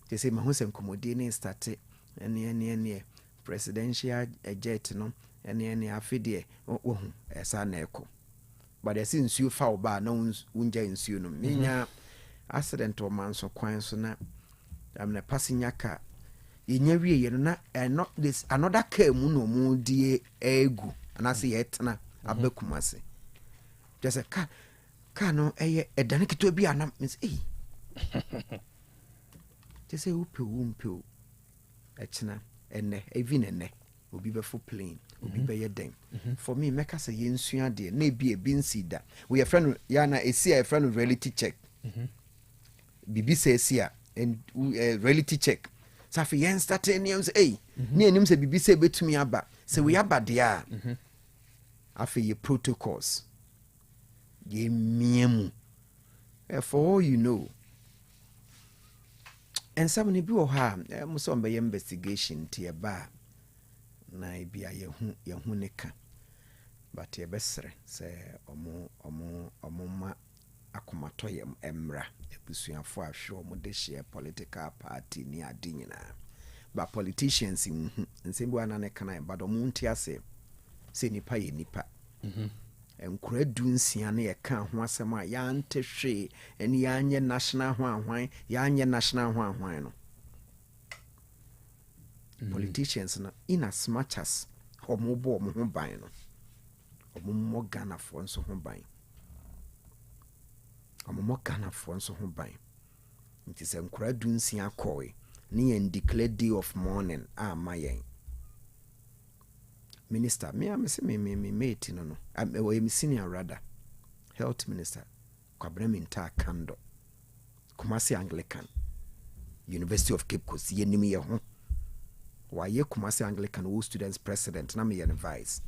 they say mahu sɛ nkɔmmɔdie ne starte ɛne presidential jet no ɛne afe deɛ wohu ɛsa na ɛkɔ but ɛsɛ nsuo fa wo baa na wongya nsuo no menya accident wɔ manso kwan so na amna passenger car yɛnya wie no na this another car mu no mu die egu anase yɛtena abakumase just ka no ɛyɛ ɛdane ketewa bi anam means just say upe ɛkyena ɛnɛ even ɛnɛ obi bɛfo plane obi bɛyɛ den for me mɛka sɛ yɛnsua deɛ na ebi nsi da we yɛ friend yana esi a friend reality check bibi sɛ esi a and reality check safi yɛn start any say ne anim sɛ bibi sɛ betumi aba sɛ we aba deɛ a afi yɛ protocols yɛ miemu for all you know and somebody bi wɔ ha mo sɛ ɔmbɛyɛ investigation tie ba na ebi a yɛhu ne ka but yɛbɛsrɛ sɛ ɔmo ma akomatɔ yɛ mmra ebusuafo ahwɛ ɔmo de hyɛ political party ni ade nyinaa but politicians nsɛm bi ana ne kana but ɔmo nti ase sɛ nipa yɛ nipa nkura dunsia ne yɛka ho asɛm a yɛante hwee ɛne yɛanyɛ national ho ahwan no politicians no in as much as ɔmo bɔ ɔmo ho ban no ɔmo mmɔ Ghanafoɔ nso ho ban nti sɛ nkura dunsia kɔe ne yɛn declare day of mourning ama yɛn minister me mate no I'm senior rather health minister Kwabena Minta Kando Kumasi Anglican University of Cape Coast yenimi ye ho wa ye Kumasi Anglican wo students president na me ye vice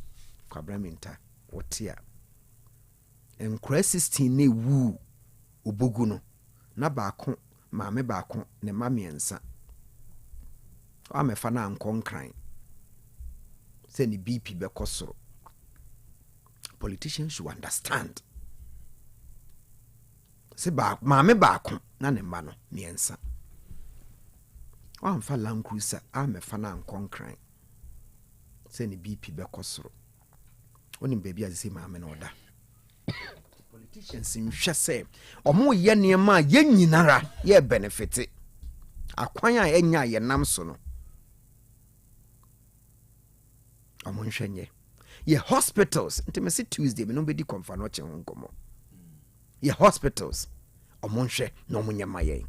Kwabena Minta wotia enkra 16 ne wu obogu no na baako maame baako ne mamiensa amefa na ankonkran say ni BP be kosoro. Politicians should understand. Say maame baako na ne mba no miensa. Amfa Land Cruiser amefa na ankonkran. Say ni BP be kosoro. Oni baby azisi maame na oda. Politicians nhwe say omo ye niema ye nyinara ye benefit. Akwan a enya ye nam so no. Amonhwenye ye hospitals intimacy Tuesday me no be di konfa no che honkomo ye hospitals amonhwe no munyama ye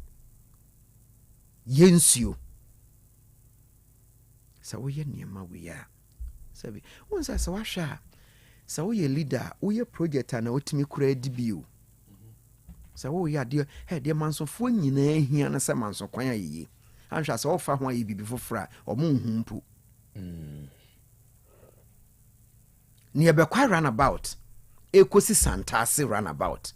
nsuo sa wo ye niema we ya sabi won sa wahwa sa wo ye leader wo ye project na otimi kura dibio sa wo ye ade de mansofo nyina ahia na sa manso kwan ayeye anhwa sa wo fa ho ayi bibi fofora omo nhumpu near Bekwa runabout, Ekosi Santasi runabout.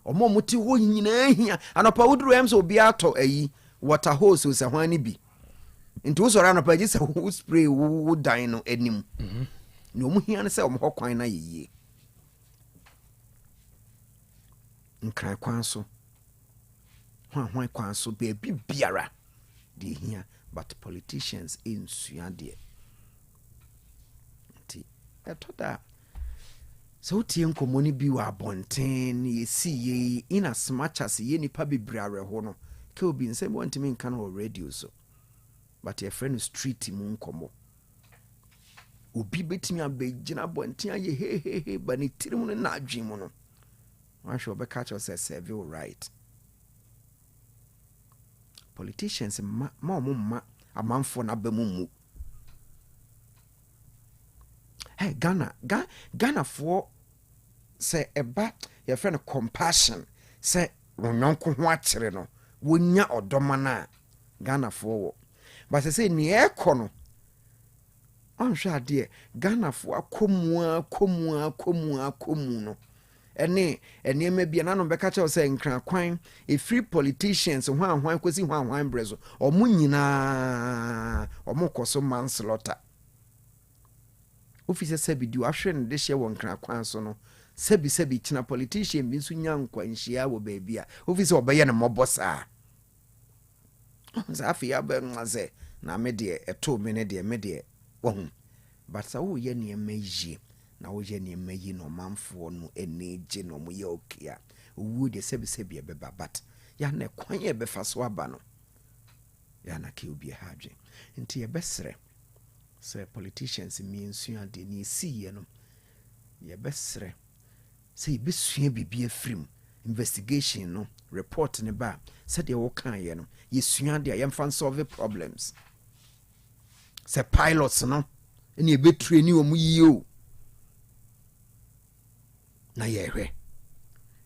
Omo muti ho nyina hia anopa wudru ems obi ato ayi water hose so sahwani bi. Nti wo so ranopa gi se wo spray wo dan no anim. Ne omo hia ne se omo hokwan na yeye. Nkran kwan so. Hwan kwan so be biara de hia but politicians in suade. Etoda so tie nkomoni bi wa bonten ye si ye in as much as ye nipa bebrare ho no ke obi nsem wantimi nka no radio so but your friend street mu nkomo obi betimi abegina bonten aye he ba ne tirim no na adwen mu no wan hwe obeka cha say serve right politicians ma amanfo na ba mu hey Ghana for say eba your friend compassion say onyonko ho akyere no wonya odoma na Ghana for but say ni ekọ no anhwe ade Ghana for akomu no ene enema bia na no beka che say nkran kwan e free politicians hwan kwesi hwan brezo omo nyina omo koso manslaughter officer sabi di ahwe ne de hye won nkran kwan so no sabi china politician bi nso nya nkwanhia wo baabia officer obeye ne mobosa za afi aba nwaze na me de eto me ne de me de wohu but sa wo ye ne mayi na wo ye ne mayi no manfo no eneje no mo ye okia owu de sabi ebeba but ya na kwan ye befa so aba no ya na ke obi ha adwe nti ye besre say politicians mi nsu ade ni si ye no ye besre say besua bibia frim investigation no report ne ba said they wo kan ye no ye sua de ye mfa solve problems say pilots no ene be train omu yi o na ye hwe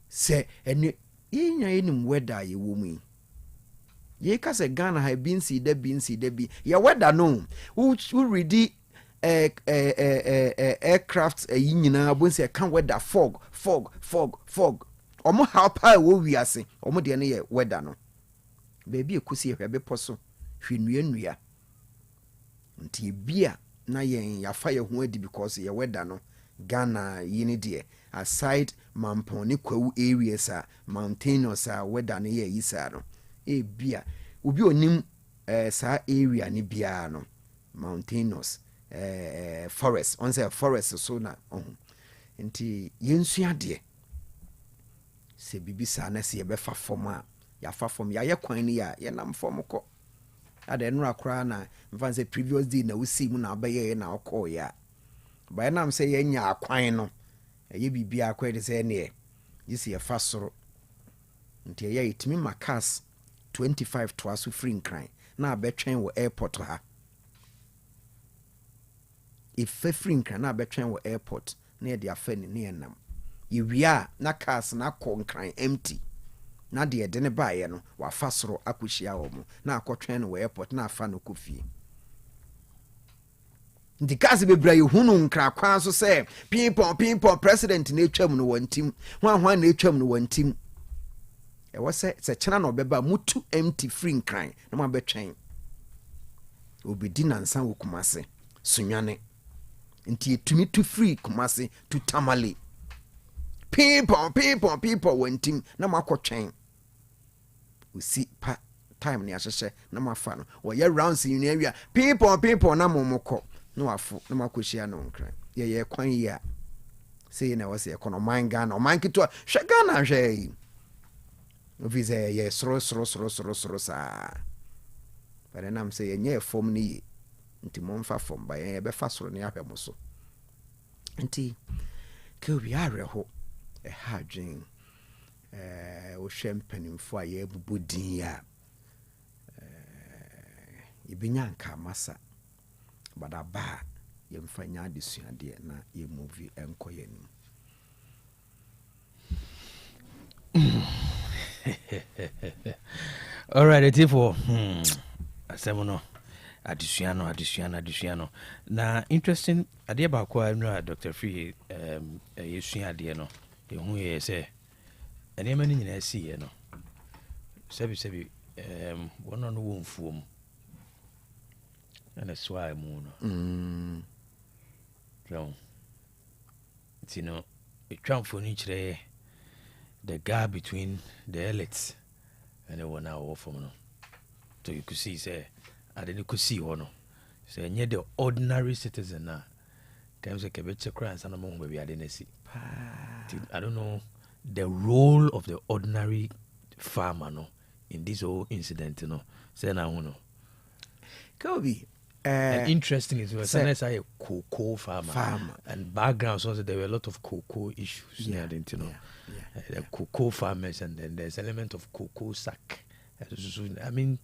say ene yinya enim weather ye wo mu ye ka say Ghana ha bin si da bi ye weather no who ready aircraft yinyina bo say can weather fog omo how pa wo wiase omo de ne ye weather no baby ekusi ye hwebe poso hwenua nti bia na yen ya fa ye ho adi because ye weather no Ghana yini de aside mamponi kwawu areas a mountainous a weather ne ye yisa no bia obi onim sa area ne bia no mountainous forest on say forest so na nti yensua de se bibisa na se ye be fa fom a ya fa fom ya ye kwan ni ya ye nam fom ko ada enura kra na mfa say previous day na wusi mu na abaye na okọ ya ba na am say ye nya akwan no ye bibia akwa de say ne yisi ye fa soro nti ye itimi makas 25 to aso free nkran na abetwen wo airport ha if free nkran na abetwen wo airport na ye de afani ne enam ye wia na cars na kọ nkran empty na de ne baaye no wa fa soro akohia wo mo na akotwen no wo airport na afa no kofie ndi cars be bra ye hunu nkran kwa so say people president na etwam no wantim hwan na etwam no wantim e wo se chena na obeba mutu empty free nkran na ma betwen obedi nansa wo kumase sunwane nti etumi to free kumase to tamale people wantim na makotwen usi pa time ni ahyehyɛ na mafa no wɔyɛ rounds in area people na momokɔ na wafo na makohyia no nkran ye kwan yi a sei na wɔse economy Ghana man kitwa hwɛ Ghana hwɛ yi visa ye soro sa but na am say ye form ni nti momfa form ba ye be fa soro ne ahwɛ mo so nti ke obi areho ha dwen o hwɛ mpanimfo a ye bubudin ya ibinya nka masa badaba ye mfanya adesuade na ye movie enko ye ni all right it's for asem no adesuano na interesting ade ba kwa no Dr. Free yesua ade no ehu ye se ene ma ni nyina si ye no sebi wono no wo mfuom ana swa mu no tino etwamfo ni kire the gap between the elites and the one hour from no. So you could see say I didn't could see or no. Say near the ordinary citizen now. Times like a bit of crime and among baby I didn't see. I don't know the role of the ordinary farmer no in this whole incident, you know. Say now no. Kobe. Interesting is well, sometimes I a cocoa farmer. And background so there were a lot of cocoa issues. Yeah, didn't you know? The cocoa farmers and then there's element of cocoa sack. I mean,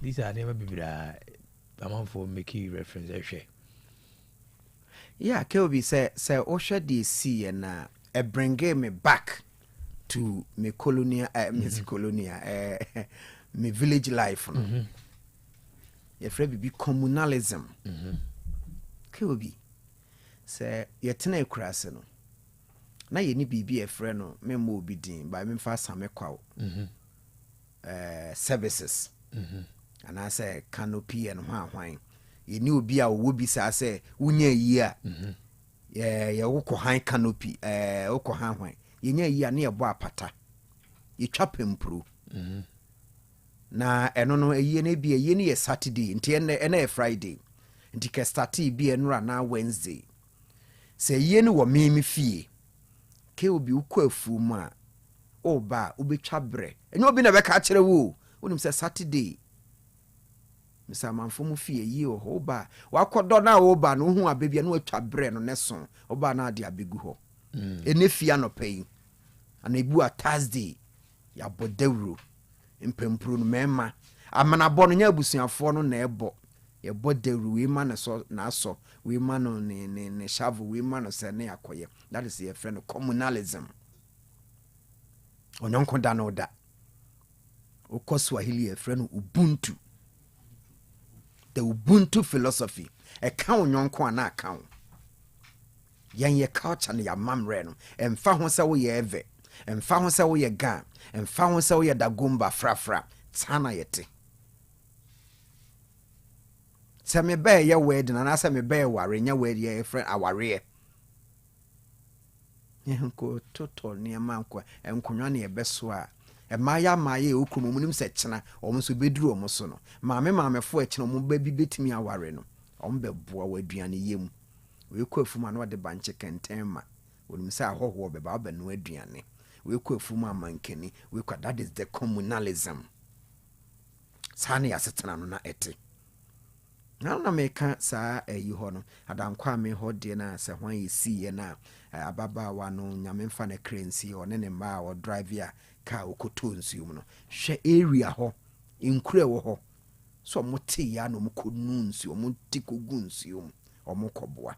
these are never be I'm for making reference. Yeah, Kelby say Osha DC and bring me back to me colonia, Miss Colonia, me village life. Your friend be communalism. Kelby say yetena ekrase no. Na ye ni bibi e friend no me mo bi din by me fa same kwawo. Services. And I say canopy and hwan. Ye ni obi a wo bi sa say wunya yi a. Ye woko han canopy woko han hwan. Ye nya yi a na ye bo apata. Ye twa pempro. Na eno no eyi na bi eyi ni ye Saturday nti ene Friday. Nti ke start bi enura na Wednesday. Se yi ni wo mimi fie. Ke obi ukọ afu mu a oba ubetwa bre. Enyo obi na be ka kire wo. Wonim se Saturday. Misa manfo mu fie yi o oba. Wakodo na oba no hu abebia no atwa bre no neso. Oba na ade abegu ho. Ene fia no pay. Ana ebu a Thursday ya bodawro. Mpempro no mema. Amana bo no nya abusuafo no na ebo. Ye bodawro we ma na so na aso. We ma no ne shavu we ma no se ne akoye. That is your friend communalism. Onyonko da no da. Swahili a friend Ubuntu. The Ubuntu philosophy. A cow nyonko na cow. Yan ye culture na ya mamre no. Emfa ho se wo ye eve. Emfa ho se wo ye gan. Emfa ho se wo ye dagomba frafra. Tsana yete. Se me be ye word na se me be ware nya word ye friend aware. Yenko total ni manko enkonwa na ye beso a maye okumu munim se kyena omo so beduru omo so no maame fo akyena omo ba bi betimi aware no omo be boa waduane yem we kɔ afuma na ɔde banche kenten ma wonim se ahoho be ba no aduane we kɔ afuma amankani we kɔ that is the communalism sane asetena no na ete na meka saa ayi ho no adankwa me ho de na se hwan yesi ye na ababa wa no nyame mfa na krensi one ne ma o drive ya ka okoto nsium no hwe area ho inkure wo ho so mote ya no mokonu nsium motikogu nsium omokoboa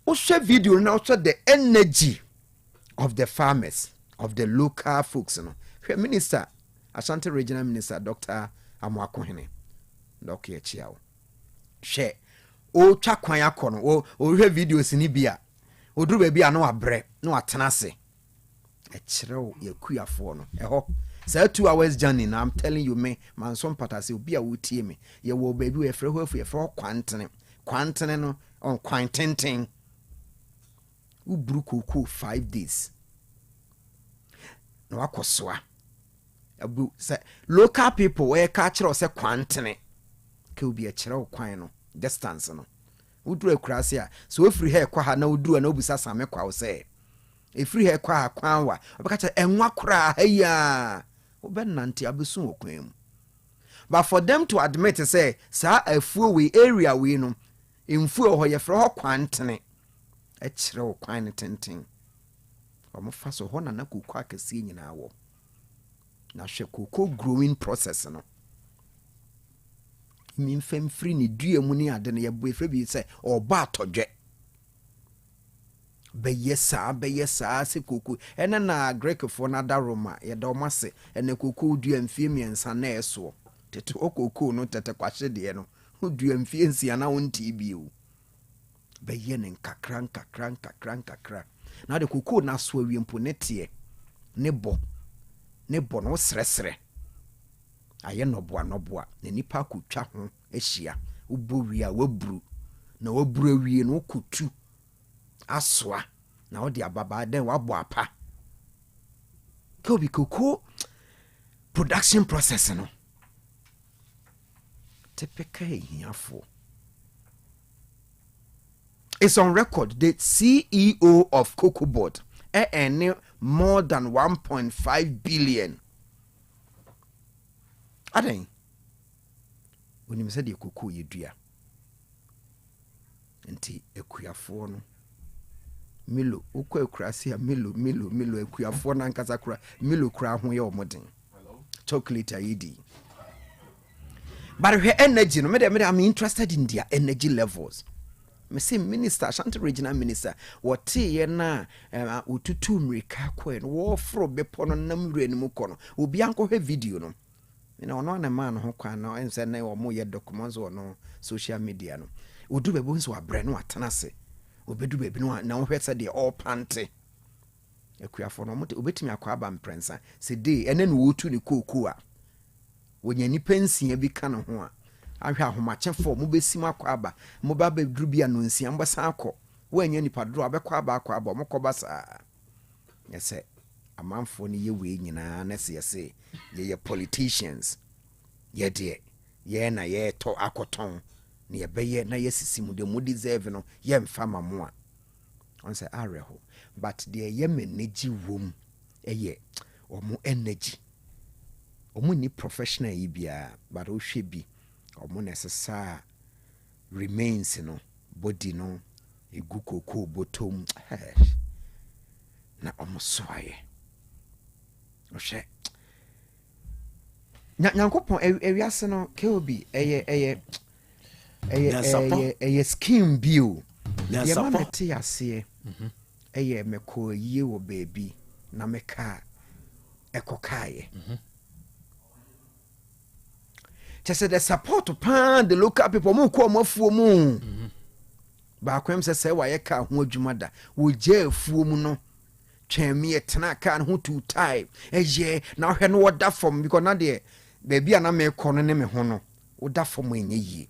o hwe video na o the energy of the farmers of the local folks no hwe minister Asante regional minister Dr. Amwakohene Dr. Chiao she o twa kwan akono o hwe videos ni bia o duru ba bia no abre no atenase e kirew yakuyafo no eho say 2 hours journey na I'm telling you me man some patase obi a wotie me ye wo ba bi we frɛ ho afu ye frɛ kwantene no on kwantenten uburu koko 5 days no akosoa abu say local people we ka kirew say kwantene ke obi a kirew kwan no distance no uduru akurase a so ofiri he kwa ha na uduru na obusa same kwa wo say efiri he kwa kwan wa obeka cha enwa kura haya obenante abesu okwan but for them to admit say sa afuo we area we no emfuo ho ye fro ho kwantene e kire wo kwan ne tenten omofa so ho na kuku akase nyina wo na hwe kuku growing process no min fem free ni dua mu ni ade ne ye bo efre bi say oba atodwe beye saa se kuku ene na Greek for na da Roma ye da omase ene kuku dua mfie miensa na eso tete okuku no tete kwahye de no dua mfie nsia na wonti bio beye ne nkakra na de kuku na so awiempo netie ne bo no sresre aye noboa ne nipa kutwa ho ehia ubowi a waburu na waburu awie no kutu aswa na odi ababa den wabo apa ko bi koko production process no typical hiafo. It's on record the CEO of Cocoa Board earning more than 1.5 billion. Aden when you said the cocoa you dua enti ekuyafo no milo ukwa ekurase a milo ekuyafo na nkasa kura milo kura ho ye omoden chocolate ayidi but her energy no me I'm interested in their energy levels me say minister Ashanti regional minister what ye na ututu mrika kwen wo fro bepo no nam wure ni mu kono obi anko hwe video no na ono na man ho kwan no ense na wo mo ye documents no social media no odu bebo nso abre no atena se obedu bebi no na wo hwese de all pante ekuafo no mote obetimi akwa aba mprensa se dey ene no wotu ni koku a wonya ni pensia bi ka no ho a ahwe ahomachefo mo besim akwa aba mo ba bedru bia no nsia mbasa akọ woanya nipa dro abekọ aba akwa aba mo kọba saa yese amanfo ni ye we nyina na se yese ye politicians ye de ye na ye to akoton na ye beye na ye sisimu de mo deserve no ye mfa mamo a on say areho but the ye manage wom eye omo energy omo ni professional yi bia but o hwe bi omo necessary remains no body no egukoko bottom na omo soaye o hwe nyankopon ewiase no keobi eye scheme bio ye ma meti ase eye meko yie wo baby na meka ekokaye just the support pan the local people mu ko mafuo mu ba kwem se wa ye ka ho adwuma da wo je afuo mu no twemi etena ka ho two time eye na hwe no woda form because na de baby ana me ko no ne me ho no woda form enye yie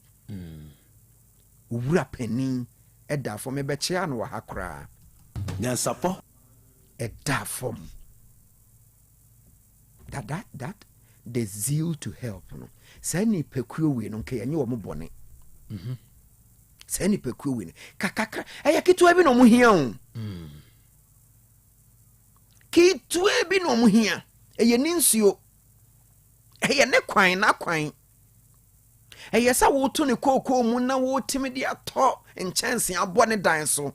owura pani eda form e be chia no wa hakra nyansapo eda form that the zeal to help no sani pekuo we no nke yenye wo mbone sani pekuo we kakaka aya kitwa bi no mu hia o kitwa bi no mu hia eye ninsuo eye ne kwan na kwan eye sa wo to ne kokoo mu na wo timi de ato enchanse abone dan so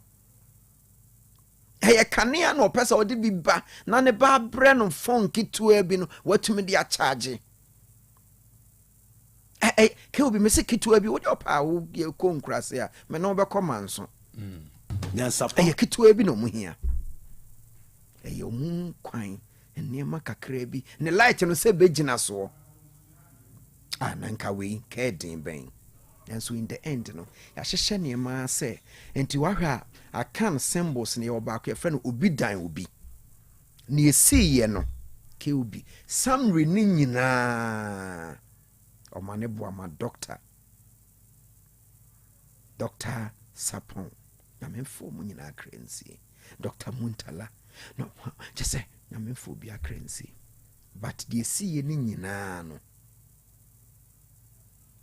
eye kanea no pesa odi bi ba na ne ba bre no phone kitwa bi no watumi de a charge ke obi me se kitwa bi wo pa wo ye ko nkrase a me no be komanso nyansapo eye kitwa bi no mu hia eye omu kwan enema kakra bi ne light no se begina so nanka we kedin ben and so in the end no ya hyehye ne ma se enti wahwa akan symbols ne oba ko efre no obi dan obi ne esiye no ke obi samre ni nyina o mane bo ama doctor Sapon na memfo mu nyina akrensi Dr. Muntala no just say na memfo bi akrensi but the esiye ni nyina no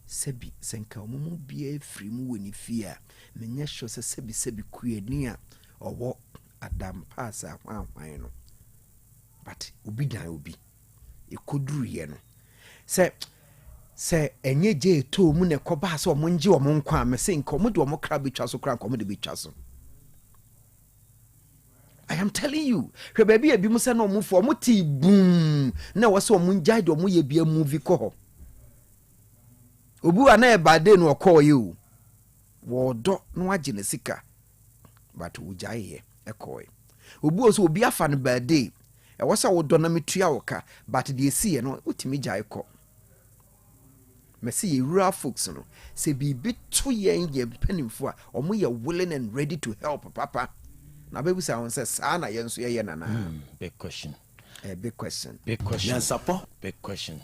sebi senka omumu bia free mu woni fia menye hwo se sebi kuani a owo adam pass ahwan no but obi dan obi ekoduru ye no se enye je to mu ne koba so omo nje omo nkwa me se nka omo de omo kra betwa so kra nka omo de betwa so I am telling you hwe baby abi mu se na omo fo omo ti boom na wo se omo njai de omo ye bia movie ko ho obu ana ebade no call you wodo no agene sika but ujaye ekoi obu oso obi afa no bade e wo sa wodo na metua woka but the esi no utimi jai ko mesi yura folks no se bibi to yen ye mpanimfo a omo ye willing and ready to help papa na bebu sa won se sa na ye nso ye nana big question nyansapo big question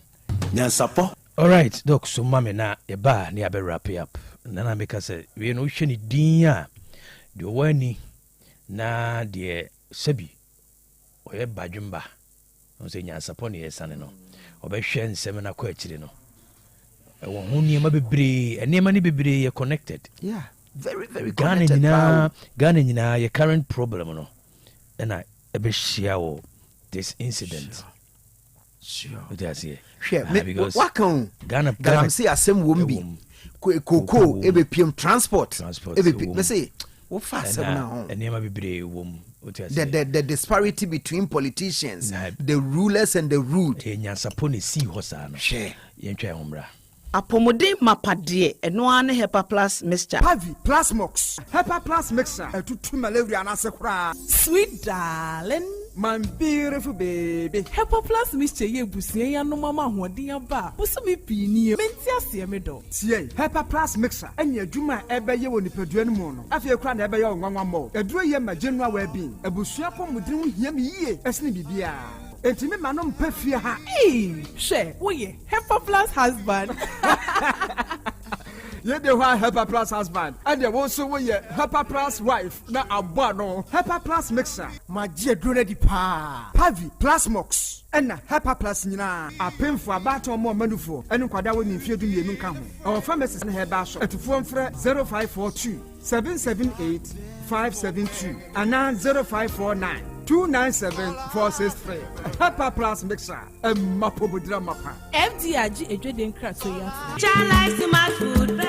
nyansapo. All right, doc, so mame na eba ni abe wrap up. Nana make say we no hwe ni din a de wani na de sebi oye badwumba. No say nyansapo ne yesane no. Obehwe nsem na kwa akire no. E wo ho niema bebre, niema ni bebre ye connected. Yeah, very connected. Ghana nyina ye current problem no. Na ebe hia wo this incident. Sure. Because Wakon Ghana say Asem Wombi Koko ebe PM transport ebe me say what fast now the disparity between politicians the rulers and the rude nyansapone si ho sa no ye ntwa homra apomode mapade eno ane Hepa Plus mixture. Pavi Plus Mox. Hepa Plus mixture. Etutu malaria na sekura. Sweet darling. My beautiful baby. Hepa Plus mixture ye busie ya no mama hoden aba. Buso me pini. Menti ase me do. Tie, Hepa Plus mixer. Enya adwuma ebeye wo nipadua no mu no. Afie kura na ebeye onwanwa mo. Eduro ye ma general well being. Ebusua pomudin ho hia me yie. Esne bibia. Enti me ma no mpa fie ha. She, wo ye Hepa Plus husband. Ye de wa Hepa Plus husband. And ye wo so wo ye Hepa Plus wife na abo no. Hepa Plus mixer. Ma je duro di pa. Pavi Plus Mox. Ena Hepa Plus nyina. Apemfo abato mo manufo. Enu kwada wo ni fie du mienu nka ho. Our pharmacist na heba so. Etufo mfre 0542 778 572 ana 0549 297-463. Hepa Plus mixer. Mapobudra mapa. FDRG ejweden krato ya. Chalice my food.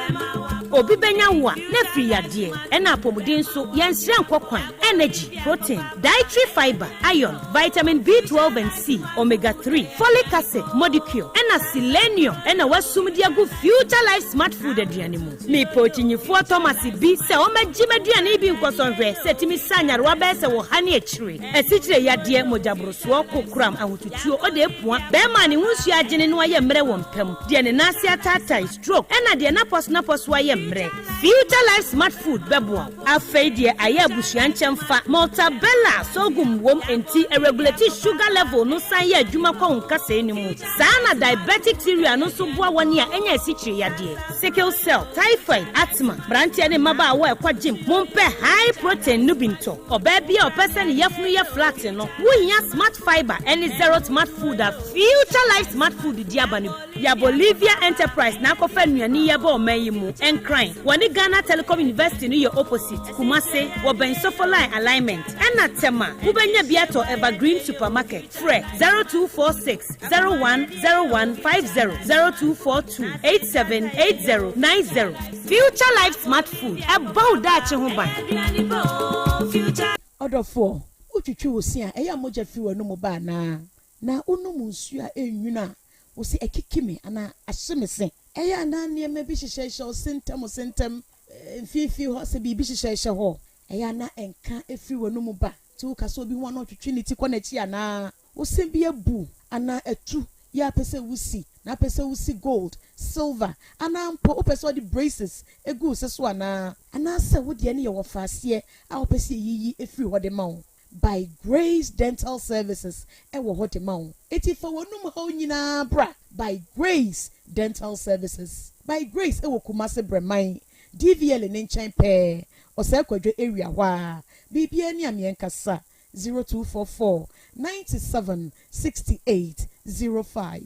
Obi benya wa na free yade ena apomuden so yenhire nkokwan energy protein dietary fiber iron vitamin B12 and C omega 3 folic acid molecule ena selenium ena wasumdi agu future life smart food aduane mu me potinyifo Thomas bi se o magime aduane bi nkosonhwe setimi sanyare wa be se wo hane akire asikyire yade mojabroso kokram ahotutuo o de epua be ma ne hunsu agene no aye mre wo mpam de ne nase atata stroke ena de na pos waye mre future life smart food bebo afei de aye abusuan nchemfa multabella sogum wom enti regulate sugar level no san ye adwuma kwa nkasa enimu sana diabetic theory no so boa wani a enya asikyire yade sickle cell typhoid asthma branche ne maba wa ekwa gym mompe high protein no binto oba bia opese ne yefunu ye flat no wunya smart fiber any zero smart food a future life smart food diabani ya Bolivia enterprise na kofa nuani ye ba omayimu encrying wani Ghana Telecom University no ye opposite Kumase wo ben sofoline alignment ena tema ubenya biato evergreen supermarket fre 0246 010150 0242 878090 future life smart food about that chehuban order 4 utwitwi wosia eya moja fi wonu mo ba na onum nsu a enwuna wo se ekikime ana ahyemese eya na niema bi hyehyehye sentem mfifi ho se bi hyehyehye ho eya na enka efi wonu mo ba ti wo kaso bi ho na otwitwi ni ti kwana chi ana wo se bi abu ana etu ya pese wusi na pese wusi gold silver ana mpo o pese the braces egu se so ana se wo de ne ye wo faase a wo pese yiyi efi ho de ma wo by Grace Dental Services ewo ho de ma wo eti fa wonum ho nyina bra by Grace Dental Services by Grace ewo Kumase Breman DVL ne nchen pe ose kwadwe area hwa bibia ni amenkasa 0244 97 68 05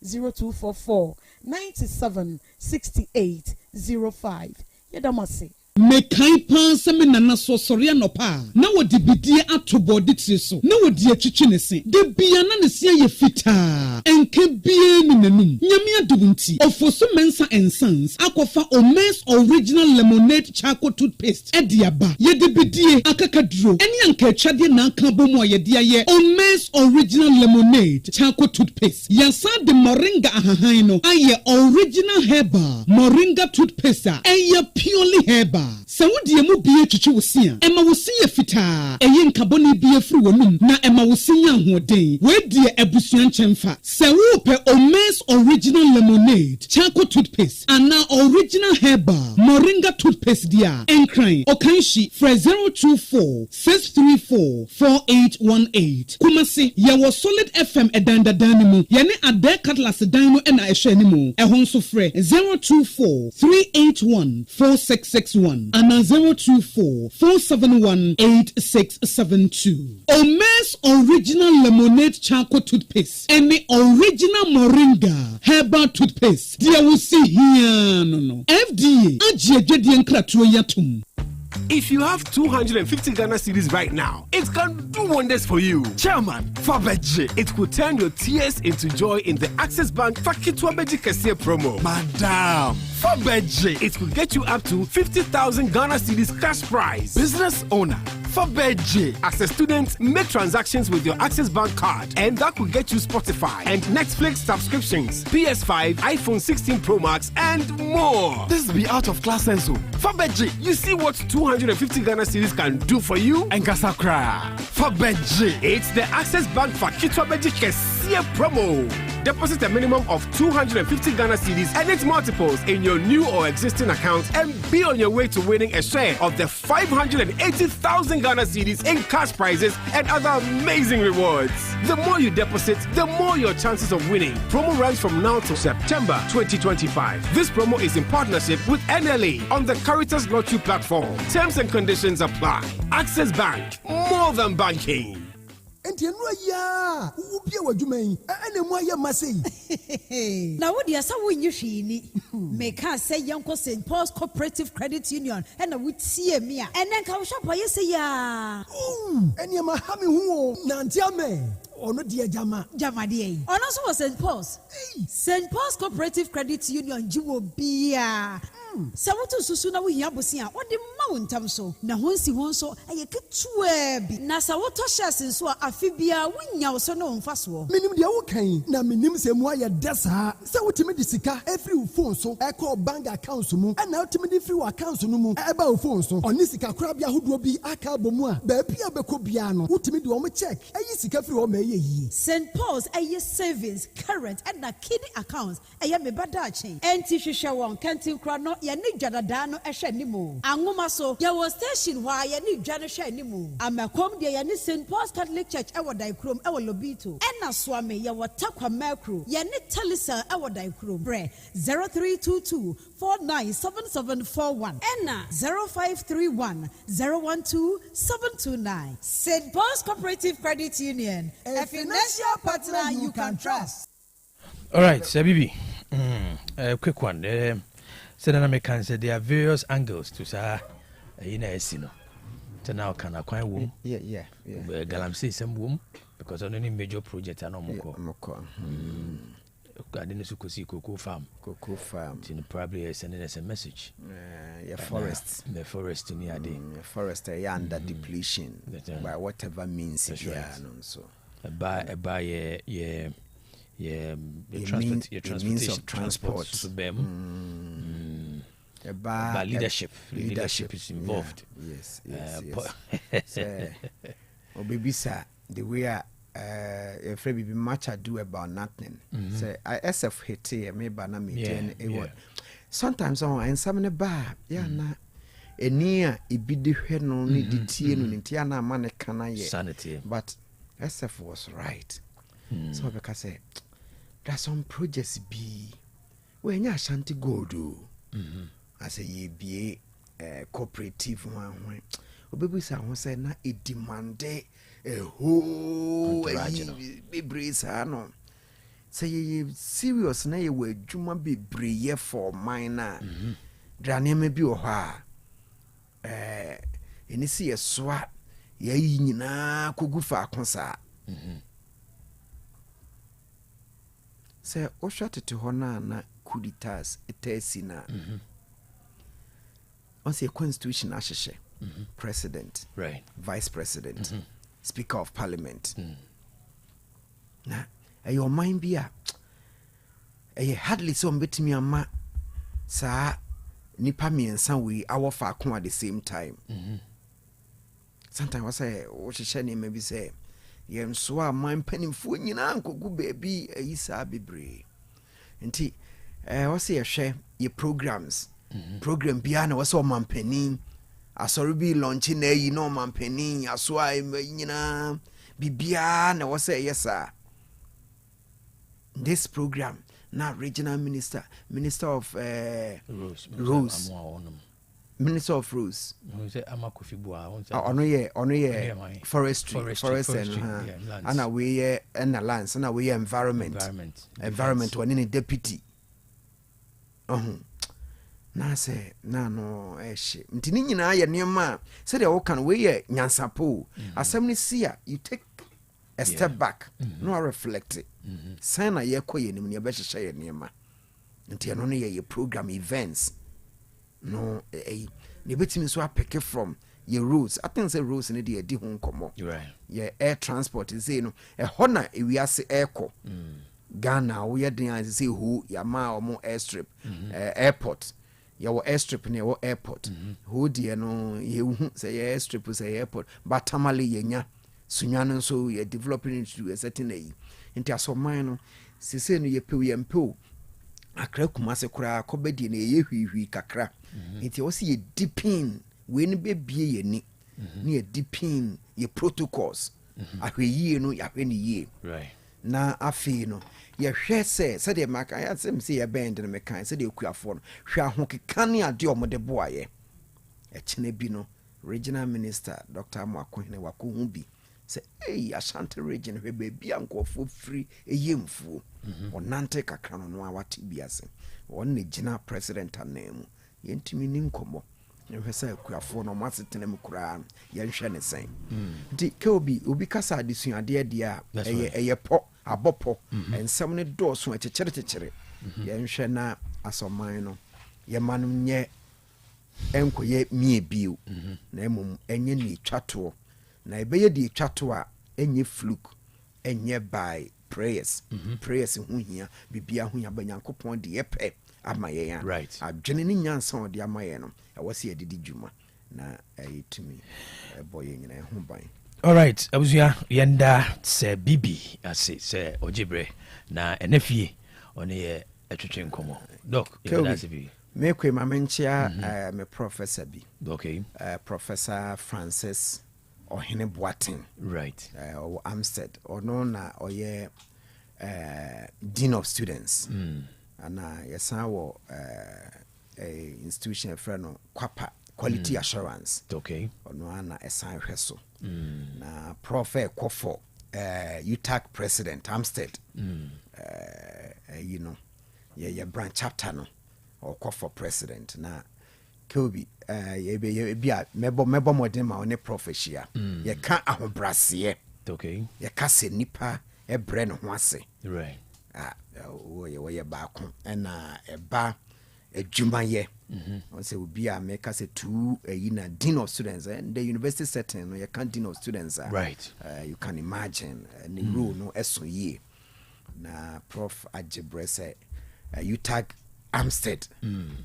0244 97 68 05 yedamase mekai panse me nana so sori anopa na wodi bidie atobodi tire so na wodi atwitwe ne se de bia na ne se ye fita enke bie ni nanum nyame adubunti ofoso mensa and sons akofa Omes original lemonade charcoal toothpaste ediaba ye de bidie akakaduro eni anka atwade na aka bomu ayede aye Omes original lemonade charcoal toothpaste yasa de moringa ahahan no aye original herbal moringa toothpaste aye purely herbal Sawudi mu bie twitwe wosia ema wosia fita eye nkaboni bie firi wonum na ema wosia ahoden we die abusuan nchemfa sawu pe Omes original lemonade charcoal toothpaste ana original herbal moringa toothpaste dia encrying okanshi fra 024 634 4818 Kumasi yawo solid FM edanda danimu yene ade Cutlass dino ena ehwe nimu ehonso fra 024 381 4661 and 024-471-8672. Omes original lemonade charcoal toothpaste and the original moringa herbal toothpaste. Dear we see here no. FDA ajedi enkratuo yatum. If you have 250 Ghana cedis right now, it can do wonders for you. Chairman, Fabeji, it could turn your tears into joy in the Access Bank Fakitwa Beji Kesiye promo. Madam, Fabeji, it could get you up to 50,000 Ghana cedis cash prize. Business owner, Fabeji. As a student, make transactions with your Access Bank card, and that will get you Spotify and Netflix subscriptions, PS5, iPhone 16 Pro Max, and more. This be out of class sense. Fabeji, you see what 250 Ghana cedis can do for you? And Kasakra. Fabeji. It's the Access Bank Fakitwabeji Kesia promo. Deposit a minimum of 250 Ghana cedis and its multiples in your new or existing account and be on your way to winning a share of the 580,000 Ghana cedis in cash prizes and other amazing rewards. The more you deposit, the more your chances of winning. Promo runs from now to September 2025. This promo is in partnership with NLA on the Caritas Lottery platform. Terms and conditions apply. Access Bank, more than banking. Enti enu ya ubie wadwuman ene mu aye masei na wodi asa wonyi hwini meka say yanko St Paul's Cooperative Credit Union ena wutie me a ene nka wo shop aye say ya ene ma ha me hu na ntiame ono de jama de ono so St Paul's Cooperative Credit Union jiwo bia se wotu susu na wo hia bosi a wode ma wo ntam so na honsi hon so aye ketua bi na sa woto shares nso afi bia wonya wo so no mfa so minim de wo kan na minim se mu aye desa se wotimi de sika every phone so e call bank account mu na wotimi de free account no mu e ba wo phone so oni sika kura bia hodo bi aka bomu a ba bia beko bia no wotimi de wo check ayi sika free wo ma ye yi St Paul's aye savings current and na kidney accounts aye me bada chain enti hwehwe won kantin kura no ye ni dwadada no ehwe nimu anwoma so ye wo station wa ye ni dwa no hwe nimu amakom de ye ni St Paul's Catholic Church e wo dai krom e wo lobito ena soame ye wo takwa macro ye ni talisa e wo dai krom bre 0322497741 ena 0531012729 St Paul's Cooperative Credit Union, a financial partner you can trust. All right, Sabibi. Quick one. So then I can say there are various angles to say in a sino. So now can I quite womb? Yeah. Galamsey some womb because on any major project I know Moko. I didn't see Cocoa Farm. Probably sending us a message. Forest. The forest in the forest under depletion by whatever means it so. By your means of transport. By leadership is involved. Yes. Baby sir, the way if be much ado about nothing. Say I SF hit here, maybe na me sometimes on and some in a bar, na a near it be the head no need the tea and tiana man can sanity. But SF was right. So because say there's some projects be when Yaw Asante go do as a ye be cooperative one when say na a demand a whole brace no say serious na ye we dwuma bebree for minor drane me bi o ha eni si yesoa ye nyina kogu fa akonsa say o shot to hona na kuditas etesi na on say constitution ahyehe president, right, vice president, speaker of parliament. Na your mind be a hardly so betimi ama sa nipa miensa we our fa kon at the same time. Sometimes I say what she maybe say yem so a man penimfo nyina nkogu baby ayisa bebre. Nti what say hwe ye programs. Program bia na was o man penin asori bi launch na yi no man penin aso a nyina bibia na was say yes sir. This program now regional minister of Rose Minister of Rose ono ye forestry and ana we and lands and we environment one in deputy na say na no ehye ntini nyina ye niema say the can we ye nyansapo asem ni sia you take a step back no reflect it sign na ye koye nim ne be hye ye niema nti no ye program events no ne betimi so apeke from your rules. I think the rules in the home come right. Yeah, air transport is no a honor we are say airco. Ghana we are doing say who yama or more airstrip airport. Your airstrip near your airport. Who dear no you say airstrip say airport. But tamale yenya sunyano so you're developing into a certain age. Into a so mine se say no ye pe empo. Akra kumase kura kobedi na ye hwihwi kakra. Nti wo se ye deepin we ni bebie ye ni. Ni ye deepin ye protocols. Ahwe yie no ya hwe ni yie. Right. Na afi no ye hwe se de maka ya sem se ye bend no mekan se de okuafo no hwe ahokeka ne ade omode boaye e kene bi no regional minister Dr. Amakwene wakohu bi se Asante region hwe be bia nkofo free eyemfuo onante kakra no awate biase wonne gina president anemu yentimi ni nkomo hwe se akuafo no masetene mu kura yenhwe ne sen di ke obi kasa adesuade dia eye po abopo ensem ne dooso ekekere yenhwe na asoman no ye manum nye enkoye mie biu na emum enye ni twato na ebeye di twato a enye fluke enye by prayers prayers hu hia bibia hu ya banyankopon de yepe amaye ya right adwene ni nyansa ode amaye no e wose edidi dwuma na ayitumi boye nyina hu ban. All right, abusua yenda se bibi ase se ojibre na enefie one ye atwetwe nkomo doc yenda se bibi me kwe mamenchia me professor bi okay Professor Francis Ohene Boatin right Amstead ono na oye dean of students ana yesa wo a institution friend kwapa quality assurance okay ono ana esan hweso na prof ekofo UTAC president Amstead you know ye branch chapter no or for president na Kobe ye bia mebo modern ma one profesia ye ka ahobrase okay ye ka se nipa e bre no ho ase right wo ye ba ko na eba adwuma ye on say obi a make us two na dean of students and the university setting no you can dean of students right you can imagine the rule no eso ye na prof ajebre say UTAG Amstead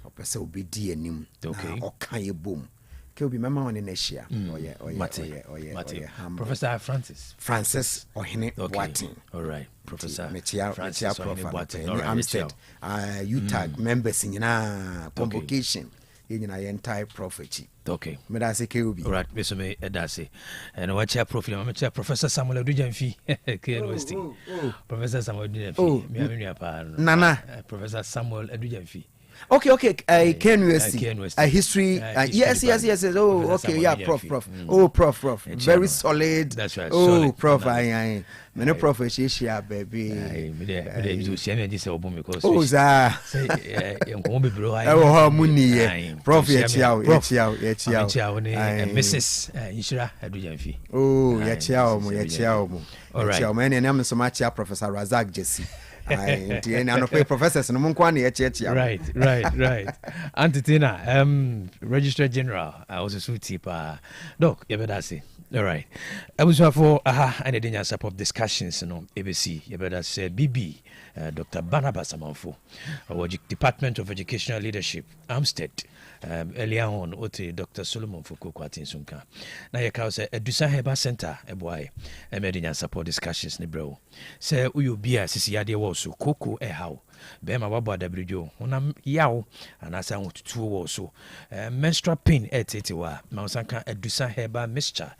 opese obi di anim okay okan ye bom ke obi mama one na hia oye Professor Francis Ohene Boatin all right Professor Francis Ohene Boatin Amstead UTAG members nyina convocation nyina ye entire prophecy okay me da se ke obi all right me so me da se and what your profile me Professor Samuel Adujamfi ke university Professor Samuel Adujamfi me amenu pa nana Professor Samuel Adujamfi okay KNUST history yes oh okay yeah prof oh prof very solid that's right oh prof I me no prof share baby me dey you share me this album because oh za say enko be bro I oh muni prof ye chiao Mrs. Ishira Adujamfi oh ye chiao mo all right man and am so much Professor Razak Jesse professors no mun kwane right Antitina registrar general I was a suit doc yebedase all right I was for and the support discussions no ABC yebedase BB Dr. Barnabas Amanfo Department of Educational Leadership Amstead earlier on ote Dr. Solomon Foko Kwatin Sunka na ye ka say Edusa Heba Center eboae emedinya support discussions ne bro say uyo bia sisi yade wo so koko how be ma wabo adabrejo honam yaw anasa hotutuo wo so menstrual pain etetiwa ma sanka Edusa Heba mixture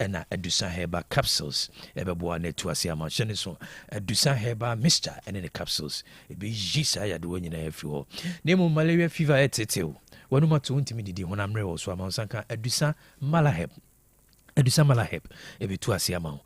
na Edusa Heba capsules ebeboa na tu ase ama hye ne so Edusa Heba mixture and the capsules e be jisa yade wo nyina afi ho nemu malaria fever etetew wanuma to ntimi didi honamre wo so ama sanka Edusa malaheb ebitu ase ama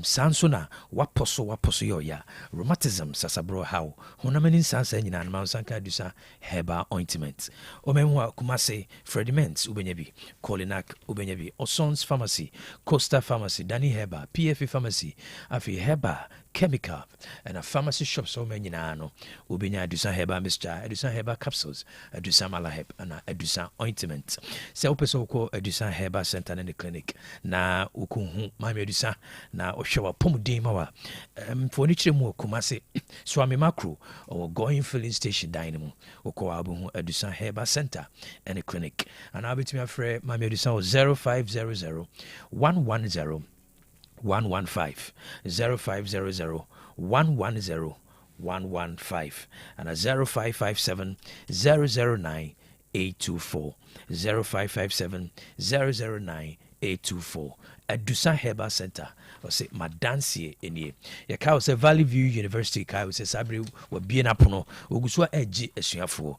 sanso na waposo yo ya rheumatism sasabro how honamani sansa nyina na sanka Edusa Heba ointment omenwa kumase Frediments ubenyabi Colinac ubenyabi Osons Pharmacy Costa Pharmacy Dani Heba PFA Pharmacy afi Heba chemical and a pharmacy shop so many no ubinya adusan herbal mixture, adusan herbal capsules, adusan malahep and adusan ointment. Se opeso ko adusan herbal center in the clinic na ukuhu mami adusan na oshawa pomudin mawa for nichire mu Kumasi Swami Makro or going filling station dynamo oko abu adusan herbal center and the clinic and I'll be to my friend mami adusan 0500 110 115 0500 110 115 and a 0557 009 824 0557 009 824 Adusa Herbal Center or say Madansie in ye. Ya cow say Valley View University cow say Sabri will be an apono, Uguswa edgy as you have for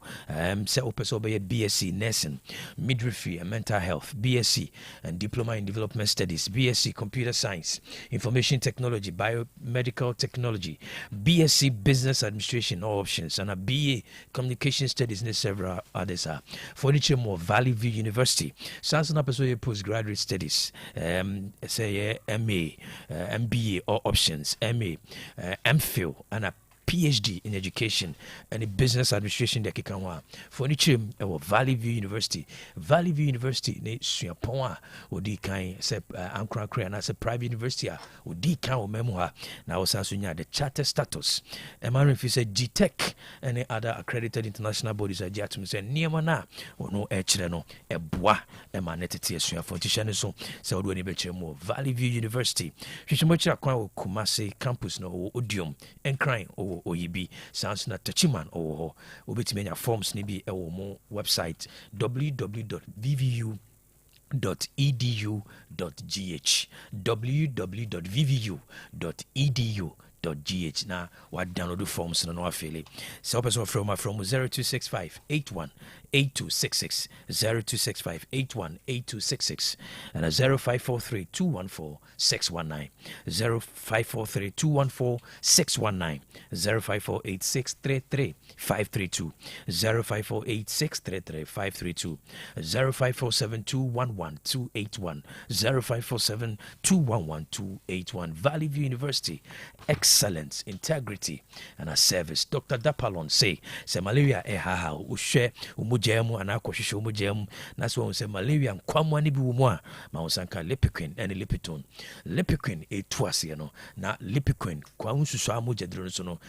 say Opus obey BSc nursing, midwifery and mental health, BSc and diploma in development studies, BSc computer science, information technology, biomedical technology, BSc business administration, all options, and a BA communication studies and several others are. For each more Valley View University, Sanson Apostle postgraduate studies, say MA, MBA or options, MA, MPhil and a PhD in education and in business administration de kikanwa for ni chim e Valley View University ne suapon a odi kan se ankra kra na se private university a odi kan o memu ha na wo sanso nya the charter status e man fi se GTech and other accredited international bodies are atum se niema na ono e kire no e boa e ma netete suafo tisha ne so se odo ni be kire mo Valley View University hwehwemo kira kwan o Kumasi campus no odium enkran o oyibi sounds na tachiman ho obetime nya forms ni bi e wo mo website www.vvu.edu.gh www.vvu.edu.gh na wa download the forms no afele so person from 0265 81 8266 0265 81 8266 and 0543 214 619 0543 214 619 0548 532 0548 532 0547 211 281 0547 211 281 Valley View University excellence integrity and a service. Dr. Dapalon say malaria ha uhwe umujemu anakohwehwe umujemu na so say malaria nkwamwa ni bi wo mu a ma wosanka Lipiquin and Lipiton Lipiquin etuase no na Lipiquin kwa unsusu amujadro so no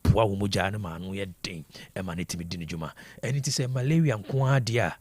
boa wo mujaa no ma no ye den e ma netimi di njuma eni ti say malaria nkwa dia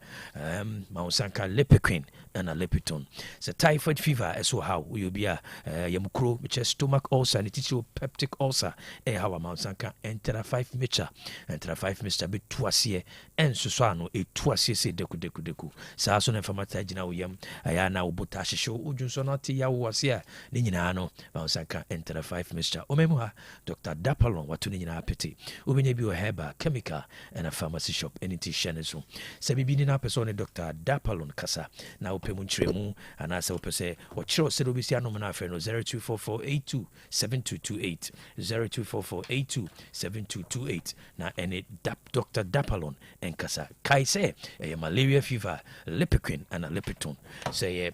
ma wosanka Lipiquin and a Lipiton so typhoid fever so how you be a yamkro which is stomach ulcer and tissue peptic ulcer how ma wosanka enter 5 mecha enter 5 Mr. be tuase ensusu ano etuase se deku saa so na famata gina wo yam aya na obota hwehwe ojunso no te ya wo ase a ne nyina no ma wosanka enter 5 Mr. omemu ha Dr. Dapalon watu ne nyina apete obenya bi o herba chemical and a pharmacy shop anything shene so se bibi ni na person ne Dr. Dapalon kasa na opemu nkyeremu ana se opese o kyerɛ se do bi si anom na afɛ no 0244827228 0244827228 na ene Dr. Dapalon en kasa kai se malaria fever Lipiquin and a Lipiton say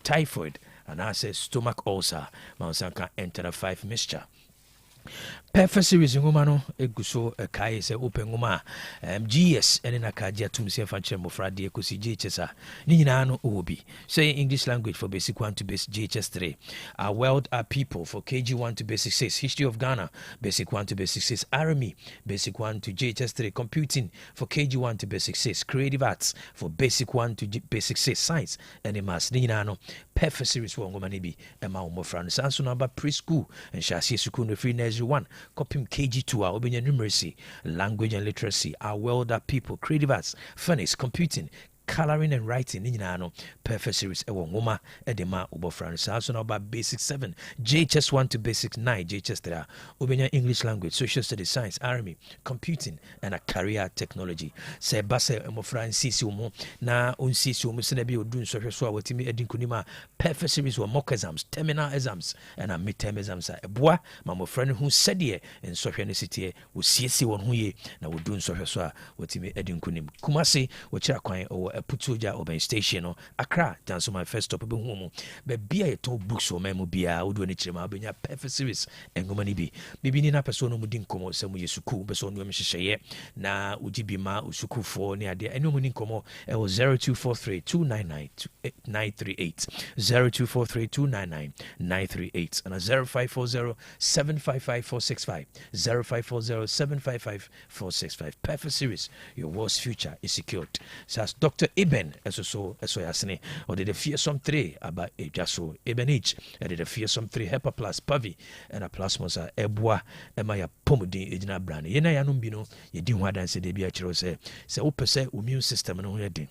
typhoid and I say stomach ulcer ma sanka enter 5 mixture Perfect series ngoma no eguso kai se open ngoma GS ene na kaji atum se fa kyerɛ mofra de ekosi GHS a ni nyina no obi say English language for basic 1 to basic GHS 3 our world are people for KG 1 to basic 6 history of Ghana basic 1 to basic 6 army basic 1 to GHS 3 computing for KG 1 to basic 6 creative arts for basic 1 to basic 6 science and maths ni nyina no perfect series wo ngoma ne bi e ma wo mofra no sanso no ba preschool and shasi school no free nursery 1 copy KG2 a obenya numeracy language and literacy our world are people creative arts phonics computing coloring and writing ni nyina no perfect series e wo ngoma e de ma obofra no so na ba basic 7 JHS 1 to basic 9 JHS 3 obenya English language social studies science army computing and a career technology se base emofra nsisi wo na onsisi wo se na bi odun so hweso a watimi edinkunima perfect series wo mock exams terminal exams and a midterm exams e boa ma mofra no hu sede en so hwe ne sitie wo siesi won hu ye na wodun so hweso a watimi edinkunim Kumasi wo kira kwan o Putuja Oben Station no Accra dance my first stop be home be bia to books o memo bia wo do ni chema be nya perfect series engoma ni bi bibi ni na person no mudi nkomo se mu yesuku be so no mhyehyeye na uji bi ma usuku fo ni ade eno mu ni nkomo e wo 0243299938 0243299938 and 0540755465 0540755465 perfect series your world's future is secured. Says Dr. Eben so yasne or did the fearsome 3 about a jaso Eben H and did the fearsome 3 Hepa plus Pavi and a plasmosa Eboa Emaya Pomodi Ejina Brand. Yena yanumbino ye din wadan se de bia chiro se opese immune system no yedin.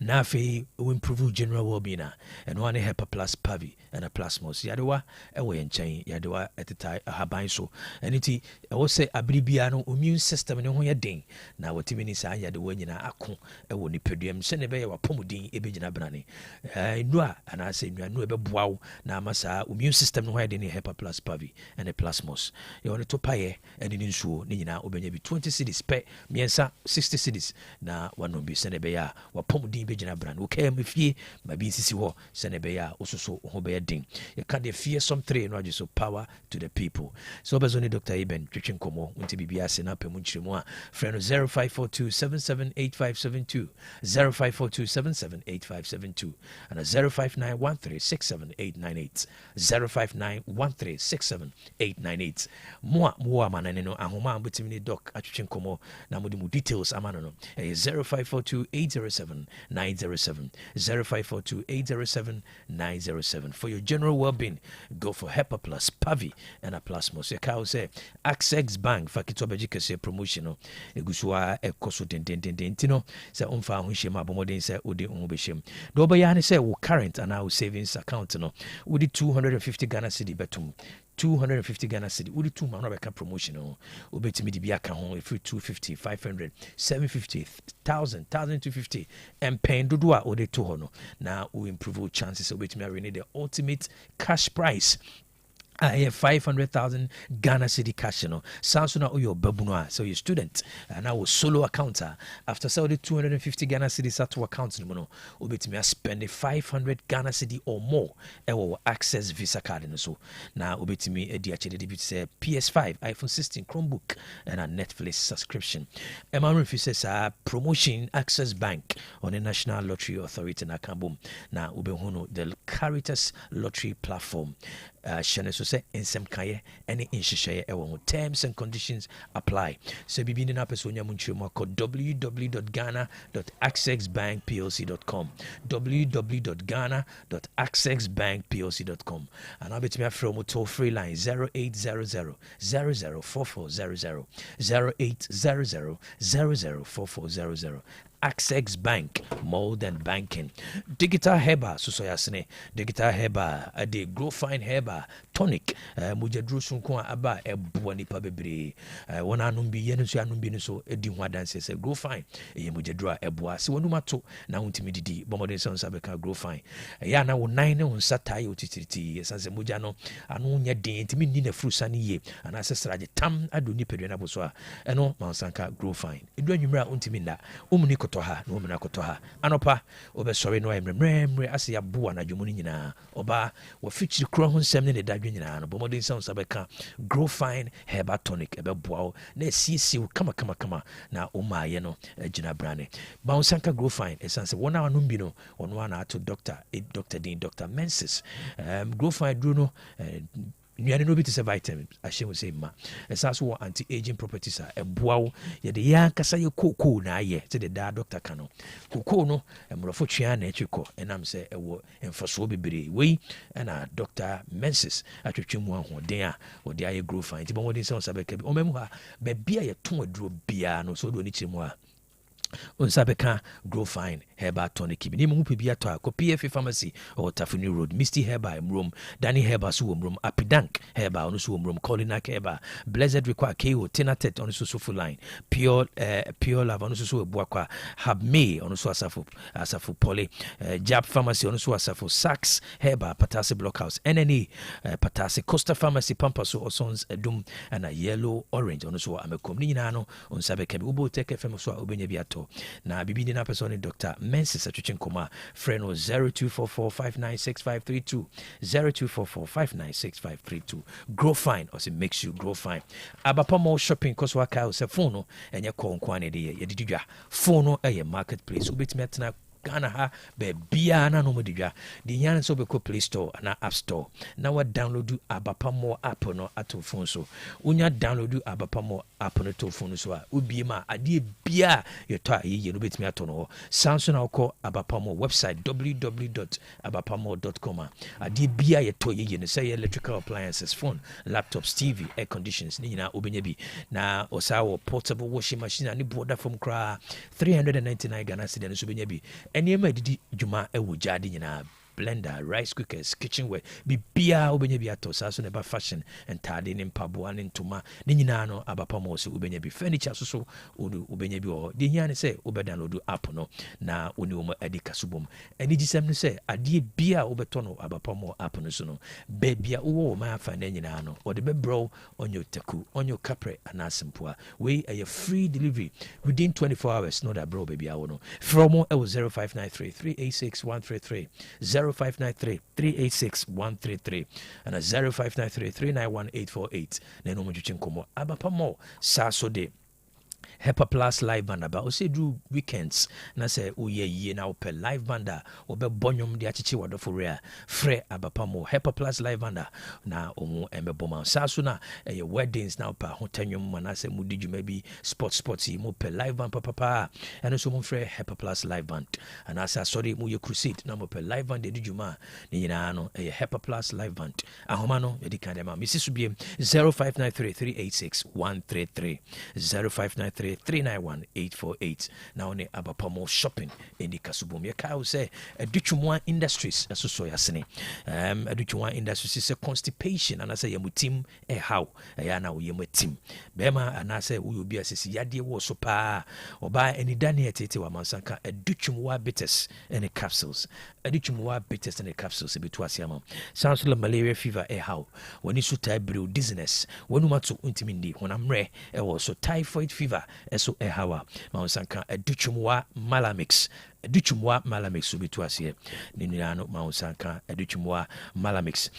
Na afei we improve general well-being and one Hepa plus Pavi and a plasmos yadewa ewe nchen yadewa etitai ahaban so eniti ewo se abribia no immune system ne ho yeden na wotimi ni sa yadewa nyina ako ewo ni peduam se ne be wa pomudin ebegyina brane nua ana se nua no ebeboawo na amasa immune system no ho yeden Hepa plus Pavi and a plasmos ye woni to paye eni ni nsuo ni nyina obenya bi 20 cities pe miensa 60 cities na wanom bi se ne be ya wa pomudin ebegyina brane okay mfie ma bi sisi ho se ne be ya ososo ho be ding. You can't fear some three no just so power to the people. So bezoni Dr. Eben twitching komo unti bibia se na pemunchiremu friend 0542778572 0542778572 and 0591367898 0591367898 mo manane no ahoma ambutimi doc atwitching komo na modi mu details amano no 0542807907 0542807907 for your general well-being. Go for Hepa plus Pavi and a plasmos. Yekao say Access Bank fakito bejike se promotional egusua ekoso dentino se umfa hunshema bomodin se udi umbeshem do bayani se wo current and our savings account no udi 250 Ghana cedi betum 250 Ghana cedi udi 2 man beka promotional obetimi di biaka ho if 250 500 750 1000 1250 and paying dodua ode to hono na we improve chances obetimi arene the ultimate cash prize. I have 500,000 Ghana city cash, Sounds na your babuno, so your student, and I was solo accounter. After selling 250 Ghana cities at to account, obit me spend 500 Ghana city or more. I will access Visa card and so. Now obit me a DHD say PS5, iPhone 16, Chromebook, and a Netflix subscription. Emma says promotion Access Bank on the National Lottery Authority na Kambum. Now ubehono the Caritas Lottery platform. Shane so say ensem kaye any inhyehyeye ewo terms and conditions apply. So bibi ni na personya munchimo ko www.ghana.accessbankplc.com www.ghana.accessbankplc.com and I'll be to me from toll free line 0800 004400 0800 004400. Access Bank, more than banking. Digital Heba, so yasne. Digital Heba, a de grow fine Heba, tonic, Mujadru Sunko Aba, a buani pabebre. One anumbi yenusu anumbi so, a dimwa dances, a grow fine, a Mujadra, a boas, one mato, now intimidity, Bomodin Sons Abeka grow fine. A yana 9 on Satai utiti, as a Mujano, Anunya de intimidin a frusani, and ancestor tam aduni pedena boswa, and no Mansanka grow fine. It do numera untiminda, umnico. Toha no mena kotoha anopa obe sorry no emremre ase ya bua na dwumuni nyina oba wo fichi kro ho nsem ne dadwe nyina no bomodin sounds abeka grow fine herbal tonic ebe bua na siesi kama na oma ye no gina brane bounsanka grow fine esanse wona anu bi no ono na to Dr. Mensis grow fine dro no Nyane no bi te se vitamins ahye wo say ma esase wo anti-aging properties a eboawo ye de ya kasa ye koko na aye te de da doctor kano koko no emrofo twia na etwiko enam se ewo emfaso bebere we na Dr. Mensis atwetwemu ahoden a wo de aye grow fine ti bo modin se on sabeka bi o memu ha ba bia ye ton aduro bia no so do ni kyeremu a Unsabeka grow fine herbal tonic. Nimu pibia to a PF pharmacy or Tafuni Road, Misty Herbal room, Danny Herbal suum room, Apidank Herbal on suum room, Colinac Herbal, Blessed require KO, Tenatet on the social line, Pure Love on the social Boaqua, Have May on the Asafu Poly, Jab Pharmacy on the Asafu Sax Herbal, Patasi Blockhouse, NNE, Patasi Costa Pharmacy, Pampaso or Sons, a Doom, and a yellow orange on the Sua Amecominano on Sabeka Ubo Teke Femosa Ubeneviato. so na bibi ni na person Dr. Mensis atwetwe nkoma friend no 0244596532 0244596532 grow fine or say makes you grow fine abapa more shopping cause waka say phone no enye konkwane de ye dididwa phone no marketplace ubetimi atena Ghana ha be bia na no modidwa di nyan so be ko Play Store na App Store na wa download Abapamo app no ato phone so unya download Abapamo app no to phone so a ubie ma ade bia ye to a ye no betimi ato no Samsung na ko Abapamo website www.abapamo.com ade bia ye to ye no say electrical appliances phone laptops TV air conditions ni nyina obenya bi na osawo portable washing machine ani border from kra 399 Ghana cedi so benya bi Anyema didi juma ewo jadi nyina blender, rice cookers, kitchenware, bibia ubenya bi atosa so neba fashion and tade ni mpabo ane ntoma ni nyina no abapamo so ubenya bi furniture so ubenya bi o de nyane se ube download app no na oni wo edika subom eni gisem no se ade bia ubeto no abapamo app no so no bebia wo ma afa na nyina no o de be bro onyo taku onyo kapre anasempoa we a free delivery within 24 hours no that bro bebia wo no from 0593 386 133 0593-386-133 and 0593-391-848 na no mjuchi nkomo abapamo saso de Hepa Plus live band about o say do weekends na say o ye na ope live band o be bonyom de achichi wadofo rea frɛ abapamo Hepa Plus live band na omo embe boma saso na weddings na opa hotanwom na say mudi dwuma bi sports mo pe live band papa and so mo frɛ Hepa Plus live band and asa sorry mo ye crusade na mo pe live band de dwuma ni nyina no Hepa Plus live band ahoma no ye di kan dem misisu biem 0593-386-133 0593-391-848 na one abapamo shopping in the kasubom ye ka say aduchumwa industries so yasene aduchumwa industries is a constipation and I say yamutim how ya na wo yamutim bema and I say we obi asisi yade wo so pa oba eni dane tete wa mansanka aduchumwa bitters and capsules aduchumwa bitters and capsules betu asiama sounds like malaria fever how when you suta brew dizziness when you matu intimindi when amre so typhoid fever eso hawa mansanka aduchumwa malamix aduchumwa malamix obetu asie ninano mansanka aduchumwa malamix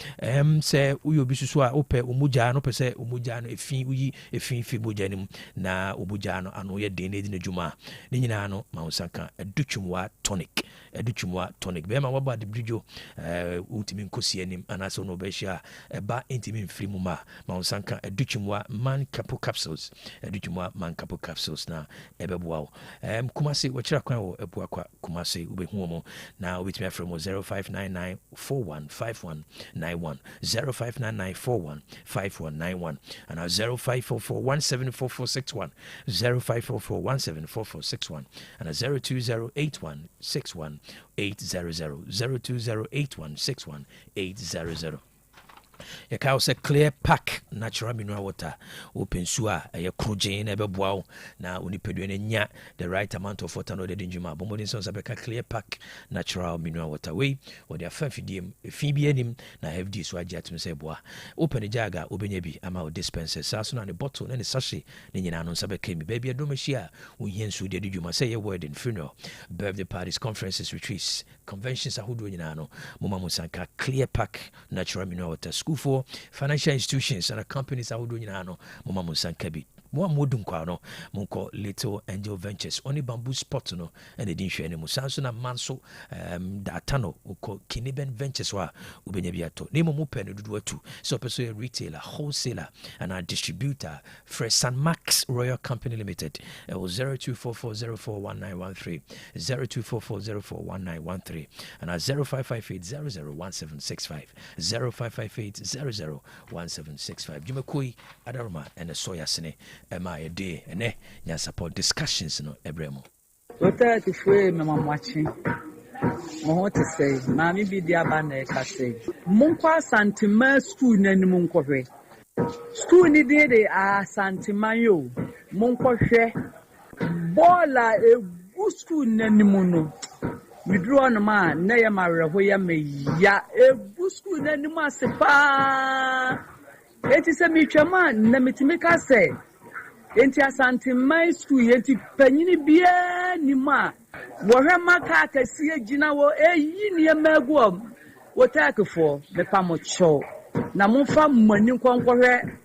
se uyo bisusu a ope umuja no pese umuja no efi uyi efi muja nim na umuja no ano ye den na djuma ninano mansanka aduchumwa tonic bema waba de bridjo ultimi nkosi anim anaso no behia eba intimi mfrimu ma mansanka aduchumwa man capo capsules aduchumwa man capo capsules na ebeboa kumase wachira kwan wo ebua kwa kumase ubehu mo na obetimi afrɛ mo 0599415191 0599415191 and 0544174461 0544174461 and 0208161800 0208161800 ye ka say clear pack natural mineral water open sua ye krogen na beboa na onipadua na nya the right amount of water no de njuma bomodin so sabeka clear pack natural mineral water we or their fafidiem fi bi anim na have this so agiatum say boa open jaga obenya bi ama dispenser saso na ne bottle na ne sachet ne nyina no sabeka mi baby adomashia wo hien so de njuma say ye wedding funeral birthday parties conferences retreats conventions ahodo nyina no moma musanka clear pack natural mineral water for financial institutions and companies ahodo nyina no moma musanka bi mo amodun kwa no monko Little Angel Ventures oni bamboo spot no ene din hwe ne mu sanso na manso data no uko Kineben Ventures wa ubenya biato ne mo pe no dudu atu so person a retailer wholesaler and a distributor Fresh San Max Royal Company Limited 0244041913 0244041913 and 0558001765 0558001765 Jumekoi Adaruma and the Soya Sene my day and ya support discussions no ebremo what that if we mama watching what to say mami bi dia ba na ka say Munkwa Santima school nanim nkwohwe school ni de Santima yo munkwohwe bola egu school nanim no midro no ma na ya mareho ya meya egu school nanim asepa eti se mitwama na mitimika say enti Asante my school enti panyini bia ni ma wo hwe maka akasi agina wo eyi ne magu wo takefo me pa mo cho na momfa mmani nkonkɔhwɛ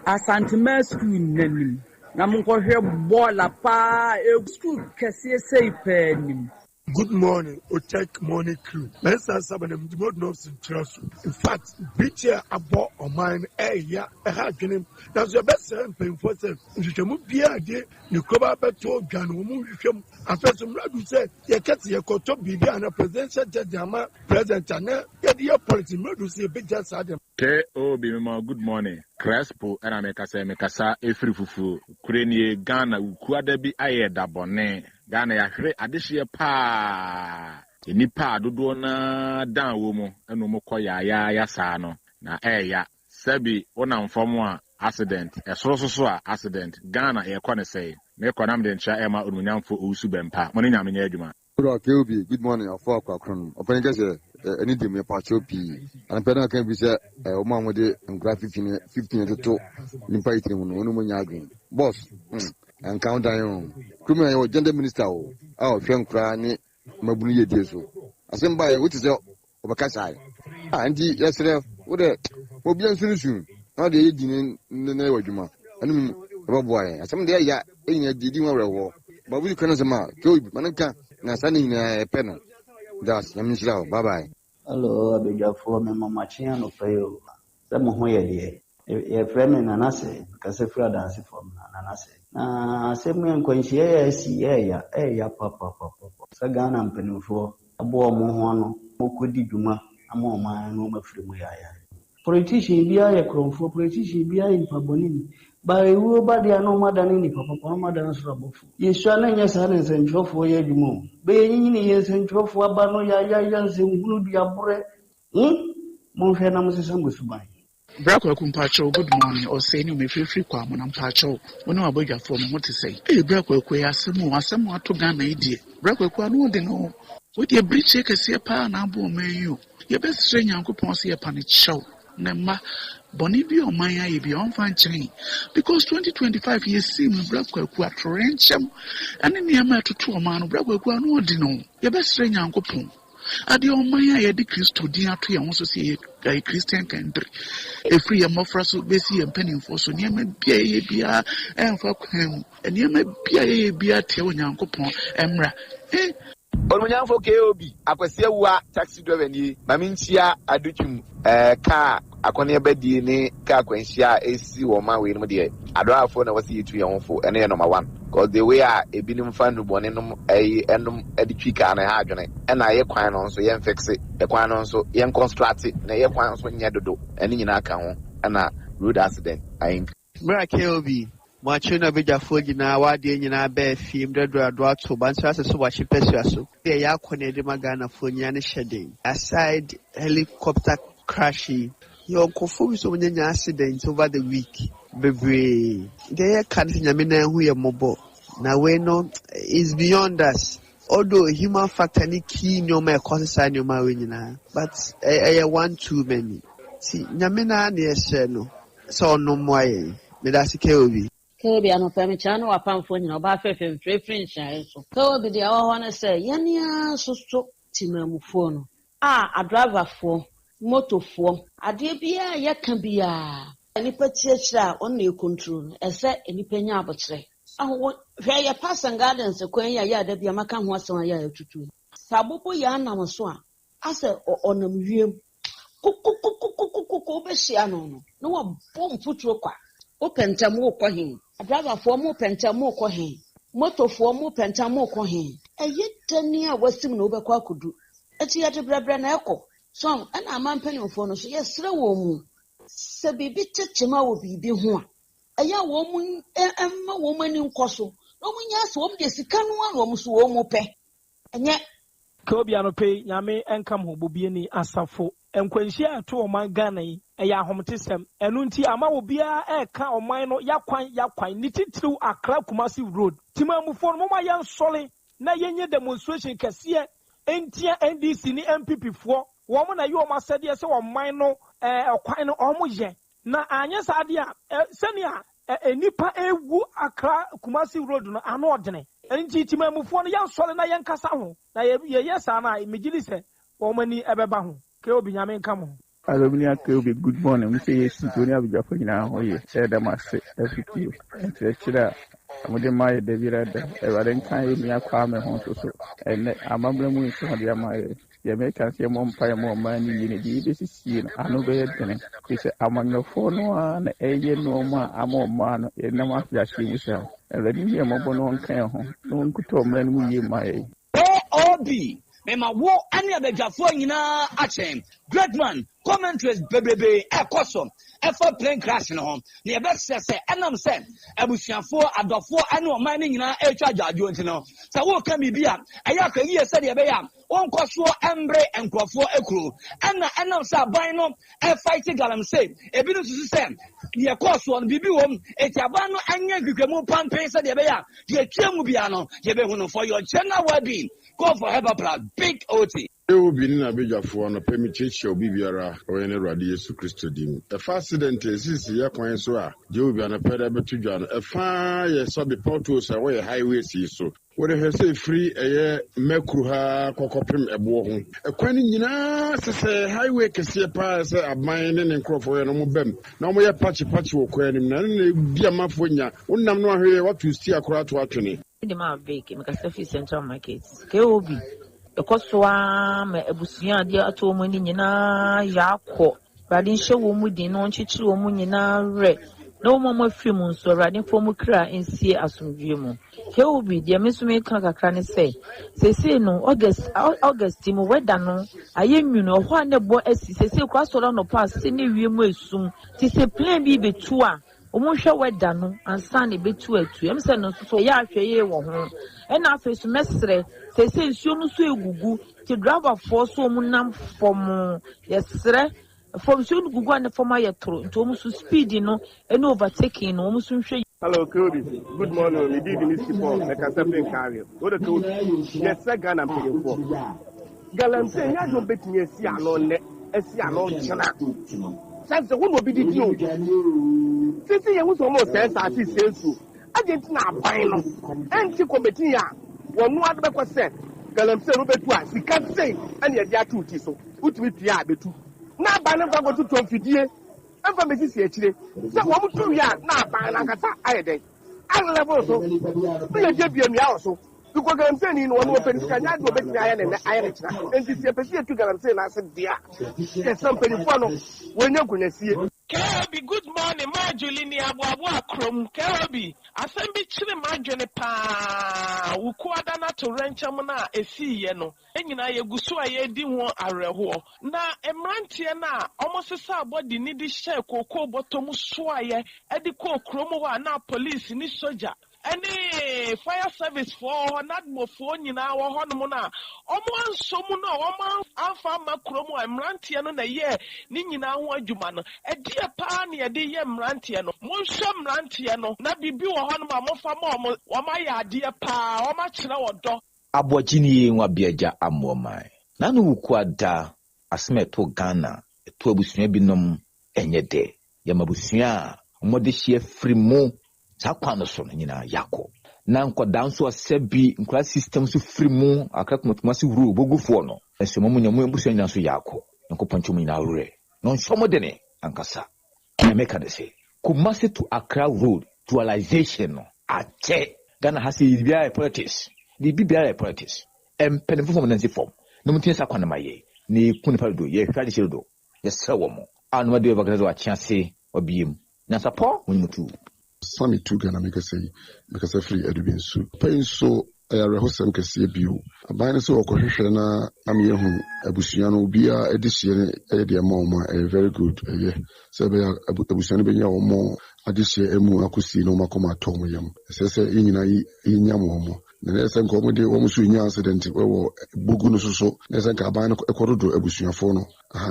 Asante my school nanim na monkohwɛ bola pa school kɛseɛ sei pɛ nim. Good morning, Otek Morning Crew. Let's answer the mode of Centrasu. In fact, Bitcher about or mine, yeah, a hard dream. That's your best friend paying for self. If you move be a day, you come up to Jan, who move you and first some radu said, you can't see a coto be and a presidential judge, President Channel, get your policy, murder, see a big just Adam. Good morning. Crespo, and I make a say, make a sa, a free fufu, Kureni, Ghana, Kuadabi, Aye, Dabone. Ghana ya hwere adehye pa enipa dodo na dan wo mu eno mo koya ya saa no na ya sabi onamfom a accident esorososo a accident Ghana ye kɔ ne sei me kɔ nam de ncha ema onunyamfo owusu bempa mo ne nyame nya adwuma. Good morning afọ akwakron opani kase any dem me pacho pi and pena kan bi se o ma mo de graphic 15 to nimpa ite mu no mo nya adwin boss and count down Kromea your gender minister hwenkra ne mabunu ye die so asem bae what is obakasai and yesterday wo de obi ansunusun na de yedi ne wadwuma anum roboy asem de ya enya didi wa rewo babu kana sema ko manaka na sani na pena das yamishira bye bye. Hello abejafo me mama chia no payo se mo ho ye ye frame na nase kase fra dance form na nase na se mo nkwanhie ya si ya papa sa Ghana mpanimfo abo mo ho no mo kodi dwuma ama o man no mafiri mu ya politician bia ye kromfo politician bia in pabonini ba ewu ba dia no madani ni papa no madani so abofu yesu na nya sa na nsentwofo ye dwuma be nyinyi ye nsentwofo aba no ya nsehunu bia bore mo hwe na mo sesa mbusuban. Brakwa kumpacho, good morning, or say, you may feel free kwa Monampacho, when I beg for what to say. Hey, Brakwa, Asemu to Ghana, idiot. Brakwa, no, they know. With your breach, I see a pan, Abu, may you. Your best strain, Uncle Ponsi upon it show. Nema, Bonibio, Maya, be on fine chain. Because 2025 years see me, Brakwa, torrentium, and in the Yama to 2 man, Brakwa, no, they know. Your best strain, Uncle Pon. Adi omaya ye di Kristo di atu ya wonso se ye Christian country e free ya mofra so besi ye mpanimfo so niema bia ye bia emfa kwan niema bia ye bia te onyankopon emra Onmunyanfo KOB akwase wa taxi driver ni maminchia aduchum car akone bedi ni car kwanhia esi wo ma we no de adoafo na wase yitu yonfo ene ye number 1 because the way ebinim fa no bone no enum editwi car na ha adwene ena ye kwan no so ye fixe ye kwan no so ye construct na ye kwan so nya dodo ene nyina aka ho ena road accident ayin Mra KOB Mwachino beja foji na wadi nyina be fi mdadro adwa to bansa so wa chipesu aso de ya kone de magana fonya ne shedin aside helicopter crash yo kofu so nya accident over the week bebre de kan nyame na hu ye mobo na we no is beyond us although human factor ni key no ma cause no ma we nyina but one too many see nyame na na ye no so no moye me da sike obi Krobea no fami chano apamfo nyina oba fefe frefre nhyai so Krobea de awo na say yania soso timamufo no adriverfo motofo ade bia yaka bia enipa tiachira on na control ese enipa nya abokire aho hwe ya pass gardens kwan ya da bia maka ho asan ya atutu sabopo ya nam so ase onam wiem kukukukukukuku be hia no no wa bom futuro kwa opentam wo kɔ hin adriverfo mo pentam mo kɔ hin motofo mo pentam mo kɔ hin tani a wasim no obekɔ akodu eti yete brebre na ekɔ so ana amampanimfo no so yesre wo mu se bibi tetema wo bibi ho a wo mu emma wo mani nkɔ so no mu nya se wo de sika no an wo mu so wo mu pɛ enye Krobea no pay nyame enkam ho bobieni asafo enkwanhia ato oman Ghana yi eya ahomtesem enu nti ama obia eka oman no yakwan ni titiriw Accra Kumasi road timamufo no moma yan sole na yenye demonstration kese entia NDC ni MPP fo wo mo na yo ma sede se oman no okwan no omo ye na anya sade a senia enipa ewu Accra Kumasi road no ano odene enti timamufo no yansole na yankasa ho na ye yesa na megili se wo mani ebeba ho ke obi nyame nka mo Alumni Kobe, good morning. We say yes to Tony Abijafo now. Oh yeah, say them as FQ. And say chira. I'm the my David. Everything can me a kwame hon so. And I'm a blame so the my. The Americans say more pay more money in the this is seen. I know better than he say I'm on your phone one. No man, I'm on man. And no one flash you sir. And let me hear more on can home. No one could tell me my. OB. Mema wo ani abejafo nyina achen greatman commentaries bebebe ekoso efo plane crash no ho na ye be se enam se abusuafo adofo ani o man nyina etwa jajo ntino se wo ka bibia aya ka yiye se de be ya onkoso embre enkrofo ekuro enam se aban no e fight galamsey ebi no susu se ye koso no bibi wom etiaban no anya gwegwemu pampen se de be ya ye twemu bia no ye be hunu for your general well-being. Go for Heberplan, big OT. Ewo bi na abejafo no permit obi biara o ene Awurade Yesu Kristo dim. E fa accident esisi ya kwan so a je obi ana peda betu dwa no e fa ye so be portal so we highway si so. Wo de hwese free eye mekru ha kokopem ebo ho. E kwan nyina sese highway kese pa se aban ne nkrofo ye no mo bam. Na mo ye patch wo kwan nim na na bia mafo nya. Wonnam no ahwe watu sti akora to atwene. The man bake in Casafi Central Market. KOB. The Coswa, my Abusia, dear at home in Yako. Radin show woman, no chichu woman, red. No more free moon, so riding for Mukra and see as some dream. KOB, dear Miss Make can say. Say no, August, Timo, Wedano. I am you know, one the boy as he says, cross on the past, sending you soon. Tis a plain baby tour. Omusha wedano ansa ne betu atu em se no so ya ahweye wo ho e na afi so mesre se nsuo no so egugu ti driver for so munam fom yesre fom so gugu an fom ayetro nto omusu speed no e no overtaking no omusu hwe. Hello, Cody. Good morning. We did in this report. I can step in carrier. What the code? Yes, second I'm paying for. Galam say, I don't bet me a sea alone, a sea alone. That's the one will be the deal. Since he was almost as I see so. I didn't know final. And she committing ya. One more back was said. Galam say, Robert was. He can't say, and yet they are two so. Put with the other two. Now, by never go to 20 years. I'm from Mississippi. So, what would you have now? By Nagata, I day. I level so. We are just me also. Because I'm saying, one open can I go back to iron and iron. And this year, to get saying, I said, dear, there's something fun when you're going to see it. Kerobi, good morning, Marjolini Abwa Krom. Kerobi, Asem Beba pa Ukuadana to Renchamona, a sea yeno. Enina Yagusua Yedi won areho. Na Emrantiana, almost a sabody needy share cocoa bottom swaye, Ediko Kromoa, now police in this soldier. Any fire service for not more phone in our honmona. Almost so muno, almost alpha macromo and rantiano a year, Nina Wajuman, a dear pani, a dear rantiano, Monsam rantiano, not be bew honma, mofamo, or my dear pa, or much now dog. Abwajini wabiaja amwomai. Nanu kwada asmeto Ghana, to abusunya binom enyede. Yamabusunya, modishie frimo. Sakwa so nyina yako na nkoda nso asebi nkra system so free mu akakumotuma si wuru bogufo no eso mo nyamu ebuso nyina so yako nkopancho mu nyina wure no nsomo de ne ankasa na meka de se Kumasi to Accra road dualization no ache Ghana has bia politics di bia politics penefo from nansi form no mutin sakwa na maye ni kunipa do ye hwade shirodo ye sewo mo anu de bagada wa chiase obiem na sapo mutu Sami tu Ghana make say free edubin su pain so ayarehosem kese biu aban so okohwehwe na amyehu abusua no bia edihye ne ede amoma very good se be abusua no benya omo adihye emu akosi no makoma tom yam se yinyina yinyam omo na ese nko mo de omo su nya accident wo bugu no so na ese nka aban no ekorodo abusuafo no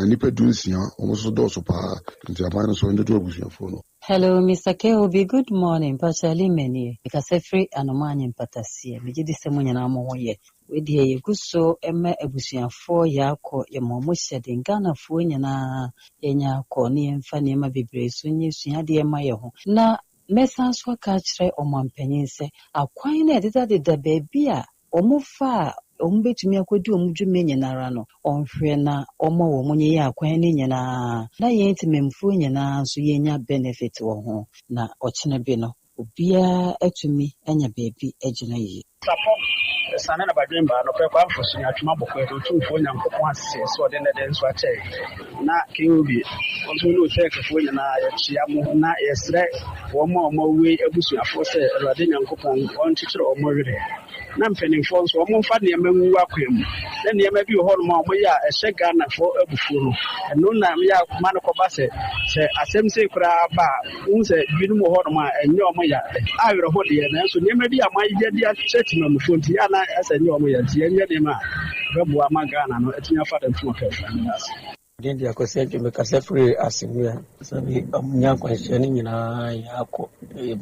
nipa dunsia omo so do so pa nti aban no so ndodo abusuafo no. Hello, Mr. Keobi. Good morning. Partially many because every anomaly patasia. Me jidi se munya na mo ye. We die ye guso emme ebusuafo yako ye momusha de Ghana fo nyina yenya ko ne emfa ne ma bebre so nyi sua de ema ye ho. Na mesan so aka kyerɛ ɔmampanyin sɛ akwan na ɛdeda baabi a ɔmo fa ɔmo betumi akɔdi ɔmo dwuma nyinara no ɔnhwɛ na ɔmo wɔ mo nyɛ akwan ne nyinaa na yɛn timemfo nyinaa nso yɛnya benefit wɔ ho na ɔkyena bi no obiara atumi anya baabi agyina yie sana na badwemba no pɛ kwa mfoso ya twuma bɔkɔ to tumfo nyankopɔn asese so ɔde na den so akyɛ na keobi ɔnso no sɛ kefo nyina yɛkyia mo na yɛsrɛ wɔn a we abusuafo sɛ Awurade nyankopɔn ɔnkyerɛ wɔn werɛ na mpanimfoɔ nso wɔn mfa nneɛma ngu akwan mu na nneɛma bi wɔ hɔ nom a wɔn yɛ a ɛhyɛ Ghanafoɔ abufuo no ɛno na yɛ akoma no kɔba sɛ asɛm sɛ koraa ba wɔn sɛ binom wɔ hɔ nom a ɛnyɛ wɔn yɛ awerɛhɔ deɛ nanso nneɛma bi a wɔn ayɛ de akyerɛ timamufoɔ nti ana ɛsɛ nyɛ wɔn yɛ nti ɛnyɛ nneɛma a bɛboa ma Ghana no ɛtumi afa dɛm fom kɛfɛ no ase Didi akɔsɛ adwuma kasa firi asewia sabi amunya kwanhyɛ no nyinaa yɛakɔ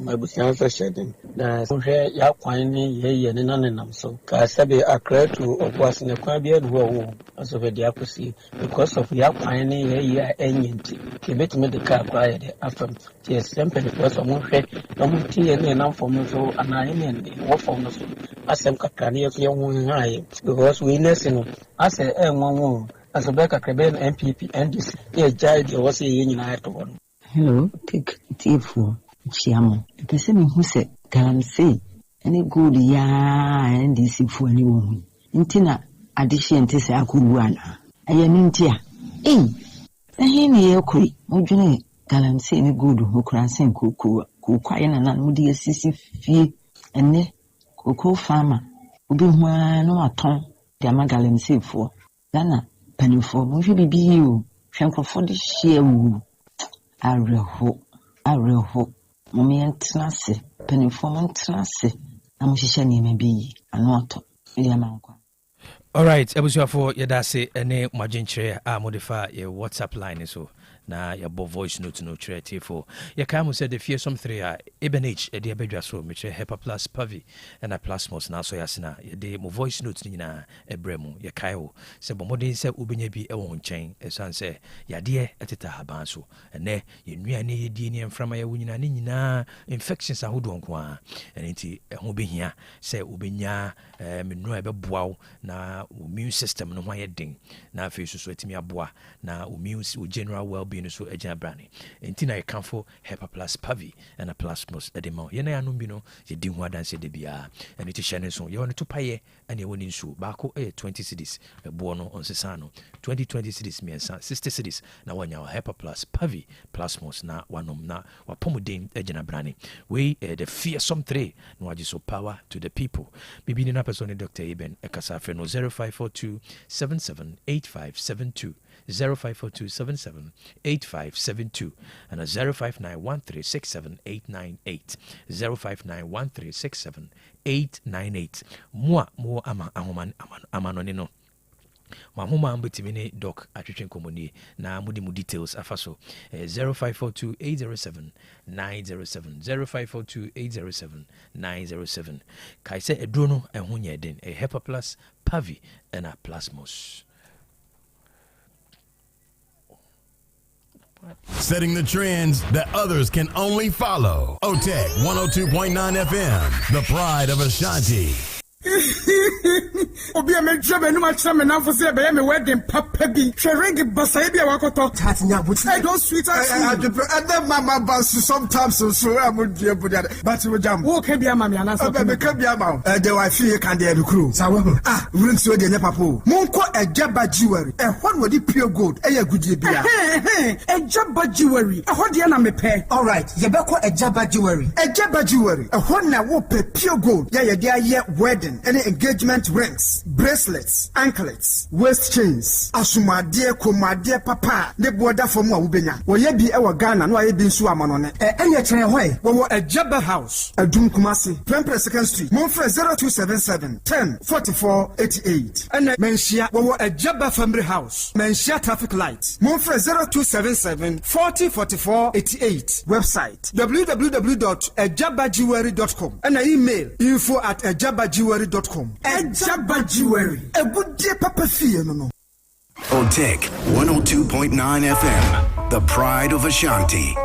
mabusua nso hyɛ den na wohwɛ yɛakwan ne yɛyɛ ne nanenam so ka sɛbe akra to ɔboase ne kwan bi adu hɔ wɔ nso bɛde akɔsie because of yɛakwan ne yɛyɛ a ɛnyɛ nti yɛbɛtumi de kaa koraa yɛde afam nti yɛsrɛ mpanifoɔ sɛ ɔmohwɛ na ɔmote yɛ ne ɛnam fam no so anaa ɛne ɛwɔ fam no so asɛm kakra ne yɛ so yɛho haeɛ because wei nɛsi no asɛ ɛnwanwo Asubeka Krobea MPP NDC judge was a union at one. Hello, take tea for Chiamo. The person who said, Can say any good NDC for any woman. Intina addition to say I could run. I am in tia. Eh, the Okri, Ojane, Galam say any good who can send Kuku, Kukayan and Moody CC fee and ne Cocoa farmer. Ubi no aton, the Magalam say for Dana. Panifo mo hwe bibi o hwe nkrofo de hye wu areho mo me entrance panifo mo entrance na mo hye ne bi ano ato ile amankwa. All right, ebusuafo yedase ene magyenkyere a modifa ye WhatsApp line so na your voice note no trete for ye ka mo said the fearsome 3 a ebenage e de abadwa so me chere Hepa Plus Pavi and a Plasmos na so yasena ye de mo voice note ni nyina ebremu ye kai wo se bo modin se ubenya bi e won nchen esan se yade eteta haban so ene ye nuane ye di ni emframa ye wunyina ni nyina infections ahodo nko a enti ho behia se ubenya menu e beboa na immune system no ho ye den na afi so etimi aboa na immune general well being so agina brani enti na yekanfo Hepa Plus Pavi and a Plasmos edema ye na anum bi no ye di ho adanse de bia eni ti hyene so ye won to paye and ye woni nsu baako 20 cities ebo no onsesa no 20 cities miensa 60 cities na wanya Hepa Plus Pavi Plasmos na wanom na wapomuden agina brani we the fearsome 3 no agi so power to the people bibi ni na person Dr. Eben ekasa fe no 0542 778572 0542778572 and a 0591367898 0591367898 mo ama amanoni no mahoma ambetimi ne doc atwetwe komoni na mudi mu details afaso 0542807907 0542807907 kai se edro no ehwo nya den Hepa Plus Pavi and a Plasmos. Setting the trends that others can only follow. OTEC 102.9 FM, the pride of Ashanti. Obi ame job enu ma chira me nanfo se be me wedding papa bi hwering basa bi a wakoto tatnya buti I don't sweet as and mama bas sometimes so am dua buda but we jam wo ka bia ma me anasa be ka bia ma de wa fie kan de recruit sa wo wurin so de ne papo monko ejaba jewelry e hon wodi pure gold e ya gudie bia ejaba jewelry e ho de na me pe all right ye be ko ejaba jewelry e hon na wo pe pure gold ye de aye wedding any engagement rings, bracelets, anklets, waist chains, asumade, komade, papa, ne border from Wubenya. Wo ye bi ewa Ghana, no ye bi nsu amanone. Any chere hoy, wo Ejaba House, Adum Kumasi, Prempre 2nd Street, Monfre 0277 10 44 88. And Menshia, wo Ejaba Family House, Menshia Traffic Lights, Monfre 0277 40 44 88. Website www.ejabajewelry.com and email info@ejabajewelry.com. Ejaba Jewelry. A good day, Papa Fee, no. OTEC 102.9 FM, the pride of Ashanti.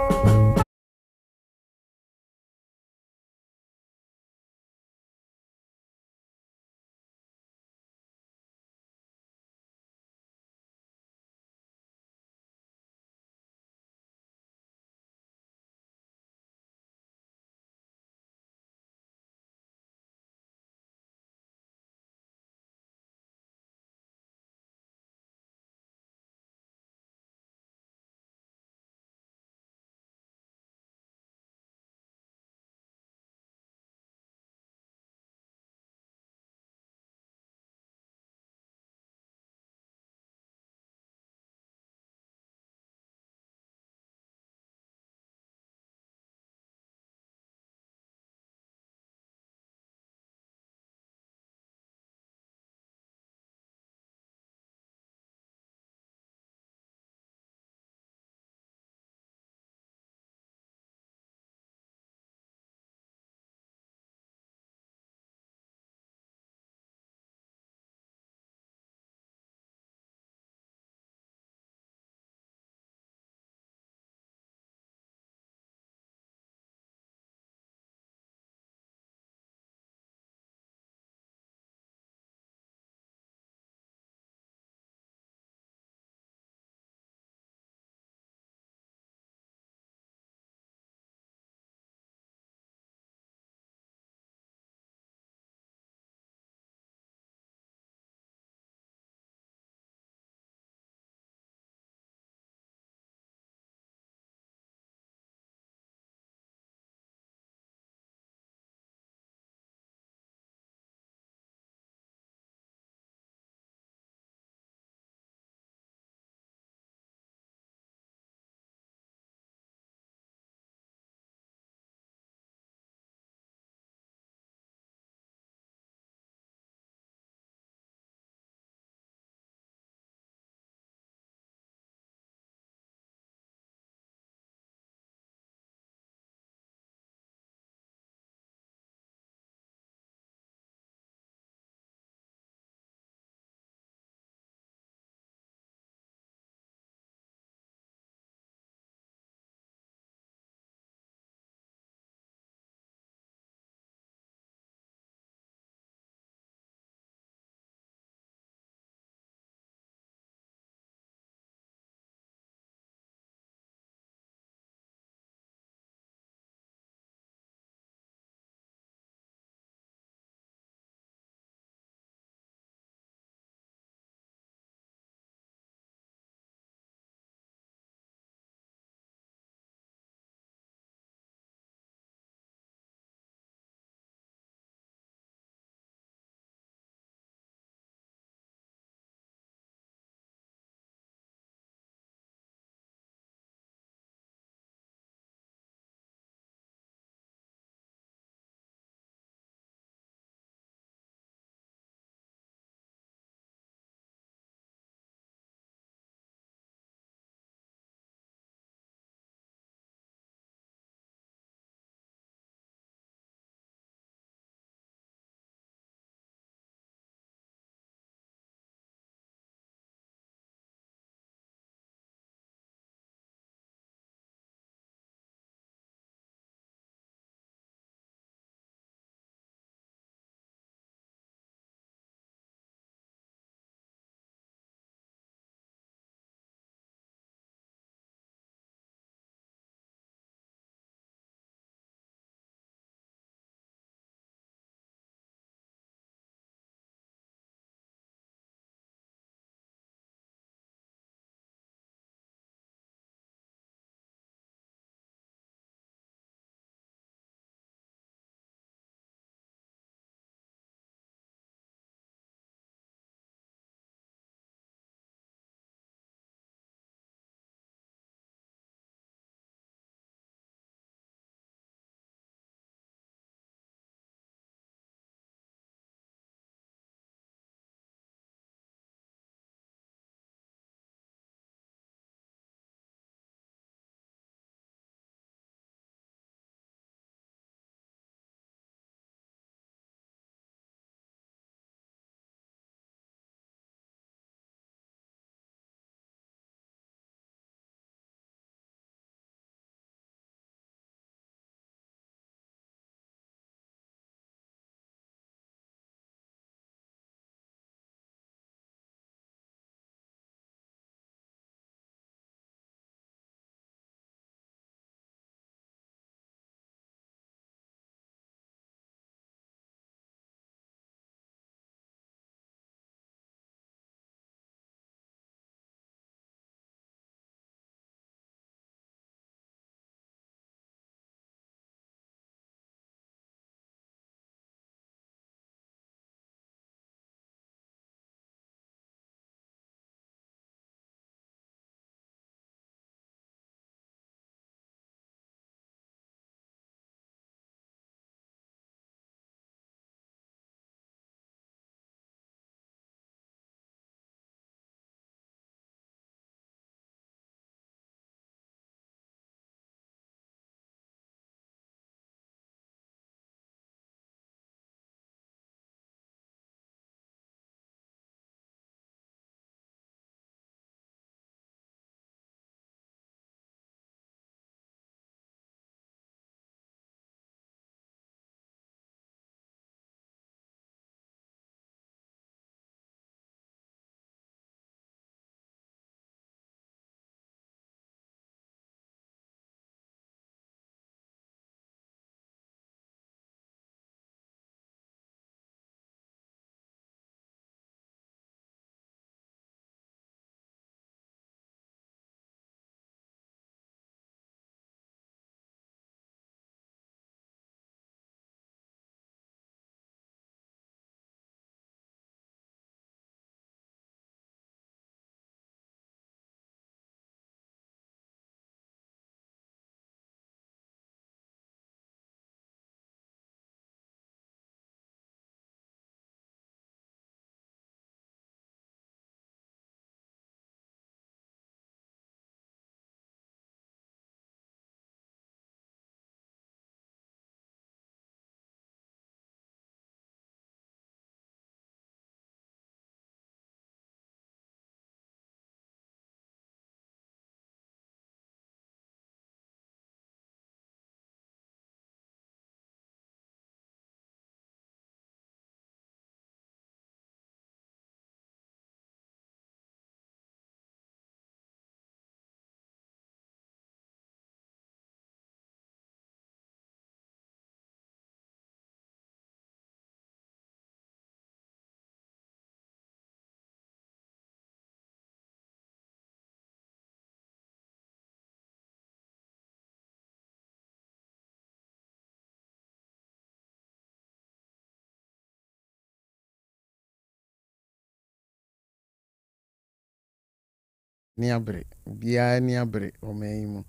ni abre bia ni abre o meimu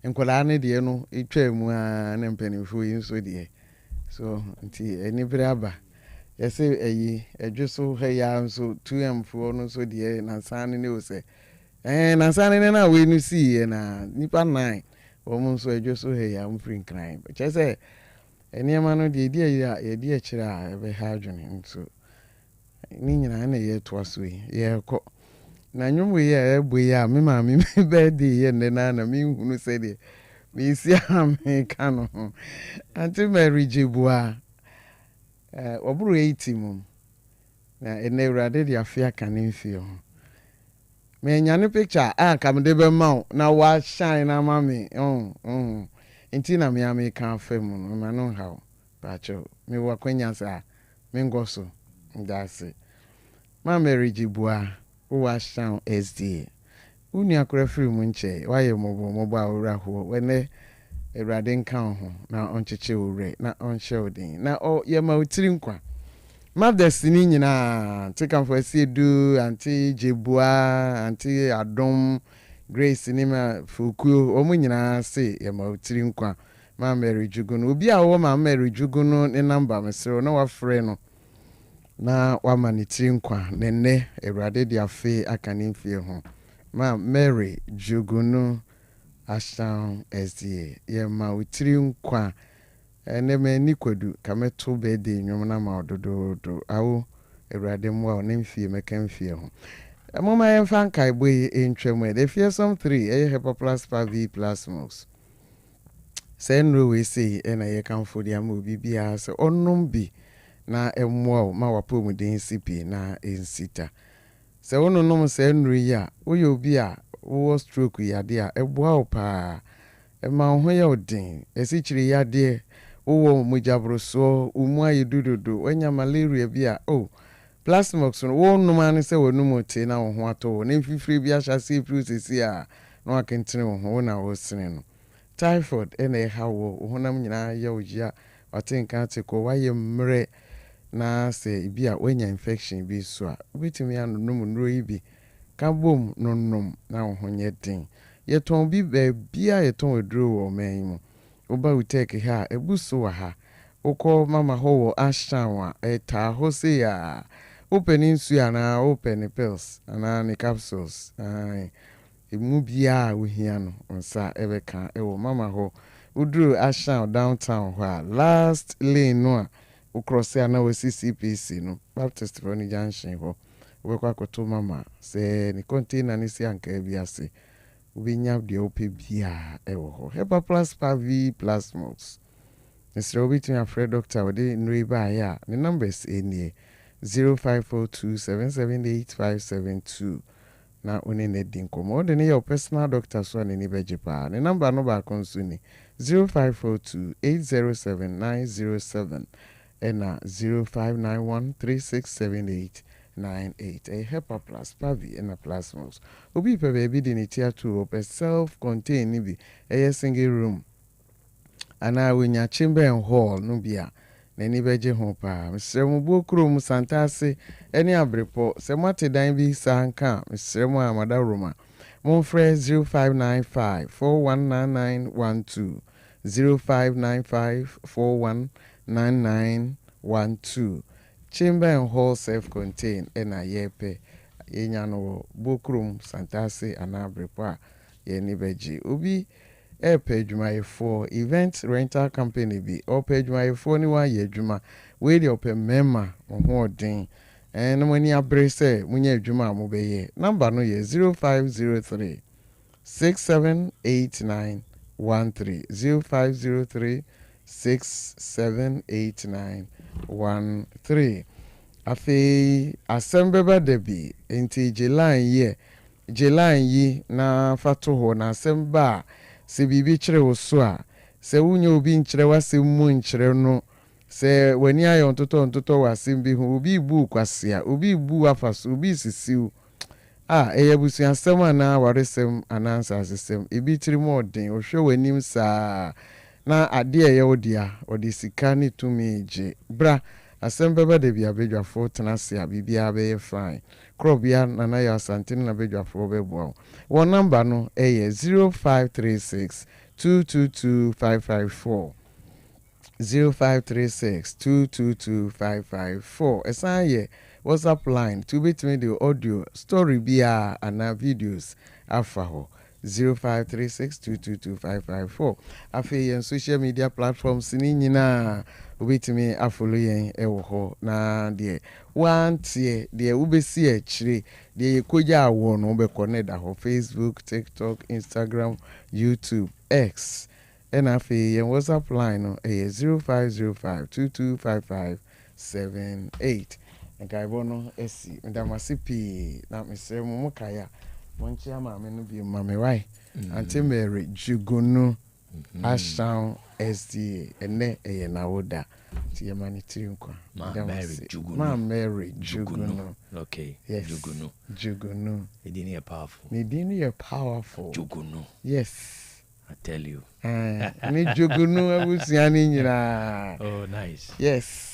nkola ne de no etwa mu a na mpanimfo yi nso de so nti eni bre aba yɛsɛ ɛyi ɛdwoso ha ya nso 2M fo no so de na san ne o sɛ na san ne na we no si na nipa 9 wɔn nso ɛdwoso ha ya mfiri nkran kyɛ sɛ eniema no de di ya yɛdi akyire a ɛbɛ ha adwene nso ni nyina na yɛ to aso yi yɛ kɔ na nwom yɛ ɛbɔ yi a me ma me birthday yɛ nne na me hunu sɛ de me si a ka no anti Mary Jibua oburu 80 mum na ene urade de afia kanin fie ho me nyane picture kam de be ma na wa shine na ma me nti na me am kan fa mu no ma no hawo ba cho me wa kwanya sa me ngoso ndase ma Mary Jibua wa shine SD uni akora free mu nche wa ye mobo awura ho wene Erade nka ho na oncheche ore na onhye odin na ye ma otiri nkwa ma destiny nyina take am for Edu anti Jebua anti Adom Grace ni ma Fuku omu nyina se ye ma otiri nkwa ma Mary Jugono obi a wo ma Mary Jugono ne number mesero na wa frɛ no na wa ma ne tiri nkwa nenne Erade de afe akane mfie ho ma Mary Jugono Asam SDA ye ma utiri nkwa ene me ni kwadu kameto birthday nwom na ma ododo awo Ewurade mo a ne mfie meka mfie ho mama ye fan kai boy entwem de fie some 3 Hepa plus V plus mos senro we say ena ye kanfo dia ma obi bia se onnom bi na emmo ma wapo mu den sipi na ensita se wononom senro ya oyo obi a wo stroke yade a eboa opa ma ho ya odin esichiri yade wo mujabroso umu ayidududu wanya malaria bi a plasmox wo numa ne se wonum te na wo ho ato ne fifiri bi ahase process a na wakentene wo ho na wo sene no typhoid ene ha wo honam nyina ya ogia watenka te ko waye mre na se bi a wanya infection bi so a obetumi anonum nro yi bi kabom nonnom na wo ho nyeden yeton bi bia yeton eduro wo man mu oba uteke ha ebuso wa ha ukọ mama ho wo ashanwa eta ho se ya open insu ya na open pills ana ni capsules emu bia wo hia no nsa ebeka ewo mama ho uduro ashan downtown ho last lane no a ukrosse ana wo CCPC no Baptist Roni Junction ho wekwa koto mama se ni container ni si anka bi ase ubinya de ope bia ewo ho Hepa plus V plus mos Mr. Obitin afraid doctor wode nri ba ya the numbers enie 0542778572 na oni ne din komo de ne your personal doctor so ne ni beje pa ne number no ba konsu ni 0542807907 ena 0591367898 a Hepa plus Pavi and a plasmos. Obi pe baby di ni tier 2 op self-contained ni bi a single room. Ana winya chamber and hall no bia na ni beje ho pa. Mr. Mubo krom santase any abrepo se mate dan bi sanka Mr. Mu amada Roma. Mon frère 0595419912 0595419912 chamber and hall self-contained ena yepe yenya no bokrum santase anabrepo a ye ni beji obi page for event rental company bi or page for ni wa ye adwuma we dey open member ho den no mani abre se munya adwuma mo be ye number no ye 0503 678913 0503 678913 afi Asem Beba Dabi enti July yi na fato ho na asem ba se bibi kire wo so a se wunya obi nkire wasem mu nkire no se wani ayo ntoto wasem bi hu obi bu kwase a obi bu afaso obi sisiu eyebusu asem ana waresem anansa asem ebi tiri mo den ohwe wanim saa na ade eye odia odi sika ni tumi je bra Asem Beba Dabi abedwafo tenase a bibia be fine. Krobea nana Yaw Asante na abedwafo bebo. One number no 0536 222554. 0536 222554. Esan ye WhatsApp line to bit me the audio story bia and videos afa 0536 222554. Afi yen social media platforms ni nyina obetimi afolo yen ewo ho na de wantie de ubesi akire de yekoja awo no be connect ho Facebook, TikTok, Instagram, YouTube, X. And I feel your WhatsApp line no 0505 225578. And I want to see Ndamasipi na Mr. Mumukaya. Monchi ama me no bi mame why. Auntie Mary Jugunu Ashtown SDA ene na woda. Ti yamani tinkwa. Ma Mary Jugunu. Okay. Yes. Jugunu. Idini powerful. Idini powerful. Jugunu. Yes. I tell you. Ni jugunu abusiani nyina. Oh, nice. Yes.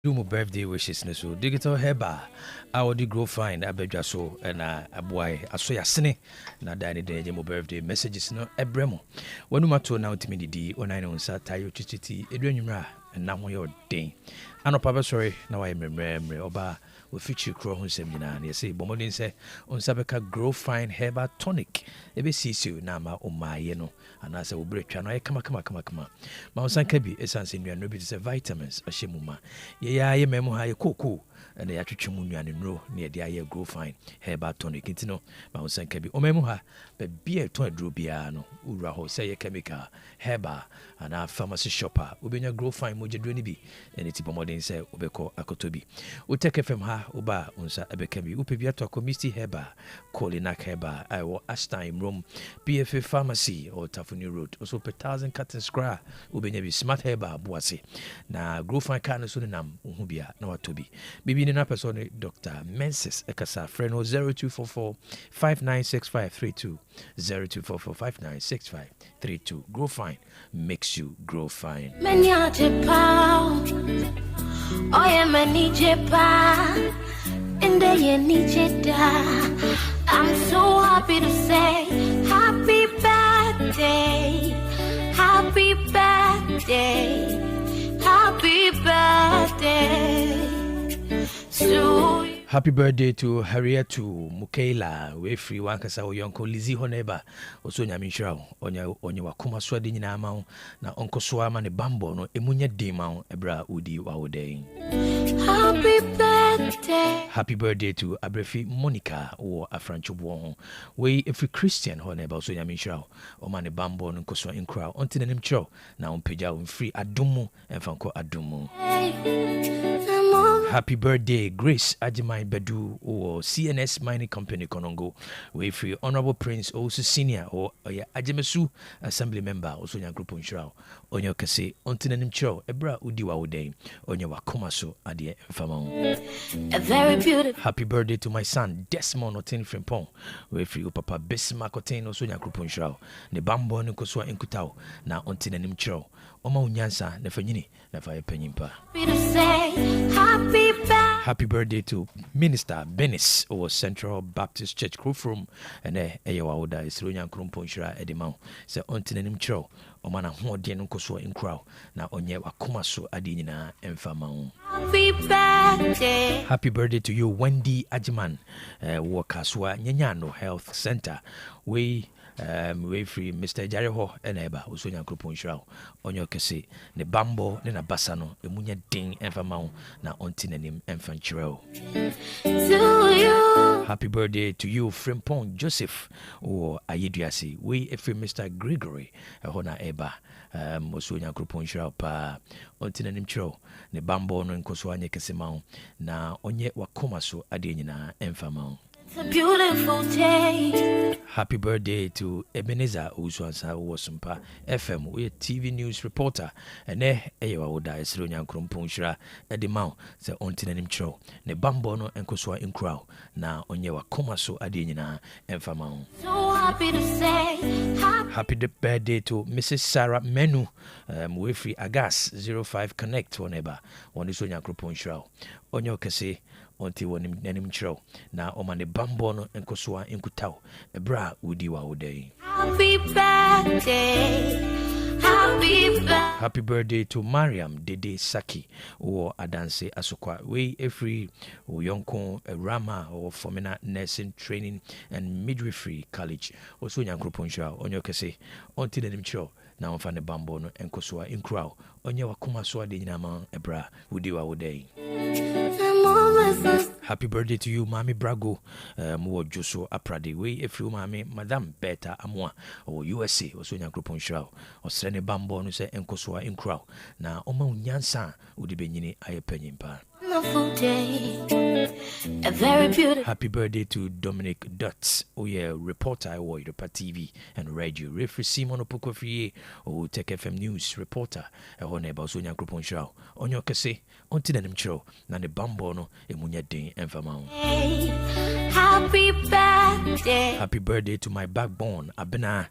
do my birthday wishes ne so digital heba our the grow fine abedwa so na aboy aso yasene na dane de my birthday messages no ebremo wanu mato na utimi didi onai no nsa tayo chichiti edwanwumra na ho ye den anopa be sorry na wa emremre oba we feature kro ho nsem nyina na say bomodin say onsa beka grow fine herbal tonic ebe sisiu na ma omaye no ana say obretwa no ay kama ma onsan ka bi essence nnuano bi say vitamins ahyemuma ye ya ye memu ha ye koko na ya twetwemu nnuano nro na ye dia ye grow fine herbal tonic intino ma onsan ka bi omemu ha be bia to aduro bia no ura ho say ye chemical herbal ana pharmacy shopper obenya grow fine mojeduro ni bi ene ti bomodin say obeko akotobi uteke fm ha uba unsa ebekemi upebia to community heba Kolinak heba iwo Ashton room PFA pharmacy or Tafuni road also per 1000 cotton scra ubenya bi smart heba boase na grow fine kan so nam uhubia na watobi bibi ni na person Dr. Menses ekasa friend 0244 596532 0244 grow fine makes you grow fine. Oh yeah, many jepa, and they need I'm so happy to say happy birthday, happy birthday, happy birthday to you. Happy birthday to Harriet Mukaila we free wankasa wo yonko Lizzie Honeba oso nyamishira onya wakoma so de nyina ma na onko so ama ne bambo no emunya de ma ebra udi wa wodeng. Happy birthday to Abrefi Monica or Afranchubo we every Christian Honeba oso nyamishira o ma ne bambo no nko so enkra onti nanim chro na onpeja free adumu emfanko adumu. Happy birthday, Grace Ajimai Bedu or CNS Mining Company Konongo. We free Honorable Prince also senior or Ajimesu Assembly member also your group on Shroud. On your kase, Ontinim Cho, Ebra Udiwa Uday, on your Wakomaso Adie Famon. A very beautiful. Happy birthday to my son Desmond Otin Frimpong. We free Papa Bismarck Otin also your group on Shroud. Ne Bambo Nkoswa Nkutao, na Ontinim Cho. Oma unyansa nefanyini nefaye penyimpa. Happy birthday to Minister Benis or Central Baptist Church Krofrum and eyewa oda isronya krompo nshira edemau se ontinenim chro omana hoden nkoso enkra na onye wakoma so ade nyina emfama. Happy birthday to you Wendy Ajiman Wakaswa Nyanyano Health Center we free Mr. Jariho eneba usonya krompo nshira onyo kese ne bambo ne na basano emunya ding emfama na ontinenim emfanchiro. Happy birthday to you Frimpong Joseph or Ayeduasi we free Mr. Gregory hona eba usonya krompo nshira pa ontinenim chiro ne bambo no nkoso anye kese ma na onye wakoma so ade nyina emfama. It's a beautiful day. Happy birthday to Ebenezer Uswansa Wasumpa FM. We TV news reporter. And eyewa oda esro nyankrompo nshira edemau se ontinenim chro. Ne bambo no enkoswa enkra na onye wakoma so ade nyina emfama. So happy to say happy birthday to Mrs. Sarah Menu. We free Agas 05 Connect whenever one is nyankrompo nshira. Onyo kese onti wonim nanim chro na omane bambo no enkoswa enkutao ebra udi wa odai. Happy birthday, happy birthday. Happy birthday to Mariam Dede Saki or Adanse Asokwa we every yonko Rama or Fomena Nursing Training and Midwifery College also nyankroponsha onyo kese onti nanim chro na omfane bambo no enkoswa enkra onye wakoma so ade nyina ebra udi wa odai. Happy birthday to you, Mami Brago. Mo Joso Aprade. We if you Mami, Madame Beta Amwa or USA or Sonia Group on Shroud or Sene Bambo no say Enkoswa in Crow. Now Oma Nyansa would be Benini Ayapenimpa. wonderful day. A very beautiful. Happy birthday to Dominic Dutz. Oh yeah, reporter I was TV and radio. Referee Simon Opokofiye or Tech FM News reporter. A hone about Sonia Grupon Show. On your kase, on Tidanim Show, Nane Bambono, Emunya Ding and Famao. Happy birthday. Happy birthday to my backbone. Abena,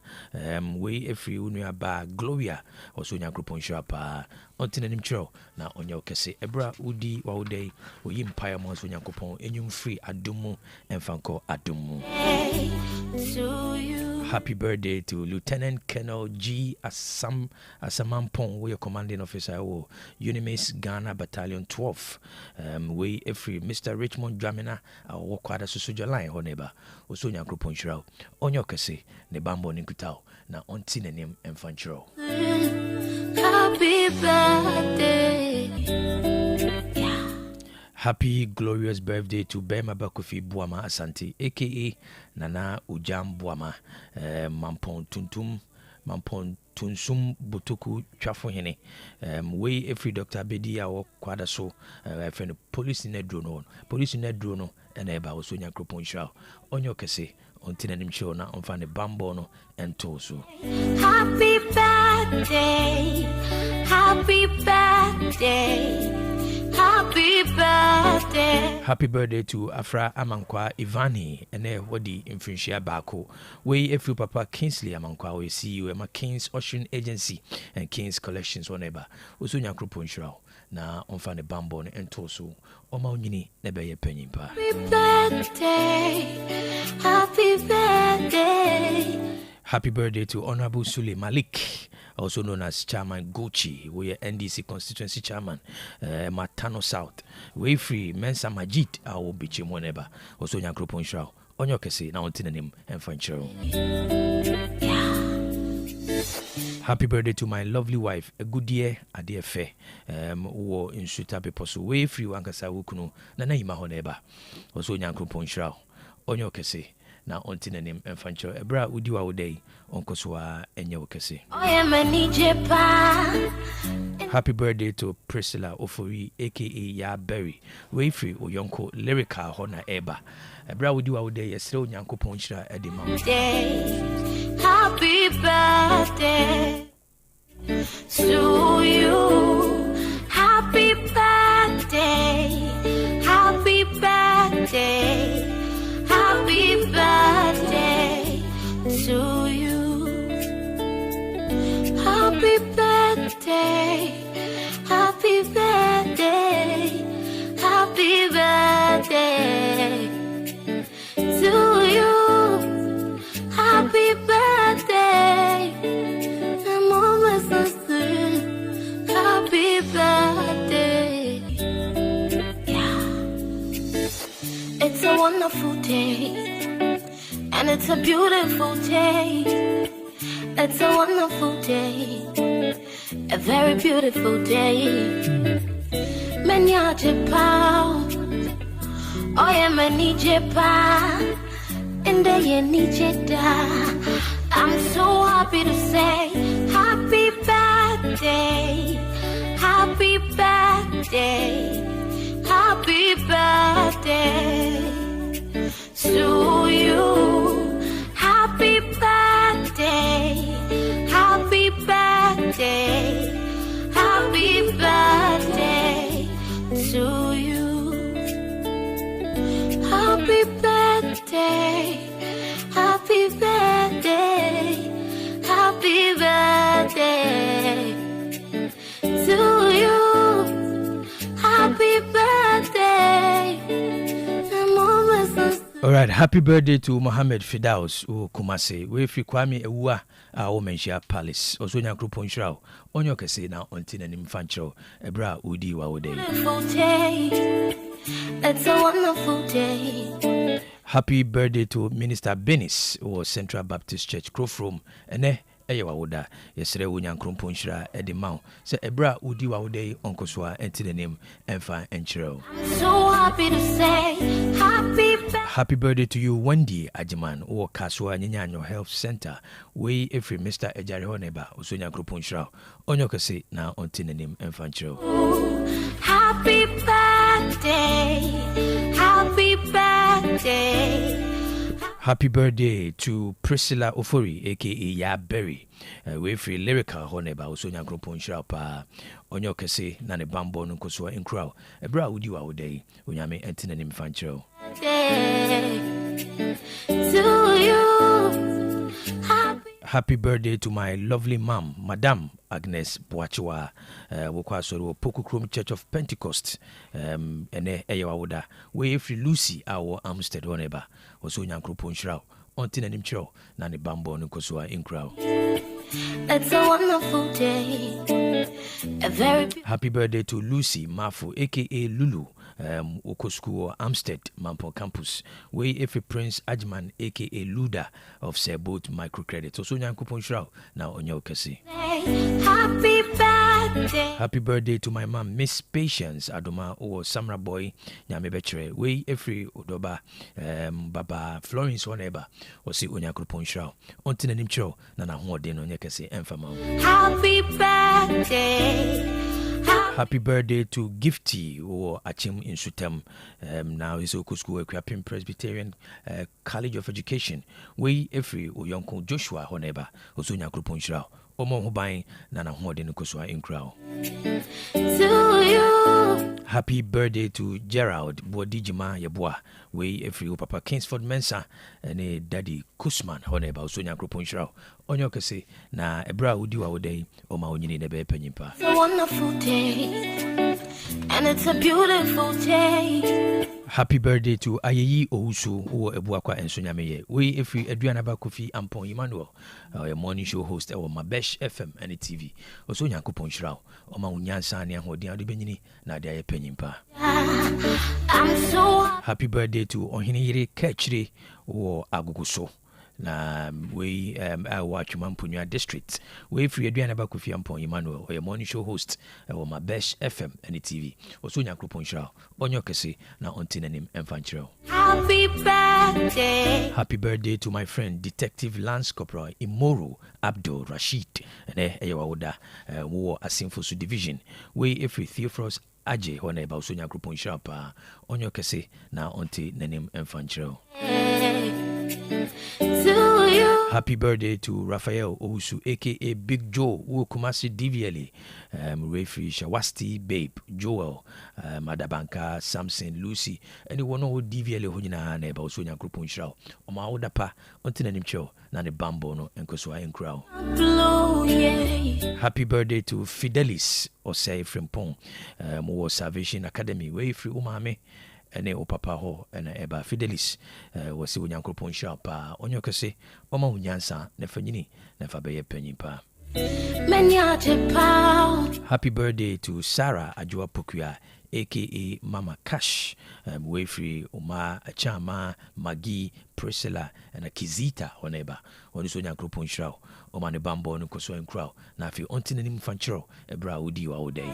way if you knew bag Gloria or Sonia Grupon Show. On Tidanim Show. Now on your kase, Ebra Udi Waude, or Empire Mons when Yakopon, and free Adumu and Fanko Adumu. Happy birthday to Lieutenant Colonel G. Asamampong, we are commanding officer of Unimis Ghana Battalion 12. We every Mr. Richmond Dramina, our Wakwada Susuja line, Honeba, Osonia Grupon Shroud, on your kase, Nebambo Ninkutao, now on Tinanim and Fanchro. Happy birthday. Happy glorious birthday to Bema Bakofi Buama Asante, aka Nana Ujam Buama, Mampon Tunsum Butuku Chafohene. We every Dr. Bedia or Quadaso, friend police in a drone, and Eba Osonia Kropon Shao, on your kase, on Tinanim Show, now on Fanny Bambono and Toso. Happy birthday, happy birthday. Happy birthday. Happy birthday to Afra Amankwa Ivani and Wadi in Frenchia Bako. We if you Papa Kingsley Amankwa, we see you at King's Ocean Agency and King's Collections whenever. Usunya Krupon Shroud. Na on Fanny Bambon and Toso. Omauni Nebeye Penimpa. Happy birthday. Happy birthday. Happy birthday to Honorable Sule Malik, also known as Chairman Gochi. We are NDC constituency chairman, Matano South. We free Mensa Majid, our bichi moneba. Also Yankropon Shroud. On your kese, now on Tinanim and Fanchero. Happy birthday to my lovely wife, a good year, a dear fair. Who in Sutape Posu. We free Wankasa Wukuno, Nana Imahoneba. Also Yankropon Shroud. On your kese. Na onti na nim emfancho ebra udi wa udai onkoswa enye wokese. Happy birthday to Priscilla Ofori aka Ya Berry. We free oyonko lyrical hona eba. Ebra udi wa udai yesre onyankopon hira edema. Happy birthday to you. Happy birthday. Happy birthday. Happy birthday to you. Happy birthday. Happy birthday. Happy birthday to you. Happy birthday. I'm always so soon. Happy birthday. It's a wonderful day, and it's a beautiful day. It's a wonderful day, a very beautiful day. Menya Japan, oh yeah, many Japan, and they need Jeda. I'm so happy to say, happy birthday, happy birthday. Happy birthday to you. Happy birthday. Happy birthday. Happy birthday to you. Happy birthday. Happy birthday. Happy birthday to you. Happy birthday. All right, happy birthday to Mohammed Fidaus Kumase. We fi Kwame Ewa Omenshia Palace. Also nya group on shroud. Onyo kese na ontina ni mfancho. Ebra udi wa ode. It's a wonderful day. Happy birthday to Minister Benis or Central Baptist Church Crofrom. Ene eyewa woda yesere wonya krompon hira ede maw se ebra udi wa wode onkoswa entine nim emfa enchiro. So happy to say happy birthday to you Wendy Ajiman or Kaswa Nyanyo Health Center we every Mr. Ejare Honeba osonya krompon hira onyo kase na ontine nim emfa enchiro. Happy birthday. Happy birthday to Priscilla Ofori, aka Ya Berry. We free lyrical honeba also nyankropon shapa onyo kese na ne bambo no koso enkra. Ebra udi wa odai onyame entina nim fanchero. To you. Happy birthday to my lovely mom, Madame Agnes Boachiwa. Wokwa soro Pokukrom Church of Pentecost. Ene eyewa woda. We free Lucy our Amstead honeba. Also nyankropon shra. Ontina nim chro na ne bambo no koso enkra. It's a wonderful day. A very happy birthday to Lucy Mafu, aka Lulu. Okosku Amstead Mampo Campus. We if Prince Ajman, aka Luda of Sebot Microcredit. So Sonya Kupon Shrao now on your kasi. happy birthday. Happy birthday to my mom, Miss Patience Adoma or Samra Boy Nyame Bechere. We every Odoba Baba Florence Oneba or see Onya Kupon Shrao. Ontina Nimcho Nana Horden on your kasi enfama. Happy birthday. Happy birthday to Gifty or Achim in Sutem. Now he's Oko School Equipping Presbyterian College of Education. We every or Yonko Joshua Honeba, Osunya Kruponshra, Omo Hobain, Nana Horden Koswa in Crow. To you. Happy birthday to Gerald Bodijima Yabwa. We every Papa Kingsford Mensa and a Daddy Kusman Honeba, Osunya Kruponshra. Onyokase na ebra udi wa odai o ma onyini ne be panyimpa. It's a wonderful day and it's a beautiful day. Happy birthday to Ayeyi Ousu o ebuakwa ensonyameye. We every Adriana Bakofi Ampon Emmanuel, our morning show host our Mabesh FM and TV. Also Nyankopon Shira o ma unyansa ne ahodi ade benyini na ade aye panyimpa. I'm so happy birthday to Ohiniyire Kechire o Aguguso. Na we watch Mampunya district. We free Adriana Bakofi Ampon Emmanuel or your morning show host or my best FM and TV. Also Nyankopon Shra onyo kese na ontinenim emfanchiro. happy birthday. Happy birthday to my friend Detective Lance Corporal Imoru Abdul Rashid and eyawoda wo Asimfosu division. We every Theophilus Aje hone ba also Nyankopon Shra pa onyo kese na ontinenim emfanchiro. To you. Happy birthday to Raphael Owusu, aka Big Joe, who Kumasi DVLA, Referee Shawasti, Babe, Joel, Madabanka, Samson, Lucy, anyone who DVLA Hunina Neba, also Yan Group Shroud, Oma Odapa, Untina Cho, Nani Bambono, and Koswa and Crow. Happy birthday to Fidelis, or say Frimpong, Mo Salvation Academy, way free Umame. Ene o papa ho ena eba Fidelis wasi onyankopon sha pa onyo kese oma unyansa na fanyini na fa beye panyimpa. Happy birthday to Sarah Ajua Pokua, aka Mama Cash, way free Oma Achama Magi Priscilla and a Kizita honeba on this onyankopon shra o mane bambo no koso en crow na fi ontinim fanchiro ebra udi wa odai.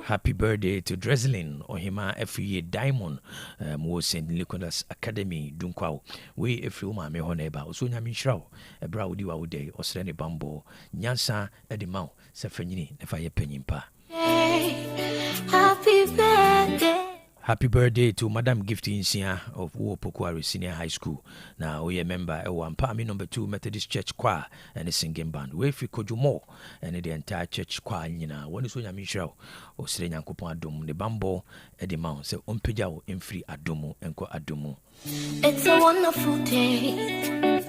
Happy birthday to Dreslin Ohima every Diamond was St. Nicholas Academy Dunkwao. We every woman me honeba so nyami shraw ebra udi wa odai osrene bambo nyansa edimau sefanyini nefa ye penyimpa. Happy birthday. Happy birthday to Madam Gifty Insia of Wopokwari Senior High School. Now we a member of Pami number 2 Methodist Church Choir and a singing band. We fi Kojumo and the entire church choir nyina. One is Onya Mishrao o Sre Nyankopon adom the bambo e de ma se ompeja o emfiri adomo enko adomo. It's a wonderful day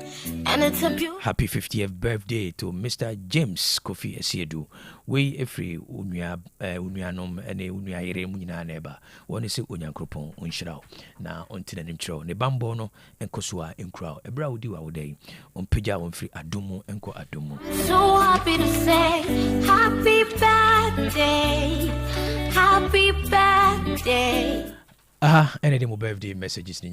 and it's a beautiful. Happy 50th birthday to Mr. James Kofi Esiedu. We every unuanom ene unuayere mu nyina neba. One se onyankopon onhyiraw na ontina nimkyerɛw ne bambo no enkosoa enkraw ebra wodi wa wodai ompeja wonfiri adomo enko adomo. So happy to say happy birthday, happy birthday. Any more birthday messages